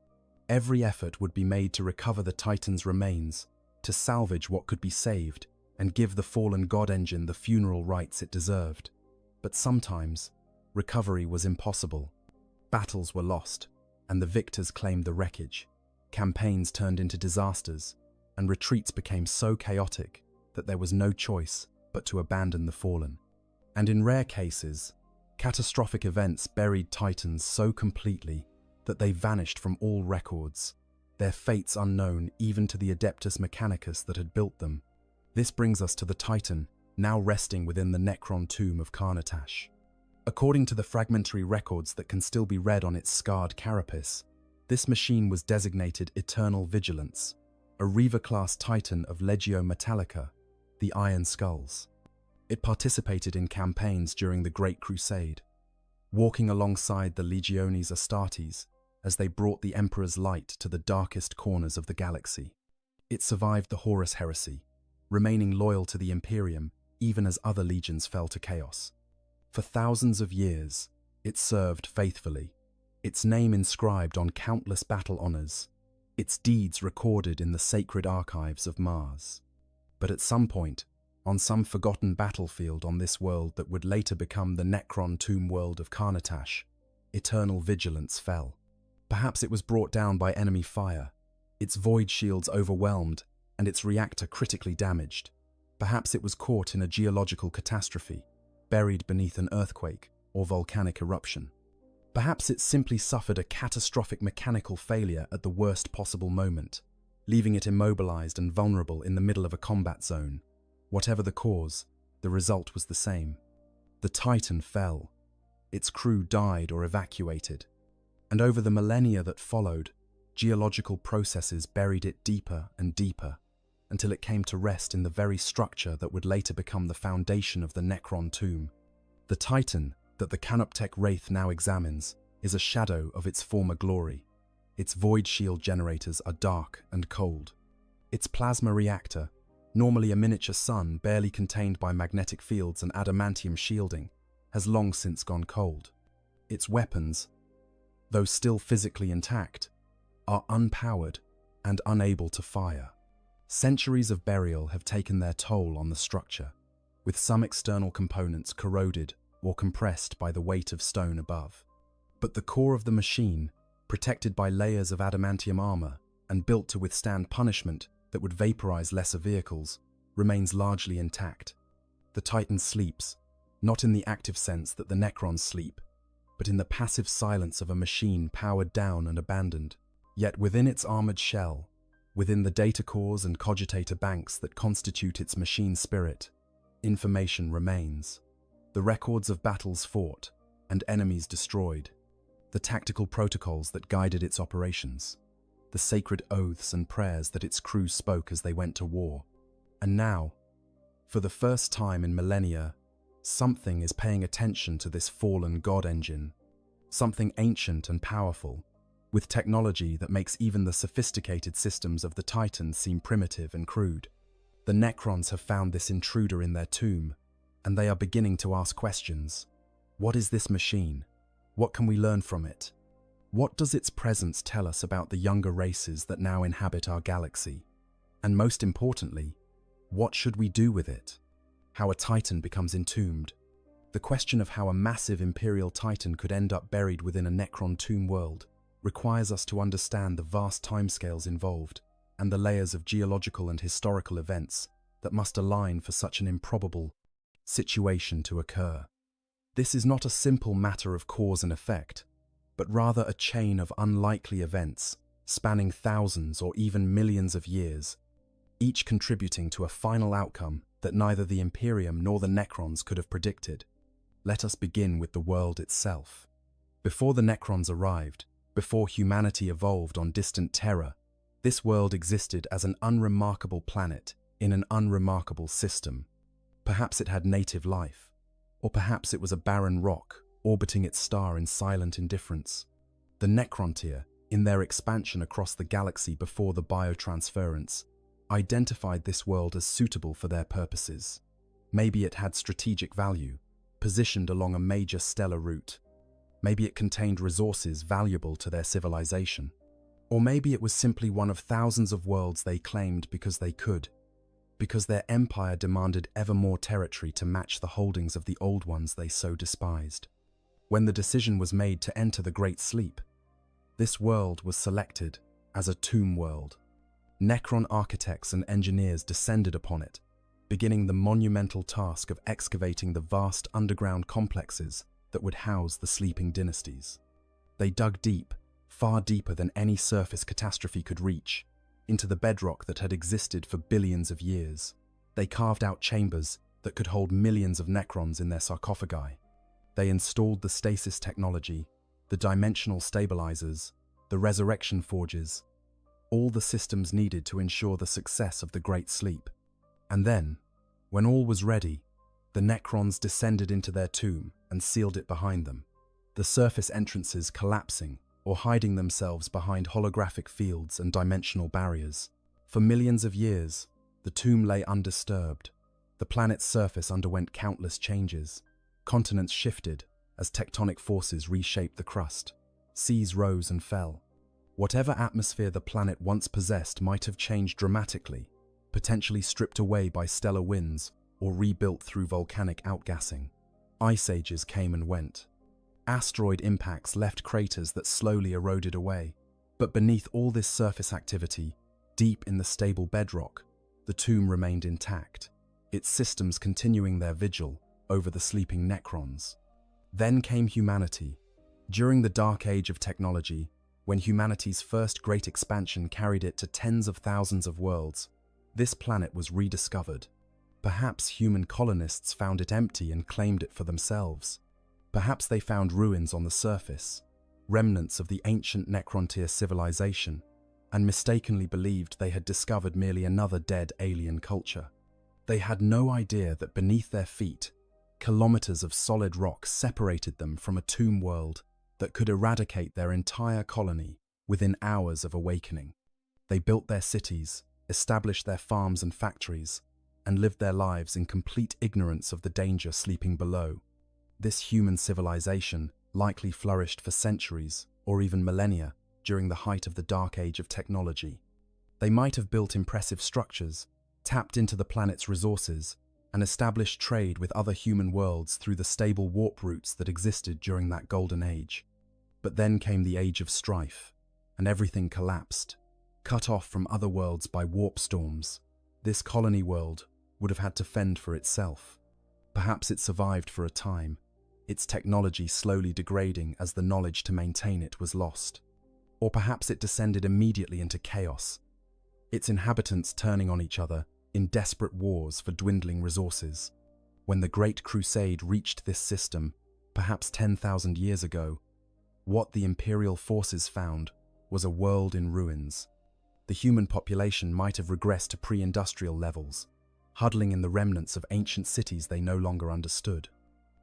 Every effort would be made to recover the Titan's remains, to salvage what could be saved, and give the fallen god engine the funeral rites it deserved. But sometimes, recovery was impossible. Battles were lost, and the victors claimed the wreckage. Campaigns turned into disasters, and retreats became so chaotic that there was no choice but to abandon the fallen. And in rare cases, catastrophic events buried Titans so completely that they vanished from all records, their fates unknown even to the Adeptus Mechanicus that had built them. This brings us to the Titan, now resting within the Necron tomb of Carnatash. According to the fragmentary records that can still be read on its scarred carapace, this machine was designated Eternal Vigilance, a Reaver-class Titan of Legio Metallica, the Iron Skulls. It participated in campaigns during the Great Crusade, walking alongside the Legiones Astartes as they brought the Emperor's light to the darkest corners of the galaxy. It survived the Horus Heresy, remaining loyal to the Imperium even as other legions fell to chaos. For thousands of years, it served faithfully, its name inscribed on countless battle honors, its deeds recorded in the sacred archives of Mars. But at some point, on some forgotten battlefield on this world that would later become the Necron tomb world of Carnatash, Eternal Vigilance fell. Perhaps it was brought down by enemy fire, its void shields overwhelmed and its reactor critically damaged. Perhaps it was caught in a geological catastrophe, buried beneath an earthquake or volcanic eruption. Perhaps it simply suffered a catastrophic mechanical failure at the worst possible moment, leaving it immobilized and vulnerable in the middle of a combat zone. Whatever the cause, the result was the same. The Titan fell. Its crew died or evacuated. And over the millennia that followed, geological processes buried it deeper and deeper, until it came to rest in the very structure that would later become the foundation of the Necron tomb. The Titan that the Canoptech Wraith now examines is a shadow of its former glory. Its void shield generators are dark and cold. Its plasma reactor, normally a miniature sun barely contained by magnetic fields and adamantium shielding, has long since gone cold. Its weapons, though still physically intact, are unpowered and unable to fire. Centuries of burial have taken their toll on the structure, with some external components corroded or compressed by the weight of stone above. But the core of the machine, protected by layers of adamantium armor and built to withstand punishment that would vaporize lesser vehicles, remains largely intact. The Titan sleeps, not in the active sense that the Necrons sleep, but in the passive silence of a machine powered down and abandoned. Yet within its armored shell, within the data cores and cogitator banks that constitute its machine spirit, information remains. The records of battles fought and enemies destroyed, the tactical protocols that guided its operations. the sacred oaths and prayers that its crew spoke as they went to war. And now, for the first time in millennia, something is paying attention to this fallen god engine, something ancient and powerful, with technology that makes even the sophisticated systems of the Titans seem primitive and crude. The Necrons have found this intruder in their tomb, and they are beginning to ask questions. What is this machine? What can we learn from it? What does its presence tell us about the younger races that now inhabit our galaxy? And most importantly, what should we do with it? How a Titan becomes entombed. The question of how a massive Imperial Titan could end up buried within a Necron tomb world requires us to understand the vast timescales involved and the layers of geological and historical events that must align for such an improbable situation to occur. This is not a simple matter of cause and effect, but rather a chain of unlikely events spanning thousands or even millions of years, each contributing to a final outcome that neither the Imperium nor the Necrons could have predicted. Let us begin with the world itself. Before the Necrons arrived, before humanity evolved on distant Terra, this world existed as an unremarkable planet in an unremarkable system. Perhaps it had native life, or perhaps it was a barren rock orbiting its star in silent indifference. The Necrontyr, in their expansion across the galaxy before the biotransference, identified this world as suitable for their purposes. Maybe it had strategic value, positioned along a major stellar route. Maybe it contained resources valuable to their civilization. Or maybe it was simply one of thousands of worlds they claimed because they could, because their empire demanded ever more territory to match the holdings of the old ones they so despised. When the decision was made to enter the Great Sleep, this world was selected as a tomb world. Necron architects and engineers descended upon it, beginning the monumental task of excavating the vast underground complexes that would house the sleeping dynasties. They dug deep, far deeper than any surface catastrophe could reach, into the bedrock that had existed for billions of years. They carved out chambers that could hold millions of Necrons in their sarcophagi. They installed the stasis technology, the dimensional stabilizers, the resurrection forges, all the systems needed to ensure the success of the Great Sleep. And then, when all was ready, the Necrons descended into their tomb and sealed it behind them, the surface entrances collapsing or hiding themselves behind holographic fields and dimensional barriers. For millions of years, the tomb lay undisturbed. The planet's surface underwent countless changes. Continents shifted as tectonic forces reshaped the crust. Seas rose and fell. Whatever atmosphere the planet once possessed might have changed dramatically, potentially stripped away by stellar winds or rebuilt through volcanic outgassing. Ice ages came and went. Asteroid impacts left craters that slowly eroded away. But beneath all this surface activity, deep in the stable bedrock, the tomb remained intact, its systems continuing their vigil over the sleeping Necrons. Then came humanity. During the dark age of technology, when humanity's first great expansion carried it to tens of thousands of worlds, this planet was rediscovered. Perhaps human colonists found it empty and claimed it for themselves. Perhaps they found ruins on the surface, remnants of the ancient Necrontyr civilization, and mistakenly believed they had discovered merely another dead alien culture. They had no idea that beneath their feet, kilometers of solid rock separated them from a tomb world that could eradicate their entire colony within hours of awakening. They built their cities, established their farms and factories, and lived their lives in complete ignorance of the danger sleeping below. This human civilization likely flourished for centuries or even millennia during the height of the dark age of technology. They might have built impressive structures, tapped into the planet's resources, and established trade with other human worlds through the stable warp routes that existed during that golden age. But then came the age of strife, and everything collapsed. Cut off from other worlds by warp storms, this colony world would have had to fend for itself. Perhaps it survived for a time, its technology slowly degrading as the knowledge to maintain it was lost. Or perhaps it descended immediately into chaos, its inhabitants turning on each other in desperate wars for dwindling resources. When the Great Crusade reached this system, perhaps 10,000 years ago, what the Imperial forces found was a world in ruins. The human population might have regressed to pre-industrial levels, huddling in the remnants of ancient cities they no longer understood.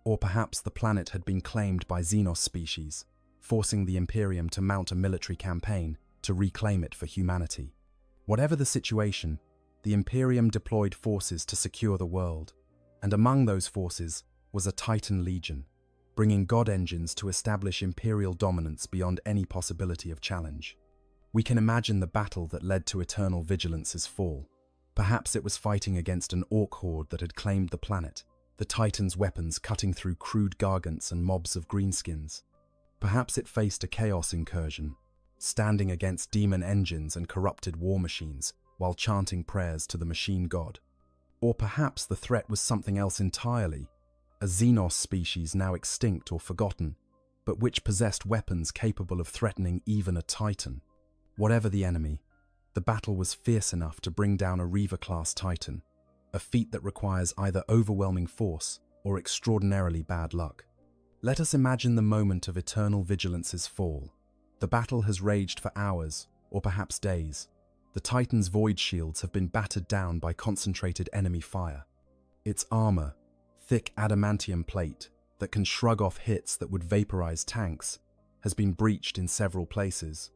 Or perhaps the planet had been claimed by Xenos species, forcing the Imperium to mount a military campaign to reclaim it for humanity. Whatever the situation, the Imperium deployed forces to secure the world, and among those forces was a Titan legion, bringing god engines to establish Imperial dominance beyond any possibility of challenge. We can imagine the battle that led to Eternal Vigilance's fall. Perhaps it was fighting against an orc horde that had claimed the planet, the Titan's weapons cutting through crude gargants and mobs of greenskins. Perhaps it faced a chaos incursion, standing against demon engines and corrupted war machines while chanting prayers to the machine god. Or perhaps the threat was something else entirely, a Xenos species now extinct or forgotten, but which possessed weapons capable of threatening even a Titan. Whatever the enemy, the battle was fierce enough to bring down a Reaver-class Titan, a feat that requires either overwhelming force or extraordinarily bad luck. Let us imagine the moment of Eternal Vigilance's fall. The battle has raged for hours, or perhaps days. The Titan's void shields have been battered down by concentrated enemy fire. Its armor, thick adamantium plate that can shrug off hits that would vaporize tanks, has been breached in several places.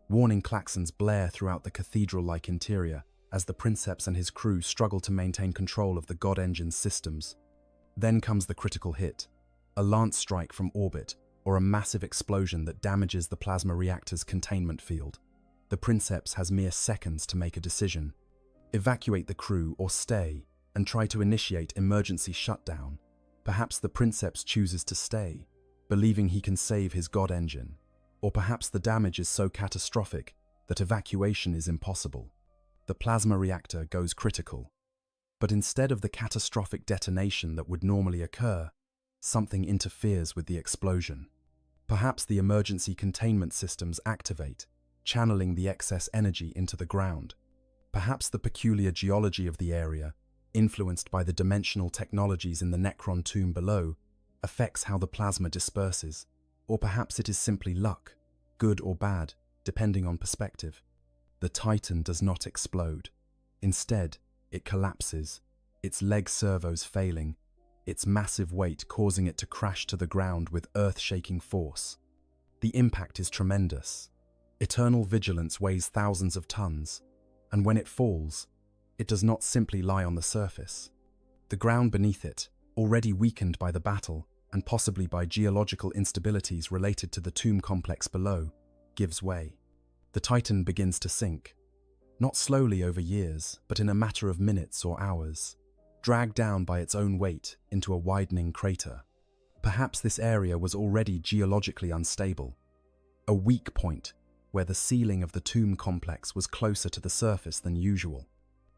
Warning klaxons blare throughout the cathedral-like interior as the Princeps and his crew struggle to maintain control of the God Engine's systems. Then comes the critical hit, a lance strike from orbit or a massive explosion that damages the plasma reactor's containment field. The Princeps has mere seconds to make a decision: evacuate the crew or stay and try to initiate emergency shutdown. Perhaps the Princeps chooses to stay, believing he can save his God Engine. Or perhaps the damage is so catastrophic that evacuation is impossible. The plasma reactor goes critical. But instead of the catastrophic detonation that would normally occur, something interferes with the explosion. Perhaps the emergency containment systems activate, channeling the excess energy into the ground. Perhaps the peculiar geology of the area, influenced by the dimensional technologies in the Necron tomb below, affects how the plasma disperses. Or perhaps it is simply luck, good or bad, depending on perspective. The Titan does not explode. Instead, it collapses, its leg servos failing, its massive weight causing it to crash to the ground with earth-shaking force. The impact is tremendous. Eternal Vigilance weighs thousands of tons, and when it falls, it does not simply lie on the surface. The ground beneath it, already weakened by the battle, and possibly by geological instabilities related to the tomb complex below, gives way. The Titan begins to sink, not slowly over years, but in a matter of minutes or hours, dragged down by its own weight into a widening crater. Perhaps this area was already geologically unstable, a weak point where the ceiling of the tomb complex was closer to the surface than usual.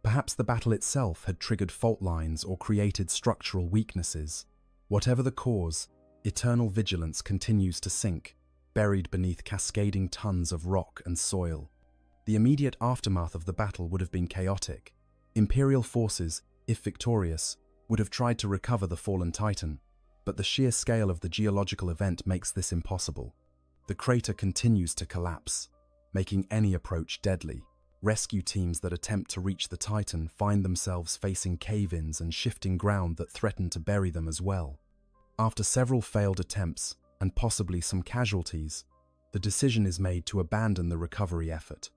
Perhaps the battle itself had triggered fault lines or created structural weaknesses. Whatever the cause, Eternal Vigilance continues to sink, buried beneath cascading tons of rock and soil. The immediate aftermath of the battle would have been chaotic. Imperial forces, if victorious, would have tried to recover the fallen Titan, but the sheer scale of the geological event makes this impossible. The crater continues to collapse, making any approach deadly. Rescue teams that attempt to reach the Titan find themselves facing cave-ins and shifting ground that threaten to bury them as well. After several failed attempts, and possibly some casualties, the decision is made to abandon the recovery effort.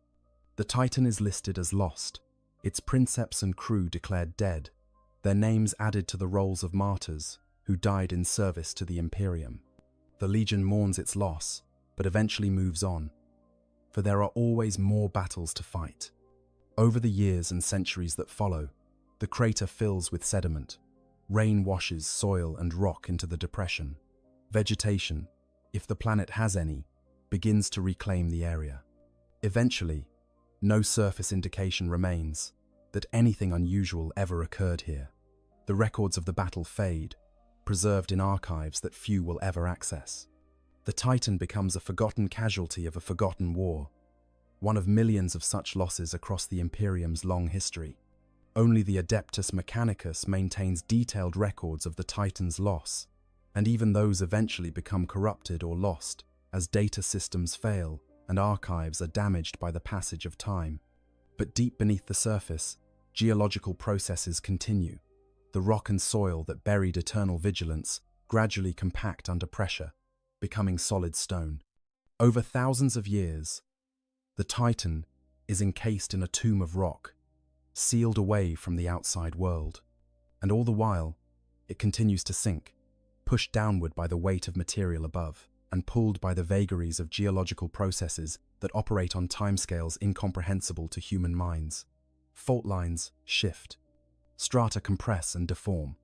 The Titan is listed as lost, its Princeps and crew declared dead, their names added to the rolls of martyrs who died in service to the Imperium. The Legion mourns its loss, but eventually moves on, for there are always more battles to fight. Over the years and centuries that follow, the crater fills with sediment. Rain washes soil and rock into the depression. Vegetation, if the planet has any, begins to reclaim the area. Eventually, no surface indication remains that anything unusual ever occurred here. The records of the battle fade, preserved in archives that few will ever access. The Titan becomes a forgotten casualty of a forgotten war, one of millions of such losses across the Imperium's long history. Only the Adeptus Mechanicus maintains detailed records of the Titan's loss, and even those eventually become corrupted or lost as data systems fail and archives are damaged by the passage of time. But deep beneath the surface, geological processes continue. The rock and soil that buried eternal vigilance gradually compact under pressure, becoming solid stone. Over thousands of years, the Titan is encased in a tomb of rock, sealed away from the outside world. And all the while, it continues to sink, pushed downward by the weight of material above, and pulled by the vagaries of geological processes that operate on timescales incomprehensible to human minds. Fault lines shift, strata compress and deform,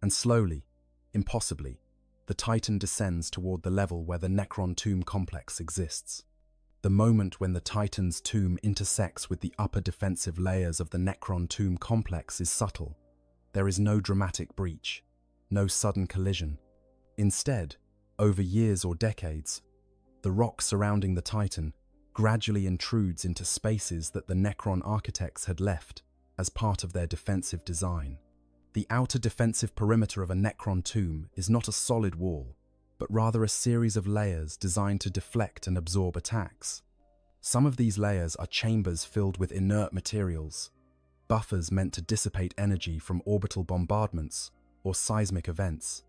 and slowly, impossibly, the Titan descends toward the level where the Necron tomb complex exists. The moment when the Titan's tomb intersects with the upper defensive layers of the Necron tomb complex is subtle. There is no dramatic breach, no sudden collision. Instead, over years or decades, the rock surrounding the Titan gradually intrudes into spaces that the Necron architects had left as part of their defensive design. The outer defensive perimeter of a Necron tomb is not a solid wall, but rather a series of layers designed to deflect and absorb attacks. Some of these layers are chambers filled with inert materials, buffers meant to dissipate energy from orbital bombardments or seismic events.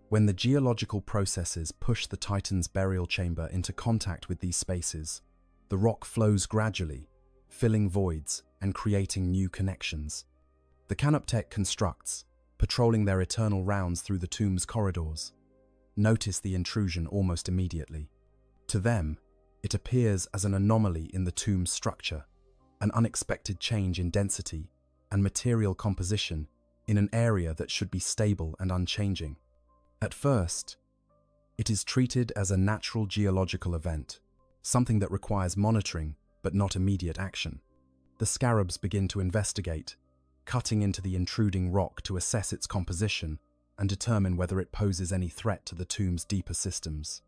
When the geological processes push the Titan's burial chamber into contact with these spaces, the rock flows gradually, filling voids and creating new connections. The Canoptek constructs, patrolling their eternal rounds through the tomb's corridors, notice the intrusion almost immediately. To them, it appears as an anomaly in the tomb's structure, an unexpected change in density and material composition in an area that should be stable and unchanging. At first, it is treated as a natural geological event, something that requires monitoring but not immediate action. The scarabs begin to investigate, cutting into the intruding rock to assess its composition and determine whether it poses any threat to the tomb's deeper systems.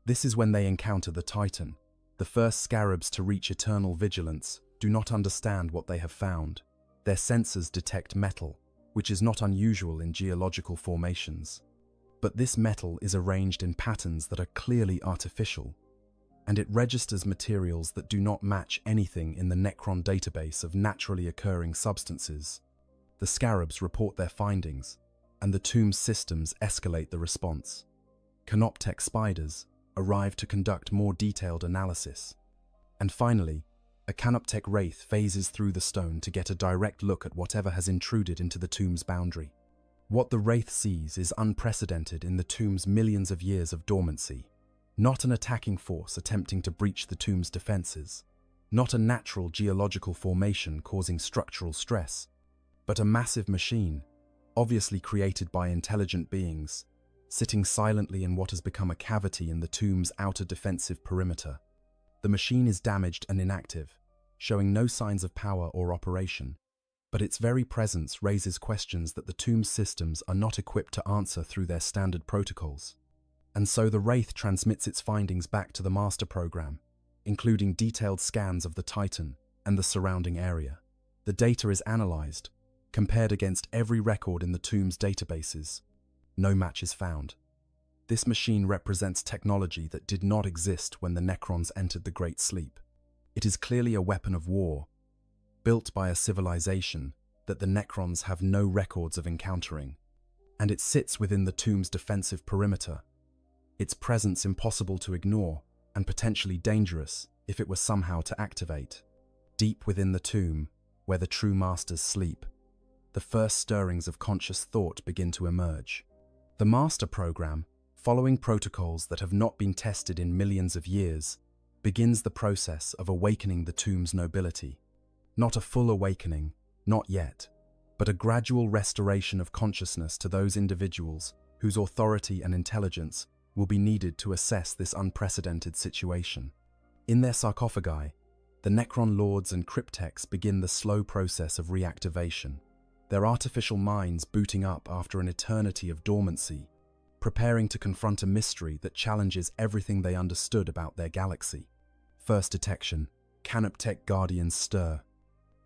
This is when they encounter the Titan. The first scarabs to reach eternal vigilance do not understand what they have found. Their sensors detect metal, which is not unusual in geological formations. But this metal is arranged in patterns that are clearly artificial, and it registers materials that do not match anything in the Necron database of naturally occurring substances. The scarabs report their findings, and the tomb's systems escalate the response. Canoptek spiders arrive to conduct more detailed analysis. And finally, a Canoptek wraith phases through the stone to get a direct look at whatever has intruded into the tomb's boundary. What the wraith sees is unprecedented in the tomb's millions of years of dormancy. Not an attacking force attempting to breach the tomb's defenses, not a natural geological formation causing structural stress, but a massive machine, obviously created by intelligent beings, sitting silently in what has become a cavity in the tomb's outer defensive perimeter. The machine is damaged and inactive, showing no signs of power or operation, but its very presence raises questions that the tomb's systems are not equipped to answer through their standard protocols. And so the Wraith transmits its findings back to the master program, including detailed scans of the Titan and the surrounding area. The data is analyzed, compared against every record in the tomb's databases. No match is found. This machine represents technology that did not exist when the Necrons entered the Great Sleep. It is clearly a weapon of war, built by a civilization that the Necrons have no records of encountering, and it sits within the tomb's defensive perimeter, its presence impossible to ignore and potentially dangerous if it were somehow to activate. Deep within the tomb, where the true masters sleep, the first stirrings of conscious thought begin to emerge. The master program, following protocols that have not been tested in millions of years, begins the process of awakening the tomb's nobility. Not a full awakening, not yet, but a gradual restoration of consciousness to those individuals whose authority and intelligence will be needed to assess this unprecedented situation. In their sarcophagi, the Necron lords and cryptechs begin the slow process of reactivation, their artificial minds booting up after an eternity of dormancy, preparing to confront a mystery that challenges everything they understood about their galaxy. First detection, Canoptek Guardians stir.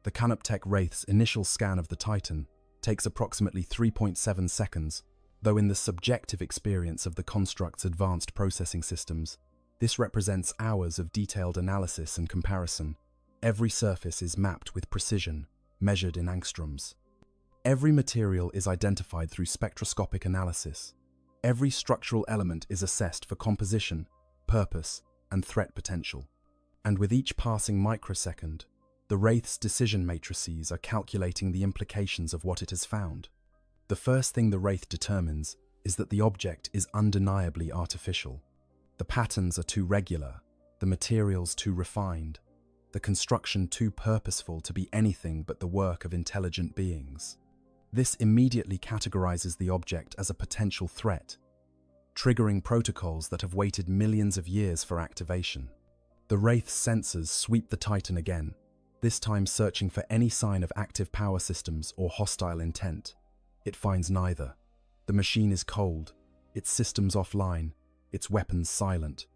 The Canoptek Wraith's initial scan of the Titan takes approximately 3.7 seconds, though in the subjective experience of the construct's advanced processing systems, This represents hours of detailed analysis and comparison. Every surface is mapped with precision, measured in angstroms. Every material is identified through spectroscopic analysis. Every structural element is assessed for composition, purpose, and threat potential. And with each passing microsecond, the Wraith's decision matrices are calculating the implications of what it has found. The first thing the Wraith determines is that the object is undeniably artificial. The patterns are too regular, the materials too refined, the construction too purposeful to be anything but the work of intelligent beings. This immediately categorizes the object as a potential threat, triggering protocols that have waited millions of years for activation. The Wraith's sensors sweep the Titan again, this time searching for any sign of active power systems or hostile intent. It finds neither. The machine is cold, its systems offline, its weapons silent.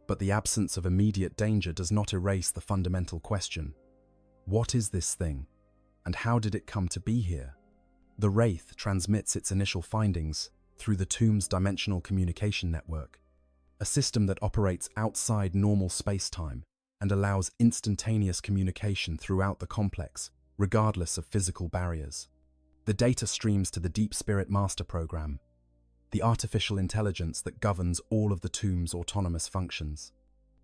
But the absence of immediate danger does not erase the fundamental question. What is this thing, and how did it come to be here? The Wraith transmits its initial findings through the tomb's dimensional communication network, a system that operates outside normal space-time and allows instantaneous communication throughout the complex, regardless of physical barriers. The data streams to the Deep Spirit Master Program, the artificial intelligence that governs all of the tomb's autonomous functions.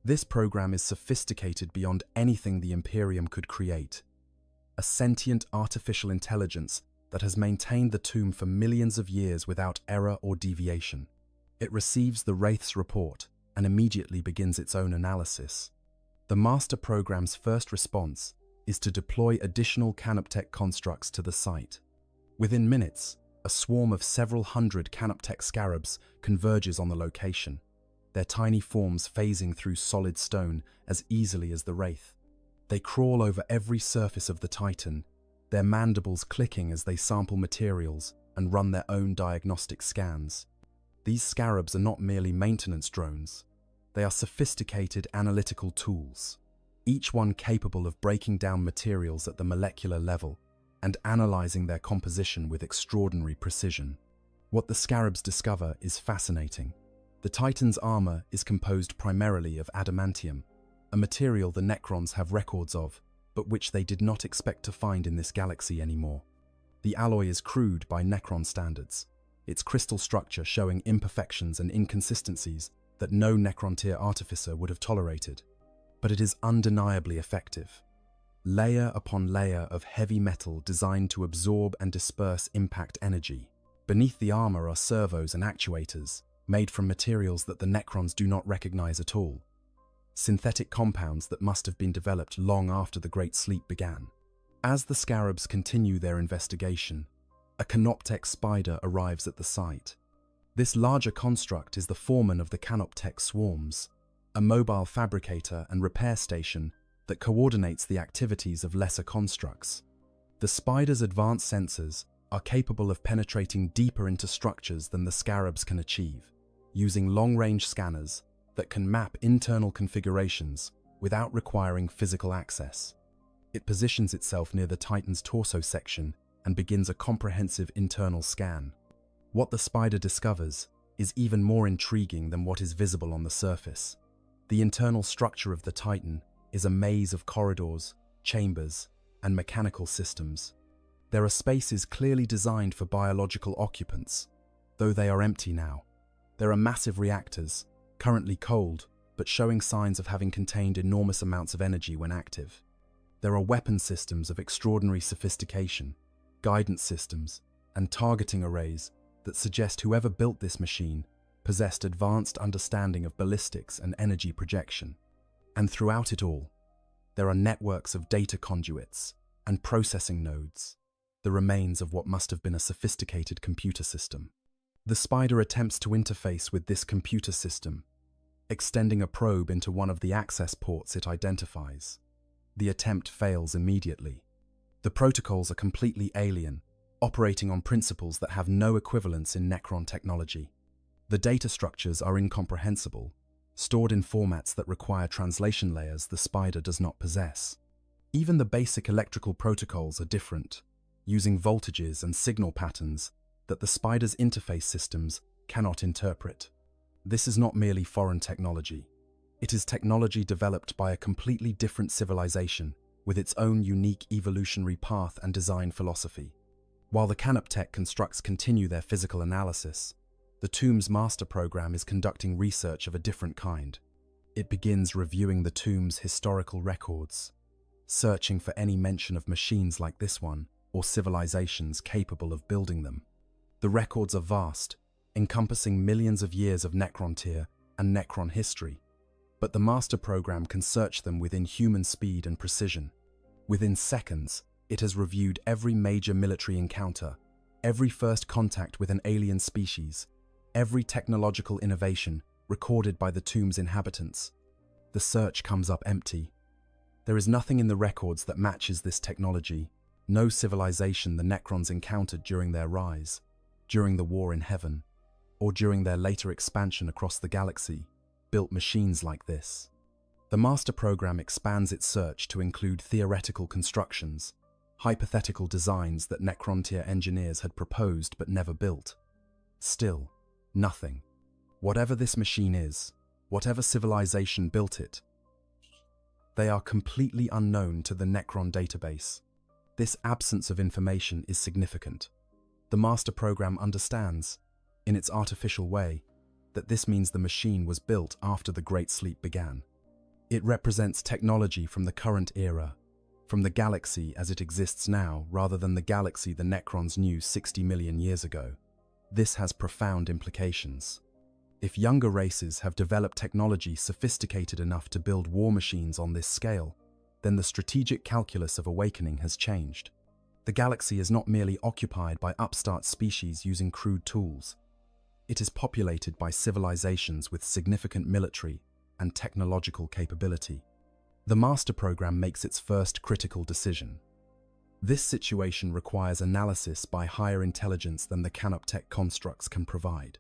This program is sophisticated beyond anything the Imperium could create. A sentient artificial intelligence that has maintained the tomb for millions of years without error or deviation. It receives the Wraith's report and immediately begins its own analysis. The Master Program's first response is to deploy additional Canoptech constructs to the site. Within minutes, a swarm of several hundred Canoptech scarabs converges on the location, their tiny forms phasing through solid stone as easily as the Wraith. They crawl over every surface of the Titan, their mandibles clicking as they sample materials and run their own diagnostic scans. These scarabs are not merely maintenance drones. They are sophisticated analytical tools, each one capable of breaking down materials at the molecular level and analyzing their composition with extraordinary precision. What the scarabs discover is fascinating. The Titan's armor is composed primarily of adamantium, a material the Necrons have records of, but which they did not expect to find in this galaxy anymore. The alloy is crude by Necron standards, its crystal structure showing imperfections and inconsistencies that no Necron-tier artificer would have tolerated. But it is undeniably effective. Layer upon layer of heavy metal designed to absorb and disperse impact energy. Beneath the armor are servos and actuators, made from materials that the Necrons do not recognize at all. Synthetic compounds that must have been developed long after the Great Sleep began. As the scarabs continue their investigation, a Canoptech spider arrives at the site. This larger construct is the foreman of the Canoptech swarms, a mobile fabricator and repair station that coordinates the activities of lesser constructs. The spider's advanced sensors are capable of penetrating deeper into structures than the scarabs can achieve, using long-range scanners that can map internal configurations without requiring physical access. It positions itself near the Titan's torso section and begins a comprehensive internal scan. What the spider discovers is even more intriguing than what is visible on the surface. The internal structure of the Titan is a maze of corridors, chambers, and mechanical systems. There are spaces clearly designed for biological occupants, though they are empty now. There are massive reactors, currently cold, but showing signs of having contained enormous amounts of energy when active. There are weapon systems of extraordinary sophistication, guidance systems, and targeting arrays that suggest whoever built this machine possessed advanced understanding of ballistics and energy projection. And throughout it all, there are networks of data conduits and processing nodes, the remains of what must have been a sophisticated computer system. The spider attempts to interface with this computer system, extending a probe into one of the access ports it identifies. The attempt fails immediately. The protocols are completely alien, operating on principles that have no equivalence in Necron technology. The data structures are incomprehensible, stored in formats that require translation layers the spider does not possess. Even the basic electrical protocols are different, using voltages and signal patterns that the spider's interface systems cannot interpret. This is not merely foreign technology. It is technology developed by a completely different civilization with its own unique evolutionary path and design philosophy. While the Canoptech constructs continue their physical analysis, the tomb's master program is conducting research of a different kind. It begins reviewing the tomb's historical records, searching for any mention of machines like this one or civilizations capable of building them. The records are vast, encompassing millions of years of Necrontyr and Necron history, but the master program can search them within human speed and precision. Within seconds, it has reviewed every major military encounter, every first contact with an alien species, every technological innovation recorded by the tomb's inhabitants. The search comes up empty. There is nothing in the records that matches this technology, no civilization the Necrons encountered during their rise, during the War in Heaven, or during their later expansion across the galaxy, built machines like this. The master program expands its search to include theoretical constructions, hypothetical designs that Necrontyr engineers had proposed but never built. Still, nothing. Whatever this machine is, whatever civilization built it, they are completely unknown to the Necron database. This absence of information is significant. The master program understands, in its artificial way, that this means the machine was built after the Great Sleep began. It represents technology from the current era, from the galaxy as it exists now rather than the galaxy the Necrons knew 60 million years ago. This has profound implications. If younger races have developed technology sophisticated enough to build war machines on this scale, then the strategic calculus of awakening has changed. The galaxy is not merely occupied by upstart species using crude tools. It is populated by civilizations with significant military and technological capability. The master program makes its first critical decision. This situation requires analysis by higher intelligence than the Canoptech constructs can provide.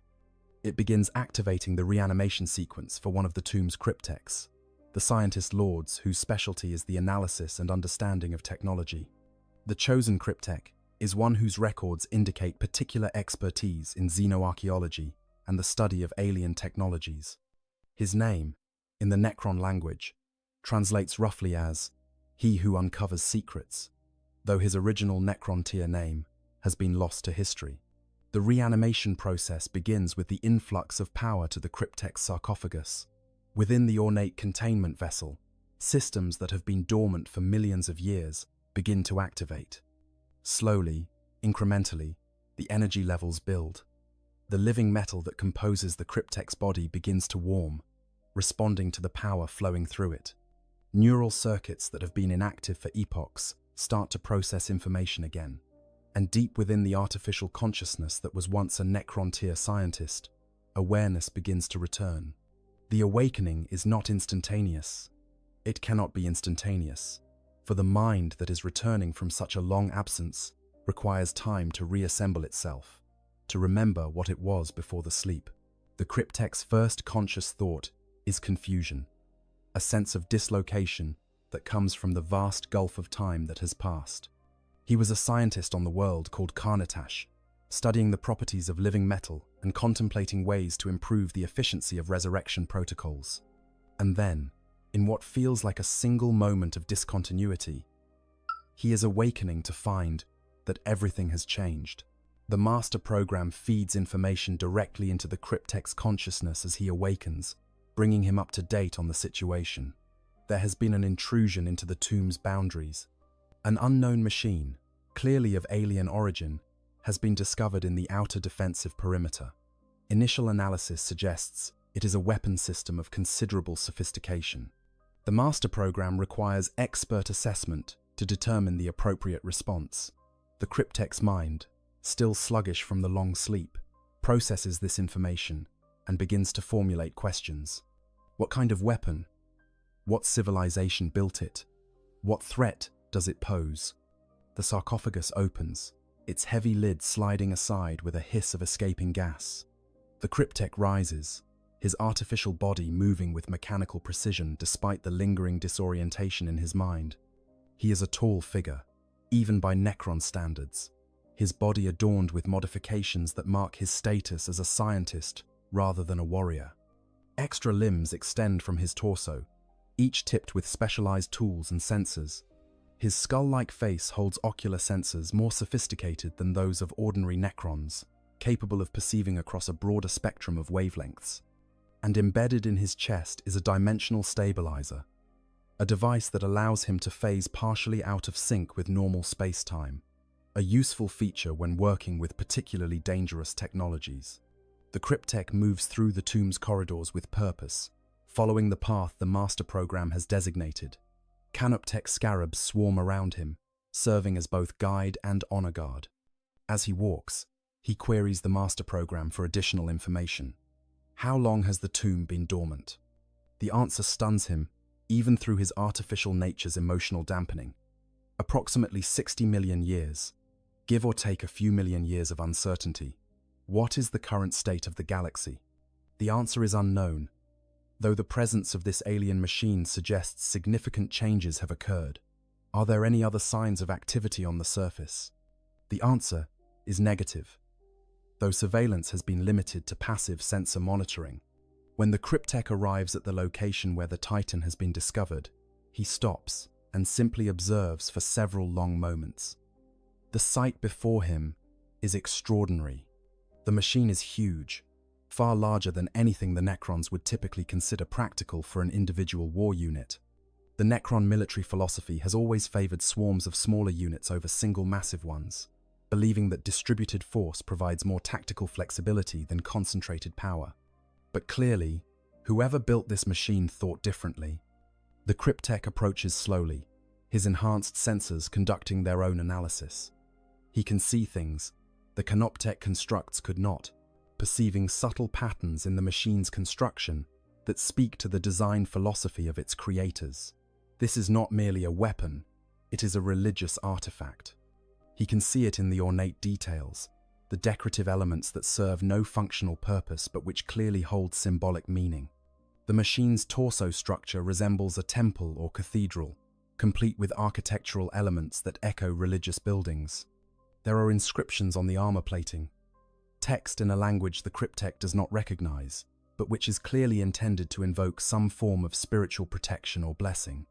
It begins activating the reanimation sequence for one of the tomb's cryptechs, the scientist lords whose specialty is the analysis and understanding of technology. The chosen cryptech is one whose records indicate particular expertise in xenoarchaeology and the study of alien technologies. His name, in the Necron language, translates roughly as "he who uncovers secrets," though his original Necrontyr name has been lost to history. The reanimation process begins with the influx of power to the cryptech's sarcophagus. Within the ornate containment vessel, systems that have been dormant for millions of years begin to activate. Slowly, incrementally, the energy levels build. The living metal that composes the cryptech's body begins to warm, responding to the power flowing through it. Neural circuits that have been inactive for epochs start to process information again. And deep within the artificial consciousness that was once a Necrontyr scientist, awareness begins to return. The awakening is not instantaneous. It cannot be instantaneous, for the mind that is returning from such a long absence requires time to reassemble itself, to remember what it was before the sleep. The cryptech's first conscious thought is confusion, a sense of dislocation that comes from the vast gulf of time that has passed. He was a scientist on the world called Karnatash, studying the properties of living metal and contemplating ways to improve the efficiency of resurrection protocols. And then, in what feels like a single moment of discontinuity, he is awakening to find that everything has changed. The master program feeds information directly into the cryptech's consciousness as he awakens, bringing him up to date on the situation. There has been an intrusion into the tomb's boundaries. An unknown machine, clearly of alien origin, has been discovered in the outer defensive perimeter. Initial analysis suggests it is a weapon system of considerable sophistication. The master program requires expert assessment to determine the appropriate response. The cryptech's mind, still sluggish from the long sleep, processes this information and begins to formulate questions. What kind of weapon? What civilization built it? What threat does it pose? The sarcophagus opens, its heavy lid sliding aside with a hiss of escaping gas. The cryptech rises, his artificial body moving with mechanical precision despite the lingering disorientation in his mind. He is a tall figure, even by Necron standards, his body adorned with modifications that mark his status as a scientist rather than a warrior. Extra limbs extend from his torso, each tipped with specialized tools and sensors. His skull-like face holds ocular sensors more sophisticated than those of ordinary Necrons, capable of perceiving across a broader spectrum of wavelengths. And embedded in his chest is a dimensional stabilizer, a device that allows him to phase partially out of sync with normal space-time, a useful feature when working with particularly dangerous technologies. The Cryptek moves through the tomb's corridors with purpose, following the path the master program has designated. Canoptek scarabs swarm around him, serving as both guide and honor guard. As he walks, he queries the master program for additional information. How long has the tomb been dormant? The answer stuns him, even through his artificial nature's emotional dampening. Approximately 60 million years, give or take a few million years of uncertainty. What is the current state of the galaxy? The answer is unknown, though the presence of this alien machine suggests significant changes have occurred. Are there any other signs of activity on the surface? The answer is negative, though surveillance has been limited to passive sensor monitoring. When the Cryptek arrives at the location where the Titan has been discovered, he stops and simply observes for several long moments. The sight before him is extraordinary. The machine is huge, far larger than anything the Necrons would typically consider practical for an individual war unit. The Necron military philosophy has always favored swarms of smaller units over single massive ones, believing that distributed force provides more tactical flexibility than concentrated power. But clearly, whoever built this machine thought differently. The Cryptek approaches slowly, his enhanced sensors conducting their own analysis. He can see things the Canoptek constructs could not, perceiving subtle patterns in the machine's construction that speak to the design philosophy of its creators. This is not merely a weapon, it is a religious artifact. He can see it in the ornate details, the decorative elements that serve no functional purpose but which clearly hold symbolic meaning. The machine's torso structure resembles a temple or cathedral, complete with architectural elements that echo religious buildings. There are inscriptions on the armor plating, text in a language the Cryptek does not recognize, but which is clearly intended to invoke some form of spiritual protection or blessing.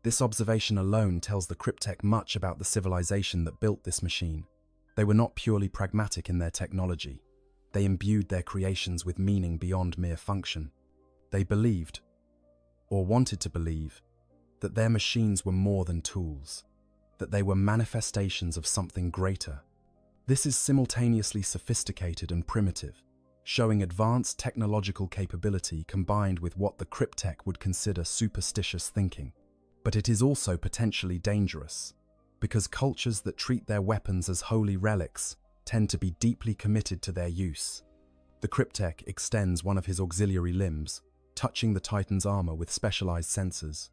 This observation alone tells the Cryptek much about the civilization that built this machine. They were not purely pragmatic in their technology. They imbued their creations with meaning beyond mere function. They believed, or wanted to believe, that their machines were more than tools, that they were manifestations of something greater. This is simultaneously sophisticated and primitive, showing advanced technological capability combined with what the Cryptek would consider superstitious thinking. But it is also potentially dangerous, because cultures that treat their weapons as holy relics tend to be deeply committed to their use. The Cryptek extends one of his auxiliary limbs, touching the Titan's armor with specialized sensors.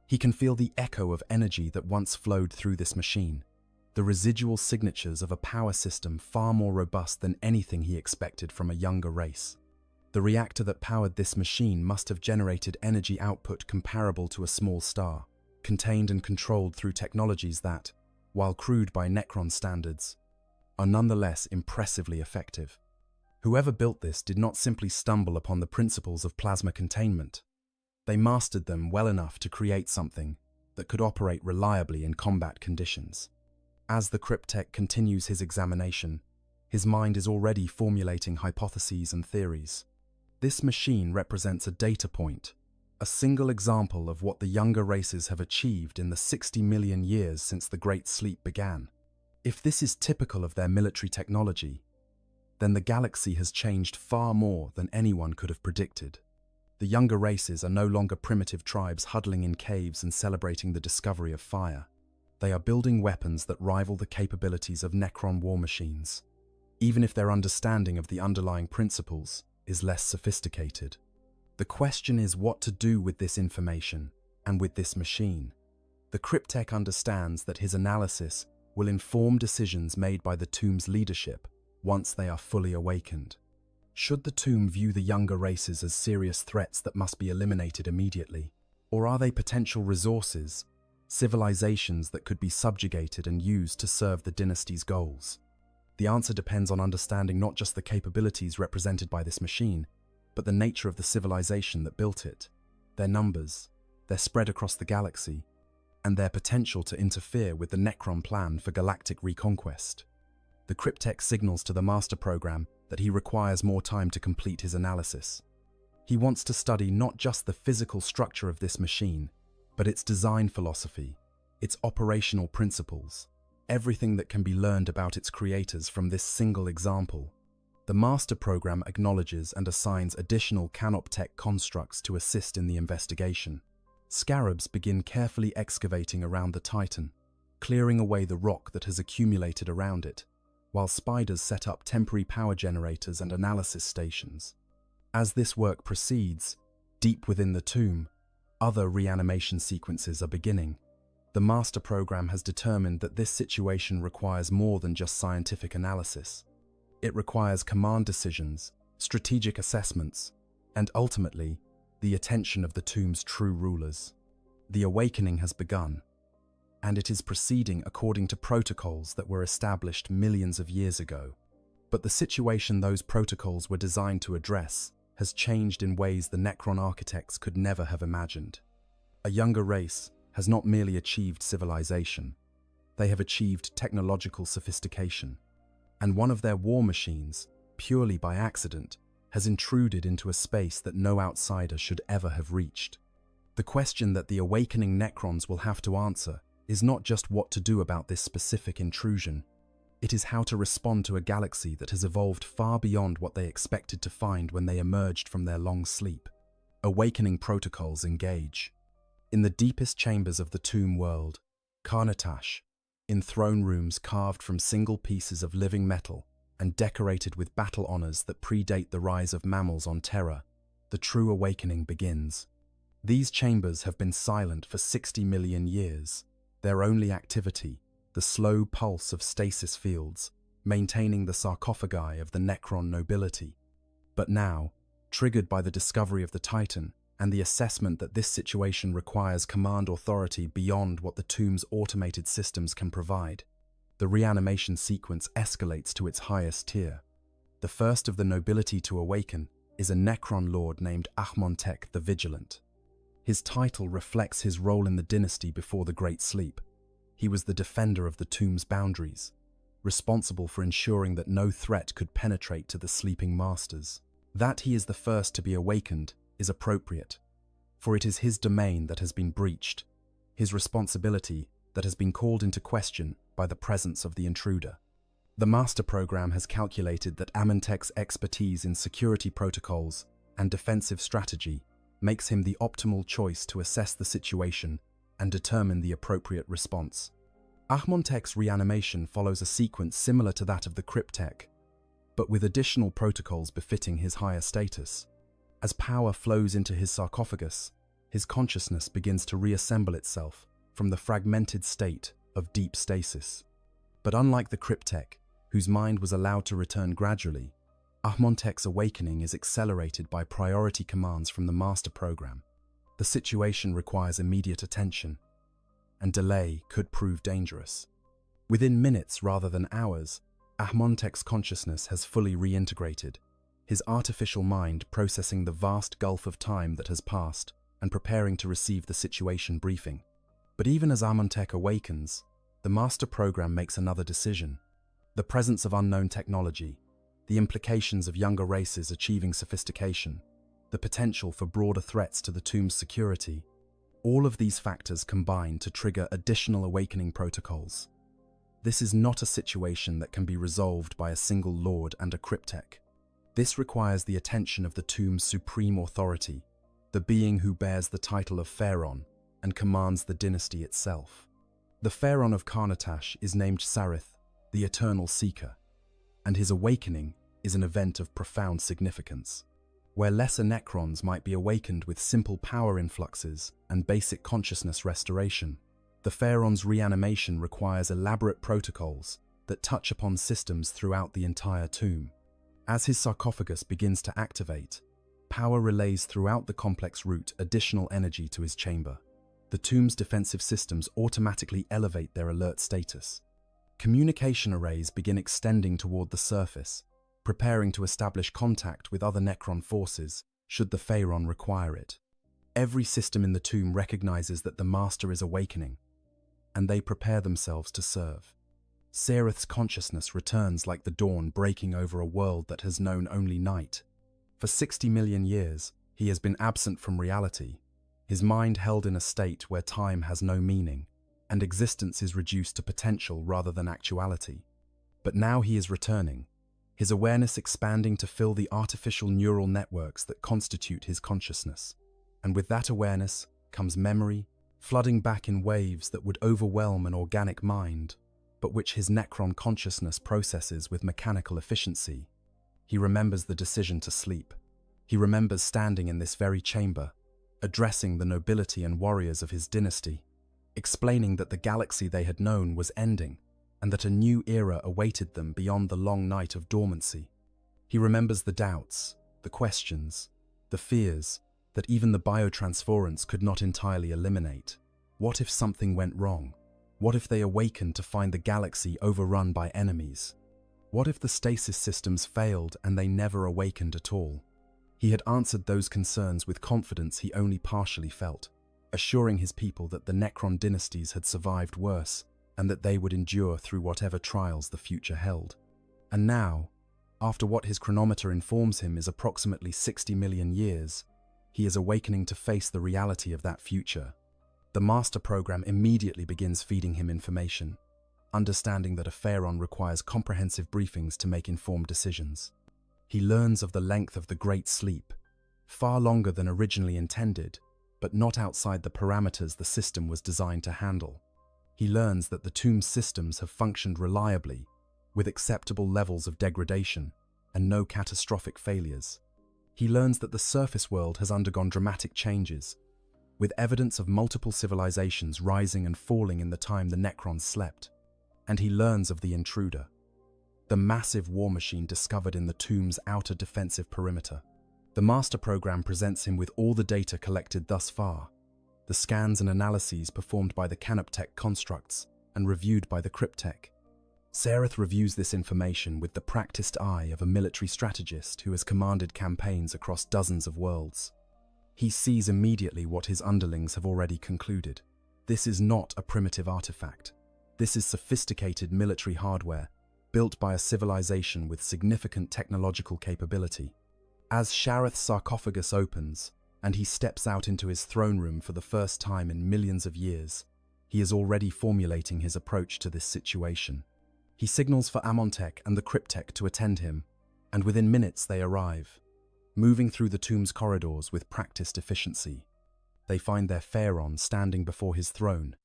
He can feel the echo of energy that once flowed through this machine, the residual signatures of a power system far more robust than anything he expected from a younger race. The reactor that powered this machine must have generated energy output comparable to a small star, contained and controlled through technologies that, while crude by Necron standards, are nonetheless impressively effective. Whoever built this did not simply stumble upon the principles of plasma containment. They mastered them well enough to create something that could operate reliably in combat conditions. As the Cryptek continues his examination, his mind is already formulating hypotheses and theories. This machine represents a data point, a single example of what the younger races have achieved in the 60 million years since the Great Sleep began. If this is typical of their military technology, then the galaxy has changed far more than anyone could have predicted. The younger races are no longer primitive tribes huddling in caves and celebrating the discovery of fire. They are building weapons that rival the capabilities of Necron war machines, even if their understanding of the underlying principles is less sophisticated. The question is what to do with this information and with this machine. The Cryptek understands that his analysis will inform decisions made by the tomb's leadership once they are fully awakened. Should the tomb view the younger races as serious threats that must be eliminated immediately? Or are they potential resources, civilizations that could be subjugated and used to serve the dynasty's goals? The answer depends on understanding not just the capabilities represented by this machine, but the nature of the civilization that built it, their numbers, their spread across the galaxy, and their potential to interfere with the Necron plan for galactic reconquest. The cryptech signals to the master program that he requires more time to complete his analysis. He wants to study not just the physical structure of this machine, but its design philosophy, its operational principles, everything that can be learned about its creators from this single example. The master program acknowledges and assigns additional canoptech constructs to assist in the investigation. Scarabs begin carefully excavating around the Titan, clearing away the rock that has accumulated around it, while spiders set up temporary power generators and analysis stations. As this work proceeds, deep within the tomb, other reanimation sequences are beginning. The master program has determined that this situation requires more than just scientific analysis. It requires command decisions, strategic assessments, and ultimately, the attention of the tomb's true rulers. The awakening has begun, and it is proceeding according to protocols that were established millions of years ago. But the situation those protocols were designed to address has changed in ways the Necron architects could never have imagined. A younger race has not merely achieved civilization, they have achieved technological sophistication. And one of their war machines, purely by accident, has intruded into a space that no outsider should ever have reached. The question that the awakening Necrons will have to answer is not just what to do about this specific intrusion. It is how to respond to a galaxy that has evolved far beyond what they expected to find when they emerged from their long sleep. Awakening protocols engage. In the deepest chambers of the tomb world, Karnatash, in throne rooms carved from single pieces of living metal and decorated with battle honors that predate the rise of mammals on Terra, the true awakening begins. These chambers have been silent for 60 million years, their only activity, the slow pulse of stasis fields, maintaining the sarcophagi of the Necron nobility. But now, triggered by the discovery of the Titan and the assessment that this situation requires command authority beyond what the tomb's automated systems can provide, the reanimation sequence escalates to its highest tier. The first of the nobility to awaken is a Necron lord named Ahmontek the Vigilant. His title reflects his role in the dynasty before the Great Sleep. He was the defender of the tomb's boundaries, responsible for ensuring that no threat could penetrate to the sleeping masters. That he is the first to be awakened is appropriate, for it is his domain that has been breached, his responsibility that has been called into question by the presence of the intruder. The master program has calculated that Ahmontek's expertise in security protocols and defensive strategy makes him the optimal choice to assess the situation and determine the appropriate response. Ahmontek's reanimation follows a sequence similar to that of the cryptech, but with additional protocols befitting his higher status. As power flows into his sarcophagus, his consciousness begins to reassemble itself from the fragmented state of deep stasis. But unlike the cryptech, whose mind was allowed to return gradually, Ahmontek's awakening is accelerated by priority commands from the master program. The situation requires immediate attention, and delay could prove dangerous. Within minutes rather than hours, Ahmontek's consciousness has fully reintegrated, his artificial mind processing the vast gulf of time that has passed and preparing to receive the situation briefing. But even as Ahmontek awakens, the master program makes another decision. The presence of unknown technology, the implications of younger races achieving sophistication, the potential for broader threats to the tomb's security, all of these factors combine to trigger additional awakening protocols. This is not a situation that can be resolved by a single lord and a cryptech. This requires the attention of the tomb's supreme authority, the being who bears the title of Pharaon and commands the dynasty itself. The Pharaon of Karnatash is named Sarith, the Eternal Seeker, and his awakening is an event of profound significance. Where lesser Necrons might be awakened with simple power influxes and basic consciousness restoration, the Pharaon's reanimation requires elaborate protocols that touch upon systems throughout the entire tomb. As his sarcophagus begins to activate, power relays throughout the complex route additional energy to his chamber. The tomb's defensive systems automatically elevate their alert status. Communication arrays begin extending toward the surface, preparing to establish contact with other Necron forces should the Pharaon require it. Every system in the tomb recognizes that the Master is awakening, and they prepare themselves to serve. Sereth's consciousness returns like the dawn breaking over a world that has known only night. For 60 million years, he has been absent from reality, his mind held in a state where time has no meaning, and existence is reduced to potential rather than actuality. But now he is returning, his awareness expanding to fill the artificial neural networks that constitute his consciousness. And with that awareness comes memory, flooding back in waves that would overwhelm an organic mind, but which his Necron consciousness processes with mechanical efficiency. He remembers the decision to sleep. He remembers standing in this very chamber, addressing the nobility and warriors of his dynasty, explaining that the galaxy they had known was ending, and that a new era awaited them beyond the long night of dormancy. He remembers the doubts, the questions, the fears that even the biotransference could not entirely eliminate. What if something went wrong? What if they awakened to find the galaxy overrun by enemies? What if the stasis systems failed and they never awakened at all? He had answered those concerns with confidence he only partially felt, assuring his people that the Necron dynasties had survived worse and that they would endure through whatever trials the future held. And now, after what his chronometer informs him is approximately 60 million years, he is awakening to face the reality of that future. The master program immediately begins feeding him information, understanding that a Pharaon requires comprehensive briefings to make informed decisions. He learns of the length of the Great Sleep, far longer than originally intended, but not outside the parameters the system was designed to handle. He learns that the tomb's systems have functioned reliably, with acceptable levels of degradation and no catastrophic failures. He learns that the surface world has undergone dramatic changes, with evidence of multiple civilizations rising and falling in the time the Necrons slept. And he learns of the intruder, the massive war machine discovered in the tomb's outer defensive perimeter. The master program presents him with all the data collected thus far, the scans and analyses performed by the Canoptech constructs and reviewed by the Cryptech. Sereth reviews this information with the practiced eye of a military strategist who has commanded campaigns across dozens of worlds. He sees immediately what his underlings have already concluded. This is not a primitive artifact. This is sophisticated military hardware, built by a civilization with significant technological capability. As Shareth's sarcophagus opens, and he steps out into his throne room for the first time in millions of years, he is already formulating his approach to this situation. He signals for Amontech and the Cryptech to attend him, and within minutes they arrive, moving through the tomb's corridors with practiced efficiency. They find their Pharaon standing before his throne,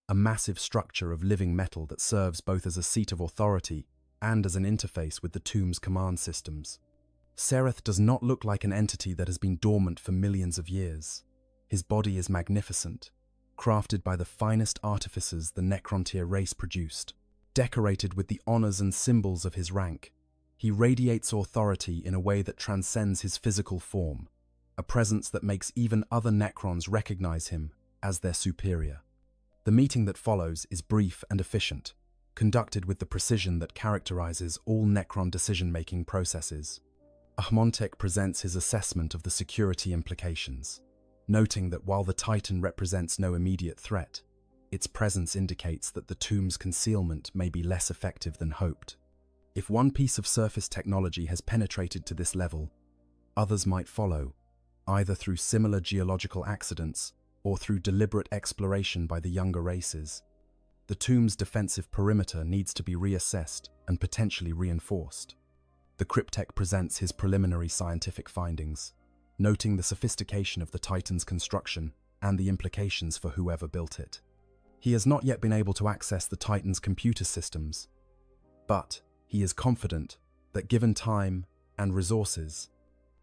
a massive structure of living metal that serves both as a seat of authority and as an interface with the tomb's command systems. Sereth does not look like an entity that has been dormant for millions of years. His body is magnificent, crafted by the finest artificers the Necrontyr race produced. Decorated with the honors and symbols of his rank, he radiates authority in a way that transcends his physical form, a presence that makes even other Necrons recognize him as their superior. The meeting that follows is brief and efficient, conducted with the precision that characterizes all Necron decision-making processes. Amontech presents his assessment of the security implications, noting that while the Titan represents no immediate threat, its presence indicates that the tomb's concealment may be less effective than hoped. If one piece of surface technology has penetrated to this level, others might follow, either through similar geological accidents or through deliberate exploration by the younger races. The tomb's defensive perimeter needs to be reassessed and potentially reinforced. The Cryptech presents his preliminary scientific findings, noting the sophistication of the Titan's construction and the implications for whoever built it. He has not yet been able to access the Titan's computer systems, but he is confident that given time and resources,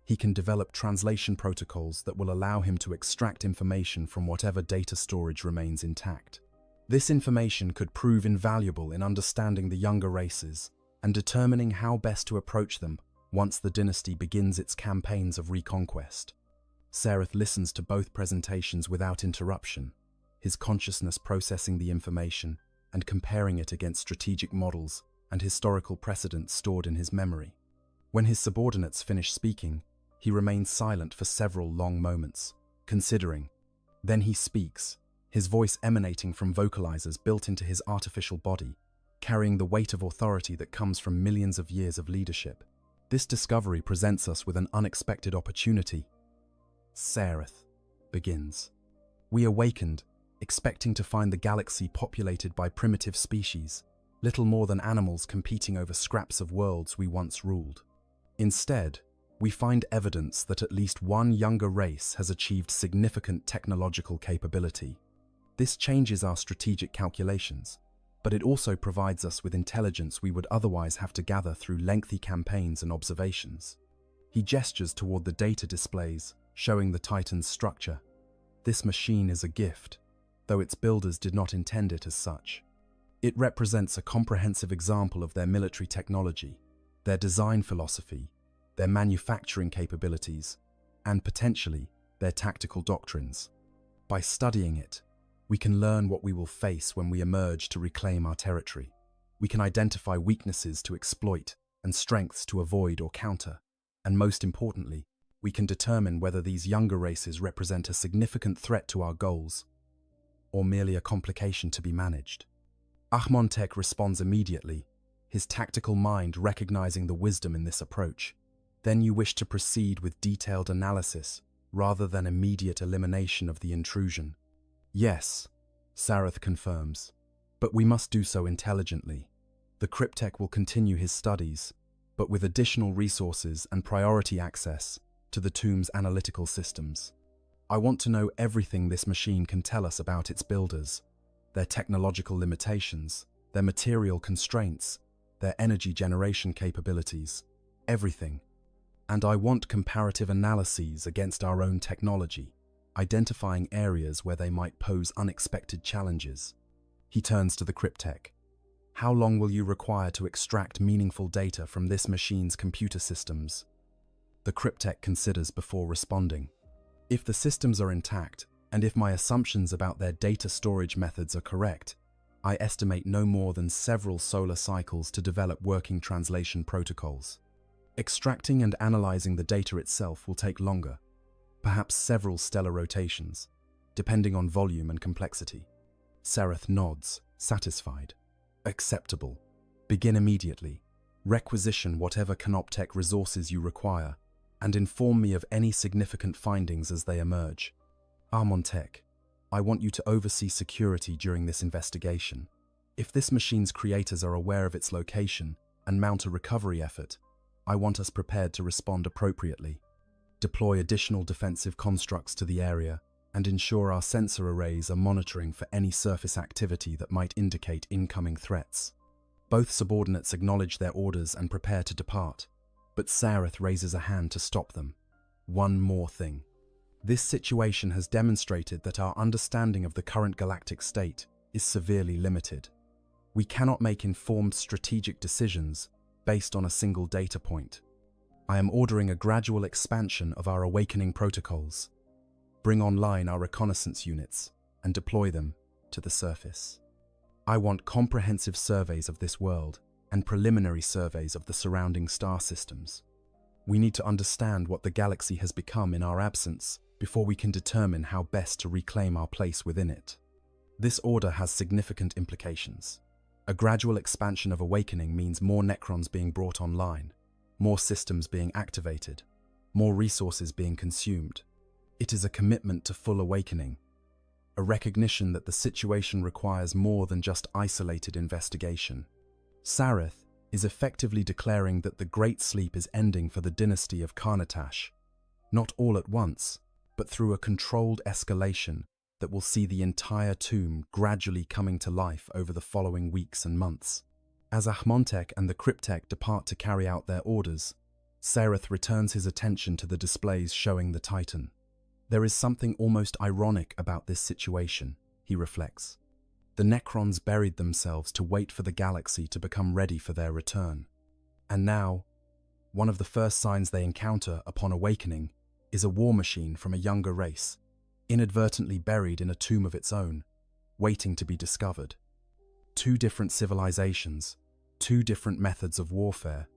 he can develop translation protocols that will allow him to extract information from whatever data storage remains intact. This information could prove invaluable in understanding the younger races and determining how best to approach them once the dynasty begins its campaigns of reconquest. Sereth listens to both presentations without interruption, his consciousness processing the information and comparing it against strategic models and historical precedents stored in his memory. When his subordinates finish speaking, he remains silent for several long moments, considering. Then he speaks, his voice emanating from vocalizers built into his artificial body, carrying the weight of authority that comes from millions of years of leadership. This discovery presents us with an unexpected opportunity. Sareth begins. We awakened, expecting to find the galaxy populated by primitive species, little more than animals competing over scraps of worlds we once ruled. Instead, we find evidence that at least one younger race has achieved significant technological capability. This changes our strategic calculations, but it also provides us with intelligence we would otherwise have to gather through lengthy campaigns and observations. He gestures toward the data displays, showing the Titan's structure. This machine is a gift, though its builders did not intend it as such. It represents a comprehensive example of their military technology, their design philosophy, their manufacturing capabilities, and potentially their tactical doctrines. By studying it, we can learn what we will face when we emerge to reclaim our territory. We can identify weaknesses to exploit and strengths to avoid or counter. And most importantly, we can determine whether these younger races represent a significant threat to our goals or merely a complication to be managed. Ahmontek responds immediately, his tactical mind recognizing the wisdom in this approach. Then you wish to proceed with detailed analysis rather than immediate elimination of the intrusion. Yes, Sareth confirms, but we must do so intelligently. The Cryptek will continue his studies, but with additional resources and priority access to the tomb's analytical systems. I want to know everything this machine can tell us about its builders, their technological limitations, their material constraints, their energy generation capabilities, everything. And I want comparative analyses against our own technology, identifying areas where they might pose unexpected challenges. He turns to the Cryptek. How long will you require to extract meaningful data from this machine's computer systems? The Cryptek considers before responding. If the systems are intact, and if my assumptions about their data storage methods are correct, I estimate no more than several solar cycles to develop working translation protocols. Extracting and analyzing the data itself will take longer, perhaps several stellar rotations, depending on volume and complexity. Sareth nods, satisfied. Acceptable. Begin immediately. Requisition whatever Canoptech resources you require, and inform me of any significant findings as they emerge. Ahmontek, I want you to oversee security during this investigation. If this machine's creators are aware of its location and mount a recovery effort, I want us prepared to respond appropriately. Deploy additional defensive constructs to the area and ensure our sensor arrays are monitoring for any surface activity that might indicate incoming threats. Both subordinates acknowledge their orders and prepare to depart, but Sareth raises a hand to stop them. One more thing. This situation has demonstrated that our understanding of the current galactic state is severely limited. We cannot make informed strategic decisions based on a single data point. I am ordering a gradual expansion of our awakening protocols. Bring online our reconnaissance units and deploy them to the surface. I want comprehensive surveys of this world and preliminary surveys of the surrounding star systems. We need to understand what the galaxy has become in our absence before we can determine how best to reclaim our place within it. This order has significant implications. A gradual expansion of awakening means more Necrons being brought online, more systems being activated, more resources being consumed. It is a commitment to full awakening, a recognition that the situation requires more than just isolated investigation. Sareth is effectively declaring that the Great Sleep is ending for the dynasty of Karnatash, not all at once, but through a controlled escalation that will see the entire tomb gradually coming to life over the following weeks and months. As Ahmontek and the Cryptek depart to carry out their orders, Sareth returns his attention to the displays showing the Titan. There is something almost ironic about this situation, he reflects. The Necrons buried themselves to wait for the galaxy to become ready for their return. And now, one of the first signs they encounter upon awakening is a war machine from a younger race, inadvertently buried in a tomb of its own, waiting to be discovered. Two different civilizations, two different methods of warfare,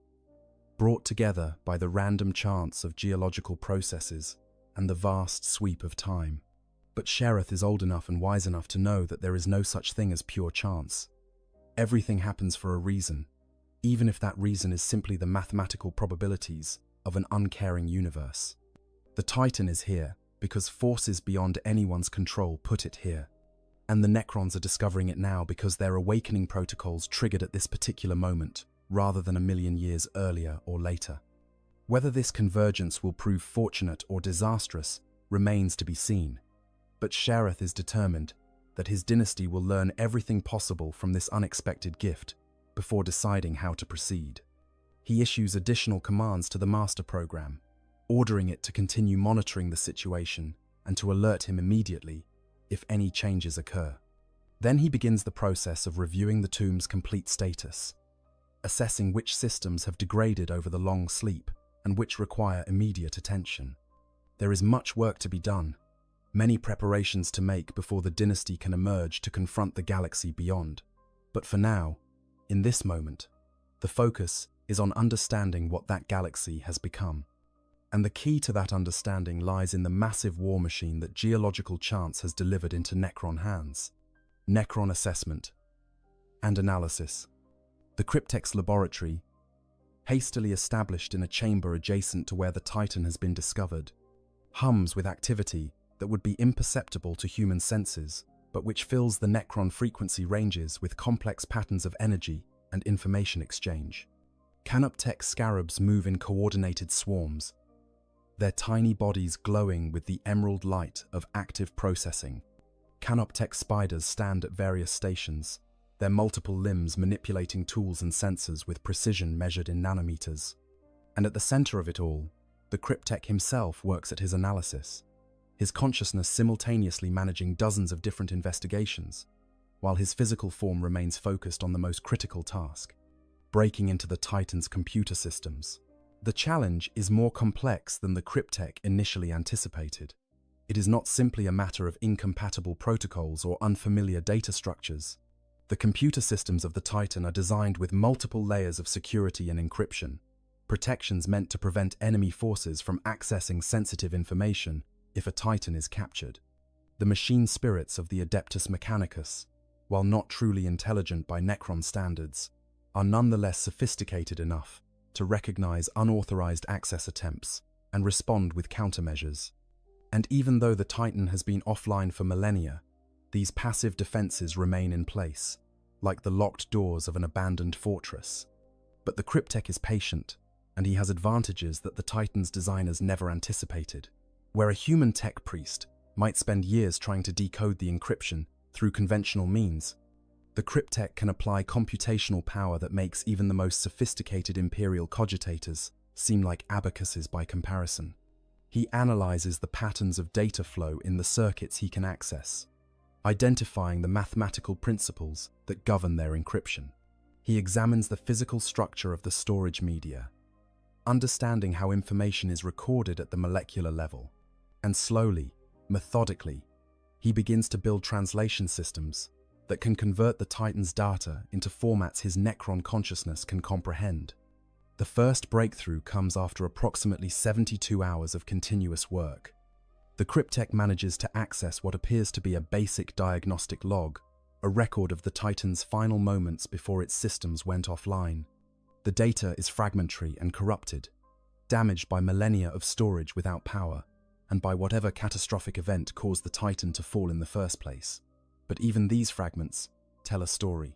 brought together by the random chance of geological processes and the vast sweep of time. But Sheriff is old enough and wise enough to know that there is no such thing as pure chance. Everything happens for a reason, even if that reason is simply the mathematical probabilities of an uncaring universe. The Titan is here because forces beyond anyone's control put it here. And the Necrons are discovering it now because their awakening protocols triggered at this particular moment, rather than a million years earlier or later. Whether this convergence will prove fortunate or disastrous remains to be seen. But Sheriff is determined that his dynasty will learn everything possible from this unexpected gift before deciding how to proceed. He issues additional commands to the master program, ordering it to continue monitoring the situation and to alert him immediately if any changes occur. Then he begins the process of reviewing the tomb's complete status, assessing which systems have degraded over the long sleep and which require immediate attention. There is much work to be done, many preparations to make before the dynasty can emerge to confront the galaxy beyond. But for now, in this moment, the focus is on understanding what that galaxy has become. And the key to that understanding lies in the massive war machine that geological chance has delivered into Necron hands. Necron assessment and analysis. The Cryptex laboratory, hastily established in a chamber adjacent to where the Titan has been discovered, hums with activity that would be imperceptible to human senses, but which fills the Necron frequency ranges with complex patterns of energy and information exchange. Canoptech scarabs move in coordinated swarms, their tiny bodies glowing with the emerald light of active processing. Canoptech spiders stand at various stations, their multiple limbs manipulating tools and sensors with precision measured in nanometers. And at the center of it all, the Cryptech himself works at his analysis, his consciousness simultaneously managing dozens of different investigations, while his physical form remains focused on the most critical task, breaking into the Titan's computer systems. The challenge is more complex than the Cryptech initially anticipated. It is not simply a matter of incompatible protocols or unfamiliar data structures. The computer systems of the Titan are designed with multiple layers of security and encryption, protections meant to prevent enemy forces from accessing sensitive information if a Titan is captured. The machine spirits of the Adeptus Mechanicus, while not truly intelligent by Necron standards, are nonetheless sophisticated enough to recognize unauthorized access attempts and respond with countermeasures. And even though the Titan has been offline for millennia, these passive defenses remain in place, like the locked doors of an abandoned fortress. But the Cryptech is patient, and he has advantages that the Titan's designers never anticipated. Where a human tech priest might spend years trying to decode the encryption through conventional means, the Cryptech can apply computational power that makes even the most sophisticated imperial cogitators seem like abacuses by comparison. He analyzes the patterns of data flow in the circuits he can access, identifying the mathematical principles that govern their encryption. He examines the physical structure of the storage media, understanding how information is recorded at the molecular level. And slowly, methodically, he begins to build translation systems that can convert the Titan's data into formats his Necron consciousness can comprehend. The first breakthrough comes after approximately 72 hours of continuous work. The Cryptech manages to access what appears to be a basic diagnostic log, a record of the Titan's final moments before its systems went offline. The data is fragmentary and corrupted, damaged by millennia of storage without power, and by whatever catastrophic event caused the Titan to fall in the first place. But even these fragments tell a story.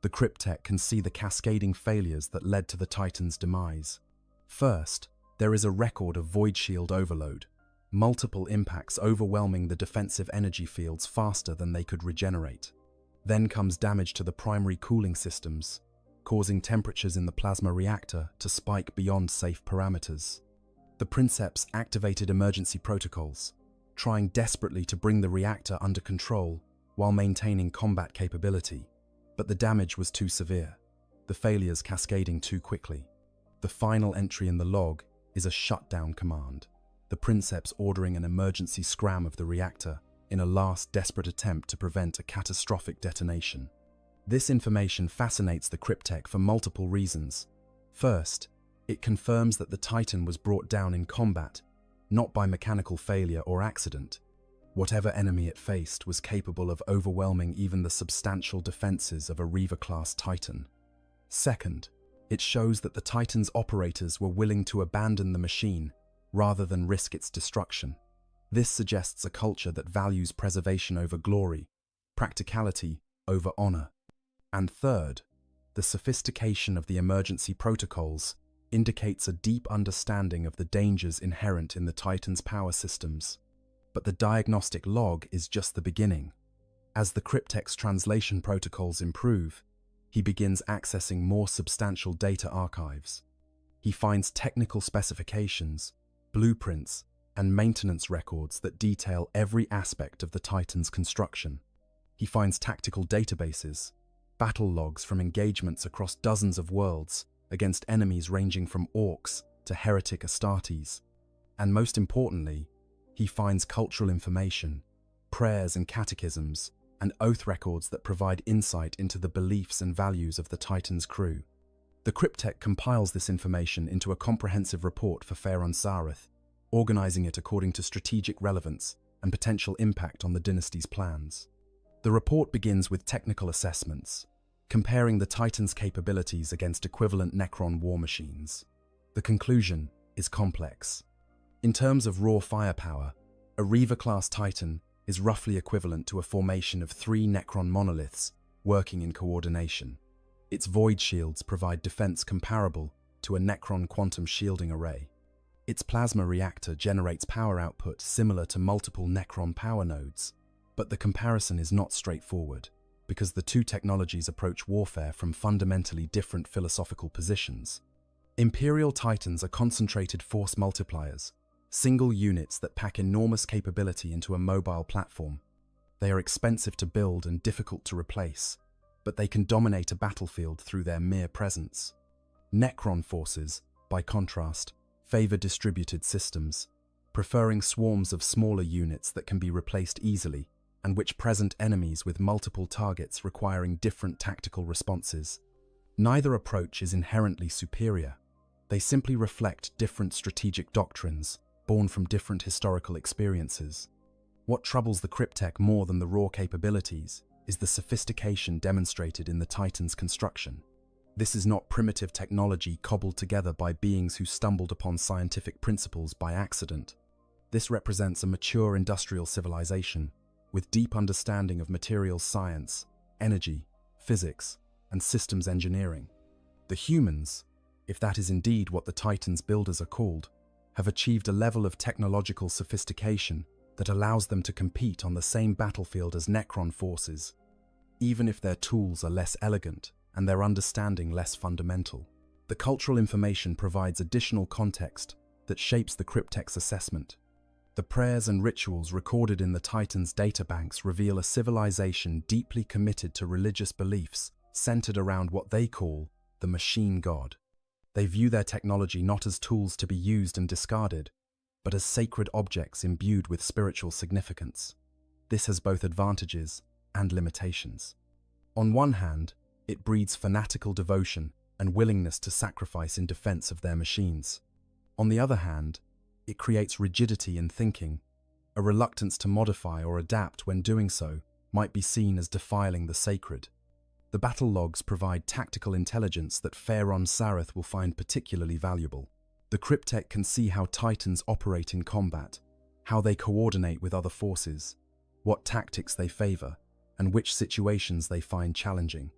The Cryptech can see the cascading failures that led to the Titan's demise. First, there is a record of void shield overload, multiple impacts overwhelming the defensive energy fields faster than they could regenerate. Then comes damage to the primary cooling systems, causing temperatures in the plasma reactor to spike beyond safe parameters. The Princeps activated emergency protocols, trying desperately to bring the reactor under control while maintaining combat capability. But the damage was too severe, the failures cascading too quickly. The final entry in the log is a shutdown command, the Princeps ordering an emergency scram of the reactor in a last desperate attempt to prevent a catastrophic detonation. This information fascinates the Cryptech for multiple reasons. First, It confirms that the Titan was brought down in combat, not by mechanical failure or accident. Whatever enemy it faced was capable of overwhelming even the substantial defenses of a Reaver-class Titan. Second, it shows that the Titan's operators were willing to abandon the machine rather than risk its destruction. This suggests a culture that values preservation over glory, practicality over honor. And third, the sophistication of the emergency protocols indicates a deep understanding of the dangers inherent in the Titan's power systems. But the diagnostic log is just the beginning. As the Cryptek's translation protocols improve, he begins accessing more substantial data archives. He finds technical specifications, blueprints, and maintenance records that detail every aspect of the Titan's construction. He finds tactical databases, battle logs from engagements across dozens of worlds against enemies ranging from orcs to heretic Astartes. And most importantly, he finds cultural information, prayers and catechisms, and oath records that provide insight into the beliefs and values of the Titan's crew. The Cryptek compiles this information into a comprehensive report for Pharaon Sareth, organizing it according to strategic relevance and potential impact on the dynasty's plans. The report begins with technical assessments, comparing the Titan's capabilities against equivalent Necron war machines. The conclusion is complex. In terms of raw firepower, a Reaver-class Titan is roughly equivalent to a formation of 3 Necron monoliths working in coordination. Its void shields provide defense comparable to a Necron quantum shielding array. Its plasma reactor generates power output similar to multiple Necron power nodes. But the comparison is not straightforward, because the two technologies approach warfare from fundamentally different philosophical positions. Imperial Titans are concentrated force multipliers, single units that pack enormous capability into a mobile platform. They are expensive to build and difficult to replace, but they can dominate a battlefield through their mere presence. Necron forces, by contrast, favor distributed systems, preferring swarms of smaller units that can be replaced easily and which present enemies with multiple targets requiring different tactical responses. Neither approach is inherently superior. They simply reflect different strategic doctrines, born from different historical experiences. What troubles the Cryptek more than the raw capabilities is the sophistication demonstrated in the Titan's construction. This is not primitive technology cobbled together by beings who stumbled upon scientific principles by accident. This represents a mature industrial civilization with deep understanding of materials science, energy, physics, and systems engineering. The humans, if that is indeed what the Titan's builders are called, have achieved a level of technological sophistication that allows them to compete on the same battlefield as Necron forces, even if their tools are less elegant and their understanding less fundamental. The cultural information provides additional context that shapes the Cryptek's assessment. The prayers and rituals recorded in the Titan's databanks reveal a civilization deeply committed to religious beliefs centered around what they call the machine god. They view their technology not as tools to be used and discarded, but as sacred objects imbued with spiritual significance. This has both advantages and limitations. On one hand, it breeds fanatical devotion and willingness to sacrifice in defense of their machines. On the other hand, it creates rigidity in thinking. A reluctance to modify or adapt when doing so might be seen as defiling the sacred. The battle logs provide tactical intelligence that Pharaon Sareth will find particularly valuable. The Cryptek can see how Titans operate in combat, how they coordinate with other forces, what tactics they favor, and which situations they find challenging.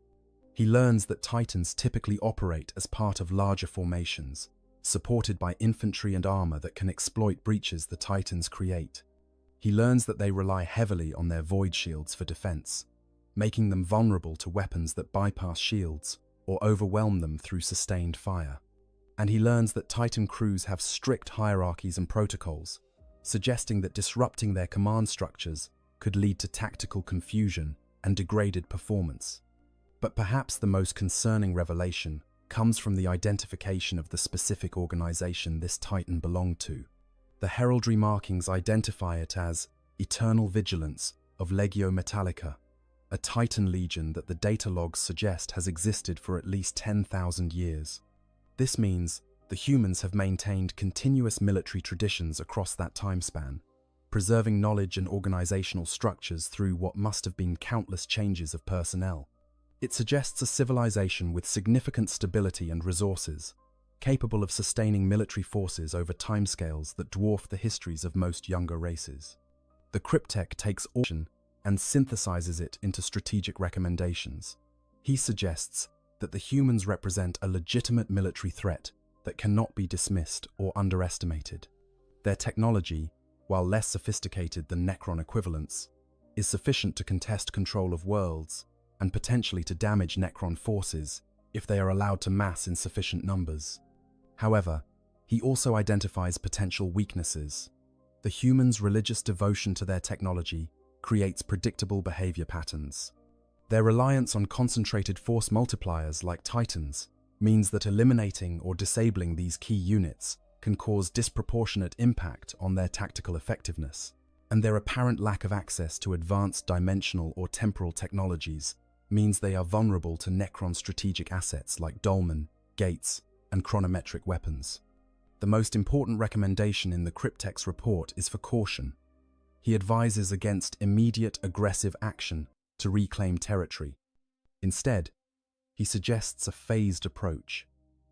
He learns that Titans typically operate as part of larger formations, supported by infantry and armor that can exploit breaches the Titans create. He learns that they rely heavily on their void shields for defense, making them vulnerable to weapons that bypass shields or overwhelm them through sustained fire. And he learns that Titan crews have strict hierarchies and protocols, suggesting that disrupting their command structures could lead to tactical confusion and degraded performance. But perhaps the most concerning revelation comes from the identification of the specific organization this Titan belonged to. The heraldry markings identify it as Eternal Vigilance of Legio Metallica, a Titan legion that the data logs suggest has existed for at least 10,000 years. This means The humans have maintained continuous military traditions across that time span, preserving knowledge and organizational structures through what must have been countless changes of personnel. It suggests a civilization with significant stability and resources, capable of sustaining military forces over timescales that dwarf the histories of most younger races. The cryptech takes action and synthesizes it into strategic recommendations. He suggests that the humans represent a legitimate military threat that cannot be dismissed or underestimated. Their technology, while less sophisticated than Necron equivalents, is sufficient to contest control of worlds and potentially to damage Necron forces if they are allowed to mass in sufficient numbers. However, he also identifies potential weaknesses. The humans' religious devotion to their technology creates predictable behavior patterns. Their reliance on concentrated force multipliers like Titans means that eliminating or disabling these key units can cause disproportionate impact on their tactical effectiveness, and their apparent lack of access to advanced dimensional or temporal technologies means they are vulnerable to Necron strategic assets like dolmen, gates, and chronometric weapons. The most important recommendation in the cryptech's report is for caution. He advises against immediate aggressive action to reclaim territory. Instead, he suggests a phased approach.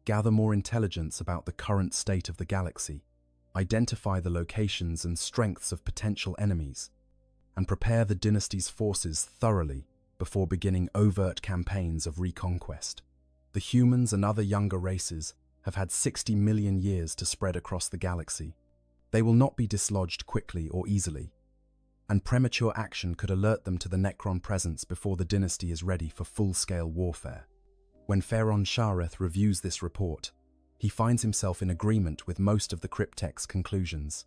Gather more intelligence about the current state of the galaxy, identify the locations and strengths of potential enemies, and prepare the dynasty's forces thoroughly before beginning overt campaigns of reconquest. The humans and other younger races have had 60 million years to spread across the galaxy. They will not be dislodged quickly or easily, and premature action could alert them to the Necron presence before the dynasty is ready for full-scale warfare. When Pharaon Shareth reviews this report, he finds himself in agreement with most of the cryptech's conclusions.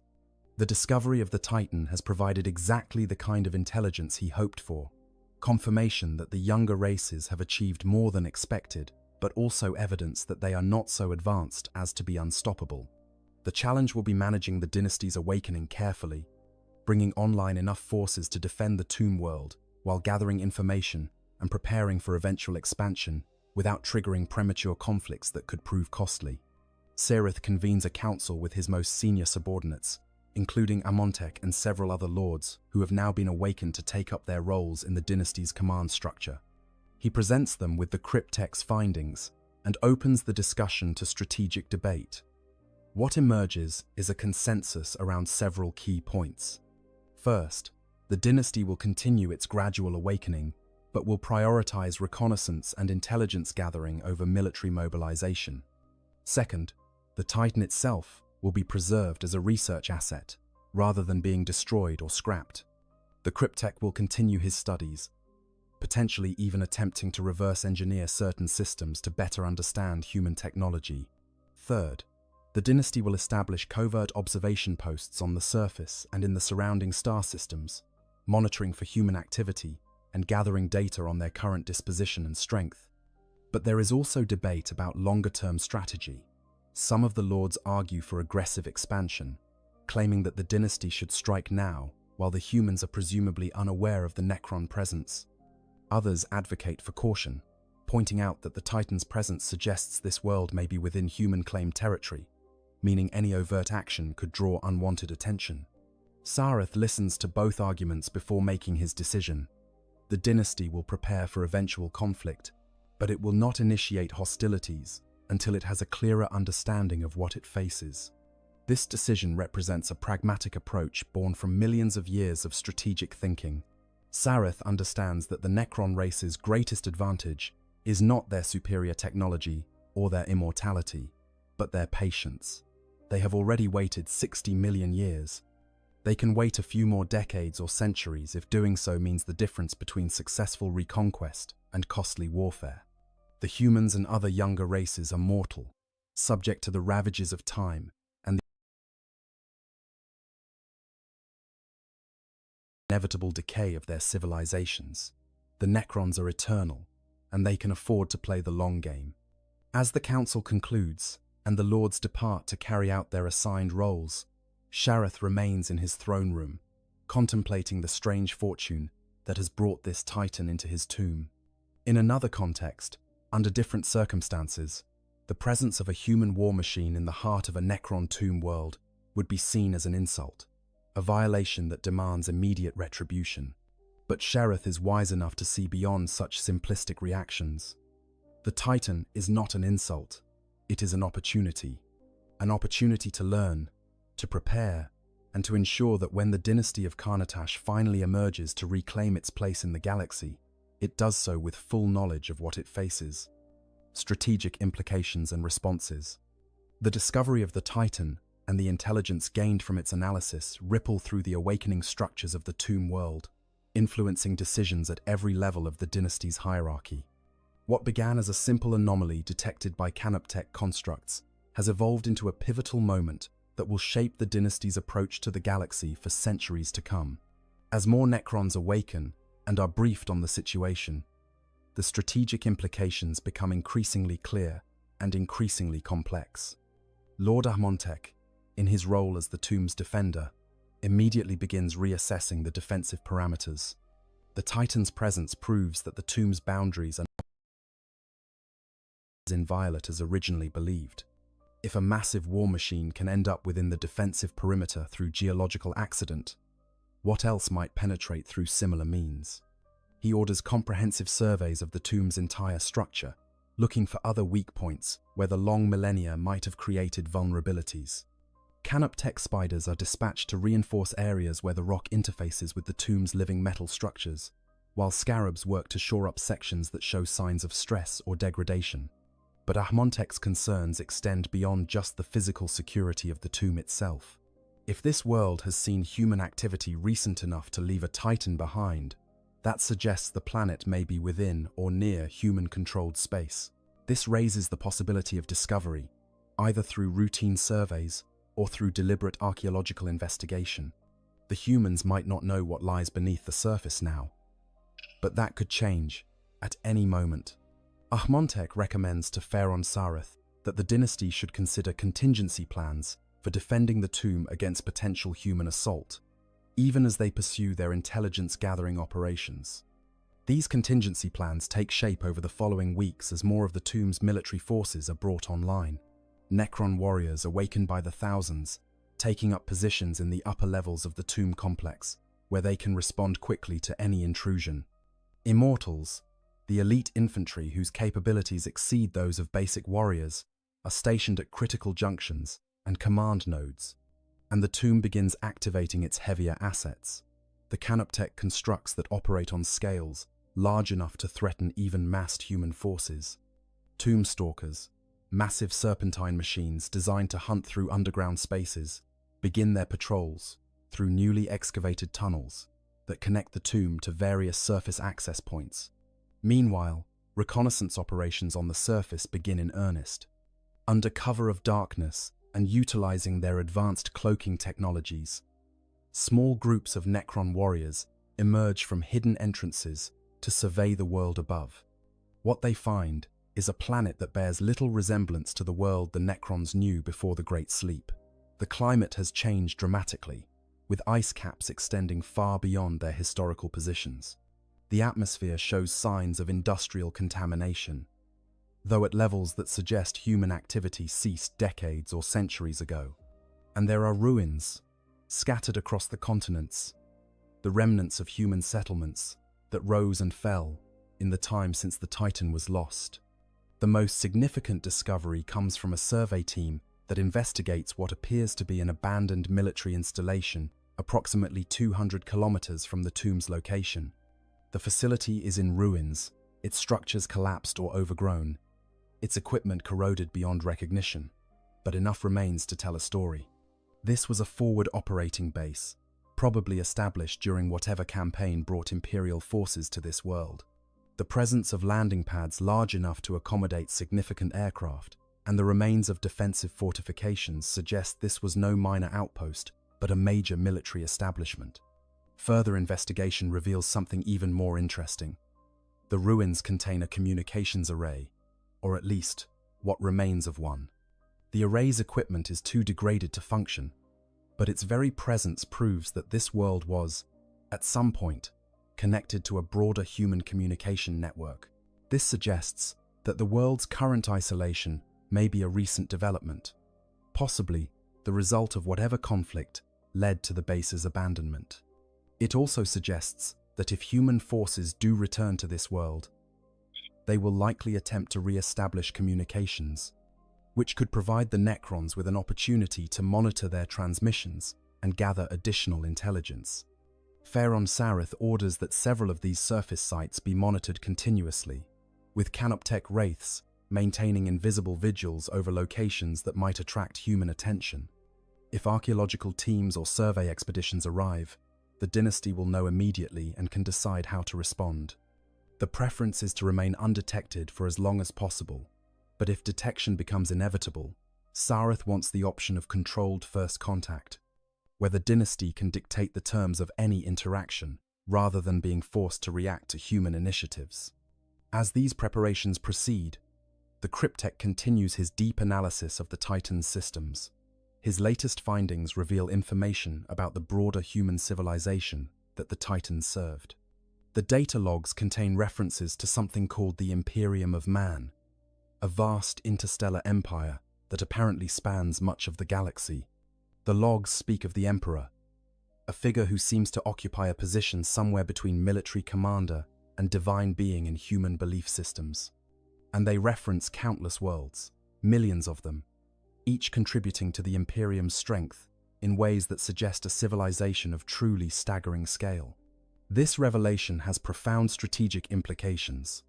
The discovery of the Titan has provided exactly the kind of intelligence he hoped for, confirmation that the younger races have achieved more than expected, but also evidence that they are not so advanced as to be unstoppable. The challenge will be managing the dynasty's awakening carefully, bringing online enough forces to defend the tomb world while gathering information and preparing for eventual expansion without triggering premature conflicts that could prove costly. Sereth convenes a council with his most senior subordinates, including Amontek and several other lords who have now been awakened to take up their roles in the dynasty's command structure. He presents them with the cryptech's findings and opens the discussion to strategic debate. What emerges is a consensus around several key points. First, the dynasty will continue its gradual awakening, but will prioritize reconnaissance and intelligence gathering over military mobilization. Second, the Titan itself will be preserved as a research asset, rather than being destroyed or scrapped. The cryptech will continue his studies, potentially even attempting to reverse engineer certain systems to better understand human technology. Third, the dynasty will establish covert observation posts on the surface and in the surrounding star systems, monitoring for human activity and gathering data on their current disposition and strength. But there is also debate about longer-term strategy. Some of the lords argue for aggressive expansion, claiming that the dynasty should strike now, while the humans are presumably unaware of the Necron presence. Others advocate for caution, pointing out that the Titan's presence suggests this world may be within human-claimed territory, meaning any overt action could draw unwanted attention. Sareth listens to both arguments before making his decision. The dynasty will prepare for eventual conflict, but it will not initiate hostilities until it has a clearer understanding of what it faces. This decision represents a pragmatic approach born from millions of years of strategic thinking. Sareth understands that the Necron race's greatest advantage is not their superior technology or their immortality, but their patience. They have already waited 60 million years. They can wait a few more decades or centuries if doing so means the difference between successful reconquest and costly warfare. The humans and other younger races are mortal, subject to the ravages of time and the inevitable decay of their civilizations. The Necrons are eternal, and they can afford to play the long game. As the council concludes, and the lords depart to carry out their assigned roles, Shareth remains in his throne room, contemplating the strange fortune that has brought this Titan into his tomb. In another context, under different circumstances, The presence of a human war machine in the heart of a Necron tomb world would be seen as an insult, a violation that demands immediate retribution. But Sheriff is wise enough to see beyond such simplistic reactions. The Titan is not an insult, it is an opportunity to learn, to prepare, and to ensure that when the dynasty of Karnatash finally emerges to reclaim its place in the galaxy, it does so with full knowledge of what it faces. Strategic implications and responses. The discovery of the Titan and the intelligence gained from its analysis ripple through the awakening structures of the tomb world, influencing decisions at every level of the dynasty's hierarchy. What began as a simple anomaly detected by Canoptech constructs has evolved into a pivotal moment that will shape the dynasty's approach to the galaxy for centuries to come. As more Necrons awaken and are briefed on the situation, the strategic implications become increasingly clear and increasingly complex. Lord Ahmontek, in his role as the tomb's defender, immediately begins reassessing the defensive parameters. The Titan's presence proves that the tomb's boundaries are not as inviolate as originally believed. If a massive war machine can end up within the defensive perimeter through geological accident, what else might penetrate through similar means? He orders comprehensive surveys of the tomb's entire structure, looking for other weak points where the long millennia might have created vulnerabilities. Canoptech spiders are dispatched to reinforce areas where the rock interfaces with the tomb's living metal structures, while scarabs work to shore up sections that show signs of stress or degradation. But Ahmontek's concerns extend beyond just the physical security of the tomb itself. If this world has seen human activity recent enough to leave a Titan behind, that suggests the planet may be within or near human-controlled space. This raises the possibility of discovery, either through routine surveys or through deliberate archaeological investigation. The humans might not know what lies beneath the surface now, but that could change at any moment. Ahmontek recommends to Pharaon Sareth that the dynasty should consider contingency plans for defending the tomb against potential human assault, even as they pursue their intelligence-gathering operations. These contingency plans take shape over the following weeks as more of the tomb's military forces are brought online. Necron warriors awakened by the thousands, taking up positions in the upper levels of the tomb complex, where they can respond quickly to any intrusion. Immortals, the elite infantry whose capabilities exceed those of basic warriors, are stationed at critical junctions and command nodes, and the tomb begins activating its heavier assets. The Canoptech constructs that operate on scales large enough to threaten even massed human forces. Tomb stalkers, massive serpentine machines designed to hunt through underground spaces, begin their patrols through newly excavated tunnels that connect the tomb to various surface access points. Meanwhile, reconnaissance operations on the surface begin in earnest. Under cover of darkness and utilizing their advanced cloaking technologies, small groups of Necron warriors emerge from hidden entrances to survey the world above. What they find is a planet that bears little resemblance to the world the Necrons knew before the Great Sleep. The climate has changed dramatically, with ice caps extending far beyond their historical positions. The atmosphere shows signs of industrial contamination, though at levels that suggest human activity ceased decades or centuries ago. And there are ruins, scattered across the continents, the remnants of human settlements that rose and fell in the time since the Titan was lost. The most significant discovery comes from a survey team that investigates what appears to be an abandoned military installation approximately 200 kilometers from the tomb's location. The facility is in ruins, its structures collapsed or overgrown, its equipment corroded beyond recognition, but enough remains to tell a story. This was a forward operating base, probably established during whatever campaign brought Imperial forces to this world. The presence of landing pads large enough to accommodate significant aircraft and the remains of defensive fortifications suggest this was no minor outpost, but a major military establishment. Further investigation reveals something even more interesting. The ruins contain a communications array, or at least, what remains of one. The array's equipment is too degraded to function, but its very presence proves that this world was, at some point, connected to a broader human communication network. This suggests that the world's current isolation may be a recent development, possibly the result of whatever conflict led to the base's abandonment. It also suggests that if human forces do return to this world, they will likely attempt to re-establish communications, which could provide the Necrons with an opportunity to monitor their transmissions and gather additional intelligence. Pharaon Sareth orders that several of these surface sites be monitored continuously, with Canoptech wraiths maintaining invisible vigils over locations that might attract human attention. If archaeological teams or survey expeditions arrive, the dynasty will know immediately and can decide how to respond. The preference is to remain undetected for as long as possible, but if detection becomes inevitable, Sareth wants the option of controlled first contact, where the dynasty can dictate the terms of any interaction rather than being forced to react to human initiatives. As these preparations proceed, the Cryptek continues his deep analysis of the Titan's systems. His latest findings reveal information about the broader human civilization that the Titans served. The data logs contain references to something called the Imperium of Man, a vast interstellar empire that apparently spans much of the galaxy. The logs speak of the Emperor, a figure who seems to occupy a position somewhere between military commander and divine being in human belief systems. And they reference countless worlds, millions of them, each contributing to the Imperium's strength in ways that suggest a civilization of truly staggering scale. This revelation has profound strategic implications.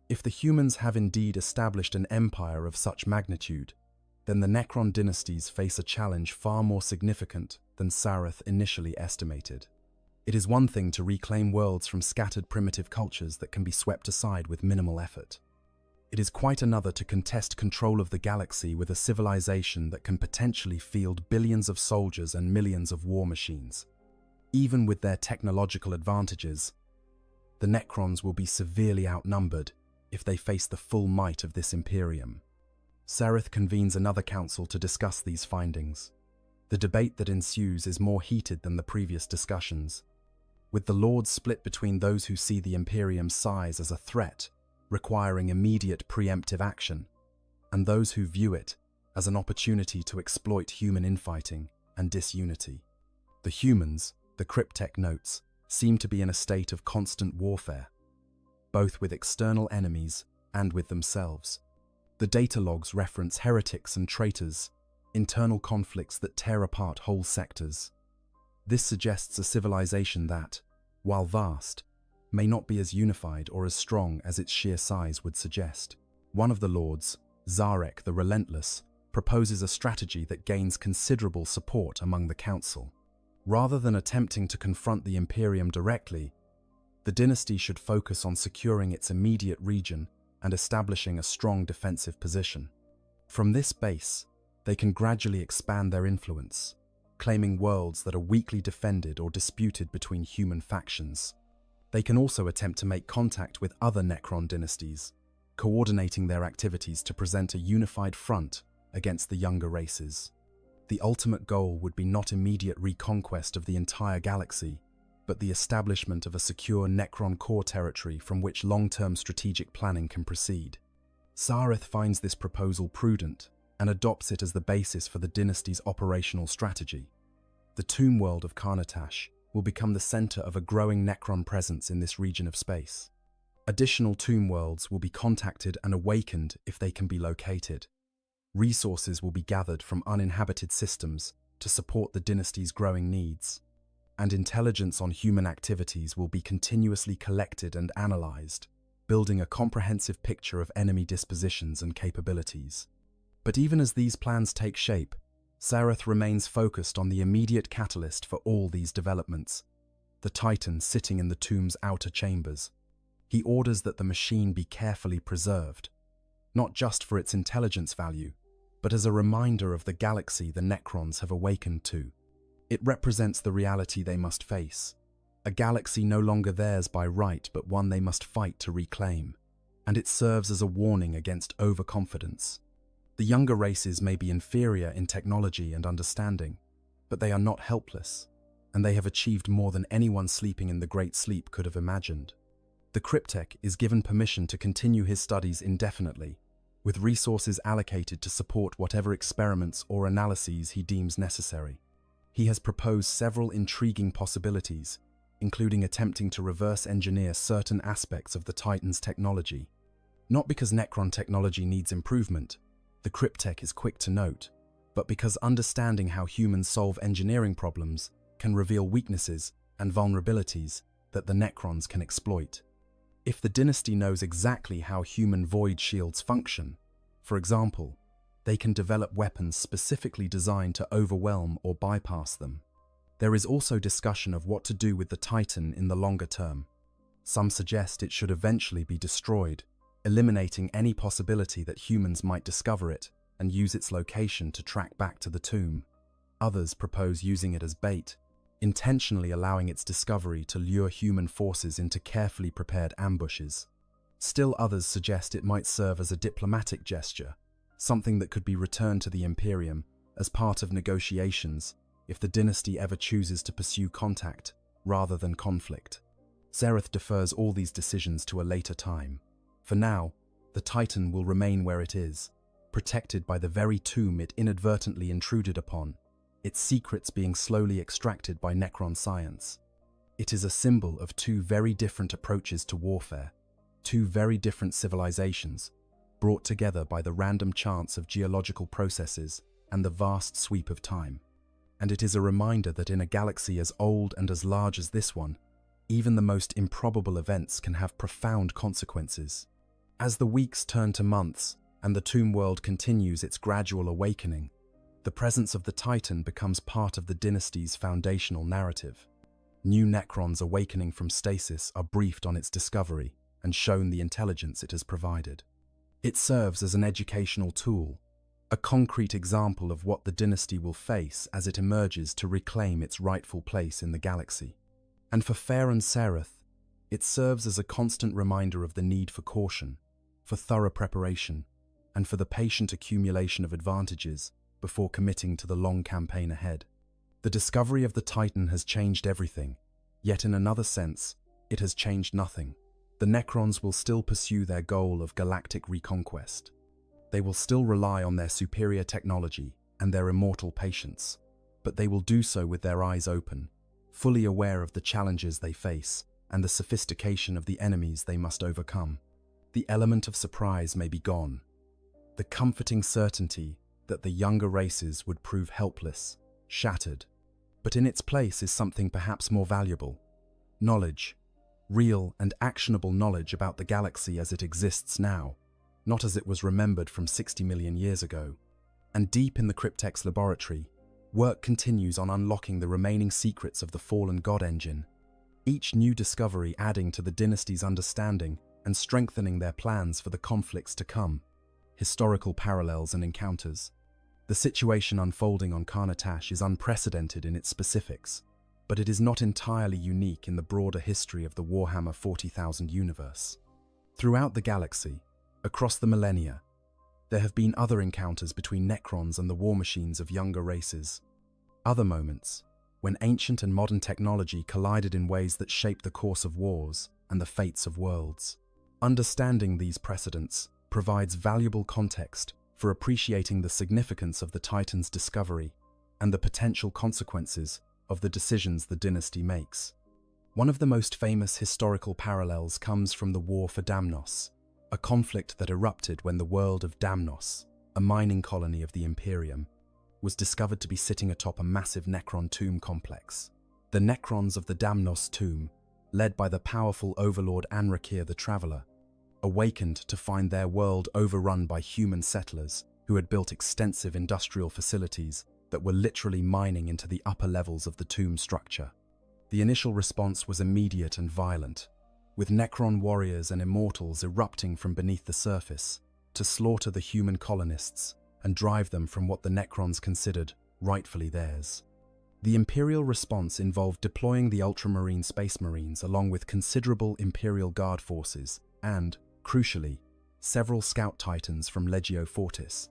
If the humans have indeed established an empire of such magnitude, then the Necron dynasties face a challenge far more significant than Sareth initially estimated. It is one thing to reclaim worlds from scattered primitive cultures that can be swept aside with minimal effort. It is quite another to contest control of the galaxy with a civilization that can potentially field billions of soldiers and millions of war machines. Even with their technological advantages, the Necrons will be severely outnumbered if they face the full might of this Imperium. Sareth convenes another council to discuss these findings. The debate that ensues is more heated than the previous discussions, with the Lords split between those who see the Imperium's size as a threat, requiring immediate preemptive action, and those who view it as an opportunity to exploit human infighting and disunity. The humans, the Cryptek notes, seem to be in a state of constant warfare, both with external enemies and with themselves. The data logs reference heretics and traitors, internal conflicts that tear apart whole sectors. This suggests a civilization that, while vast, may not be as unified or as strong as its sheer size would suggest. One of the Lords, Zarek the Relentless, proposes a strategy that gains considerable support among the Council. Rather than attempting to confront the Imperium directly, the dynasty should focus on securing its immediate region and establishing a strong defensive position. From this base, they can gradually expand their influence, claiming worlds that are weakly defended or disputed between human factions. They can also attempt to make contact with other Necron dynasties, coordinating their activities to present a unified front against the younger races. The ultimate goal would be not immediate reconquest of the entire galaxy, but the establishment of a secure Necron core territory from which long-term strategic planning can proceed. Sareth finds this proposal prudent and adopts it as the basis for the dynasty's operational strategy. The tomb world of Karnatash will become the center of a growing Necron presence in this region of space. Additional tomb worlds will be contacted and awakened if they can be located. Resources will be gathered from uninhabited systems to support the dynasty's growing needs, and intelligence on human activities will be continuously collected and analyzed, building a comprehensive picture of enemy dispositions and capabilities. But even as these plans take shape, Sareth remains focused on the immediate catalyst for all these developments, the Titan sitting in the tomb's outer chambers. He orders that the machine be carefully preserved, not just for its intelligence value, but as a reminder of the galaxy the Necrons have awakened to. It represents the reality they must face, a galaxy no longer theirs by right but one they must fight to reclaim, and it serves as a warning against overconfidence. The younger races may be inferior in technology and understanding, but they are not helpless, and they have achieved more than anyone sleeping in the Great Sleep could have imagined. The Cryptek is given permission to continue his studies indefinitely, with resources allocated to support whatever experiments or analyses he deems necessary. He has proposed several intriguing possibilities, including attempting to reverse engineer certain aspects of the Titan's technology. Not because Necron technology needs improvement, the Cryptech is quick to note, but because understanding how humans solve engineering problems can reveal weaknesses and vulnerabilities that the Necrons can exploit. If the dynasty knows exactly how human void shields function, for example, they can develop weapons specifically designed to overwhelm or bypass them. There is also discussion of what to do with the Titan in the longer term. Some suggest it should eventually be destroyed, eliminating any possibility that humans might discover it and use its location to track back to the tomb. Others propose using it as bait, intentionally allowing its discovery to lure human forces into carefully prepared ambushes. Still others suggest it might serve as a diplomatic gesture, something that could be returned to the Imperium as part of negotiations if the dynasty ever chooses to pursue contact rather than conflict. Xerath defers all these decisions to a later time. For now, the Titan will remain where it is, protected by the very tomb it inadvertently intruded upon, its secrets being slowly extracted by Necron science. It is a symbol of two very different approaches to warfare, two very different civilizations, brought together by the random chance of geological processes and the vast sweep of time. And it is a reminder that in a galaxy as old and as large as this one, even the most improbable events can have profound consequences. As the weeks turn to months and the tomb world continues its gradual awakening, the presence of the Titan becomes part of the dynasty's foundational narrative. New Necrons awakening from stasis are briefed on its discovery and shown the intelligence it has provided. It serves as an educational tool, a concrete example of what the dynasty will face as it emerges to reclaim its rightful place in the galaxy. And for Fair Sereth, it serves as a constant reminder of the need for caution, for thorough preparation, and for the patient accumulation of advantages before committing to the long campaign ahead. The discovery of the Titan has changed everything, yet in another sense, it has changed nothing. The Necrons will still pursue their goal of galactic reconquest. They will still rely on their superior technology and their immortal patience, but they will do so with their eyes open, fully aware of the challenges they face and the sophistication of the enemies they must overcome. The element of surprise may be gone, the comforting certainty that the younger races would prove helpless, shattered, but in its place is something perhaps more valuable: knowledge, real and actionable knowledge about the galaxy as it exists now, not as it was remembered from 60 million years ago. And deep in the Cryptech's laboratory, work continues on unlocking the remaining secrets of the fallen God engine, each new discovery adding to the dynasty's understanding and strengthening their plans for the conflicts to come. Historical parallels and encounters. The situation unfolding on Karnatash is unprecedented in its specifics, but it is not entirely unique in the broader history of the Warhammer 40,000 universe. Throughout the galaxy, across the millennia, there have been other encounters between Necrons and the war machines of younger races. Other moments, when ancient and modern technology collided in ways that shaped the course of wars and the fates of worlds. Understanding these precedents provides valuable context for appreciating the significance of the Titan's discovery and the potential consequences of the decisions the dynasty makes. One of the most famous historical parallels comes from the War for Damnos, a conflict that erupted when the world of Damnos, a mining colony of the Imperium, was discovered to be sitting atop a massive Necron tomb complex. The Necrons of the Damnos tomb, led by the powerful overlord Anrakir the Traveler, awakened to find their world overrun by human settlers who had built extensive industrial facilities that were literally mining into the upper levels of the tomb structure. The initial response was immediate and violent, with Necron warriors and immortals erupting from beneath the surface to slaughter the human colonists and drive them from what the Necrons considered rightfully theirs. The Imperial response involved deploying the Ultramarine Space Marines along with considerable Imperial Guard forces and, crucially, several Scout Titans from Legio Fortis.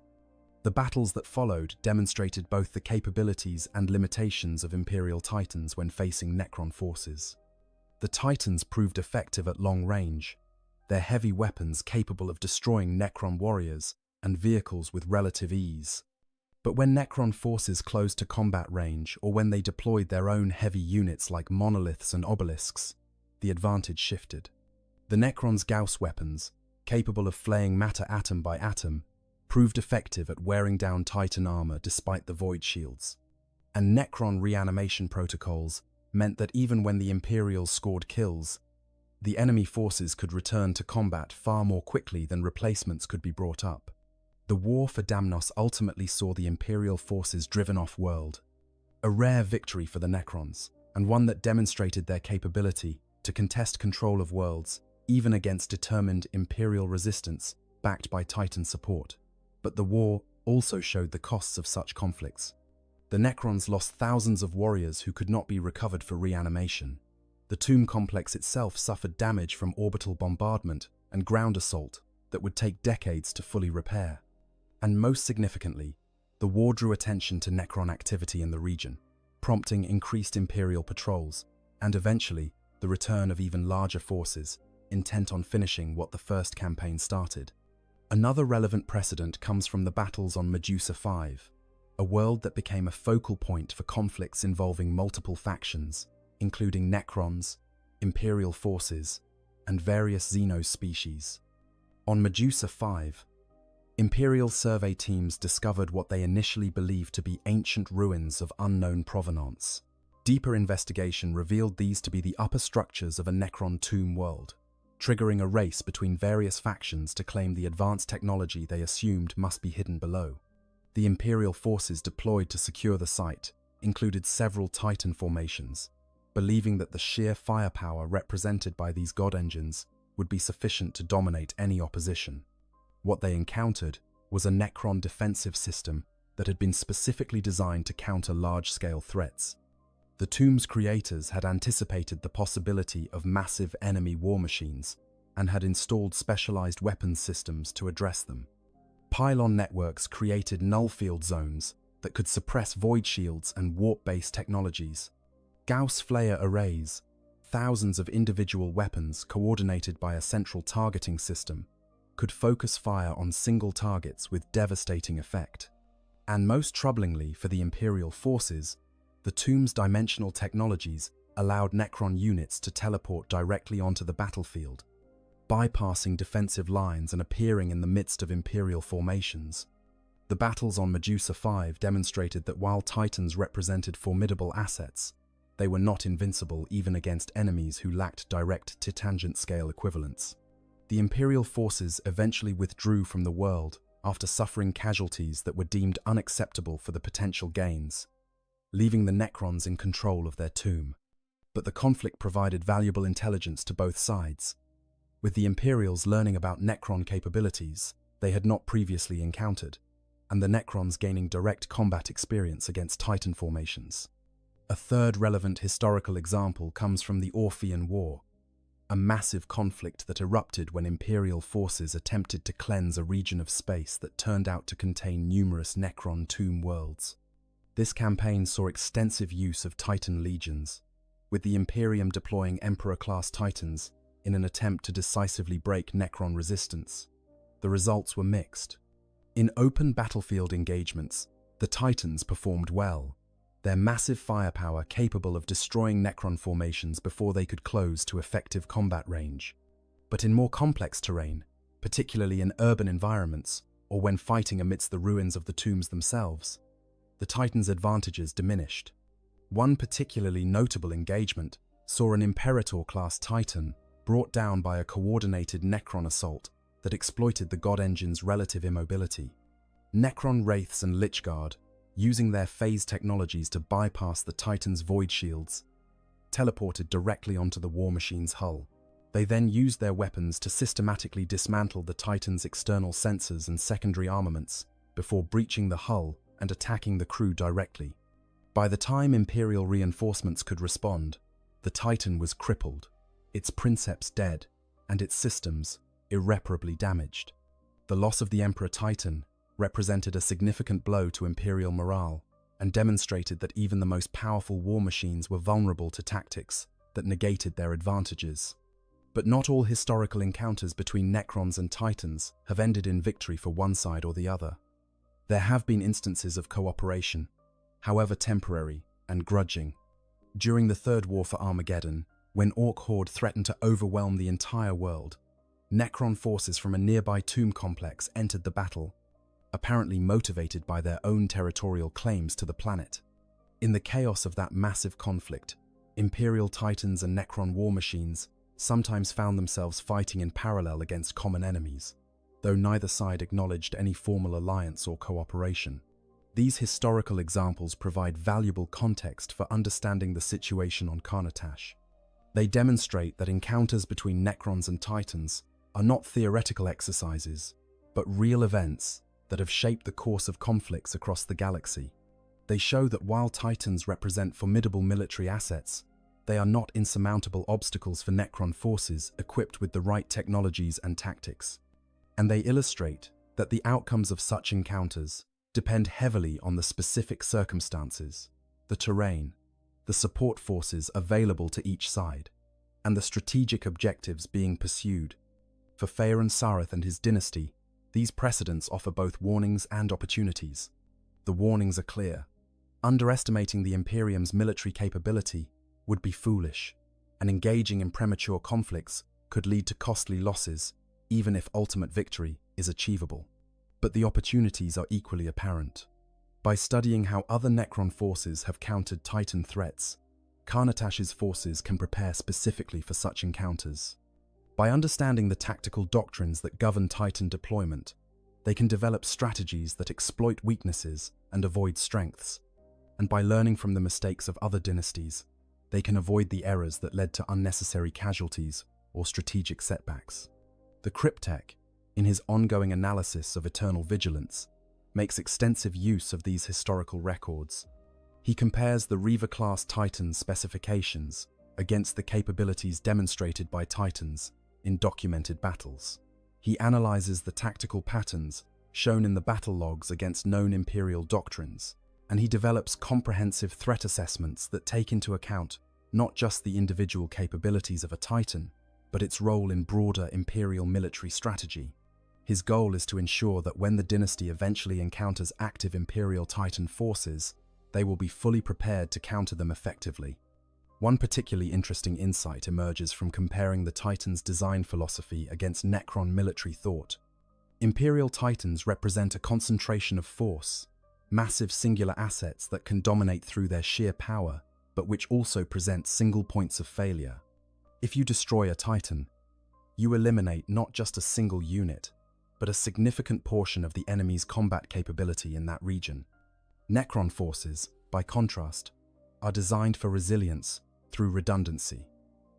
The battles that followed demonstrated both the capabilities and limitations of Imperial Titans when facing Necron forces. The Titans proved effective at long range, their heavy weapons capable of destroying Necron warriors and vehicles with relative ease. But when Necron forces closed to combat range, or when they deployed their own heavy units like monoliths and obelisks, the advantage shifted. The Necron's Gauss weapons, capable of flaying matter atom by atom, proved effective at wearing down Titan armor despite the void shields. And Necron reanimation protocols meant that even when the Imperials scored kills, the enemy forces could return to combat far more quickly than replacements could be brought up. The war for Damnos ultimately saw the Imperial forces driven off-world, a rare victory for the Necrons, and one that demonstrated their capability to contest control of worlds, even against determined Imperial resistance backed by Titan support. But the war also showed the costs of such conflicts. The Necrons lost thousands of warriors who could not be recovered for reanimation. The tomb complex itself suffered damage from orbital bombardment and ground assault that would take decades to fully repair. And most significantly, the war drew attention to Necron activity in the region, prompting increased Imperial patrols, and eventually the return of even larger forces, intent on finishing what the first campaign started. Another relevant precedent comes from the battles on Medusa 5, a world that became a focal point for conflicts involving multiple factions, including Necrons, Imperial forces, and various Xenos species. On Medusa 5, Imperial survey teams discovered what they initially believed to be ancient ruins of unknown provenance. Deeper investigation revealed these to be the upper structures of a Necron tomb world, triggering a race between various factions to claim the advanced technology they assumed must be hidden below. The Imperial forces deployed to secure the site included several Titan formations, believing that the sheer firepower represented by these god engines would be sufficient to dominate any opposition. What they encountered was a Necron defensive system that had been specifically designed to counter large-scale threats. The tomb's creators had anticipated the possibility of massive enemy war machines and had installed specialized weapons systems to address them. Pylon networks created null-field zones that could suppress void shields and warp-based technologies. Gauss flare arrays, thousands of individual weapons coordinated by a central targeting system, could focus fire on single targets with devastating effect. And most troublingly for the Imperial forces, the tomb's dimensional technologies allowed Necron units to teleport directly onto the battlefield, bypassing defensive lines and appearing in the midst of Imperial formations. The battles on Medusa 5 demonstrated that while Titans represented formidable assets, they were not invincible even against enemies who lacked direct to-tangent scale equivalents. The Imperial forces eventually withdrew from the world after suffering casualties that were deemed unacceptable for the potential gains, leaving the Necrons in control of their tomb. But the conflict provided valuable intelligence to both sides, with the Imperials learning about Necron capabilities they had not previously encountered, and the Necrons gaining direct combat experience against Titan formations. A third relevant historical example comes from the Orphean War, a massive conflict that erupted when Imperial forces attempted to cleanse a region of space that turned out to contain numerous Necron tomb worlds. This campaign saw extensive use of Titan legions, with the Imperium deploying Emperor-class Titans in an attempt to decisively break Necron resistance. The results were mixed. In open battlefield engagements, the Titans performed well, their massive firepower capable of destroying Necron formations before they could close to effective combat range. But in more complex terrain, particularly in urban environments or when fighting amidst the ruins of the tombs themselves, the Titans' advantages diminished. One particularly notable engagement saw an Imperator-class Titan brought down by a coordinated Necron assault that exploited the God Engine's relative immobility. Necron Wraiths and Lichguard, using their phase technologies to bypass the Titan's void shields, teleported directly onto the war machine's hull. They then used their weapons to systematically dismantle the Titan's external sensors and secondary armaments before breaching the hull and attacking the crew directly. By the time Imperial reinforcements could respond, the Titan was crippled, its princeps dead, and its systems irreparably damaged. The loss of the Emperor Titan represented a significant blow to Imperial morale and demonstrated that even the most powerful war machines were vulnerable to tactics that negated their advantages. But not all historical encounters between Necrons and Titans have ended in victory for one side or the other. There have been instances of cooperation, however temporary and grudging. During the Third War for Armageddon, when Orc Horde threatened to overwhelm the entire world, Necron forces from a nearby tomb complex entered the battle, apparently motivated by their own territorial claims to the planet. In the chaos of that massive conflict, Imperial Titans and Necron war machines sometimes found themselves fighting in parallel against common enemies, though neither side acknowledged any formal alliance or cooperation. These historical examples provide valuable context for understanding the situation on Carnatash. They demonstrate that encounters between Necrons and Titans are not theoretical exercises, but real events that have shaped the course of conflicts across the galaxy. They show that while Titans represent formidable military assets, they are not insurmountable obstacles for Necron forces equipped with the right technologies and tactics. And they illustrate that the outcomes of such encounters depend heavily on the specific circumstances, the terrain, the support forces available to each side, and the strategic objectives being pursued. For Faerun Sareth and his dynasty, these precedents offer both warnings and opportunities. The warnings are clear. Underestimating the Imperium's military capability would be foolish, and engaging in premature conflicts could lead to costly losses, even if ultimate victory is achievable. But the opportunities are equally apparent. By studying how other Necron forces have countered Titan threats, Carnatash's forces can prepare specifically for such encounters. By understanding the tactical doctrines that govern Titan deployment, they can develop strategies that exploit weaknesses and avoid strengths. And by learning from the mistakes of other dynasties, they can avoid the errors that led to unnecessary casualties or strategic setbacks. The Cryptek, in his ongoing analysis of Eternal Vigilance, makes extensive use of these historical records. He compares the Reaver-class Titan's specifications against the capabilities demonstrated by Titans in documented battles. He analyzes the tactical patterns shown in the battle logs against known Imperial doctrines, and he develops comprehensive threat assessments that take into account not just the individual capabilities of a Titan, but its role in broader Imperial military strategy. His goal is to ensure that when the dynasty eventually encounters active Imperial Titan forces, they will be fully prepared to counter them effectively. One particularly interesting insight emerges from comparing the Titan's design philosophy against Necron military thought. Imperial Titans represent a concentration of force, massive singular assets that can dominate through their sheer power, but which also present single points of failure. If you destroy a Titan, you eliminate not just a single unit, but a significant portion of the enemy's combat capability in that region. Necron forces, by contrast, are designed for resilience through redundancy.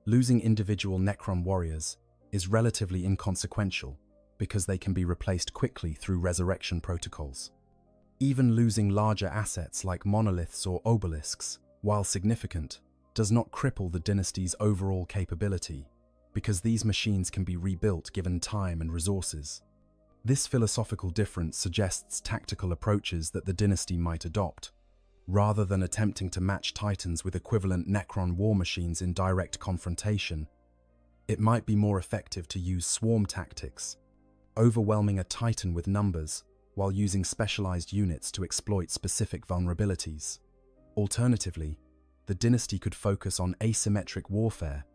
Losing individual Necron warriors is relatively inconsequential because they can be replaced quickly through resurrection protocols. Even losing larger assets like monoliths or obelisks, while significant, does not cripple the dynasty's overall capability, because these machines can be rebuilt given time and resources. This philosophical difference suggests tactical approaches that the dynasty might adopt. Rather than attempting to match Titans with equivalent Necron war machines in direct confrontation, it might be more effective to use swarm tactics, overwhelming a Titan with numbers while using specialized units to exploit specific vulnerabilities. Alternatively, the dynasty could focus on asymmetric warfare,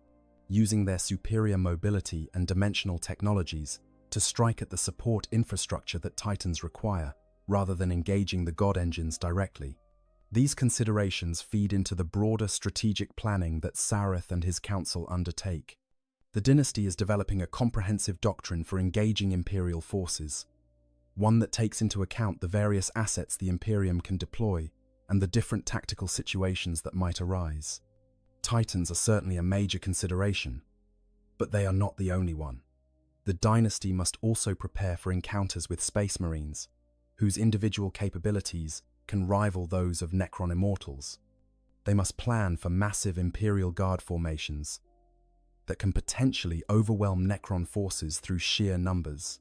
using their superior mobility and dimensional technologies to strike at the support infrastructure that Titans require, rather than engaging the God engines directly. These considerations feed into the broader strategic planning that Sareth and his council undertake. The dynasty is developing a comprehensive doctrine for engaging Imperial forces, one that takes into account the various assets the Imperium can deploy and the different tactical situations that might arise. Titans are certainly a major consideration, but they are not the only one. The dynasty must also prepare for encounters with Space Marines, whose individual capabilities can rival those of Necron immortals. They must plan for massive Imperial Guard formations that can potentially overwhelm Necron forces through sheer numbers.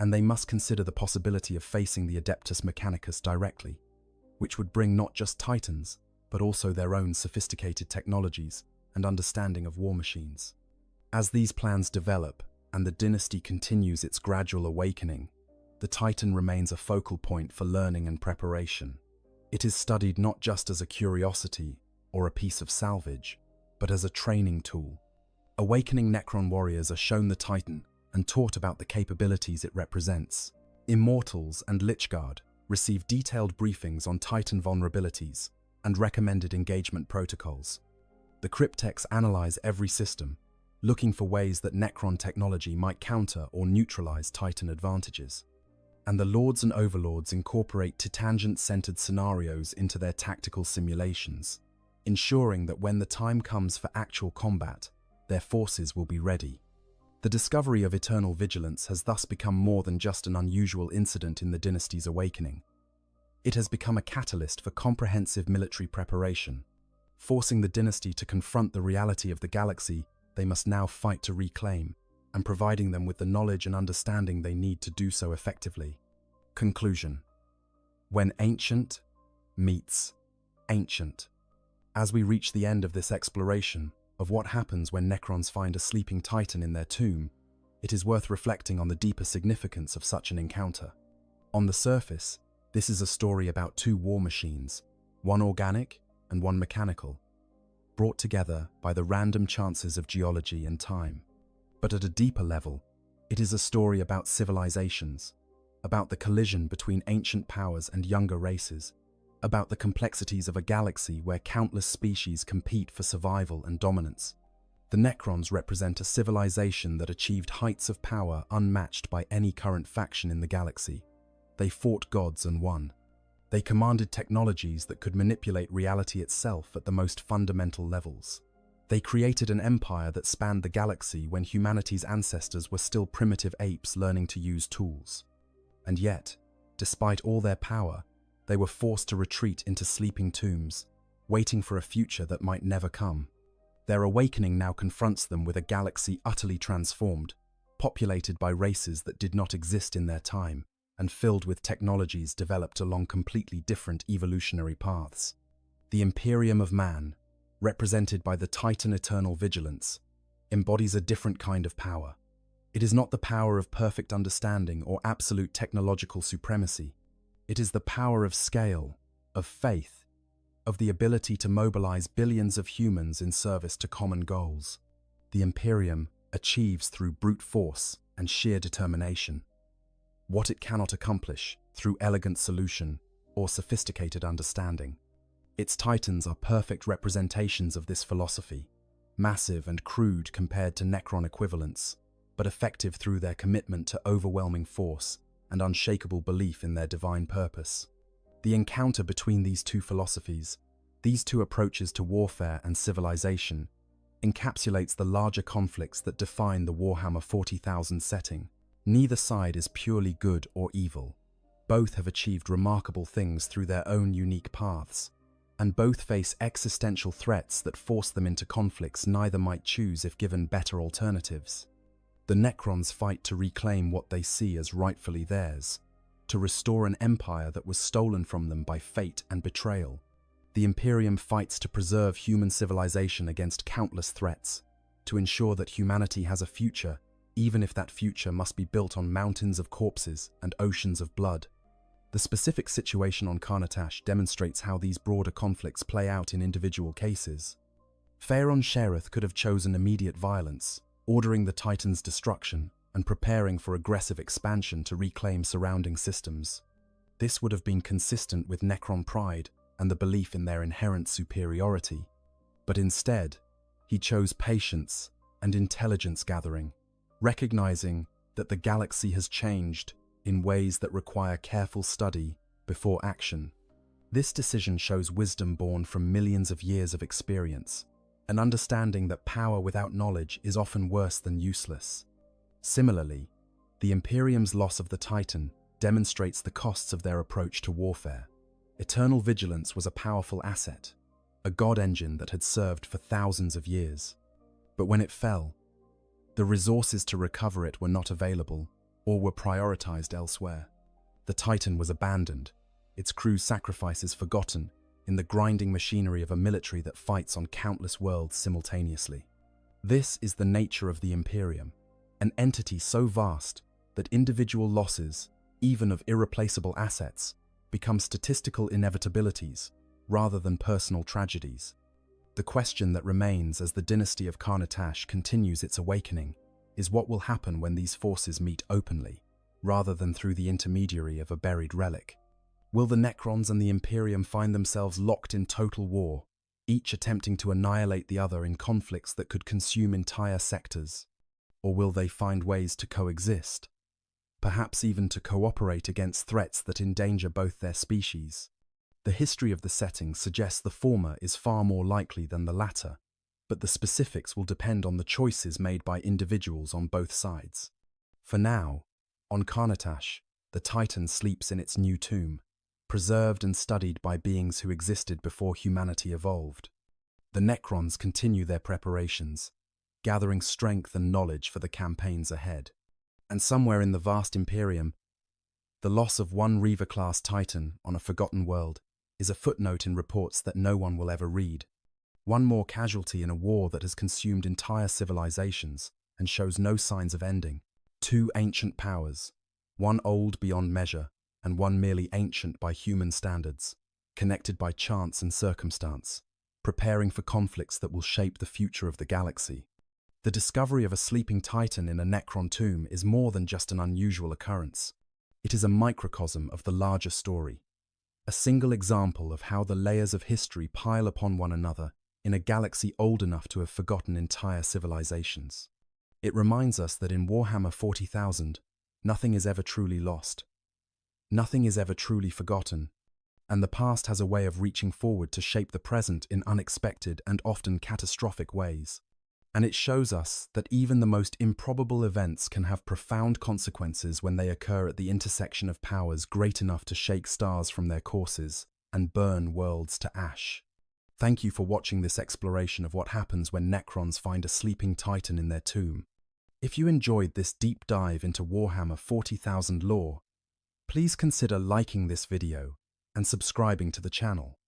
And they must consider the possibility of facing the Adeptus Mechanicus directly, which would bring not just Titans, but also their own sophisticated technologies and understanding of war machines. As these plans develop and the dynasty continues its gradual awakening, the Titan remains a focal point for learning and preparation. It is studied not just as a curiosity or a piece of salvage, but as a training tool. Awakening Necron warriors are shown the Titan and taught about the capabilities it represents. Immortals and Lichguard receive detailed briefings on Titan vulnerabilities and recommended engagement protocols. The Cryptechs analyze every system, looking for ways that Necron technology might counter or neutralize Titan advantages. And the Lords and Overlords incorporate Titangent-centered scenarios into their tactical simulations, ensuring that when the time comes for actual combat, their forces will be ready. The discovery of eternal vigilance has thus become more than just an unusual incident in the dynasty's awakening. It has become a catalyst for comprehensive military preparation, forcing the dynasty to confront the reality of the galaxy they must now fight to reclaim, and providing them with the knowledge and understanding they need to do so effectively. Conclusion. When ancient meets ancient. As we reach the end of this exploration of what happens when Necrons find a sleeping Titan in their tomb, it is worth reflecting on the deeper significance of such an encounter. On the surface, this is a story about two war machines, one organic and one mechanical, brought together by the random chances of geology and time. But at a deeper level, it is a story about civilizations, about the collision between ancient powers and younger races, about the complexities of a galaxy where countless species compete for survival and dominance. The Necrons represent a civilization that achieved heights of power unmatched by any current faction in the galaxy. They fought gods and won. They commanded technologies that could manipulate reality itself at the most fundamental levels. They created an empire that spanned the galaxy when humanity's ancestors were still primitive apes learning to use tools. And yet, despite all their power, they were forced to retreat into sleeping tombs, waiting for a future that might never come. Their awakening now confronts them with a galaxy utterly transformed, populated by races that did not exist in their time, and filled with technologies developed along completely different evolutionary paths. The Imperium of Man, represented by the Titan Eternal Vigilance, embodies a different kind of power. It is not the power of perfect understanding or absolute technological supremacy. It is the power of scale, of faith, of the ability to mobilize billions of humans in service to common goals. The Imperium achieves through brute force and sheer determination what it cannot accomplish through elegant solution or sophisticated understanding. Its Titans are perfect representations of this philosophy, massive and crude compared to Necron equivalents, but effective through their commitment to overwhelming force and unshakable belief in their divine purpose. The encounter between these two philosophies, these two approaches to warfare and civilization, encapsulates the larger conflicts that define the Warhammer 40,000 setting. Neither side is purely good or evil. Both have achieved remarkable things through their own unique paths, and both face existential threats that force them into conflicts neither might choose if given better alternatives. The Necrons fight to reclaim what they see as rightfully theirs, to restore an empire that was stolen from them by fate and betrayal. The Imperium fights to preserve human civilization against countless threats, to ensure that humanity has a future, even if that future must be built on mountains of corpses and oceans of blood. The specific situation on Carnatash demonstrates how these broader conflicts play out in individual cases. Faerun Shereth could have chosen immediate violence, ordering the Titan's destruction and preparing for aggressive expansion to reclaim surrounding systems. This would have been consistent with Necron pride and the belief in their inherent superiority. But instead, he chose patience and intelligence gathering, recognizing that the galaxy has changed in ways that require careful study before action. This decision shows wisdom born from millions of years of experience, an understanding that power without knowledge is often worse than useless. Similarly, the Imperium's loss of the Titan demonstrates the costs of their approach to warfare. Eternal Vigilance was a powerful asset, a god engine that had served for thousands of years. But when it fell, the resources to recover it were not available or were prioritized elsewhere. The Titan was abandoned, its crew's sacrifices forgotten in the grinding machinery of a military that fights on countless worlds simultaneously. This is the nature of the Imperium, an entity so vast that individual losses, even of irreplaceable assets, become statistical inevitabilities rather than personal tragedies. The question that remains as the dynasty of Karnatash continues its awakening is what will happen when these forces meet openly, rather than through the intermediary of a buried relic. Will the Necrons and the Imperium find themselves locked in total war, each attempting to annihilate the other in conflicts that could consume entire sectors? Or will they find ways to coexist, perhaps even to cooperate against threats that endanger both their species? The history of the setting suggests the former is far more likely than the latter, but the specifics will depend on the choices made by individuals on both sides. For now, on Karnatash, the Titan sleeps in its new tomb, preserved and studied by beings who existed before humanity evolved. The Necrons continue their preparations, gathering strength and knowledge for the campaigns ahead. And somewhere in the vast Imperium, the loss of one Reaver-class Titan on a forgotten world is a footnote in reports that no one will ever read. One more casualty in a war that has consumed entire civilizations and shows no signs of ending. Two ancient powers, one old beyond measure and one merely ancient by human standards, connected by chance and circumstance, preparing for conflicts that will shape the future of the galaxy. The discovery of a sleeping Titan in a Necron tomb is more than just an unusual occurrence. It is a microcosm of the larger story, a single example of how the layers of history pile upon one another in a galaxy old enough to have forgotten entire civilizations. It reminds us that in Warhammer 40,000, nothing is ever truly lost. Nothing is ever truly forgotten, and the past has a way of reaching forward to shape the present in unexpected and often catastrophic ways. And it shows us that even the most improbable events can have profound consequences when they occur at the intersection of powers great enough to shake stars from their courses and burn worlds to ash. Thank you for watching this exploration of what happens when Necrons find a sleeping Titan in their tomb. If you enjoyed this deep dive into Warhammer 40,000 lore, please consider liking this video and subscribing to the channel.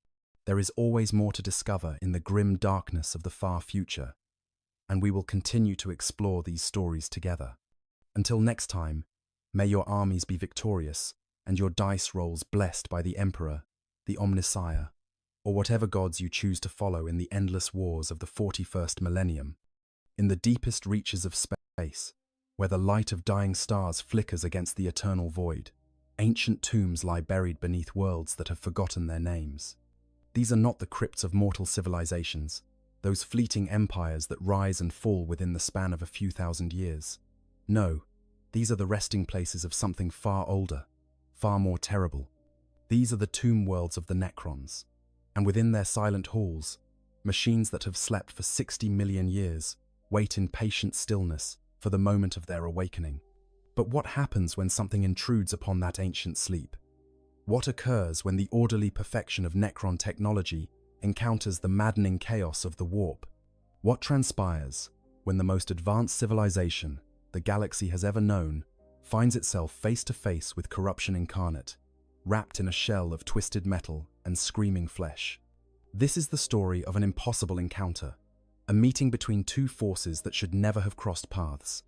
There is always more to discover in the grim darkness of the far future, and we will continue to explore these stories together. Until next time, may your armies be victorious and your dice rolls blessed by the Emperor, the Omnissiah, or whatever gods you choose to follow in the endless wars of the 41st millennium. In the deepest reaches of space, where the light of dying stars flickers against the eternal void, ancient tombs lie buried beneath worlds that have forgotten their names. These are not the crypts of mortal civilizations, those fleeting empires that rise and fall within the span of a few thousand years. No, these are the resting places of something far older, far more terrible. These are the tomb worlds of the Necrons, and within their silent halls, machines that have slept for 60 million years wait in patient stillness for the moment of their awakening. But what happens when something intrudes upon that ancient sleep? What occurs when the orderly perfection of Necron technology encounters the maddening chaos of the warp? What transpires when the most advanced civilization the galaxy has ever known finds itself face to face with corruption incarnate, wrapped in a shell of twisted metal and screaming flesh? This is the story of an impossible encounter, a meeting between two forces that should never have crossed paths.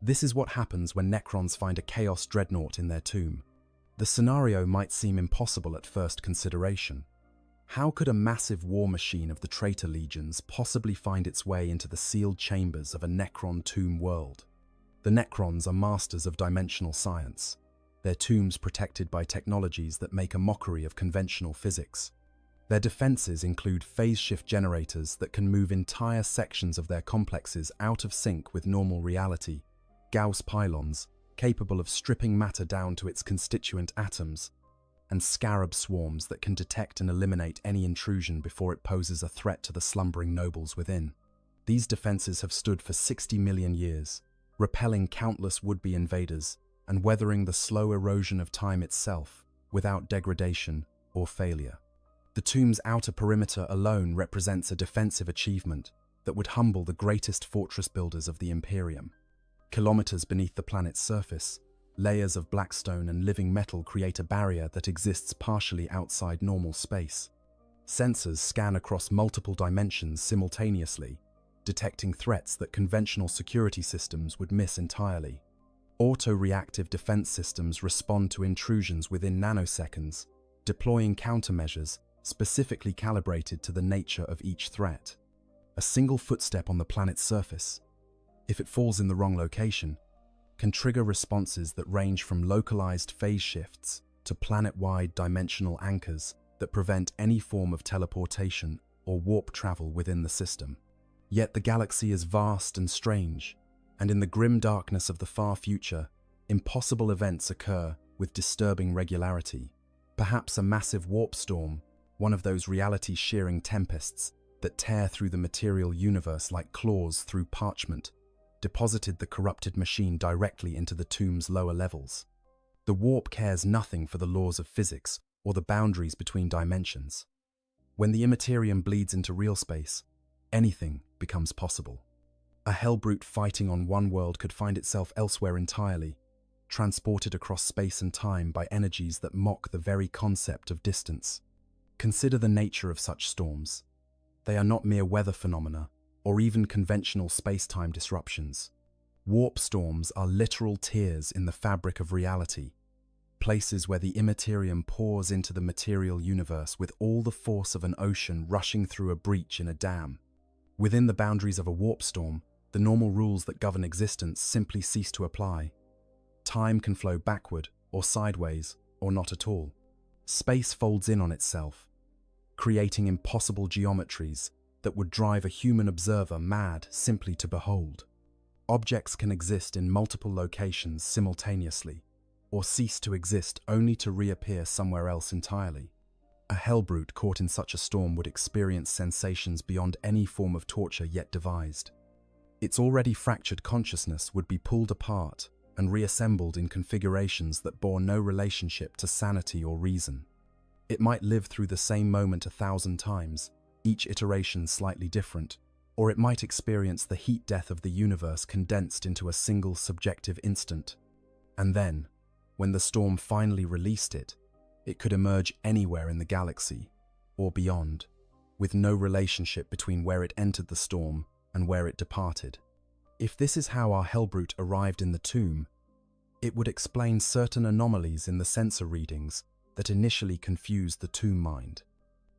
This is what happens when Necrons find a Chaos Dreadnought in their tomb. The scenario might seem impossible at first consideration. How could a massive war machine of the Traitor Legions possibly find its way into the sealed chambers of a Necron tomb world? The Necrons are masters of dimensional science, their tombs protected by technologies that make a mockery of conventional physics. Their defenses include phase shift generators that can move entire sections of their complexes out of sync with normal reality, Gauss pylons capable of stripping matter down to its constituent atoms, and scarab swarms that can detect and eliminate any intrusion before it poses a threat to the slumbering nobles within. These defenses have stood for 60 million years, repelling countless would-be invaders and weathering the slow erosion of time itself without degradation or failure. The tomb's outer perimeter alone represents a defensive achievement that would humble the greatest fortress builders of the Imperium. Kilometers beneath the planet's surface, layers of blackstone and living metal create a barrier that exists partially outside normal space. Sensors scan across multiple dimensions simultaneously, detecting threats that conventional security systems would miss entirely. Auto-reactive defense systems respond to intrusions within nanoseconds, deploying countermeasures specifically calibrated to the nature of each threat. A single footstep on the planet's surface, if it falls in the wrong location, can trigger responses that range from localized phase shifts to planet-wide dimensional anchors that prevent any form of teleportation or warp travel within the system. Yet the galaxy is vast and strange, and in the grim darkness of the far future, impossible events occur with disturbing regularity. Perhaps a massive warp storm, one of those reality-shearing tempests that tear through the material universe like claws through parchment, deposited the corrupted machine directly into the tomb's lower levels. The warp cares nothing for the laws of physics or the boundaries between dimensions. When the immaterium bleeds into real space, anything becomes possible. A hellbrute fighting on one world could find itself elsewhere entirely, transported across space and time by energies that mock the very concept of distance. Consider the nature of such storms. They are not mere weather phenomena, or even conventional space-time disruptions. Warp storms are literal tears in the fabric of reality, places where the immaterium pours into the material universe with all the force of an ocean rushing through a breach in a dam. Within the boundaries of a warp storm, the normal rules that govern existence simply cease to apply. Time can flow backward, or sideways, or not at all. Space folds in on itself, creating impossible geometries that would drive a human observer mad simply to behold. Objects can exist in multiple locations simultaneously, or cease to exist only to reappear somewhere else entirely. A hellbrute caught in such a storm would experience sensations beyond any form of torture yet devised. Its already fractured consciousness would be pulled apart and reassembled in configurations that bore no relationship to sanity or reason. It might live through the same moment 1,000 times, each iteration slightly different, or it might experience the heat death of the universe condensed into a single subjective instant. And then, when the storm finally released it, it could emerge anywhere in the galaxy, or beyond, with no relationship between where it entered the storm and where it departed. If this is how our hellbrute arrived in the tomb, it would explain certain anomalies in the sensor readings that initially confused the tomb mind.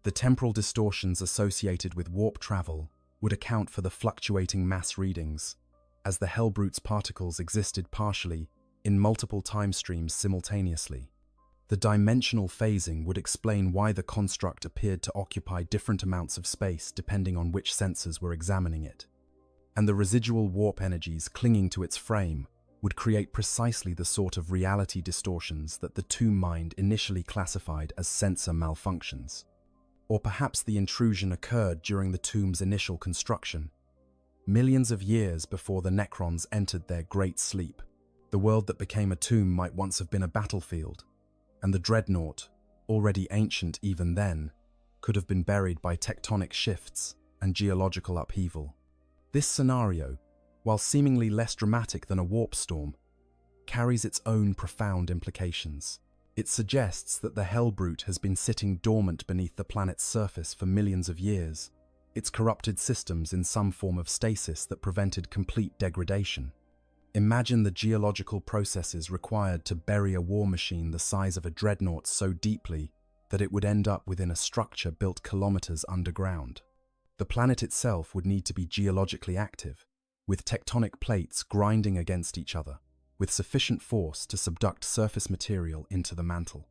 The temporal distortions associated with warp travel would account for the fluctuating mass readings, as the hellbrute's particles existed partially in multiple time streams simultaneously. The dimensional phasing would explain why the construct appeared to occupy different amounts of space depending on which sensors were examining it. And the residual warp energies clinging to its frame would create precisely the sort of reality distortions that the tomb mind initially classified as sensor malfunctions. Or perhaps the intrusion occurred during the tomb's initial construction, millions of years before the Necrons entered their great sleep. The world that became a tomb might once have been a battlefield, and the dreadnought, already ancient even then, could have been buried by tectonic shifts and geological upheaval. This scenario, while seemingly less dramatic than a warp storm, carries its own profound implications. It suggests that the hellbrute has been sitting dormant beneath the planet's surface for millions of years, its corrupted systems in some form of stasis that prevented complete degradation. Imagine the geological processes required to bury a war machine the size of a dreadnought so deeply that it would end up within a structure built kilometers underground. The planet itself would need to be geologically active, with tectonic plates grinding against each other, with sufficient force to subduct surface material into the mantle.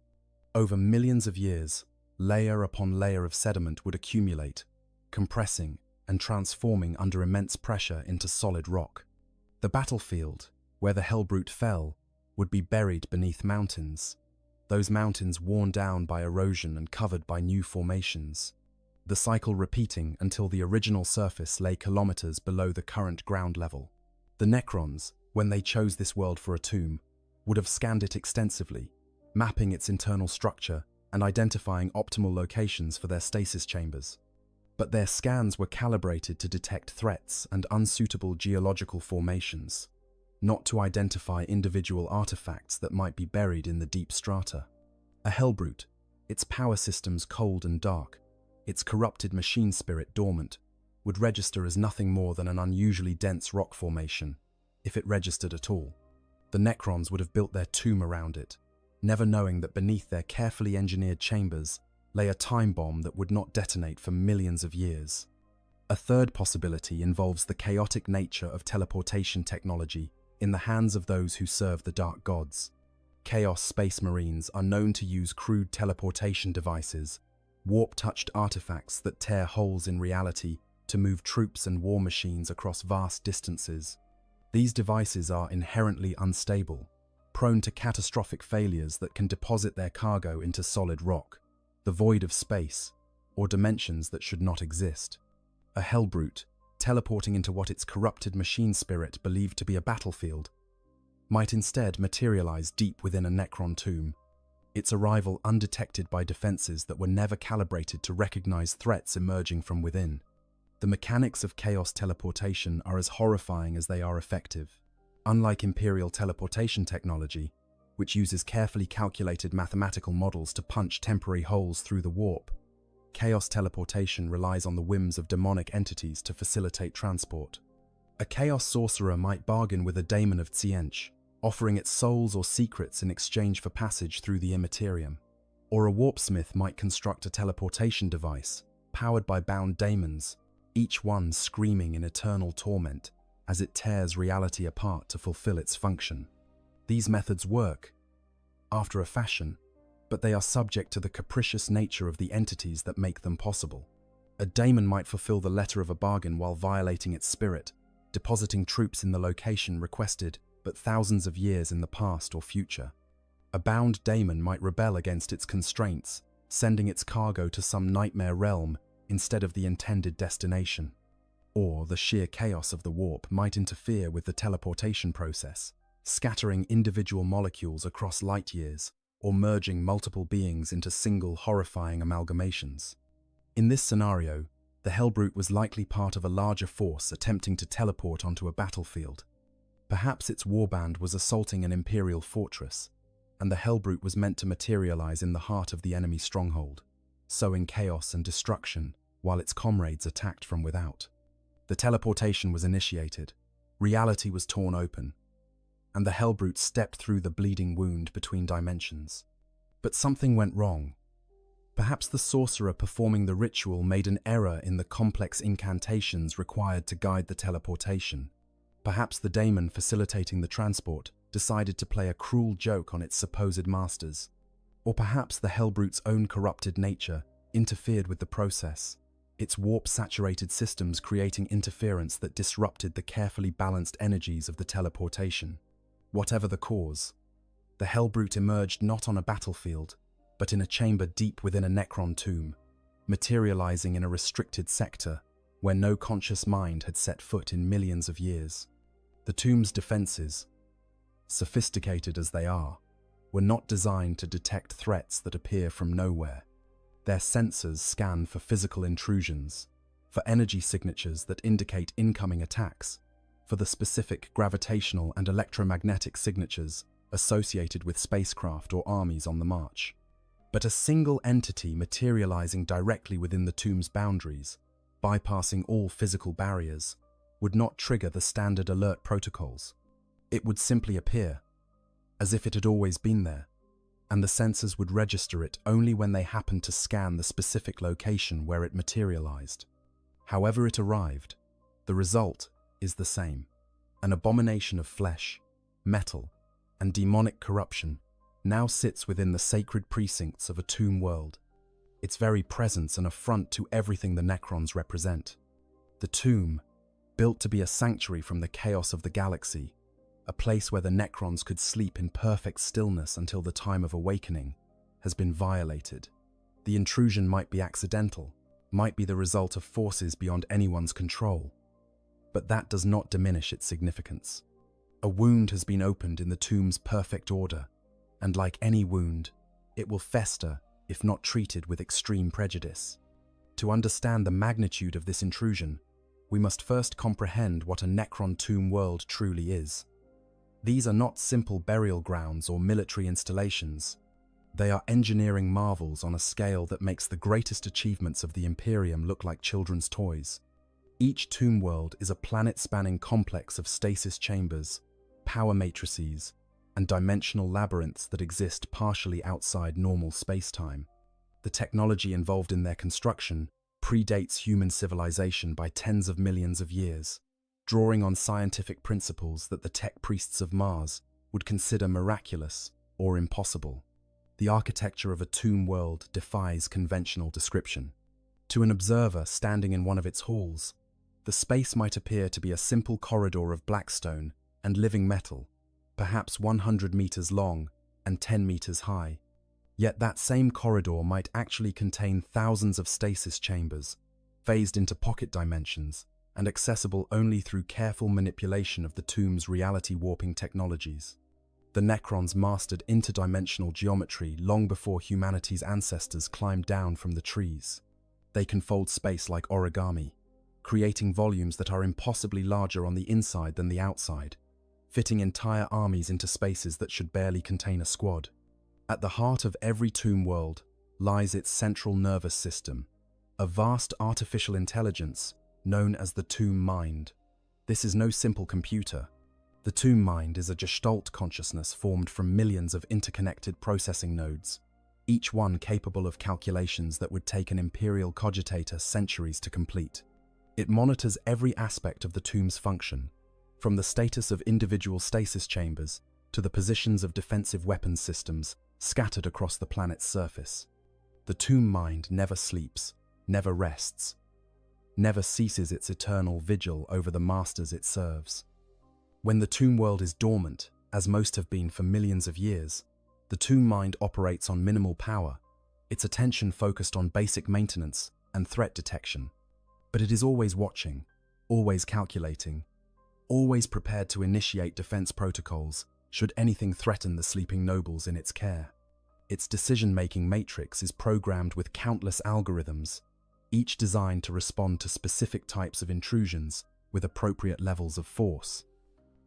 Over millions of years, layer upon layer of sediment would accumulate, compressing and transforming under immense pressure into solid rock. The battlefield, where the hellbrute fell, would be buried beneath mountains, those mountains worn down by erosion and covered by new formations, the cycle repeating until the original surface lay kilometers below the current ground level. The Necrons, when they chose this world for a tomb, would have scanned it extensively, mapping its internal structure and identifying optimal locations for their stasis chambers. But their scans were calibrated to detect threats and unsuitable geological formations, not to identify individual artifacts that might be buried in the deep strata. A hellbrute, its power systems cold and dark, its corrupted machine spirit dormant, would register as nothing more than an unusually dense rock formation, if it registered at all. The Necrons would have built their tomb around it, never knowing that beneath their carefully engineered chambers lay a time bomb that would not detonate for millions of years. A third possibility involves the chaotic nature of teleportation technology in the hands of those who serve the Dark Gods. Chaos Space Marines are known to use crude teleportation devices, warp-touched artifacts that tear holes in reality to move troops and war machines across vast distances. These devices are inherently unstable, prone to catastrophic failures that can deposit their cargo into solid rock, the void of space, or dimensions that should not exist. A Hellbrute, teleporting into what its corrupted machine spirit believed to be a battlefield, might instead materialize deep within a Necron tomb, its arrival undetected by defenses that were never calibrated to recognize threats emerging from within. The mechanics of chaos teleportation are as horrifying as they are effective. Unlike Imperial teleportation technology, which uses carefully calculated mathematical models to punch temporary holes through the warp, chaos teleportation relies on the whims of demonic entities to facilitate transport. A chaos sorcerer might bargain with a daemon of Tziench, offering its souls or secrets in exchange for passage through the immaterium. Or a warpsmith might construct a teleportation device, powered by bound daemons, each one screaming in eternal torment as it tears reality apart to fulfill its function. These methods work, after a fashion, but they are subject to the capricious nature of the entities that make them possible. A daemon might fulfill the letter of a bargain while violating its spirit, depositing troops in the location requested but thousands of years in the past or future. A bound daemon might rebel against its constraints, sending its cargo to some nightmare realm instead of the intended destination. Or the sheer chaos of the warp might interfere with the teleportation process, scattering individual molecules across light years, or merging multiple beings into single horrifying amalgamations. In this scenario, the Hellbrute was likely part of a larger force attempting to teleport onto a battlefield. Perhaps its warband was assaulting an Imperial fortress, and the Hellbrute was meant to materialize in the heart of the enemy stronghold, sowing chaos and destruction while its comrades attacked from without. The teleportation was initiated, reality was torn open, and the Hellbrute stepped through the bleeding wound between dimensions. But something went wrong. Perhaps the sorcerer performing the ritual made an error in the complex incantations required to guide the teleportation. Perhaps the daemon facilitating the transport decided to play a cruel joke on its supposed masters. Or perhaps the Hellbrute's own corrupted nature interfered with the process, its warp-saturated systems creating interference that disrupted the carefully balanced energies of the teleportation. Whatever the cause, the Hellbrute emerged not on a battlefield, but in a chamber deep within a Necron tomb, materializing in a restricted sector where no conscious mind had set foot in millions of years. The tomb's defenses, sophisticated as they are, were not designed to detect threats that appear from nowhere. Their sensors scan for physical intrusions, for energy signatures that indicate incoming attacks, for the specific gravitational and electromagnetic signatures associated with spacecraft or armies on the march. But a single entity materializing directly within the tomb's boundaries, bypassing all physical barriers, would not trigger the standard alert protocols. It would simply appear, as if it had always been there, and the sensors would register it only when they happened to scan the specific location where it materialized. However it arrived, the result is the same. An abomination of flesh, metal, and demonic corruption now sits within the sacred precincts of a tomb world, its very presence an affront to everything the Necrons represent. The tomb, built to be a sanctuary from the chaos of the galaxy, a place where the Necrons could sleep in perfect stillness until the time of awakening, has been violated. The intrusion might be accidental, might be the result of forces beyond anyone's control, but that does not diminish its significance. A wound has been opened in the tomb's perfect order, and like any wound, it will fester if not treated with extreme prejudice. To understand the magnitude of this intrusion, we must first comprehend what a Necron tomb world truly is. These are not simple burial grounds or military installations. They are engineering marvels on a scale that makes the greatest achievements of the Imperium look like children's toys. Each tomb world is a planet-spanning complex of stasis chambers, power matrices, and dimensional labyrinths that exist partially outside normal space-time. The technology involved in their construction predates human civilization by tens of millions of years, drawing on scientific principles that the tech priests of Mars would consider miraculous or impossible. The architecture of a tomb world defies conventional description. To an observer standing in one of its halls, the space might appear to be a simple corridor of black stone and living metal, perhaps 100 meters long and 10 meters high. Yet that same corridor might actually contain thousands of stasis chambers, phased into pocket dimensions and accessible only through careful manipulation of the tomb's reality warping technologies. The Necrons mastered interdimensional geometry long before humanity's ancestors climbed down from the trees. They can fold space like origami, creating volumes that are impossibly larger on the inside than the outside, fitting entire armies into spaces that should barely contain a squad. At the heart of every tomb world lies its central nervous system, a vast artificial intelligence known as the tomb mind. This is no simple computer. The tomb mind is a gestalt consciousness formed from millions of interconnected processing nodes, each one capable of calculations that would take an imperial cogitator centuries to complete. It monitors every aspect of the tomb's function, from the status of individual stasis chambers to the positions of defensive weapons systems scattered across the planet's surface. The tomb mind never sleeps, never rests, never ceases its eternal vigil over the masters it serves. When the tomb world is dormant, as most have been for millions of years, the tomb mind operates on minimal power, its attention focused on basic maintenance and threat detection. But it is always watching, always calculating, always prepared to initiate defense protocols should anything threaten the sleeping nobles in its care. Its decision-making matrix is programmed with countless algorithms, each designed to respond to specific types of intrusions with appropriate levels of force.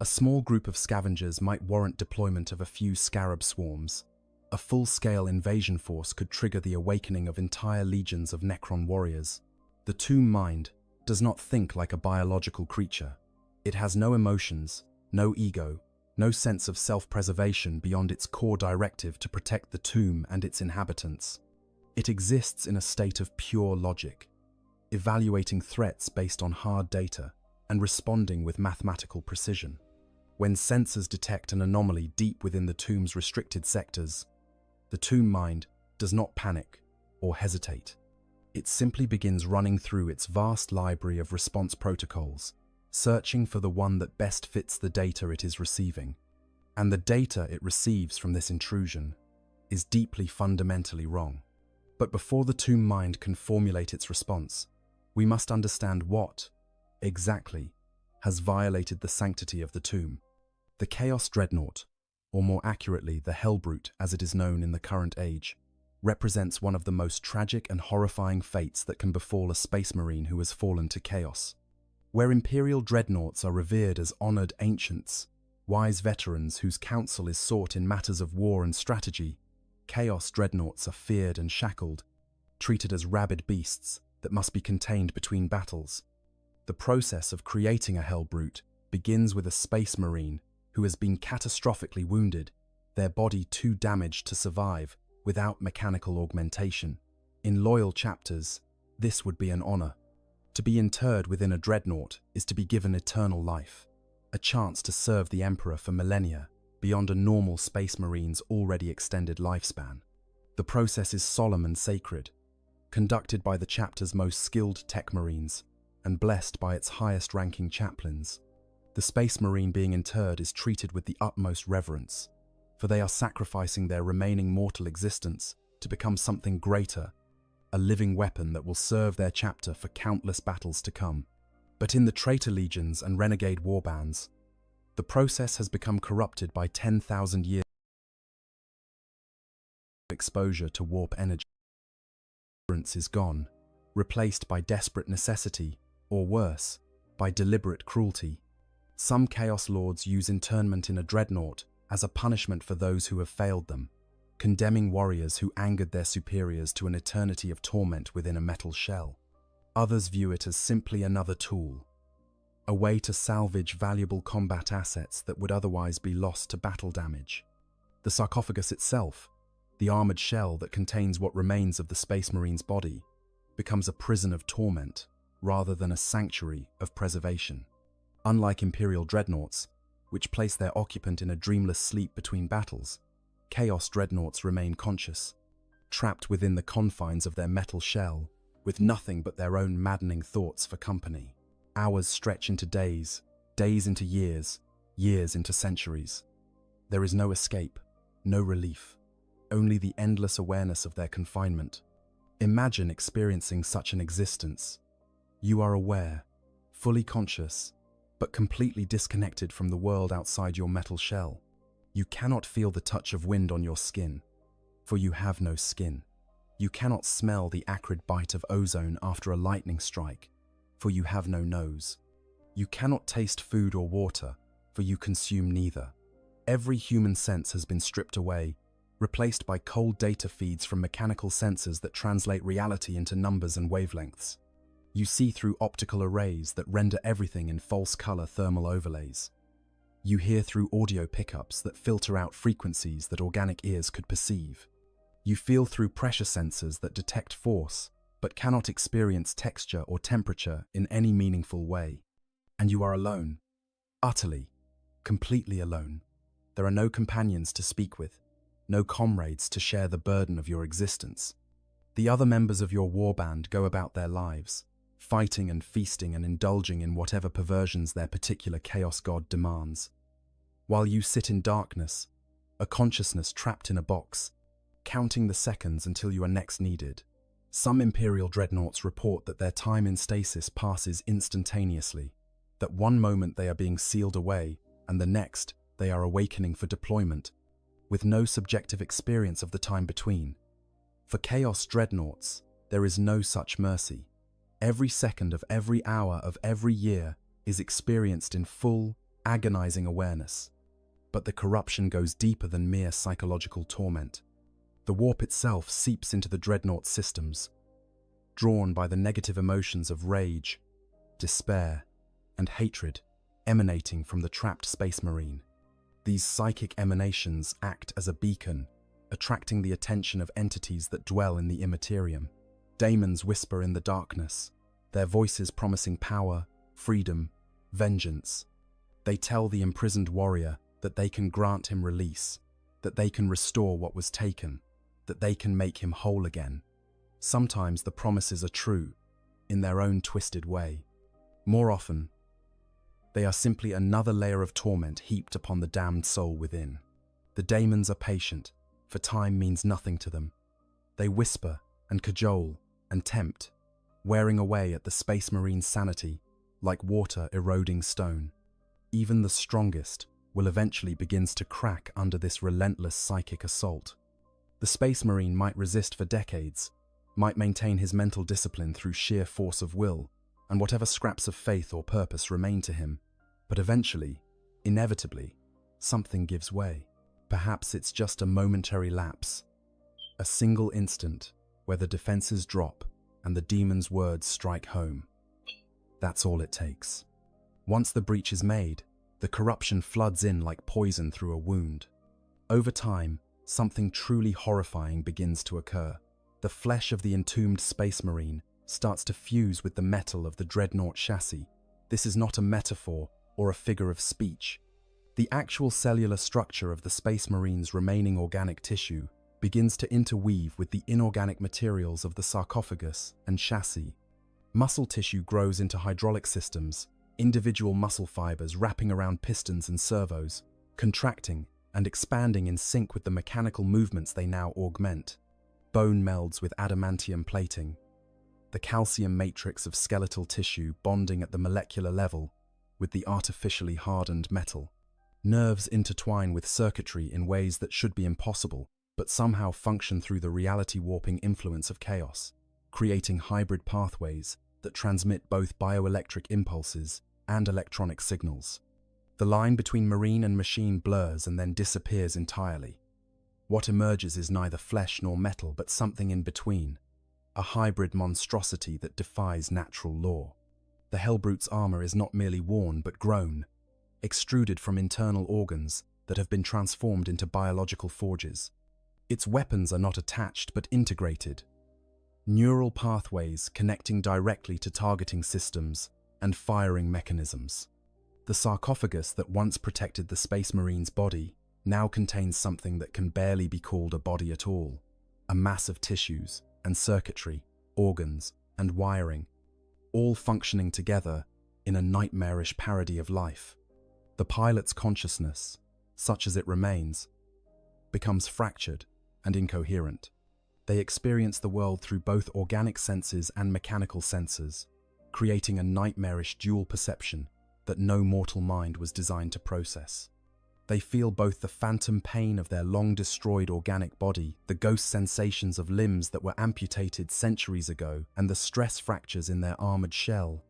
A small group of scavengers might warrant deployment of a few scarab swarms. A full-scale invasion force could trigger the awakening of entire legions of Necron warriors. The tomb mind does not think like a biological creature. It has no emotions, no ego, no sense of self-preservation beyond its core directive to protect the tomb and its inhabitants. It exists in a state of pure logic, evaluating threats based on hard data and responding with mathematical precision. When sensors detect an anomaly deep within the tomb's restricted sectors, the tomb mind does not panic or hesitate. It simply begins running through its vast library of response protocols, searching for the one that best fits the data it is receiving. And the data it receives from this intrusion is deeply fundamentally wrong. But before the tomb mind can formulate its response, we must understand what, exactly, has violated the sanctity of the tomb. The Chaos Dreadnought, or more accurately the Hellbrute as it is known in the current age, represents one of the most tragic and horrifying fates that can befall a space marine who has fallen to chaos. Where Imperial dreadnoughts are revered as honored ancients, wise veterans whose counsel is sought in matters of war and strategy, Chaos Dreadnoughts are feared and shackled, treated as rabid beasts that must be contained between battles. The process of creating a Hellbrute begins with a space marine who has been catastrophically wounded, their body too damaged to survive without mechanical augmentation. In loyal chapters, this would be an honor. To be interred within a dreadnought is to be given eternal life, a chance to serve the Emperor for millennia beyond a normal space marine's already extended lifespan. The process is solemn and sacred, conducted by the chapter's most skilled tech marines and blessed by its highest-ranking chaplains. The space marine being interred is treated with the utmost reverence, for they are sacrificing their remaining mortal existence to become something greater, a living weapon that will serve their chapter for countless battles to come. But in the traitor legions and renegade warbands, the process has become corrupted by 10,000 years of exposure to warp energy. Tolerance is gone, replaced by desperate necessity, or worse, by deliberate cruelty. Some Chaos Lords use internment in a dreadnought as a punishment for those who have failed them, condemning warriors who angered their superiors to an eternity of torment within a metal shell. Others view it as simply another tool, a way to salvage valuable combat assets that would otherwise be lost to battle damage. The sarcophagus itself, the armored shell that contains what remains of the Space Marine's body, becomes a prison of torment rather than a sanctuary of preservation. Unlike Imperial dreadnoughts, which place their occupant in a dreamless sleep between battles, Chaos dreadnoughts remain conscious, trapped within the confines of their metal shell, with nothing but their own maddening thoughts for company. Hours stretch into days, days into years, years into centuries. There is no escape, no relief, only the endless awareness of their confinement. Imagine experiencing such an existence. You are aware, fully conscious, but completely disconnected from the world outside your metal shell. You cannot feel the touch of wind on your skin, for you have no skin. You cannot smell the acrid bite of ozone after a lightning strike, for you have no nose. You cannot taste food or water, for you consume neither. Every human sense has been stripped away, replaced by cold data feeds from mechanical sensors that translate reality into numbers and wavelengths. You see through optical arrays that render everything in false color thermal overlays. You hear through audio pickups that filter out frequencies that organic ears could perceive. You feel through pressure sensors that detect force, but cannot experience texture or temperature in any meaningful way. And you are alone, utterly, completely alone. There are no companions to speak with, no comrades to share the burden of your existence. The other members of your warband go about their lives, fighting and feasting and indulging in whatever perversions their particular chaos god demands. While you sit in darkness, a consciousness trapped in a box, counting the seconds until you are next needed. Some Imperial dreadnoughts report that their time in stasis passes instantaneously, that one moment they are being sealed away and the next they are awakening for deployment, with no subjective experience of the time between. For Chaos dreadnoughts, there is no such mercy. Every second of every hour of every year is experienced in full, agonizing awareness. But the corruption goes deeper than mere psychological torment. The warp itself seeps into the dreadnought systems, drawn by the negative emotions of rage, despair, and hatred emanating from the trapped Space Marine. These psychic emanations act as a beacon, attracting the attention of entities that dwell in the immaterium. Daemons whisper in the darkness, their voices promising power, freedom, vengeance. They tell the imprisoned warrior that they can grant him release, that they can restore what was taken, that they can make him whole again. Sometimes the promises are true, in their own twisted way. More often, they are simply another layer of torment heaped upon the damned soul within. The daemons are patient, for time means nothing to them. They whisper and cajole and tempt, wearing away at the Space Marine's sanity like water eroding stone. Even the strongest will eventually begin to crack under this relentless psychic assault. The Space Marine might resist for decades, might maintain his mental discipline through sheer force of will, and whatever scraps of faith or purpose remain to him. But eventually, inevitably, something gives way. Perhaps it's just a momentary lapse, a single instant where the defenses drop and the demon's words strike home. That's all it takes. Once the breach is made, the corruption floods in like poison through a wound. Over time, something truly horrifying begins to occur. The flesh of the entombed Space Marine starts to fuse with the metal of the dreadnought chassis. This is not a metaphor or a figure of speech. The actual cellular structure of the Space Marine's remaining organic tissue begins to interweave with the inorganic materials of the sarcophagus and chassis. Muscle tissue grows into hydraulic systems, individual muscle fibers wrapping around pistons and servos, contracting and expanding in sync with the mechanical movements they now augment. Bone melds with adamantium plating, the calcium matrix of skeletal tissue bonding at the molecular level with the artificially hardened metal. Nerves intertwine with circuitry in ways that should be impossible, but somehow function through the reality-warping influence of chaos, creating hybrid pathways that transmit both bioelectric impulses and electronic signals. The line between marine and machine blurs and then disappears entirely. What emerges is neither flesh nor metal, but something in between. a hybrid monstrosity that defies natural law. The Hellbrute's armor is not merely worn but grown, extruded from internal organs that have been transformed into biological forges. Its weapons are not attached but integrated. Neural pathways connecting directly to targeting systems and firing mechanisms. The sarcophagus that once protected the Space Marine's body now contains something that can barely be called a body at all. A mass of tissues and circuitry, organs and wiring, all functioning together in a nightmarish parody of life. The pilot's consciousness, such as it remains, becomes fractured and incoherent. They experience the world through both organic senses and mechanical senses, creating a nightmarish dual perception that no mortal mind was designed to process. They feel both the phantom pain of their long-destroyed organic body, the ghost sensations of limbs that were amputated centuries ago, and the stress fractures in their armored shell,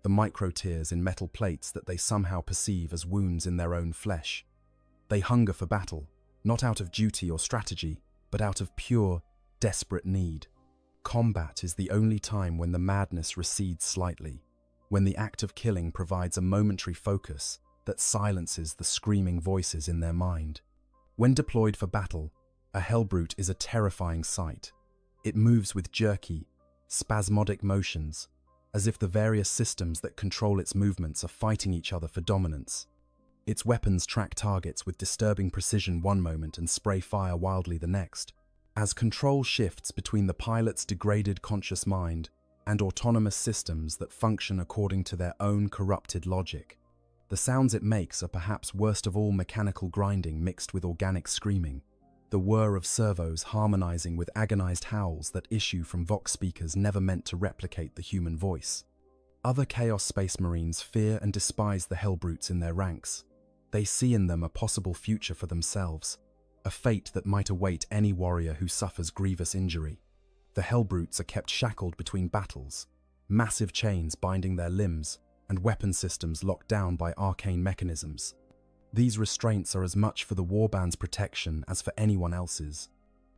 the micro-tears in metal plates that they somehow perceive as wounds in their own flesh. They hunger for battle, not out of duty or strategy, but out of pure, desperate need. Combat is the only time when the madness recedes slightly, when the act of killing provides a momentary focus that silences the screaming voices in their mind. When deployed for battle, a Hellbrute is a terrifying sight. It moves with jerky, spasmodic motions, as if the various systems that control its movements are fighting each other for dominance. Its weapons track targets with disturbing precision one moment and spray fire wildly the next. As control shifts between the pilot's degraded conscious mind and autonomous systems that function according to their own corrupted logic, the sounds it makes are perhaps worst of all mechanical grinding mixed with organic screaming, the whir of servos harmonizing with agonized howls that issue from vox speakers never meant to replicate the human voice. Other Chaos Space Marines fear and despise the Hellbrutes in their ranks. They see in them a possible future for themselves, a fate that might await any warrior who suffers grievous injury. The Hellbrutes are kept shackled between battles, massive chains binding their limbs, and weapon systems locked down by arcane mechanisms. These restraints are as much for the warband's protection as for anyone else's.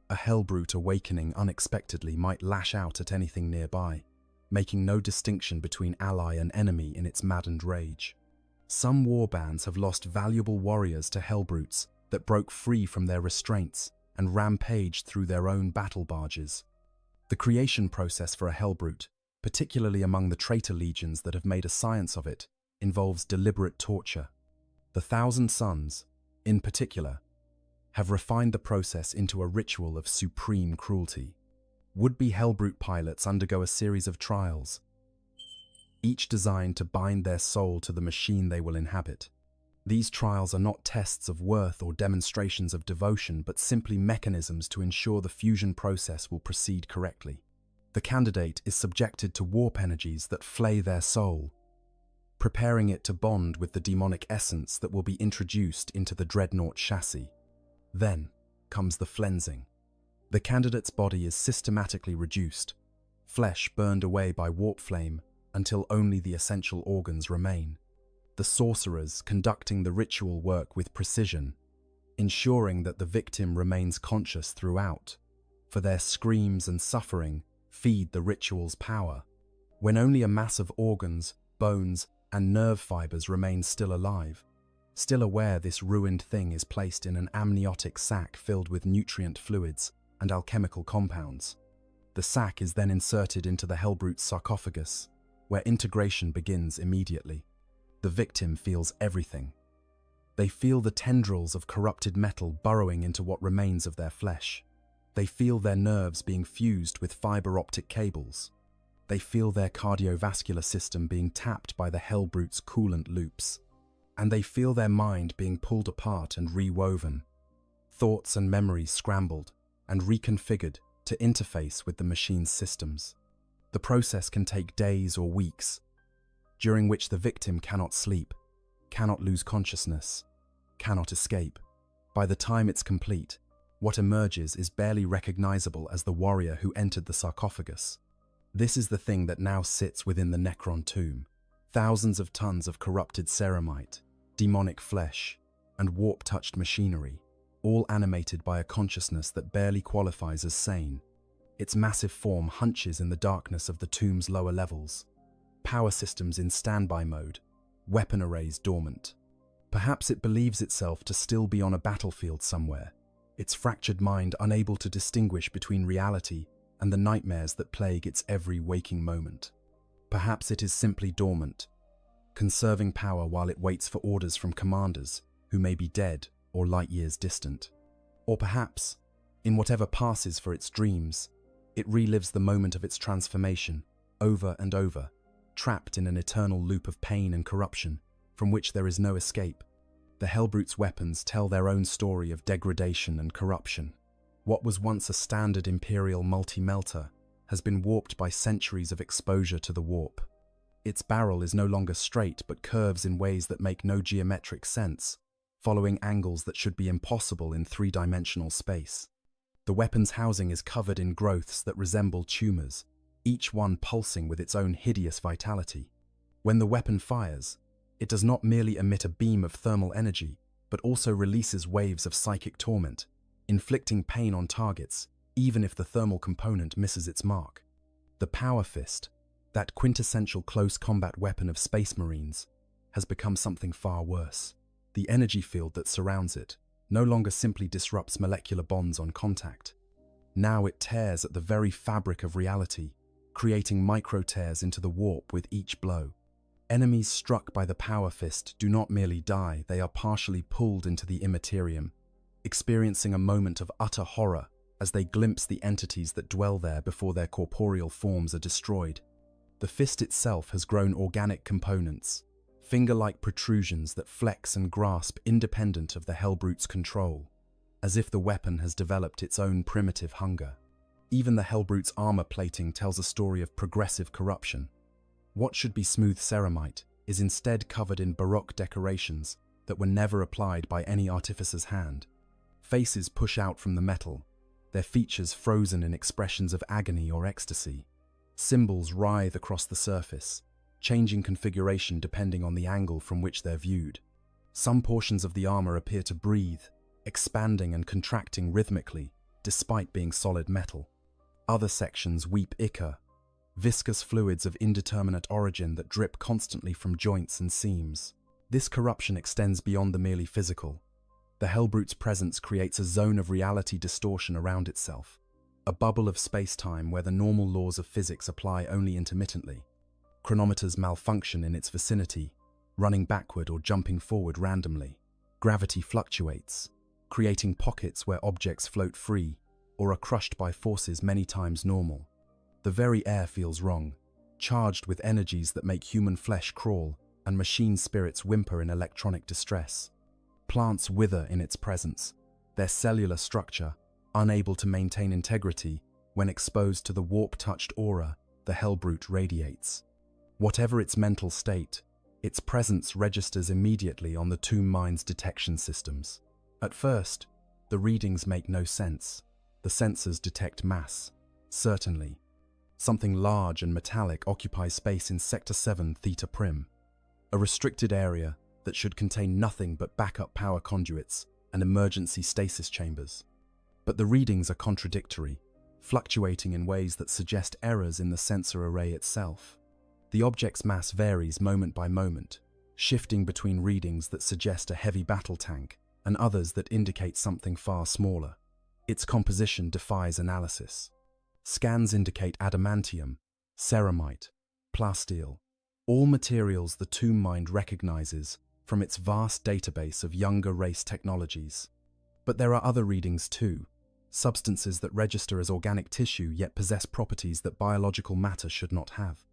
A Hellbrute awakening unexpectedly might lash out at anything nearby, making no distinction between ally and enemy in its maddened rage. Some warbands have lost valuable warriors to Hellbrutes that broke free from their restraints and rampaged through their own battle barges. The creation process for a Hellbrute, particularly among the traitor legions that have made a science of it, involves deliberate torture. The Thousand Sons, in particular, have refined the process into a ritual of supreme cruelty. Would-be Hellbrute pilots undergo a series of trials, each designed to bind their soul to the machine they will inhabit. These trials are not tests of worth or demonstrations of devotion, but simply mechanisms to ensure the fusion process will proceed correctly. The candidate is subjected to warp energies that flay their soul, preparing it to bond with the demonic essence that will be introduced into the dreadnought chassis. Then comes the flensing. The candidate's body is systematically reduced, flesh burned away by warp flame until only the essential organs remain. The sorcerers conducting the ritual work with precision, ensuring that the victim remains conscious throughout, for their screams and suffering feed the ritual's power. When only a mass of organs, bones, and nerve fibers remain still alive, still aware this ruined thing is placed in an amniotic sac filled with nutrient fluids and alchemical compounds. The sac is then inserted into the Hellbrute's sarcophagus, where integration begins immediately. The victim feels everything. They feel the tendrils of corrupted metal burrowing into what remains of their flesh. They feel their nerves being fused with fiber optic cables. They feel their cardiovascular system being tapped by the Hellbrute's coolant loops. And they feel their mind being pulled apart and rewoven, thoughts and memories scrambled and reconfigured to interface with the machine's systems. The process can take days or weeks, during which the victim cannot sleep, cannot lose consciousness, cannot escape. By the time it's complete, what emerges is barely recognizable as the warrior who entered the sarcophagus. This is the thing that now sits within the Necron tomb. Thousands of tons of corrupted ceramite, demonic flesh, and warp-touched machinery, all animated by a consciousness that barely qualifies as sane. Its massive form hunches in the darkness of the tomb's lower levels. Power systems in standby mode, weapon arrays dormant. Perhaps it believes itself to still be on a battlefield somewhere, its fractured mind unable to distinguish between reality and the nightmares that plague its every waking moment. Perhaps it is simply dormant, conserving power while it waits for orders from commanders who may be dead or light years distant. Or perhaps, in whatever passes for its dreams, it relives the moment of its transformation over and over, trapped in an eternal loop of pain and corruption from which there is no escape. The Hellbrute's weapons tell their own story of degradation and corruption. What was once a standard Imperial multi-melter has been warped by centuries of exposure to the warp. Its barrel is no longer straight but curves in ways that make no geometric sense, following angles that should be impossible in three-dimensional space. The weapon's housing is covered in growths that resemble tumors, each one pulsing with its own hideous vitality. When the weapon fires, it does not merely emit a beam of thermal energy, but also releases waves of psychic torment, inflicting pain on targets, even if the thermal component misses its mark. The Power Fist, that quintessential close combat weapon of Space Marines, has become something far worse. The energy field that surrounds it no longer simply disrupts molecular bonds on contact. Now it tears at the very fabric of reality, creating micro-tears into the warp with each blow. Enemies struck by the Power Fist do not merely die, they are partially pulled into the immaterium, experiencing a moment of utter horror as they glimpse the entities that dwell there before their corporeal forms are destroyed. The fist itself has grown organic components, finger-like protrusions that flex and grasp independent of the Hellbrute's control, as if the weapon has developed its own primitive hunger. Even the Hellbrute's armor plating tells a story of progressive corruption. What should be smooth ceramite is instead covered in baroque decorations that were never applied by any artificer's hand. Faces push out from the metal, their features frozen in expressions of agony or ecstasy. Symbols writhe across the surface, changing configuration depending on the angle from which they're viewed. Some portions of the armor appear to breathe, expanding and contracting rhythmically, despite being solid metal. Other sections weep ichor, viscous fluids of indeterminate origin that drip constantly from joints and seams. This corruption extends beyond the merely physical. The Hellbrute's presence creates a zone of reality distortion around itself, a bubble of space-time where the normal laws of physics apply only intermittently. Chronometers malfunction in its vicinity, running backward or jumping forward randomly. Gravity fluctuates, creating pockets where objects float free or are crushed by forces many times normal. The very air feels wrong, charged with energies that make human flesh crawl and machine spirits whimper in electronic distress. Plants wither in its presence, their cellular structure unable to maintain integrity when exposed to the warp-touched aura the Hellbrute radiates. Whatever its mental state, its presence registers immediately on the tomb mine's detection systems. At first, the readings make no sense. The sensors detect mass, certainly. Something large and metallic occupies space in Sector 7 Theta Prim, a restricted area that should contain nothing but backup power conduits and emergency stasis chambers. But the readings are contradictory, fluctuating in ways that suggest errors in the sensor array itself. The object's mass varies moment by moment, shifting between readings that suggest a heavy battle tank and others that indicate something far smaller. Its composition defies analysis. Scans indicate adamantium, ceramite, plasteel, all materials the tomb mind recognizes from its vast database of younger race technologies. But there are other readings too, substances that register as organic tissue yet possess properties that biological matter should not have.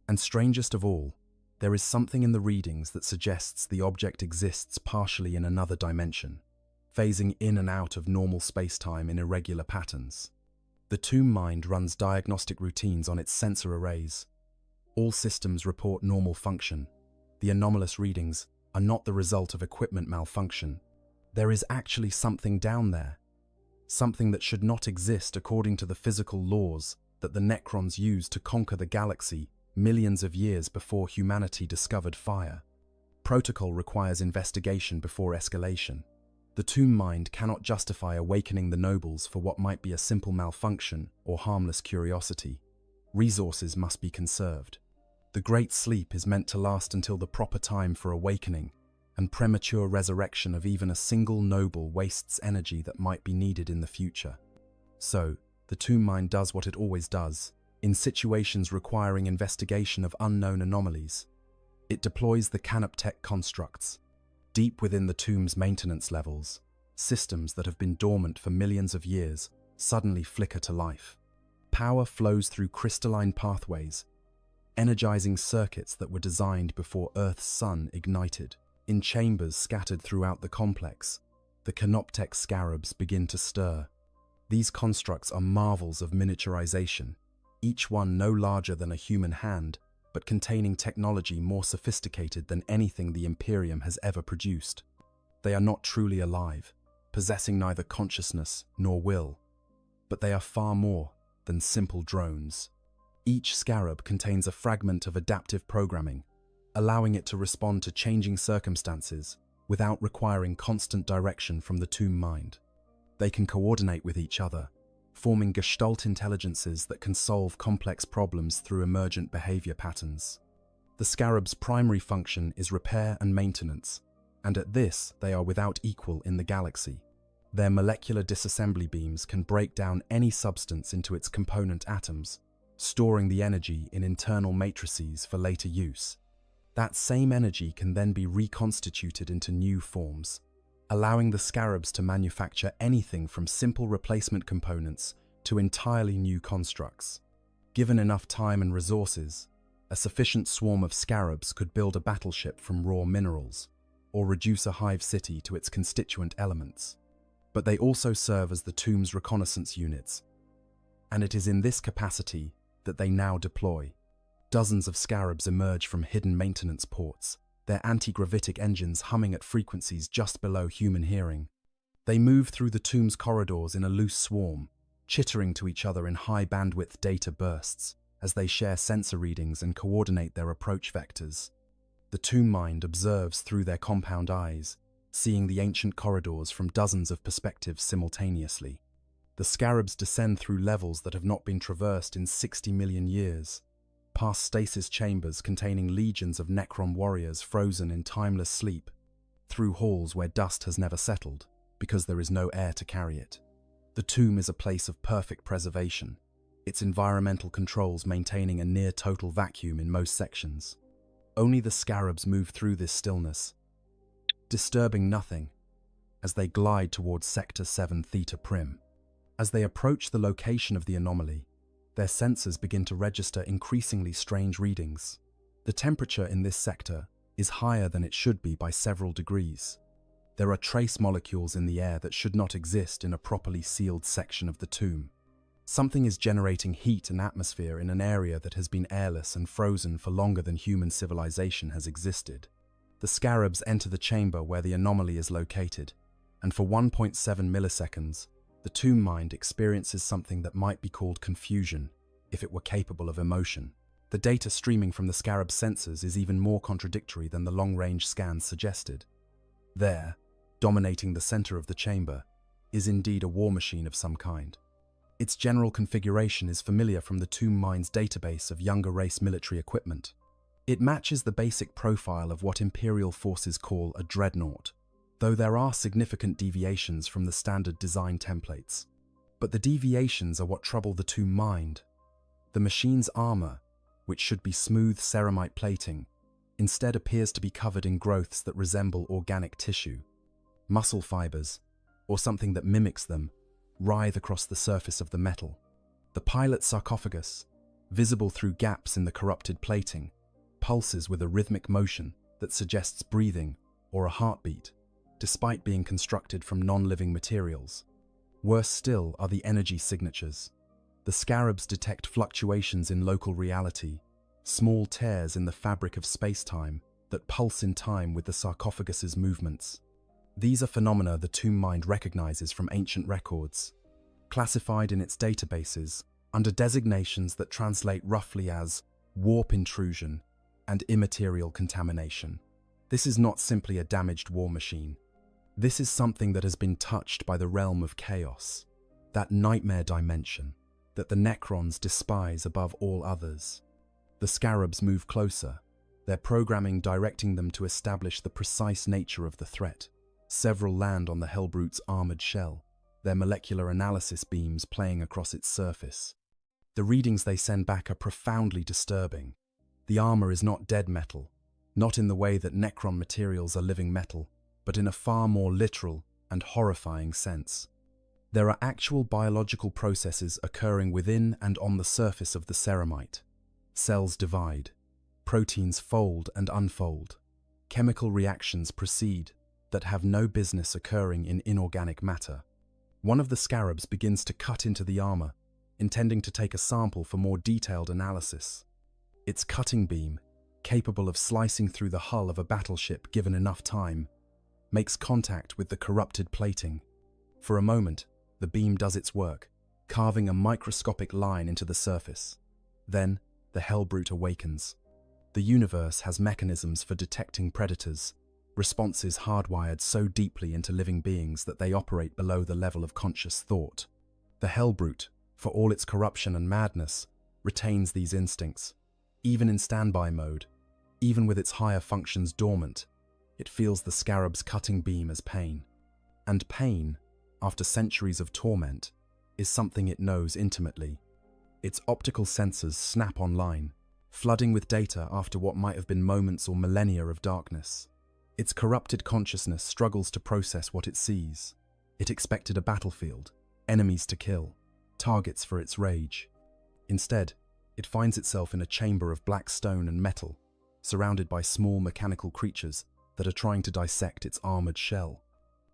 And strangest of all, there is something in the readings that suggests the object exists partially in another dimension, phasing in and out of normal space-time in irregular patterns. The tomb mind runs diagnostic routines on its sensor arrays. All systems report normal function. The anomalous readings are not the result of equipment malfunction. There is actually something down there, something that should not exist according to the physical laws that the Necrons used to conquer the galaxy millions of years before humanity discovered fire. Protocol requires investigation before escalation. The tomb mind cannot justify awakening the nobles for what might be a simple malfunction or harmless curiosity. Resources must be conserved. The Great Sleep is meant to last until the proper time for awakening, and premature resurrection of even a single noble wastes energy that might be needed in the future. So, the tomb mind does what it always does. In situations requiring investigation of unknown anomalies, it deploys the canoptech constructs. Deep within the tomb's maintenance levels, systems that have been dormant for millions of years suddenly flicker to life. Power flows through crystalline pathways, energizing circuits that were designed before Earth's sun ignited. In chambers scattered throughout the complex, the canoptech scarabs begin to stir. These constructs are marvels of miniaturization, each one no larger than a human hand, but containing technology more sophisticated than anything the Imperium has ever produced. They are not truly alive, possessing neither consciousness nor will, but they are far more than simple drones. Each scarab contains a fragment of adaptive programming, allowing it to respond to changing circumstances without requiring constant direction from the tomb mind. They can coordinate with each other, forming gestalt intelligences that can solve complex problems through emergent behavior patterns. The scarab's primary function is repair and maintenance, and at this they are without equal in the galaxy. Their molecular disassembly beams can break down any substance into its component atoms, storing the energy in internal matrices for later use. That same energy can then be reconstituted into new forms, allowing the scarabs to manufacture anything from simple replacement components to entirely new constructs. Given enough time and resources, a sufficient swarm of scarabs could build a battleship from raw minerals, or reduce a hive city to its constituent elements. But they also serve as the tomb's reconnaissance units, and it is in this capacity that they now deploy. Dozens of scarabs emerge from hidden maintenance ports, their anti-gravitic engines humming at frequencies just below human hearing. They move through the tomb's corridors in a loose swarm, chittering to each other in high-bandwidth data bursts as they share sensor readings and coordinate their approach vectors. The tomb mind observes through their compound eyes, seeing the ancient corridors from dozens of perspectives simultaneously. The scarabs descend through levels that have not been traversed in 60 million years, past stasis chambers containing legions of Necron warriors frozen in timeless sleep, through halls where dust has never settled, because there is no air to carry it. The tomb is a place of perfect preservation, its environmental controls maintaining a near-total vacuum in most sections. Only the scarabs move through this stillness, disturbing nothing, as they glide towards Sector 7 Theta Prim. As they approach the location of the anomaly, their sensors begin to register increasingly strange readings. The temperature in this sector is higher than it should be by several degrees. There are trace molecules in the air that should not exist in a properly sealed section of the tomb. Something is generating heat and atmosphere in an area that has been airless and frozen for longer than human civilization has existed. The scarabs enter the chamber where the anomaly is located, and for 1.7 milliseconds, the tomb mind experiences something that might be called confusion, if it were capable of emotion. The data streaming from the scarab sensors is even more contradictory than the long-range scans suggested. There, dominating the center of the chamber, is indeed a war machine of some kind. Its general configuration is familiar from the tomb mind's database of younger race military equipment. It matches the basic profile of what Imperial forces call a dreadnought, though there are significant deviations from the standard design templates. But the deviations are what trouble the tomb mind. The machine's armor, which should be smooth ceramite plating, instead appears to be covered in growths that resemble organic tissue. Muscle fibers, or something that mimics them, writhe across the surface of the metal. The pilot's sarcophagus, visible through gaps in the corrupted plating, pulses with a rhythmic motion that suggests breathing or a heartbeat, despite being constructed from non-living materials. Worse still are the energy signatures. The scarabs detect fluctuations in local reality, small tears in the fabric of space-time that pulse in time with the sarcophagus's movements. These are phenomena the tomb mind recognizes from ancient records, classified in its databases under designations that translate roughly as warp intrusion and immaterial contamination. This is not simply a damaged war machine. This is something that has been touched by the realm of chaos, that nightmare dimension that the Necrons despise above all others. The Scarabs move closer, their programming directing them to establish the precise nature of the threat. Several land on the Hellbrute's armored shell, their molecular analysis beams playing across its surface. The readings they send back are profoundly disturbing. The armor is not dead metal, not in the way that Necron materials are living metal, but in a far more literal and horrifying sense. There are actual biological processes occurring within and on the surface of the ceramite. Cells divide, proteins fold and unfold, chemical reactions proceed that have no business occurring in inorganic matter. One of the Scarabs begins to cut into the armor, intending to take a sample for more detailed analysis. Its cutting beam, capable of slicing through the hull of a battleship given enough time, makes contact with the corrupted plating. For a moment, the beam does its work, carving a microscopic line into the surface. Then, the Hellbrute awakens. The universe has mechanisms for detecting predators, responses hardwired so deeply into living beings that they operate below the level of conscious thought. The Hellbrute, for all its corruption and madness, retains these instincts. Even in standby mode, even with its higher functions dormant, it feels the Scarab's cutting beam as pain. And pain, after centuries of torment, is something it knows intimately. Its optical sensors snap online, flooding with data after what might have been moments or millennia of darkness. Its corrupted consciousness struggles to process what it sees. It expected a battlefield, enemies to kill, targets for its rage. Instead, it finds itself in a chamber of black stone and metal, surrounded by small mechanical creatures that are trying to dissect its armored shell.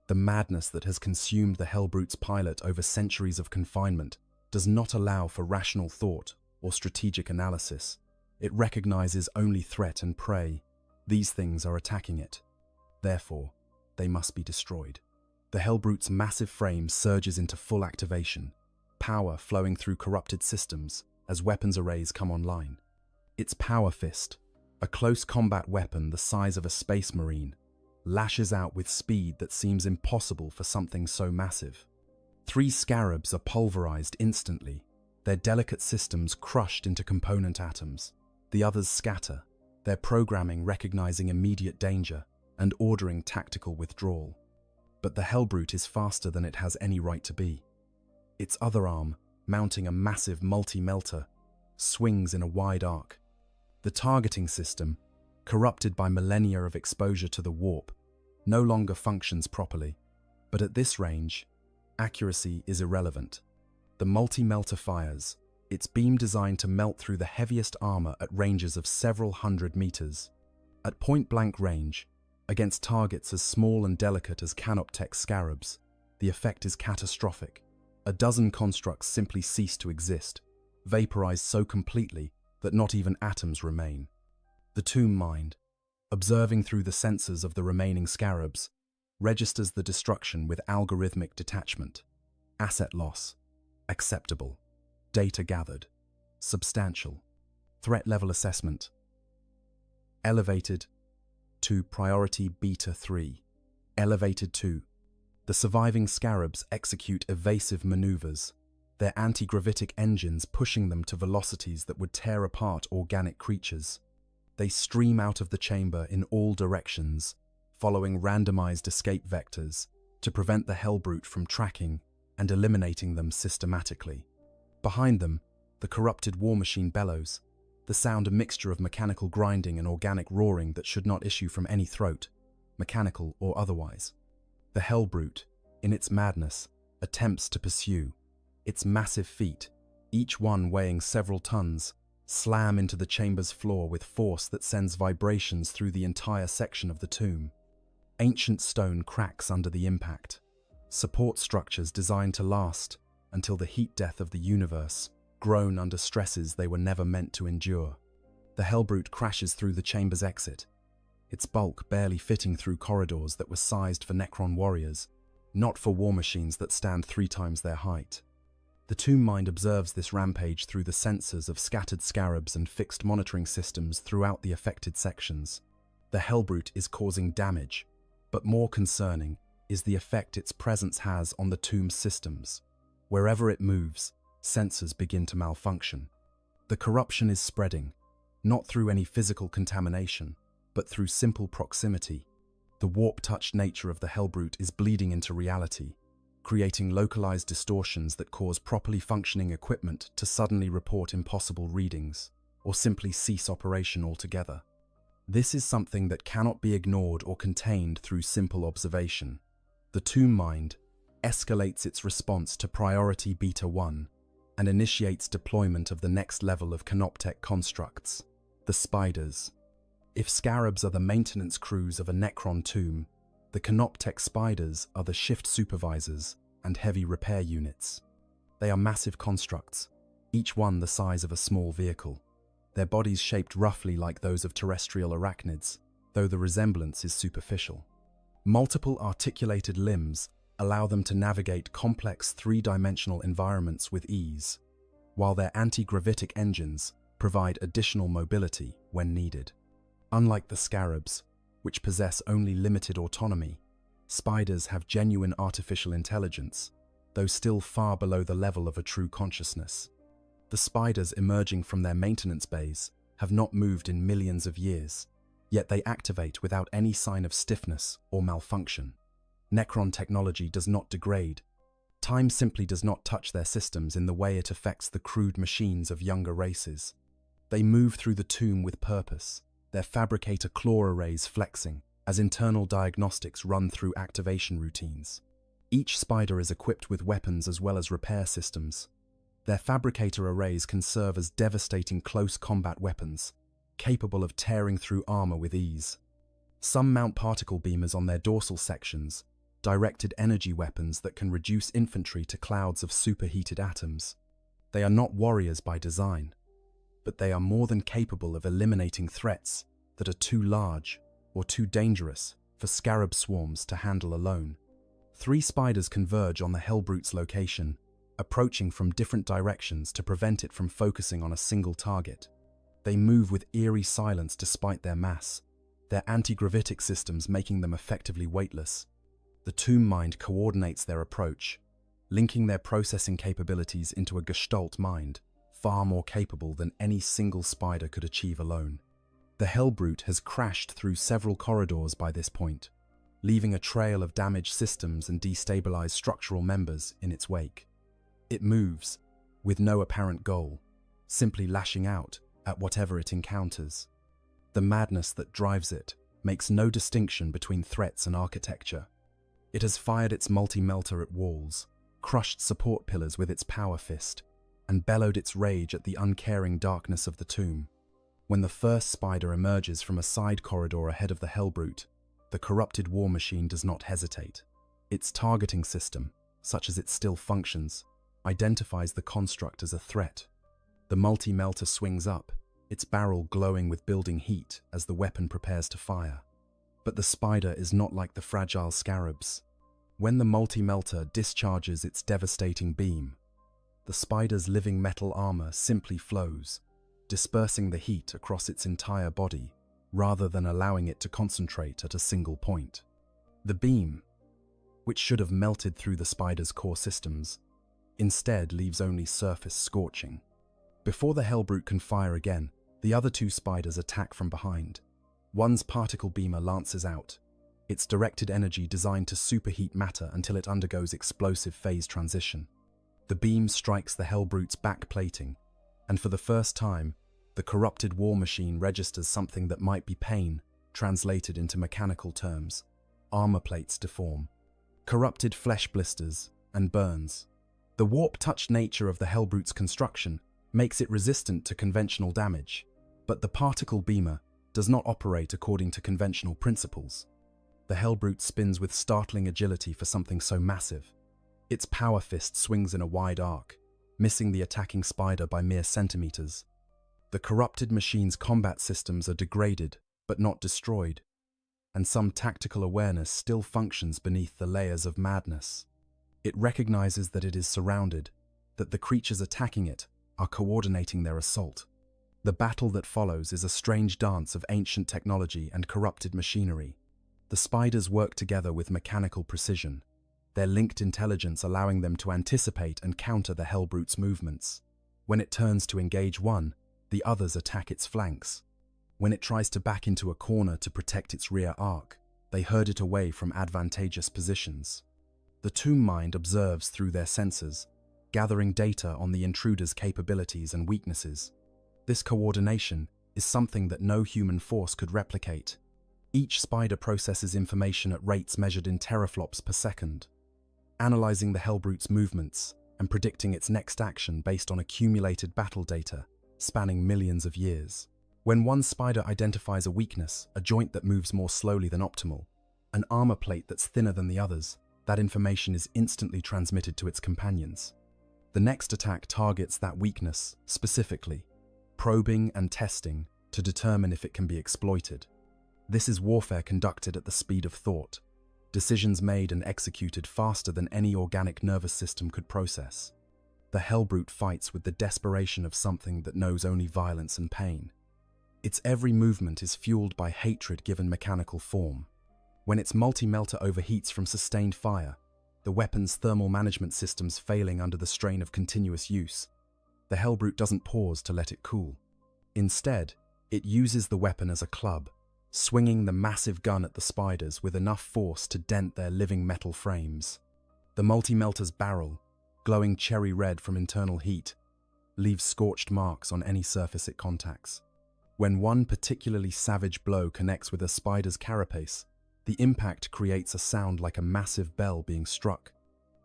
The madness that has consumed the Hellbrute's pilot over centuries of confinement does not allow for rational thought or strategic analysis. It recognizes only threat and prey. These things are attacking it. Therefore, they must be destroyed. The Hellbrute's massive frame surges into full activation, power flowing through corrupted systems as weapons arrays come online. Its Power Fist, a close combat weapon the size of a space marine, lashes out with speed that seems impossible for something so massive. 3 Scarabs are pulverized instantly, their delicate systems crushed into component atoms. The others scatter, their programming recognizing immediate danger and ordering tactical withdrawal. But the Hellbrute is faster than it has any right to be. Its other arm, mounting a massive multi-melter, swings in a wide arc. The targeting system, corrupted by millennia of exposure to the warp, no longer functions properly. But at this range, accuracy is irrelevant. The multi-melter fires, its beam designed to melt through the heaviest armor at ranges of several hundred meters. At point-blank range, against targets as small and delicate as Canoptech Scarabs, the effect is catastrophic. A dozen constructs simply cease to exist, vaporized so completely that not even atoms remain. The Tomb Mind, observing through the sensors of the remaining Scarabs, registers the destruction with algorithmic detachment. Asset loss, acceptable. Data gathered, substantial. Threat level assessment, elevated to priority beta 3, elevated to. The surviving Scarabs execute evasive maneuvers, their anti-gravitic engines pushing them to velocities that would tear apart organic creatures. They stream out of the chamber in all directions, following randomized escape vectors to prevent the Hellbrute from tracking and eliminating them systematically. Behind them, the corrupted war machine bellows, the sound a mixture of mechanical grinding and organic roaring that should not issue from any throat, mechanical or otherwise. The Hellbrute, in its madness, attempts to pursue. Its massive feet, each one weighing several tons, slam into the chamber's floor with force that sends vibrations through the entire section of the tomb. Ancient stone cracks under the impact. Support structures designed to last until the heat death of the universe groan under stresses they were never meant to endure. The Hellbrute crashes through the chamber's exit, its bulk barely fitting through corridors that were sized for Necron warriors, not for war machines that stand 3 times their height. The Tomb Mind observes this rampage through the sensors of scattered Scarabs and fixed monitoring systems throughout the affected sections. The Hellbrute is causing damage, but more concerning is the effect its presence has on the tomb's systems. Wherever it moves, sensors begin to malfunction. The corruption is spreading, not through any physical contamination, but through simple proximity. The warp-touched nature of the Hellbrute is bleeding into reality, creating localized distortions that cause properly functioning equipment to suddenly report impossible readings, or simply cease operation altogether. This is something that cannot be ignored or contained through simple observation. The Tomb Mind escalates its response to priority Beta 1 and initiates deployment of the next level of Canoptech constructs, the Spiders. If Scarabs are the maintenance crews of a Necron tomb, the Canoptech Spiders are the shift supervisors and heavy repair units. They are massive constructs, each one the size of a small vehicle. Their bodies shaped roughly like those of terrestrial arachnids, though the resemblance is superficial. Multiple articulated limbs allow them to navigate complex three-dimensional environments with ease, while their anti-gravitic engines provide additional mobility when needed. Unlike the Scarabs, which possess only limited autonomy, Spiders have genuine artificial intelligence, though still far below the level of a true consciousness. The Spiders emerging from their maintenance bays have not moved in millions of years, yet they activate without any sign of stiffness or malfunction. Necron technology does not degrade. Time simply does not touch their systems in the way it affects the crude machines of younger races. They move through the tomb with purpose, their fabricator claw arrays flexing as internal diagnostics run through activation routines. Each Spider is equipped with weapons as well as repair systems. Their fabricator arrays can serve as devastating close combat weapons, capable of tearing through armor with ease. Some mount particle beamers on their dorsal sections, directed energy weapons that can reduce infantry to clouds of superheated atoms. They are not warriors by design, but they are more than capable of eliminating threats that are too large or too dangerous for Scarab swarms to handle alone. 3 Spiders converge on the Hellbrute's location, approaching from different directions to prevent it from focusing on a single target. They move with eerie silence despite their mass, their anti-gravitic systems making them effectively weightless. The Tomb Mind coordinates their approach, linking their processing capabilities into a Gestalt mind, far more capable than any single Spider could achieve alone. The Hellbrute has crashed through several corridors by this point, leaving a trail of damaged systems and destabilized structural members in its wake. It moves, with no apparent goal, simply lashing out at whatever it encounters. The madness that drives it makes no distinction between threats and architecture. It has fired its multi-melter at walls, crushed support pillars with its power fist, and bellowed its rage at the uncaring darkness of the tomb. When the first Spider emerges from a side corridor ahead of the Hellbrute, the corrupted war machine does not hesitate. Its targeting system, such as it still functions, identifies the construct as a threat. The multi-melter swings up, its barrel glowing with building heat as the weapon prepares to fire. But the Spider is not like the fragile Scarabs. When the multi-melter discharges its devastating beam, the Spider's living metal armor simply flows, dispersing the heat across its entire body, rather than allowing it to concentrate at a single point. The beam, which should have melted through the Spider's core systems, instead leaves only surface scorching. Before the Hellbrute can fire again, the other 2 Spiders attack from behind. One's particle beamer lances out, its directed energy designed to superheat matter until it undergoes explosive phase transition. The beam strikes the Hellbrute's back plating, and for the first time, the corrupted war machine registers something that might be pain, translated into mechanical terms. Armor plates deform, corrupted flesh blisters, and burns. The warp-touched nature of the Hellbrute's construction makes it resistant to conventional damage, but the particle beamer does not operate according to conventional principles. The Hellbrute spins with startling agility for something so massive. Its power fist swings in a wide arc, missing the attacking Spider by mere centimeters. The corrupted machine's combat systems are degraded, but not destroyed, and some tactical awareness still functions beneath the layers of madness. It recognizes that it is surrounded, that the creatures attacking it are coordinating their assault. The battle that follows is a strange dance of ancient technology and corrupted machinery. The spiders work together with mechanical precision, their linked intelligence allowing them to anticipate and counter the Hellbrute's movements. When it turns to engage one, the others attack its flanks. When it tries to back into a corner to protect its rear arc, they herd it away from advantageous positions. The tomb mind observes through their sensors, gathering data on the intruder's capabilities and weaknesses. This coordination is something that no human force could replicate. Each spider processes information at rates measured in teraflops per second, analyzing the Hellbrute's movements and predicting its next action based on accumulated battle data spanning millions of years. When one spider identifies a weakness, a joint that moves more slowly than optimal, an armor plate that's thinner than the others, that information is instantly transmitted to its companions. The next attack targets that weakness specifically, probing and testing to determine if it can be exploited. This is warfare conducted at the speed of thought, decisions made and executed faster than any organic nervous system could process. The Hellbrute fights with the desperation of something that knows only violence and pain. Its every movement is fueled by hatred given mechanical form. When its multi-melter overheats from sustained fire, the weapon's thermal management systems failing under the strain of continuous use, the Hellbrute doesn't pause to let it cool. Instead, it uses the weapon as a club, swinging the massive gun at the spiders with enough force to dent their living metal frames. The multi-melter's barrel, glowing cherry red from internal heat, leaves scorched marks on any surface it contacts. When one particularly savage blow connects with a spider's carapace, the impact creates a sound like a massive bell being struck,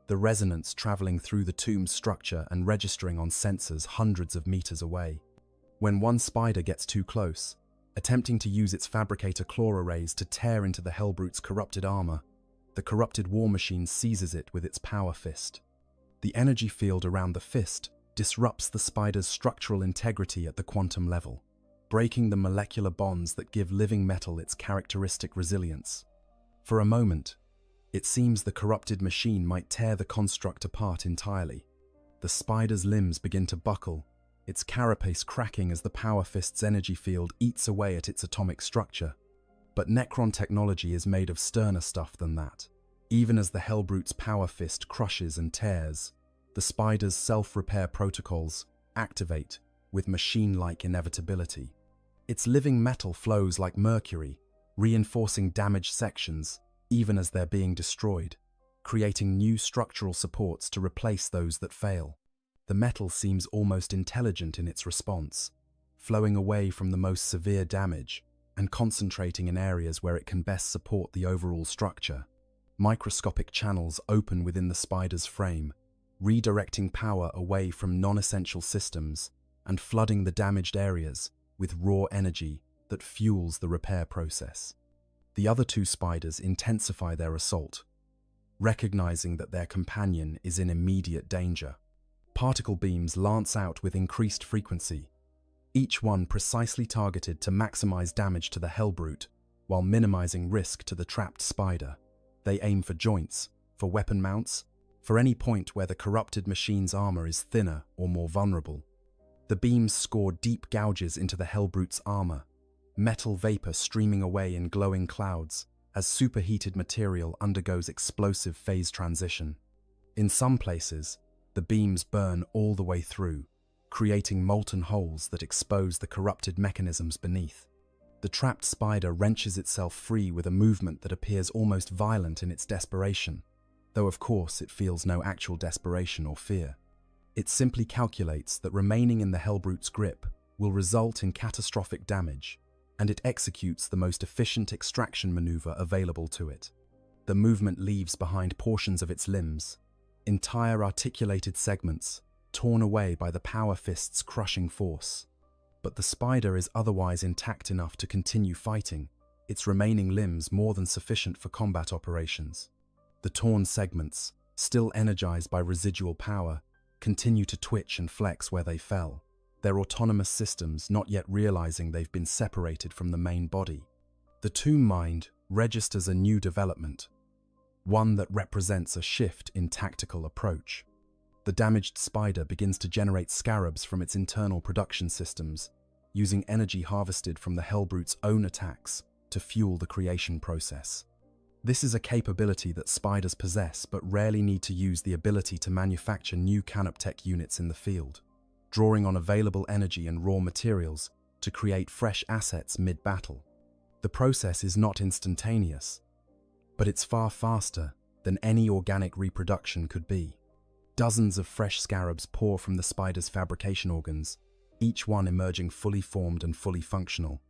the resonance traveling through the tomb's structure and registering on sensors hundreds of meters away. When one spider gets too close, attempting to use its fabricator claw arrays to tear into the Hellbrute's corrupted armor, the corrupted war machine seizes it with its power fist. The energy field around the fist disrupts the spider's structural integrity at the quantum level, breaking the molecular bonds that give living metal its characteristic resilience. For a moment, it seems the corrupted machine might tear the construct apart entirely. The spider's limbs begin to buckle, its carapace cracking as the power fist's energy field eats away at its atomic structure. But Necron technology is made of sterner stuff than that. Even as the Hellbrute's power fist crushes and tears, the spider's self-repair protocols activate with machine-like inevitability. Its living metal flows like mercury, reinforcing damaged sections even as they're being destroyed, creating new structural supports to replace those that fail. The metal seems almost intelligent in its response, flowing away from the most severe damage and concentrating in areas where it can best support the overall structure. Microscopic channels open within the spider's frame, redirecting power away from non-essential systems and flooding the damaged areas with raw energy that fuels the repair process. The other two spiders intensify their assault, recognizing that their companion is in immediate danger. Particle beams lance out with increased frequency, each one precisely targeted to maximize damage to the Hellbrute while minimizing risk to the trapped spider. They aim for joints, for weapon mounts, for any point where the corrupted machine's armor is thinner or more vulnerable. The beams score deep gouges into the Hellbrute's armor, metal vapor streaming away in glowing clouds as superheated material undergoes explosive phase transition. In some places, the beams burn all the way through, creating molten holes that expose the corrupted mechanisms beneath. The trapped spider wrenches itself free with a movement that appears almost violent in its desperation, though of course it feels no actual desperation or fear. It simply calculates that remaining in the Hellbrute's grip will result in catastrophic damage, and it executes the most efficient extraction maneuver available to it. The movement leaves behind portions of its limbs, entire articulated segments, torn away by the power fist's crushing force. But the spider is otherwise intact enough to continue fighting, its remaining limbs more than sufficient for combat operations. The torn segments, still energized by residual power, continue to twitch and flex where they fell, their autonomous systems not yet realizing they've been separated from the main body. The tomb mind registers a new development, one that represents a shift in tactical approach. The damaged spider begins to generate scarabs from its internal production systems, using energy harvested from the Hellbrute's own attacks to fuel the creation process. This is a capability that spiders possess but rarely need to use the ability to manufacture new canoptech units in the field, drawing on available energy and raw materials to create fresh assets mid-battle. The process is not instantaneous, but it's far faster than any organic reproduction could be. Dozens of fresh scarabs pour from the spider's fabrication organs, each one emerging fully formed and fully functional.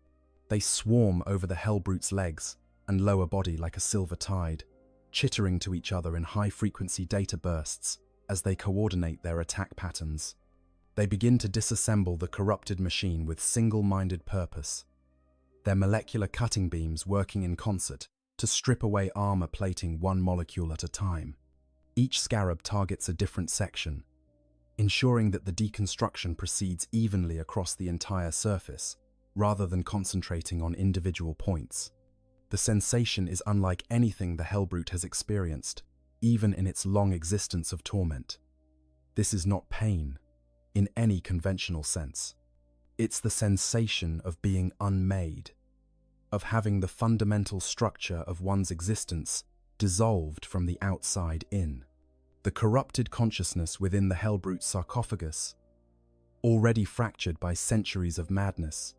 They swarm over the hellbrute's legs and lower body like a silver tide, chittering to each other in high-frequency data bursts as they coordinate their attack patterns. They begin to disassemble the corrupted machine with single-minded purpose, their molecular cutting beams working in concert to strip away armor plating one molecule at a time. Each scarab targets a different section, ensuring that the deconstruction proceeds evenly across the entire surface, rather than concentrating on individual points. The sensation is unlike anything the Hellbrute has experienced, even in its long existence of torment. This is not pain, in any conventional sense. It's the sensation of being unmade, of having the fundamental structure of one's existence dissolved from the outside in. The corrupted consciousness within the Hellbrute's sarcophagus, already fractured by centuries of madness,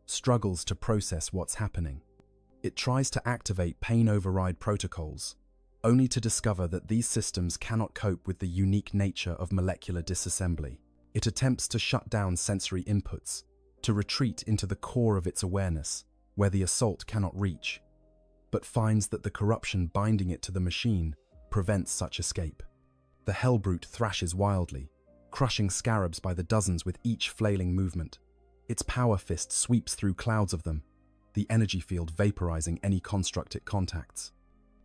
struggles to process what's happening. It tries to activate pain override protocols, only to discover that these systems cannot cope with the unique nature of molecular disassembly. It attempts to shut down sensory inputs, to retreat into the core of its awareness, where the assault cannot reach, but finds that the corruption binding it to the machine prevents such escape. The Hellbrute thrashes wildly, crushing scarabs by the dozens with each flailing movement. Its power fist sweeps through clouds of them, the energy field vaporizing any construct it contacts.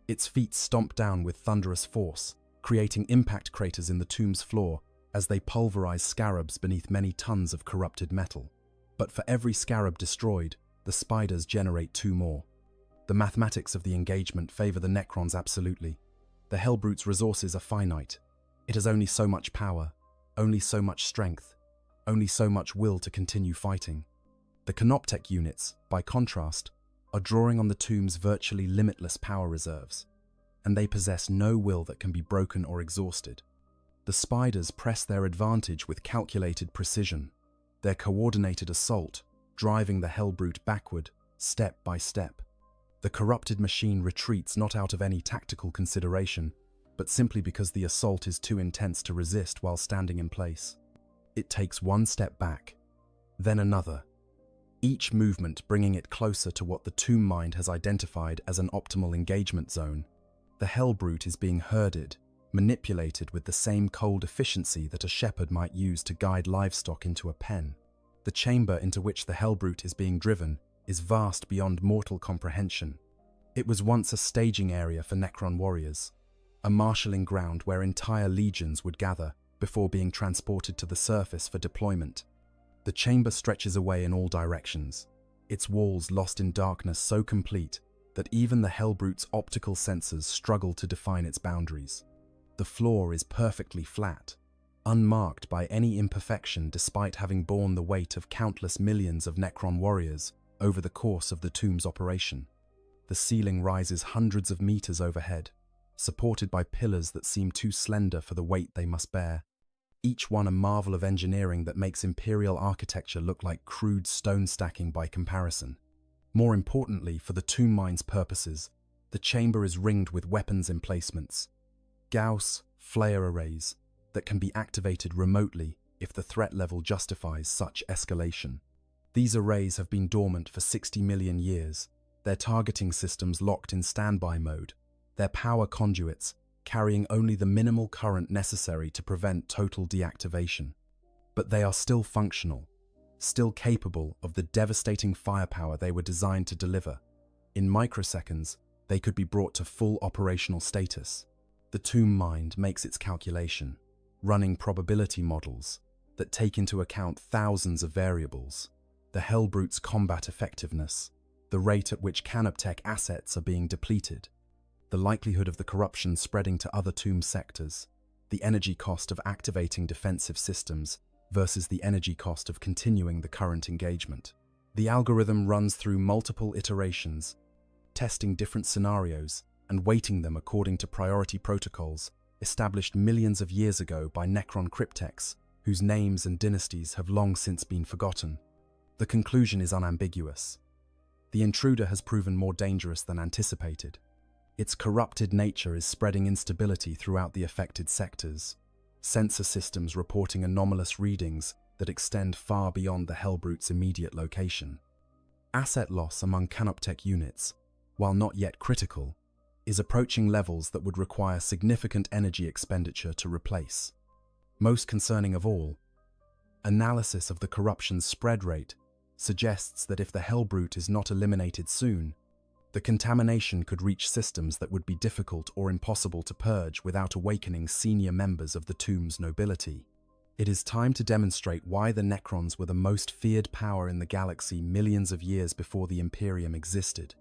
Its feet stomp down with thunderous force, creating impact craters in the tomb's floor as they pulverize scarabs beneath many tons of corrupted metal. But for every scarab destroyed, the spiders generate 2 more. The mathematics of the engagement favor the Necrons absolutely. The Hellbrute's resources are finite. It has only so much power, only so much strength, only so much will to continue fighting. The Canoptech units, by contrast, are drawing on the tomb's virtually limitless power reserves, and they possess no will that can be broken or exhausted. The spiders press their advantage with calculated precision, their coordinated assault driving the Hellbrute backward, step by step. The corrupted machine retreats not out of any tactical consideration, but simply because the assault is too intense to resist while standing in place. It takes one step back, then another, each movement bringing it closer to what the tomb mind has identified as an optimal engagement zone. The Hellbrute is being herded, manipulated with the same cold efficiency that a shepherd might use to guide livestock into a pen. The chamber into which the Hellbrute is being driven is vast beyond mortal comprehension. It was once a staging area for Necron warriors, a marshalling ground where entire legions would gather before being transported to the surface for deployment. The chamber stretches away in all directions, its walls lost in darkness so complete that even the Hellbrute's optical sensors struggle to define its boundaries. The floor is perfectly flat, unmarked by any imperfection despite having borne the weight of countless millions of Necron warriors over the course of the tomb's operation. The ceiling rises hundreds of meters overhead, supported by pillars that seem too slender for the weight they must bear, each one a marvel of engineering that makes Imperial architecture look like crude stone stacking by comparison. More importantly, for the tomb mind's purposes, the chamber is ringed with weapons emplacements, Gauss flare arrays that can be activated remotely if the threat level justifies such escalation. These arrays have been dormant for 60 million years, their targeting systems locked in standby mode, their power conduits carrying only the minimal current necessary to prevent total deactivation. But they are still functional, still capable of the devastating firepower they were designed to deliver. In microseconds, they could be brought to full operational status. The tomb mind makes its calculation, running probability models that take into account thousands of variables: the Hellbrute's combat effectiveness, the rate at which Canoptech assets are being depleted, the likelihood of the corruption spreading to other tomb sectors, the energy cost of activating defensive systems versus the energy cost of continuing the current engagement. The algorithm runs through multiple iterations, testing different scenarios and weighting them according to priority protocols established millions of years ago by Necron cryptechs, whose names and dynasties have long since been forgotten. The conclusion is unambiguous. The intruder has proven more dangerous than anticipated. Its corrupted nature is spreading instability throughout the affected sectors, sensor systems reporting anomalous readings that extend far beyond the Hellbrute's immediate location. Asset loss among Canoptech units, while not yet critical, is approaching levels that would require significant energy expenditure to replace. Most concerning of all, analysis of the corruption's spread rate suggests that if the Hellbrute is not eliminated soon, the contamination could reach systems that would be difficult or impossible to purge without awakening senior members of the Tomb's nobility. It is time to demonstrate why the Necrons were the most feared power in the galaxy millions of years before the Imperium existed.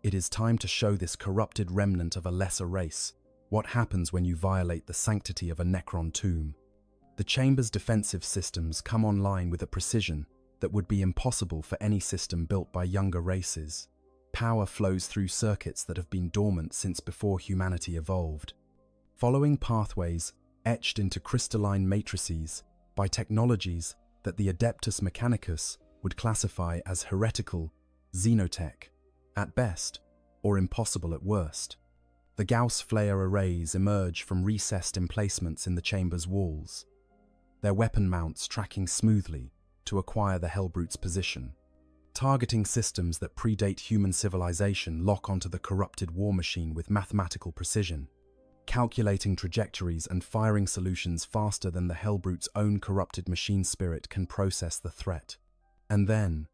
It is time to show this corrupted remnant of a lesser race what happens when you violate the sanctity of a Necron tomb. The chamber's defensive systems come online with a precision that would be impossible for any system built by younger races. Power flows through circuits that have been dormant since before humanity evolved, following pathways etched into crystalline matrices by technologies that the Adeptus Mechanicus would classify as heretical, xenotech at best, or impossible at worst. The Gauss flare arrays emerge from recessed emplacements in the chamber's walls, their weapon mounts tracking smoothly to acquire the Hellbrute's position. Targeting systems that predate human civilization lock onto the corrupted war machine with mathematical precision, calculating trajectories and firing solutions faster than the Hellbrute's own corrupted machine spirit can process the threat. And then,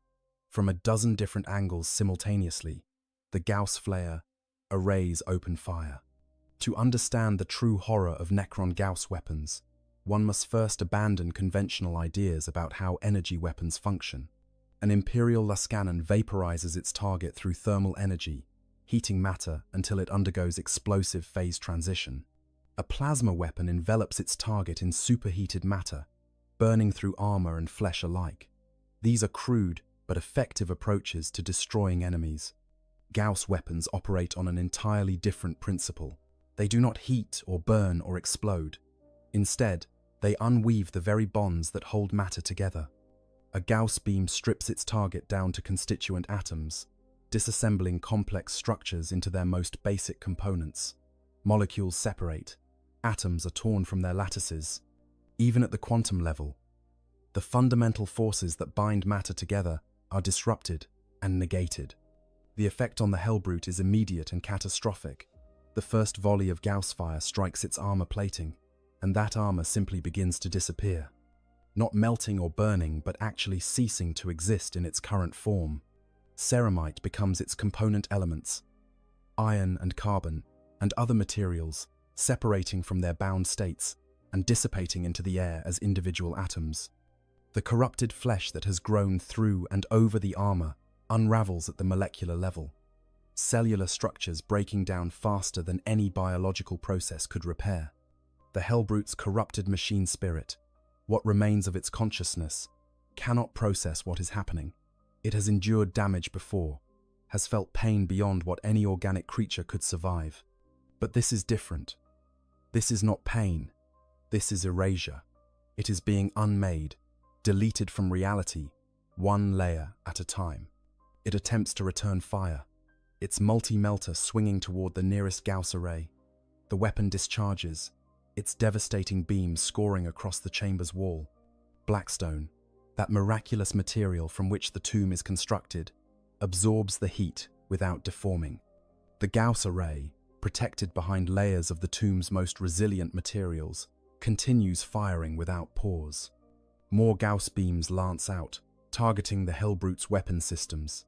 from a dozen different angles simultaneously, the Gauss flare arrays open fire. To understand the true horror of Necron Gauss weapons, one must first abandon conventional ideas about how energy weapons function. An Imperial Lascanon vaporizes its target through thermal energy, heating matter until it undergoes explosive phase transition. A plasma weapon envelops its target in superheated matter, burning through armor and flesh alike. These are crude but effective approaches to destroying enemies. Gauss weapons operate on an entirely different principle. They do not heat or burn or explode. Instead, they unweave the very bonds that hold matter together. A Gauss beam strips its target down to constituent atoms, disassembling complex structures into their most basic components. Molecules separate, atoms are torn from their lattices. Even at the quantum level, the fundamental forces that bind matter together are disrupted and negated. The effect on the Hellbrute is immediate and catastrophic. The first volley of Gauss fire strikes its armor plating, and that armor simply begins to disappear. Not melting or burning, but actually ceasing to exist in its current form. Ceramite becomes its component elements, iron and carbon, and other materials, separating from their bound states and dissipating into the air as individual atoms. The corrupted flesh that has grown through and over the armor unravels at the molecular level. Cellular structures breaking down faster than any biological process could repair. The Hellbrute's corrupted machine spirit, what remains of its consciousness, cannot process what is happening. It has endured damage before, has felt pain beyond what any organic creature could survive. But this is different. This is not pain. This is erasure. It is being unmade, deleted from reality, one layer at a time. It attempts to return fire, its multi-melter swinging toward the nearest Gauss array. The weapon discharges, its devastating beam scoring across the chamber's wall. Blackstone, that miraculous material from which the tomb is constructed, absorbs the heat without deforming. The Gauss array, protected behind layers of the tomb's most resilient materials, continues firing without pause. More Gauss beams lance out, targeting the Hellbrute's weapon systems.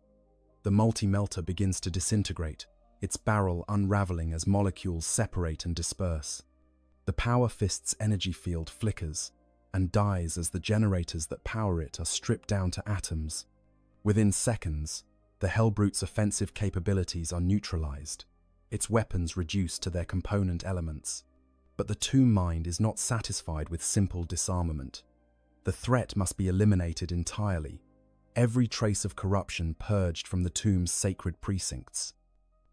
The multi-melter begins to disintegrate, its barrel unraveling as molecules separate and disperse. The Power Fist's energy field flickers and dies as the generators that power it are stripped down to atoms. Within seconds, the Hellbrute's offensive capabilities are neutralized, its weapons reduced to their component elements. But the tomb mind is not satisfied with simple disarmament. The threat must be eliminated entirely, every trace of corruption purged from the tomb's sacred precincts.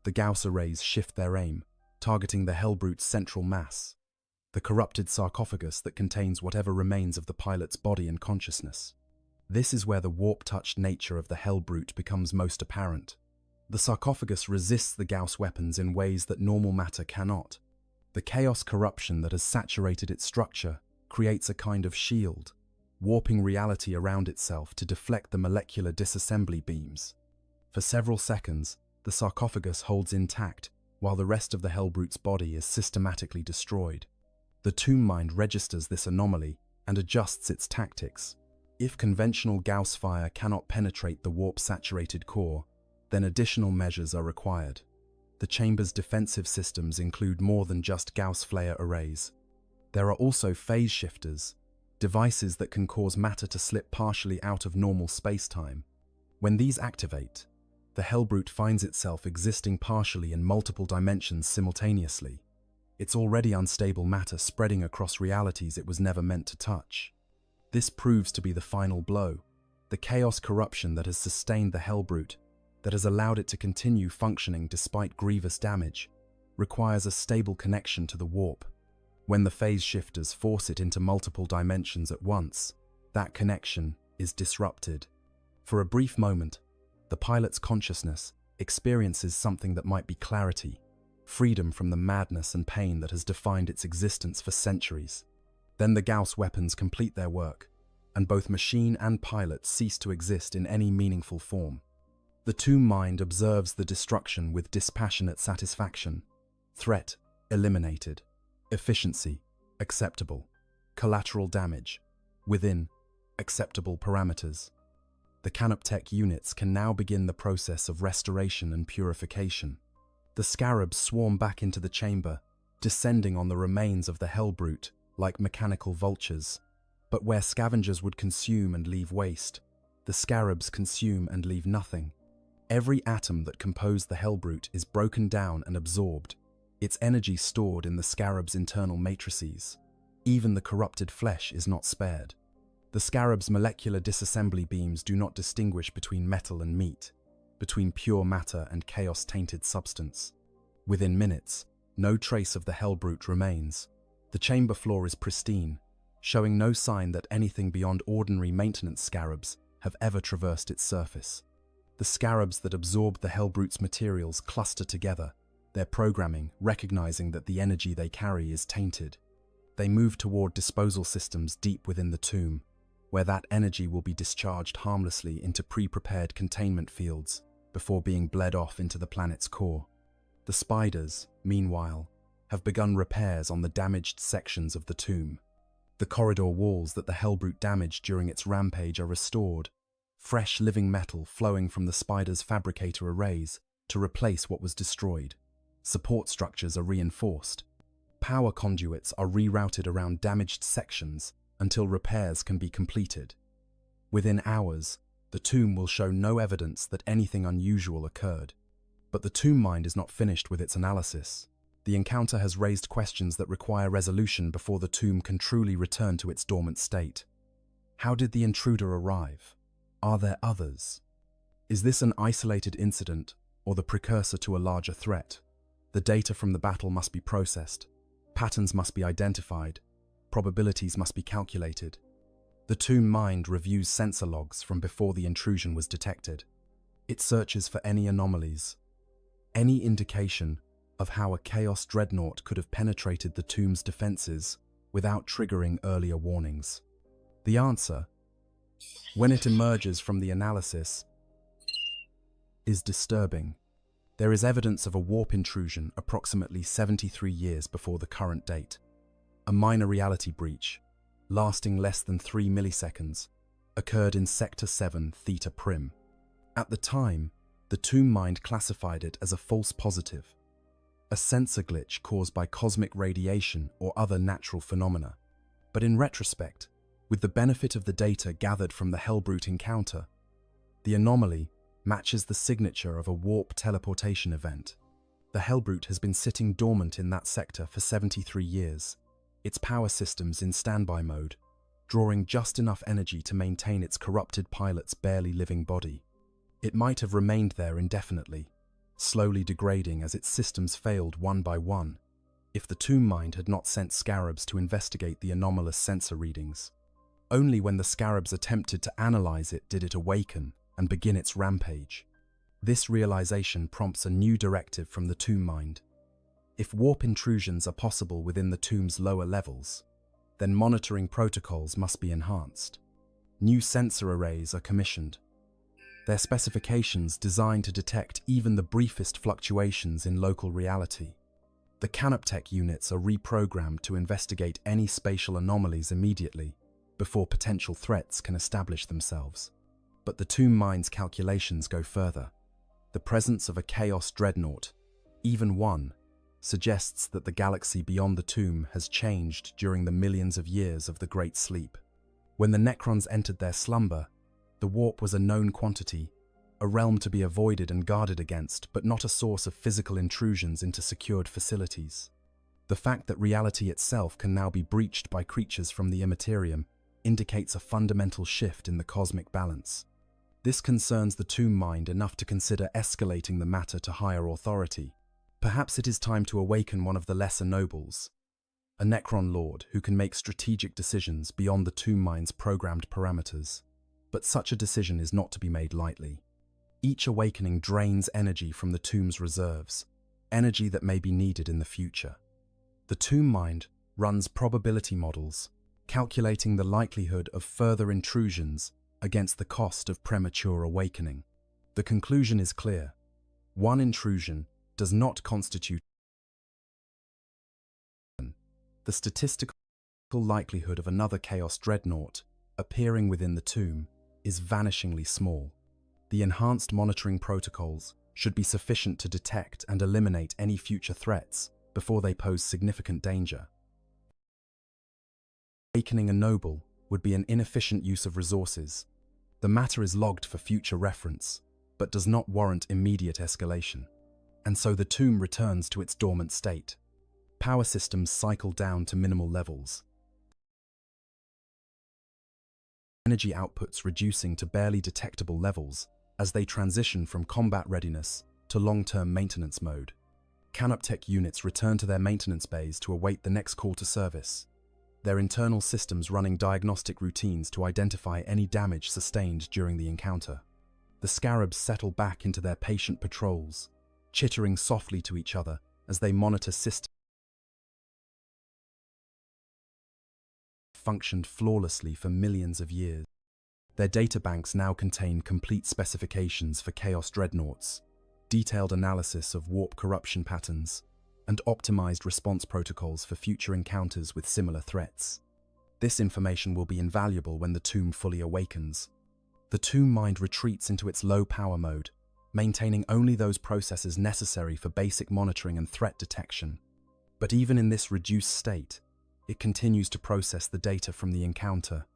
The Gauss arrays shift their aim, targeting the Hellbrute's central mass, the corrupted sarcophagus that contains whatever remains of the pilot's body and consciousness. This is where the warp-touched nature of the Hellbrute becomes most apparent. The sarcophagus resists the Gauss weapons in ways that normal matter cannot. The chaos corruption that has saturated its structure creates a kind of shield, warping reality around itself to deflect the molecular disassembly beams. For several seconds, the sarcophagus holds intact while the rest of the Hellbrute's body is systematically destroyed. The tomb mind registers this anomaly and adjusts its tactics. If conventional Gauss fire cannot penetrate the warp-saturated core, then additional measures are required. The chamber's defensive systems include more than just Gauss flare arrays. There are also phase shifters, devices that can cause matter to slip partially out of normal space-time. When these activate, the Hellbrute finds itself existing partially in multiple dimensions simultaneously. It's already unstable matter spreading across realities it was never meant to touch. This proves to be the final blow, the chaos corruption that has sustained the Hellbrute, that has allowed it to continue functioning despite grievous damage, requires a stable connection to the warp. When the phase shifters force it into multiple dimensions at once, that connection is disrupted. For a brief moment, the pilot's consciousness experiences something that might be clarity, freedom from the madness and pain that has defined its existence for centuries. Then the Gauss weapons complete their work, and both machine and pilot cease to exist in any meaningful form. The tomb mind observes the destruction with dispassionate satisfaction. Threat eliminated. Efficiency acceptable. Collateral damage within acceptable parameters. The Canoptech units can now begin the process of restoration and purification. The scarabs swarm back into the chamber, descending on the remains of the Hellbrute like mechanical vultures. But where scavengers would consume and leave waste, the scarabs consume and leave nothing. Every atom that composed the Hellbrute is broken down and absorbed, its energy stored in the scarab's internal matrices. Even the corrupted flesh is not spared. The scarab's molecular disassembly beams do not distinguish between metal and meat, between pure matter and chaos-tainted substance. Within minutes, no trace of the Hellbrute remains. The chamber floor is pristine, showing no sign that anything beyond ordinary maintenance scarabs have ever traversed its surface. The scarabs that absorb the Hellbrute's materials cluster together, their programming recognizing that the energy they carry is tainted. They move toward disposal systems deep within the tomb, where that energy will be discharged harmlessly into pre-prepared containment fields before being bled off into the planet's core. The spiders, meanwhile, have begun repairs on the damaged sections of the tomb. The corridor walls that the Hellbrute damaged during its rampage are restored, fresh living metal flowing from the spider's fabricator arrays to replace what was destroyed. Support structures are reinforced. Power conduits are rerouted around damaged sections until repairs can be completed. Within hours, the tomb will show no evidence that anything unusual occurred. But the tomb mind is not finished with its analysis. The encounter has raised questions that require resolution before the tomb can truly return to its dormant state. How did the intruder arrive? Are there others? Is this an isolated incident or the precursor to a larger threat? The data from the battle must be processed. Patterns must be identified. Probabilities must be calculated. The tomb mind reviews sensor logs from before the intrusion was detected. It searches for any anomalies, any indication of how a Chaos Dreadnought could have penetrated the tomb's defenses without triggering earlier warnings. The answer, when it emerges from the analysis, is disturbing. There is evidence of a warp intrusion approximately 73 years before the current date. A minor reality breach, lasting less than 3 milliseconds, occurred in Sector 7 Theta Prim. At the time, the tomb mind classified it as a false positive, a sensor glitch caused by cosmic radiation or other natural phenomena. But in retrospect, with the benefit of the data gathered from the Hellbrute encounter, the anomaly matches the signature of a warp teleportation event. The Hellbrute has been sitting dormant in that sector for 73 years, its power systems in standby mode, drawing just enough energy to maintain its corrupted pilot's barely living body. It might have remained there indefinitely, slowly degrading as its systems failed one by one, if the tomb mind had not sent scarabs to investigate the anomalous sensor readings. Only when the scarabs attempted to analyze it did it awaken and begin its rampage. This realization prompts a new directive from the tomb mind. If warp intrusions are possible within the tomb's lower levels, then monitoring protocols must be enhanced. New sensor arrays are commissioned, their specifications designed to detect even the briefest fluctuations in local reality. The Canoptech units are reprogrammed to investigate any spatial anomalies immediately, before potential threats can establish themselves. But the tomb mind's calculations go further. The presence of a Chaos Dreadnought, even one, suggests that the galaxy beyond the tomb has changed during the millions of years of the Great Sleep. When the Necrons entered their slumber, the warp was a known quantity, a realm to be avoided and guarded against, but not a source of physical intrusions into secured facilities. The fact that reality itself can now be breached by creatures from the Immaterium indicates a fundamental shift in the cosmic balance. This concerns the tomb mind enough to consider escalating the matter to higher authority. Perhaps it is time to awaken one of the lesser nobles, a Necron Lord who can make strategic decisions beyond the tomb mind's programmed parameters. But such a decision is not to be made lightly. Each awakening drains energy from the tomb's reserves, energy that may be needed in the future. The tomb mind runs probability models, calculating the likelihood of further intrusions against the cost of premature awakening. The conclusion is clear. One intrusion does not constitute. The statistical likelihood of another Chaos Dreadnought appearing within the tomb is vanishingly small. The enhanced monitoring protocols should be sufficient to detect and eliminate any future threats before they pose significant danger. Awakening a noble would be an inefficient use of resources. The matter is logged for future reference, but does not warrant immediate escalation. And so the tomb returns to its dormant state. Power systems cycle down to minimal levels. Energy outputs reducing to barely detectable levels as they transition from combat readiness to long-term maintenance mode. Canoptech units return to their maintenance bays to await the next call to service, their internal systems running diagnostic routines to identify any damage sustained during the encounter. The scarabs settle back into their patient patrols, chittering softly to each other as they monitor systems functioned flawlessly for millions of years. Their databanks now contain complete specifications for Chaos Dreadnoughts, detailed analysis of warp corruption patterns, and optimized response protocols for future encounters with similar threats. This information will be invaluable when the tomb fully awakens. The tomb mind retreats into its low power mode, maintaining only those processes necessary for basic monitoring and threat detection. But even in this reduced state, it continues to process the data from the encounter,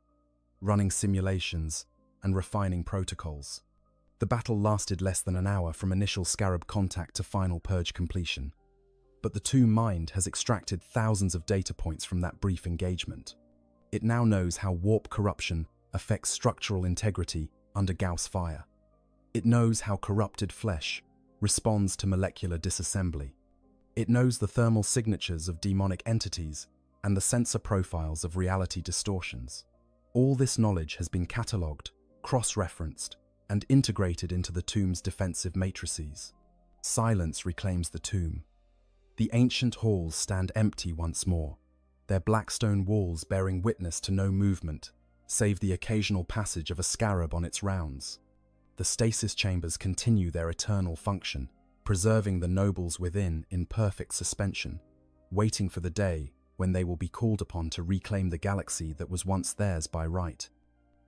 running simulations and refining protocols. The battle lasted less than an hour from initial scarab contact to final purge completion. But the tomb mind has extracted thousands of data points from that brief engagement. It now knows how warp corruption affects structural integrity under Gauss fire. It knows how corrupted flesh responds to molecular disassembly. It knows the thermal signatures of demonic entities and the sensor profiles of reality distortions. All this knowledge has been catalogued, cross-referenced, and integrated into the tomb's defensive matrices. Silence reclaims the tomb. The ancient halls stand empty once more, their black stone walls bearing witness to no movement, save the occasional passage of a scarab on its rounds. The stasis chambers continue their eternal function, preserving the nobles within in perfect suspension, waiting for the day when they will be called upon to reclaim the galaxy that was once theirs by right.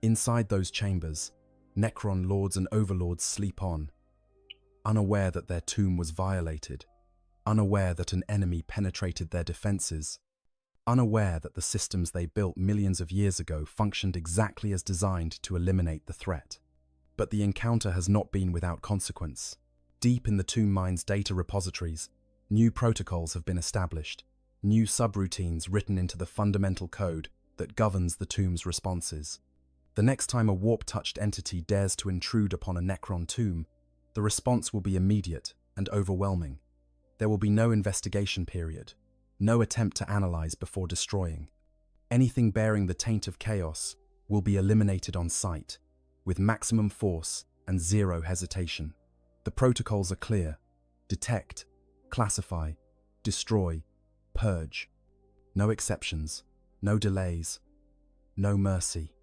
Inside those chambers, Necron lords and overlords sleep on, unaware that their tomb was violated, unaware that an enemy penetrated their defenses, unaware that the systems they built millions of years ago functioned exactly as designed to eliminate the threat. But the encounter has not been without consequence. Deep in the tomb mind's data repositories, new protocols have been established, new subroutines written into the fundamental code that governs the tomb's responses. The next time a warp-touched entity dares to intrude upon a Necron tomb, the response will be immediate and and overwhelming. There will be no investigation period, no attempt to analyze before destroying. Anything bearing the taint of chaos will be eliminated on sight, with maximum force and zero hesitation. The protocols are clear: detect, classify, destroy, purge. No exceptions, no delays, no mercy.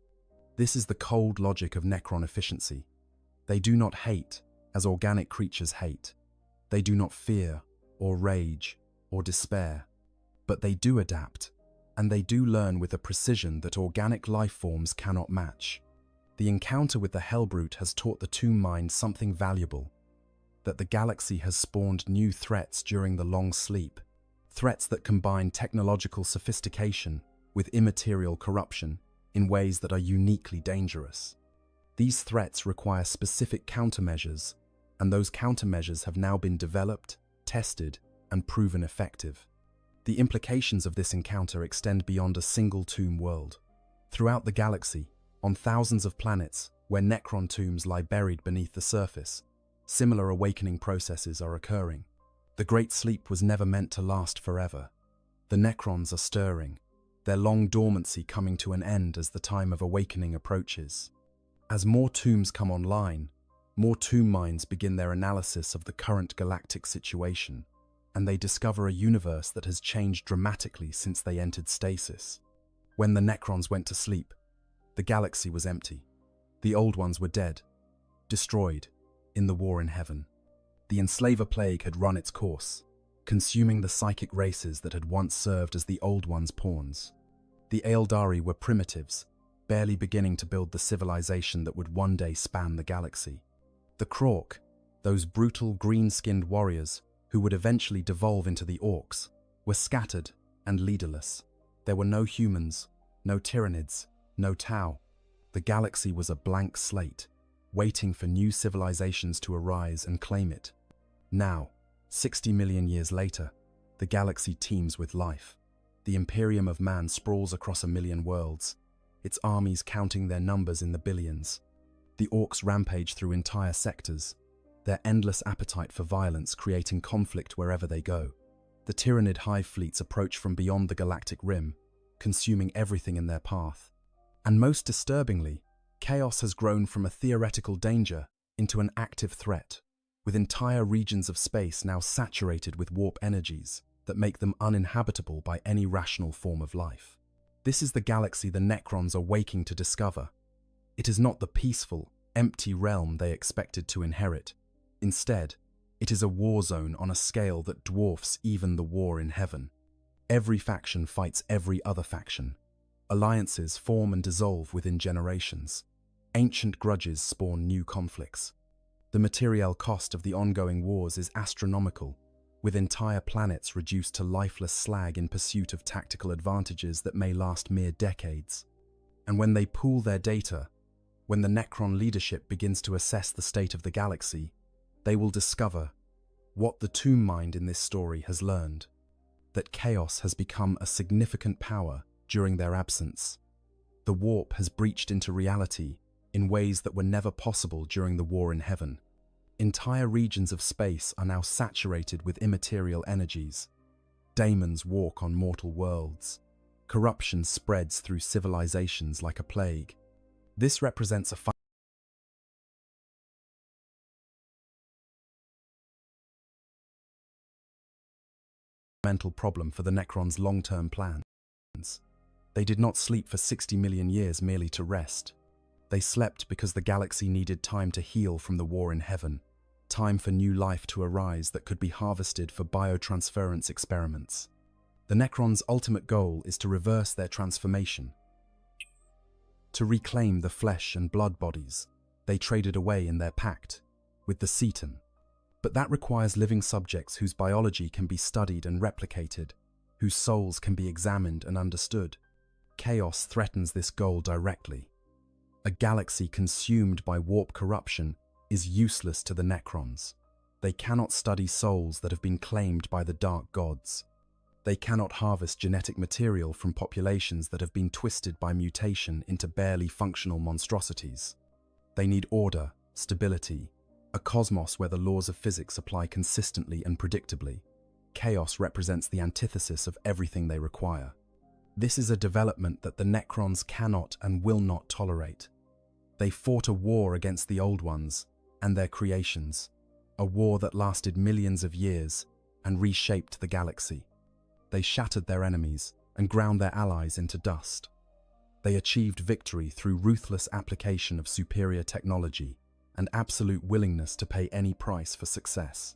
This is the cold logic of Necron efficiency. They do not hate as organic creatures hate. They do not fear or rage or despair. But they do adapt, and they do learn with a precision that organic life forms cannot match. The encounter with the Hellbrute has taught the Tomb Mind something valuable: that the galaxy has spawned new threats during the long sleep, threats that combine technological sophistication with immaterial corruption in ways that are uniquely dangerous. These threats require specific countermeasures, and those countermeasures have now been developed, tested, and proven effective. The implications of this encounter extend beyond a single tomb world. Throughout the galaxy, on thousands of planets where Necron tombs lie buried beneath the surface, similar awakening processes are occurring. The Great Sleep was never meant to last forever. The Necrons are stirring, their long dormancy coming to an end as the time of awakening approaches. As more tombs come online, more tomb minds begin their analysis of the current galactic situation, and they discover a universe that has changed dramatically since they entered stasis. When the Necrons went to sleep, the galaxy was empty. The old ones were dead, destroyed, in the war in heaven. The Enslaver Plague had run its course, consuming the psychic races that had once served as the old ones' pawns. The Aeldari were primitives, barely beginning to build the civilization that would one day span the galaxy. The Krork, those brutal green-skinned warriors who would eventually devolve into the Orcs, were scattered and leaderless. There were no humans, no Tyranids, no Tau. The galaxy was a blank slate, waiting for new civilizations to arise and claim it. Now, 60 million years later, the galaxy teems with life. The Imperium of Man sprawls across 1 million worlds, its armies counting their numbers in the billions. The Orcs rampage through entire sectors, their endless appetite for violence creating conflict wherever they go. The Tyranid hive fleets approach from beyond the galactic rim, consuming everything in their path. And most disturbingly, chaos has grown from a theoretical danger into an active threat, with entire regions of space now saturated with warp energies that make them uninhabitable by any rational form of life. This is the galaxy the Necrons are waking to discover. It is not the peaceful, empty realm they expected to inherit. Instead, it is a war zone on a scale that dwarfs even the war in heaven. Every faction fights every other faction. Alliances form and dissolve within generations. Ancient grudges spawn new conflicts. The material cost of the ongoing wars is astronomical, with entire planets reduced to lifeless slag in pursuit of tactical advantages that may last mere decades. And when they pool their data, when the Necron leadership begins to assess the state of the galaxy, they will discover what the Tomb Mind in this story has learned: that chaos has become a significant power during their absence. The warp has breached into reality in ways that were never possible during the war in heaven. Entire regions of space are now saturated with immaterial energies. Daemons walk on mortal worlds. Corruption spreads through civilizations like a plague. This represents a fundamental problem for the Necrons' long-term plans. They did not sleep for 60 million years merely to rest. They slept because the galaxy needed time to heal from the war in heaven, time for new life to arise that could be harvested for biotransference experiments. The Necrons' ultimate goal is to reverse their transformation, to reclaim the flesh and blood bodies they traded away in their pact with the Cetan. But that requires living subjects whose biology can be studied and replicated, whose souls can be examined and understood. Chaos threatens this goal directly. A galaxy consumed by warp corruption is useless to the Necrons. They cannot study souls that have been claimed by the Dark Gods. They cannot harvest genetic material from populations that have been twisted by mutation into barely functional monstrosities. They need order, stability, A cosmos where the laws of physics apply consistently and predictably. Chaos represents the antithesis of everything they require. This is a development that the Necrons cannot and will not tolerate. They fought a war against the Old Ones and their creations, a war that lasted millions of years and reshaped the galaxy. They shattered their enemies and ground their allies into dust. They achieved victory through ruthless application of superior technology and absolute willingness to pay any price for success.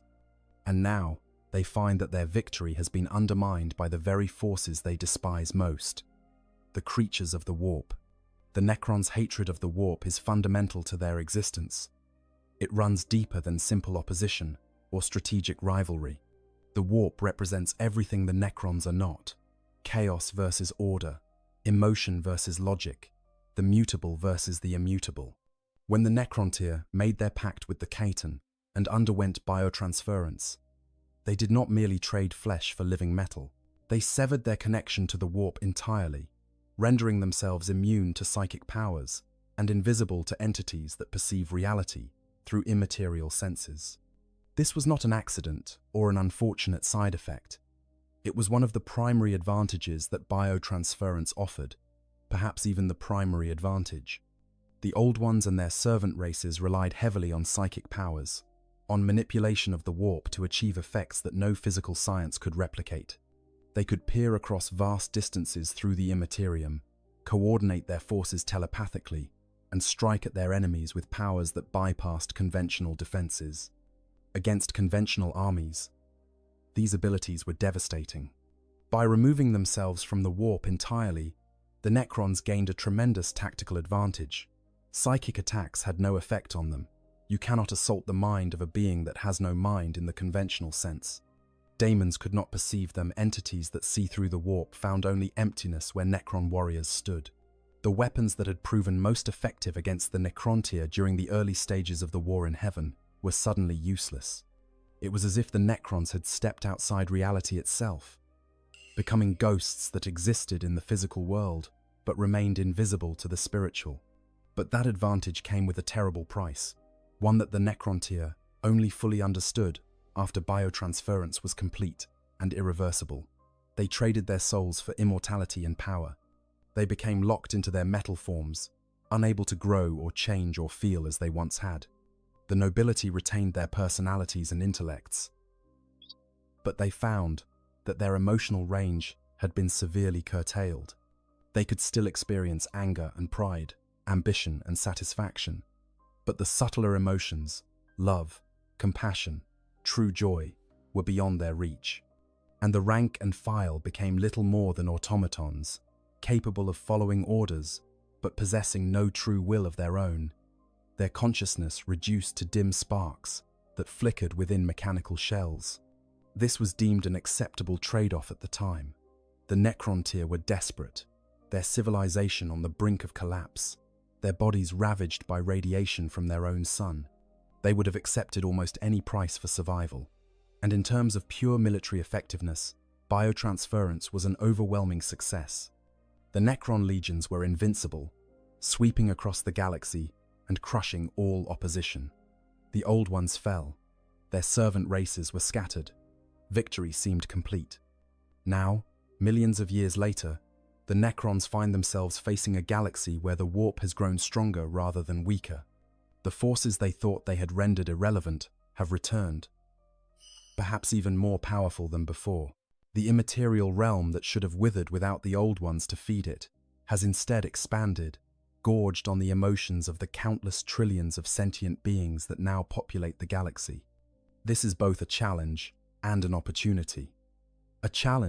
And now, they find that their victory has been undermined by the very forces they despise most, the creatures of the warp. The Necrons' hatred of the warp is fundamental to their existence. It runs deeper than simple opposition or strategic rivalry. The warp represents everything the Necrons are not: chaos versus order, emotion versus logic, the mutable versus the immutable. When the Necrontyr made their pact with the Khaten and underwent biotransference, they did not merely trade flesh for living metal. They severed their connection to the warp entirely, rendering themselves immune to psychic powers and invisible to entities that perceive reality through immaterial senses. This was not an accident or an unfortunate side effect. It was one of the primary advantages that biotransference offered, perhaps even the primary advantage. The Old Ones and their servant races relied heavily on psychic powers, on manipulation of the warp to achieve effects that no physical science could replicate. They could peer across vast distances through the immaterium, coordinate their forces telepathically, and strike at their enemies with powers that bypassed conventional defenses. Against conventional armies, these abilities were devastating. By removing themselves from the warp entirely, the Necrons gained a tremendous tactical advantage. Psychic attacks had no effect on them. You cannot assault the mind of a being that has no mind in the conventional sense. Daemons could not perceive them. Entities that see through the warp found only emptiness where Necron warriors stood. The weapons that had proven most effective against the Necrontyr during the early stages of the War in Heaven were suddenly useless. It was as if the Necrons had stepped outside reality itself, becoming ghosts that existed in the physical world but remained invisible to the spiritual. But that advantage came with a terrible price, one that the Necrontyr only fully understood after biotransference was complete and irreversible. They traded their souls for immortality and power. They became locked into their metal forms, unable to grow or change or feel as they once had. The nobility retained their personalities and intellects, but they found that their emotional range had been severely curtailed. They could still experience anger and pride, ambition and satisfaction, but the subtler emotions, love, compassion, true joy, were beyond their reach. And the rank and file became little more than automatons, capable of following orders, but possessing no true will of their own, their consciousness reduced to dim sparks that flickered within mechanical shells. This was deemed an acceptable trade-off at the time. The Necrontyr were desperate, their civilization on the brink of collapse, their bodies ravaged by radiation from their own sun. They would have accepted almost any price for survival. And in terms of pure military effectiveness, biotransference was an overwhelming success. The Necron legions were invincible, sweeping across the galaxy and crushing all opposition. The Old Ones fell. Their servant races were scattered. Victory seemed complete. Now, millions of years later, the Necrons find themselves facing a galaxy where the warp has grown stronger rather than weaker. The forces they thought they had rendered irrelevant have returned, perhaps even more powerful than before. The immaterial realm that should have withered without the Old Ones to feed it has instead expanded, gorged on the emotions of the countless trillions of sentient beings that now populate the galaxy. This is both a challenge and an opportunity. A challenge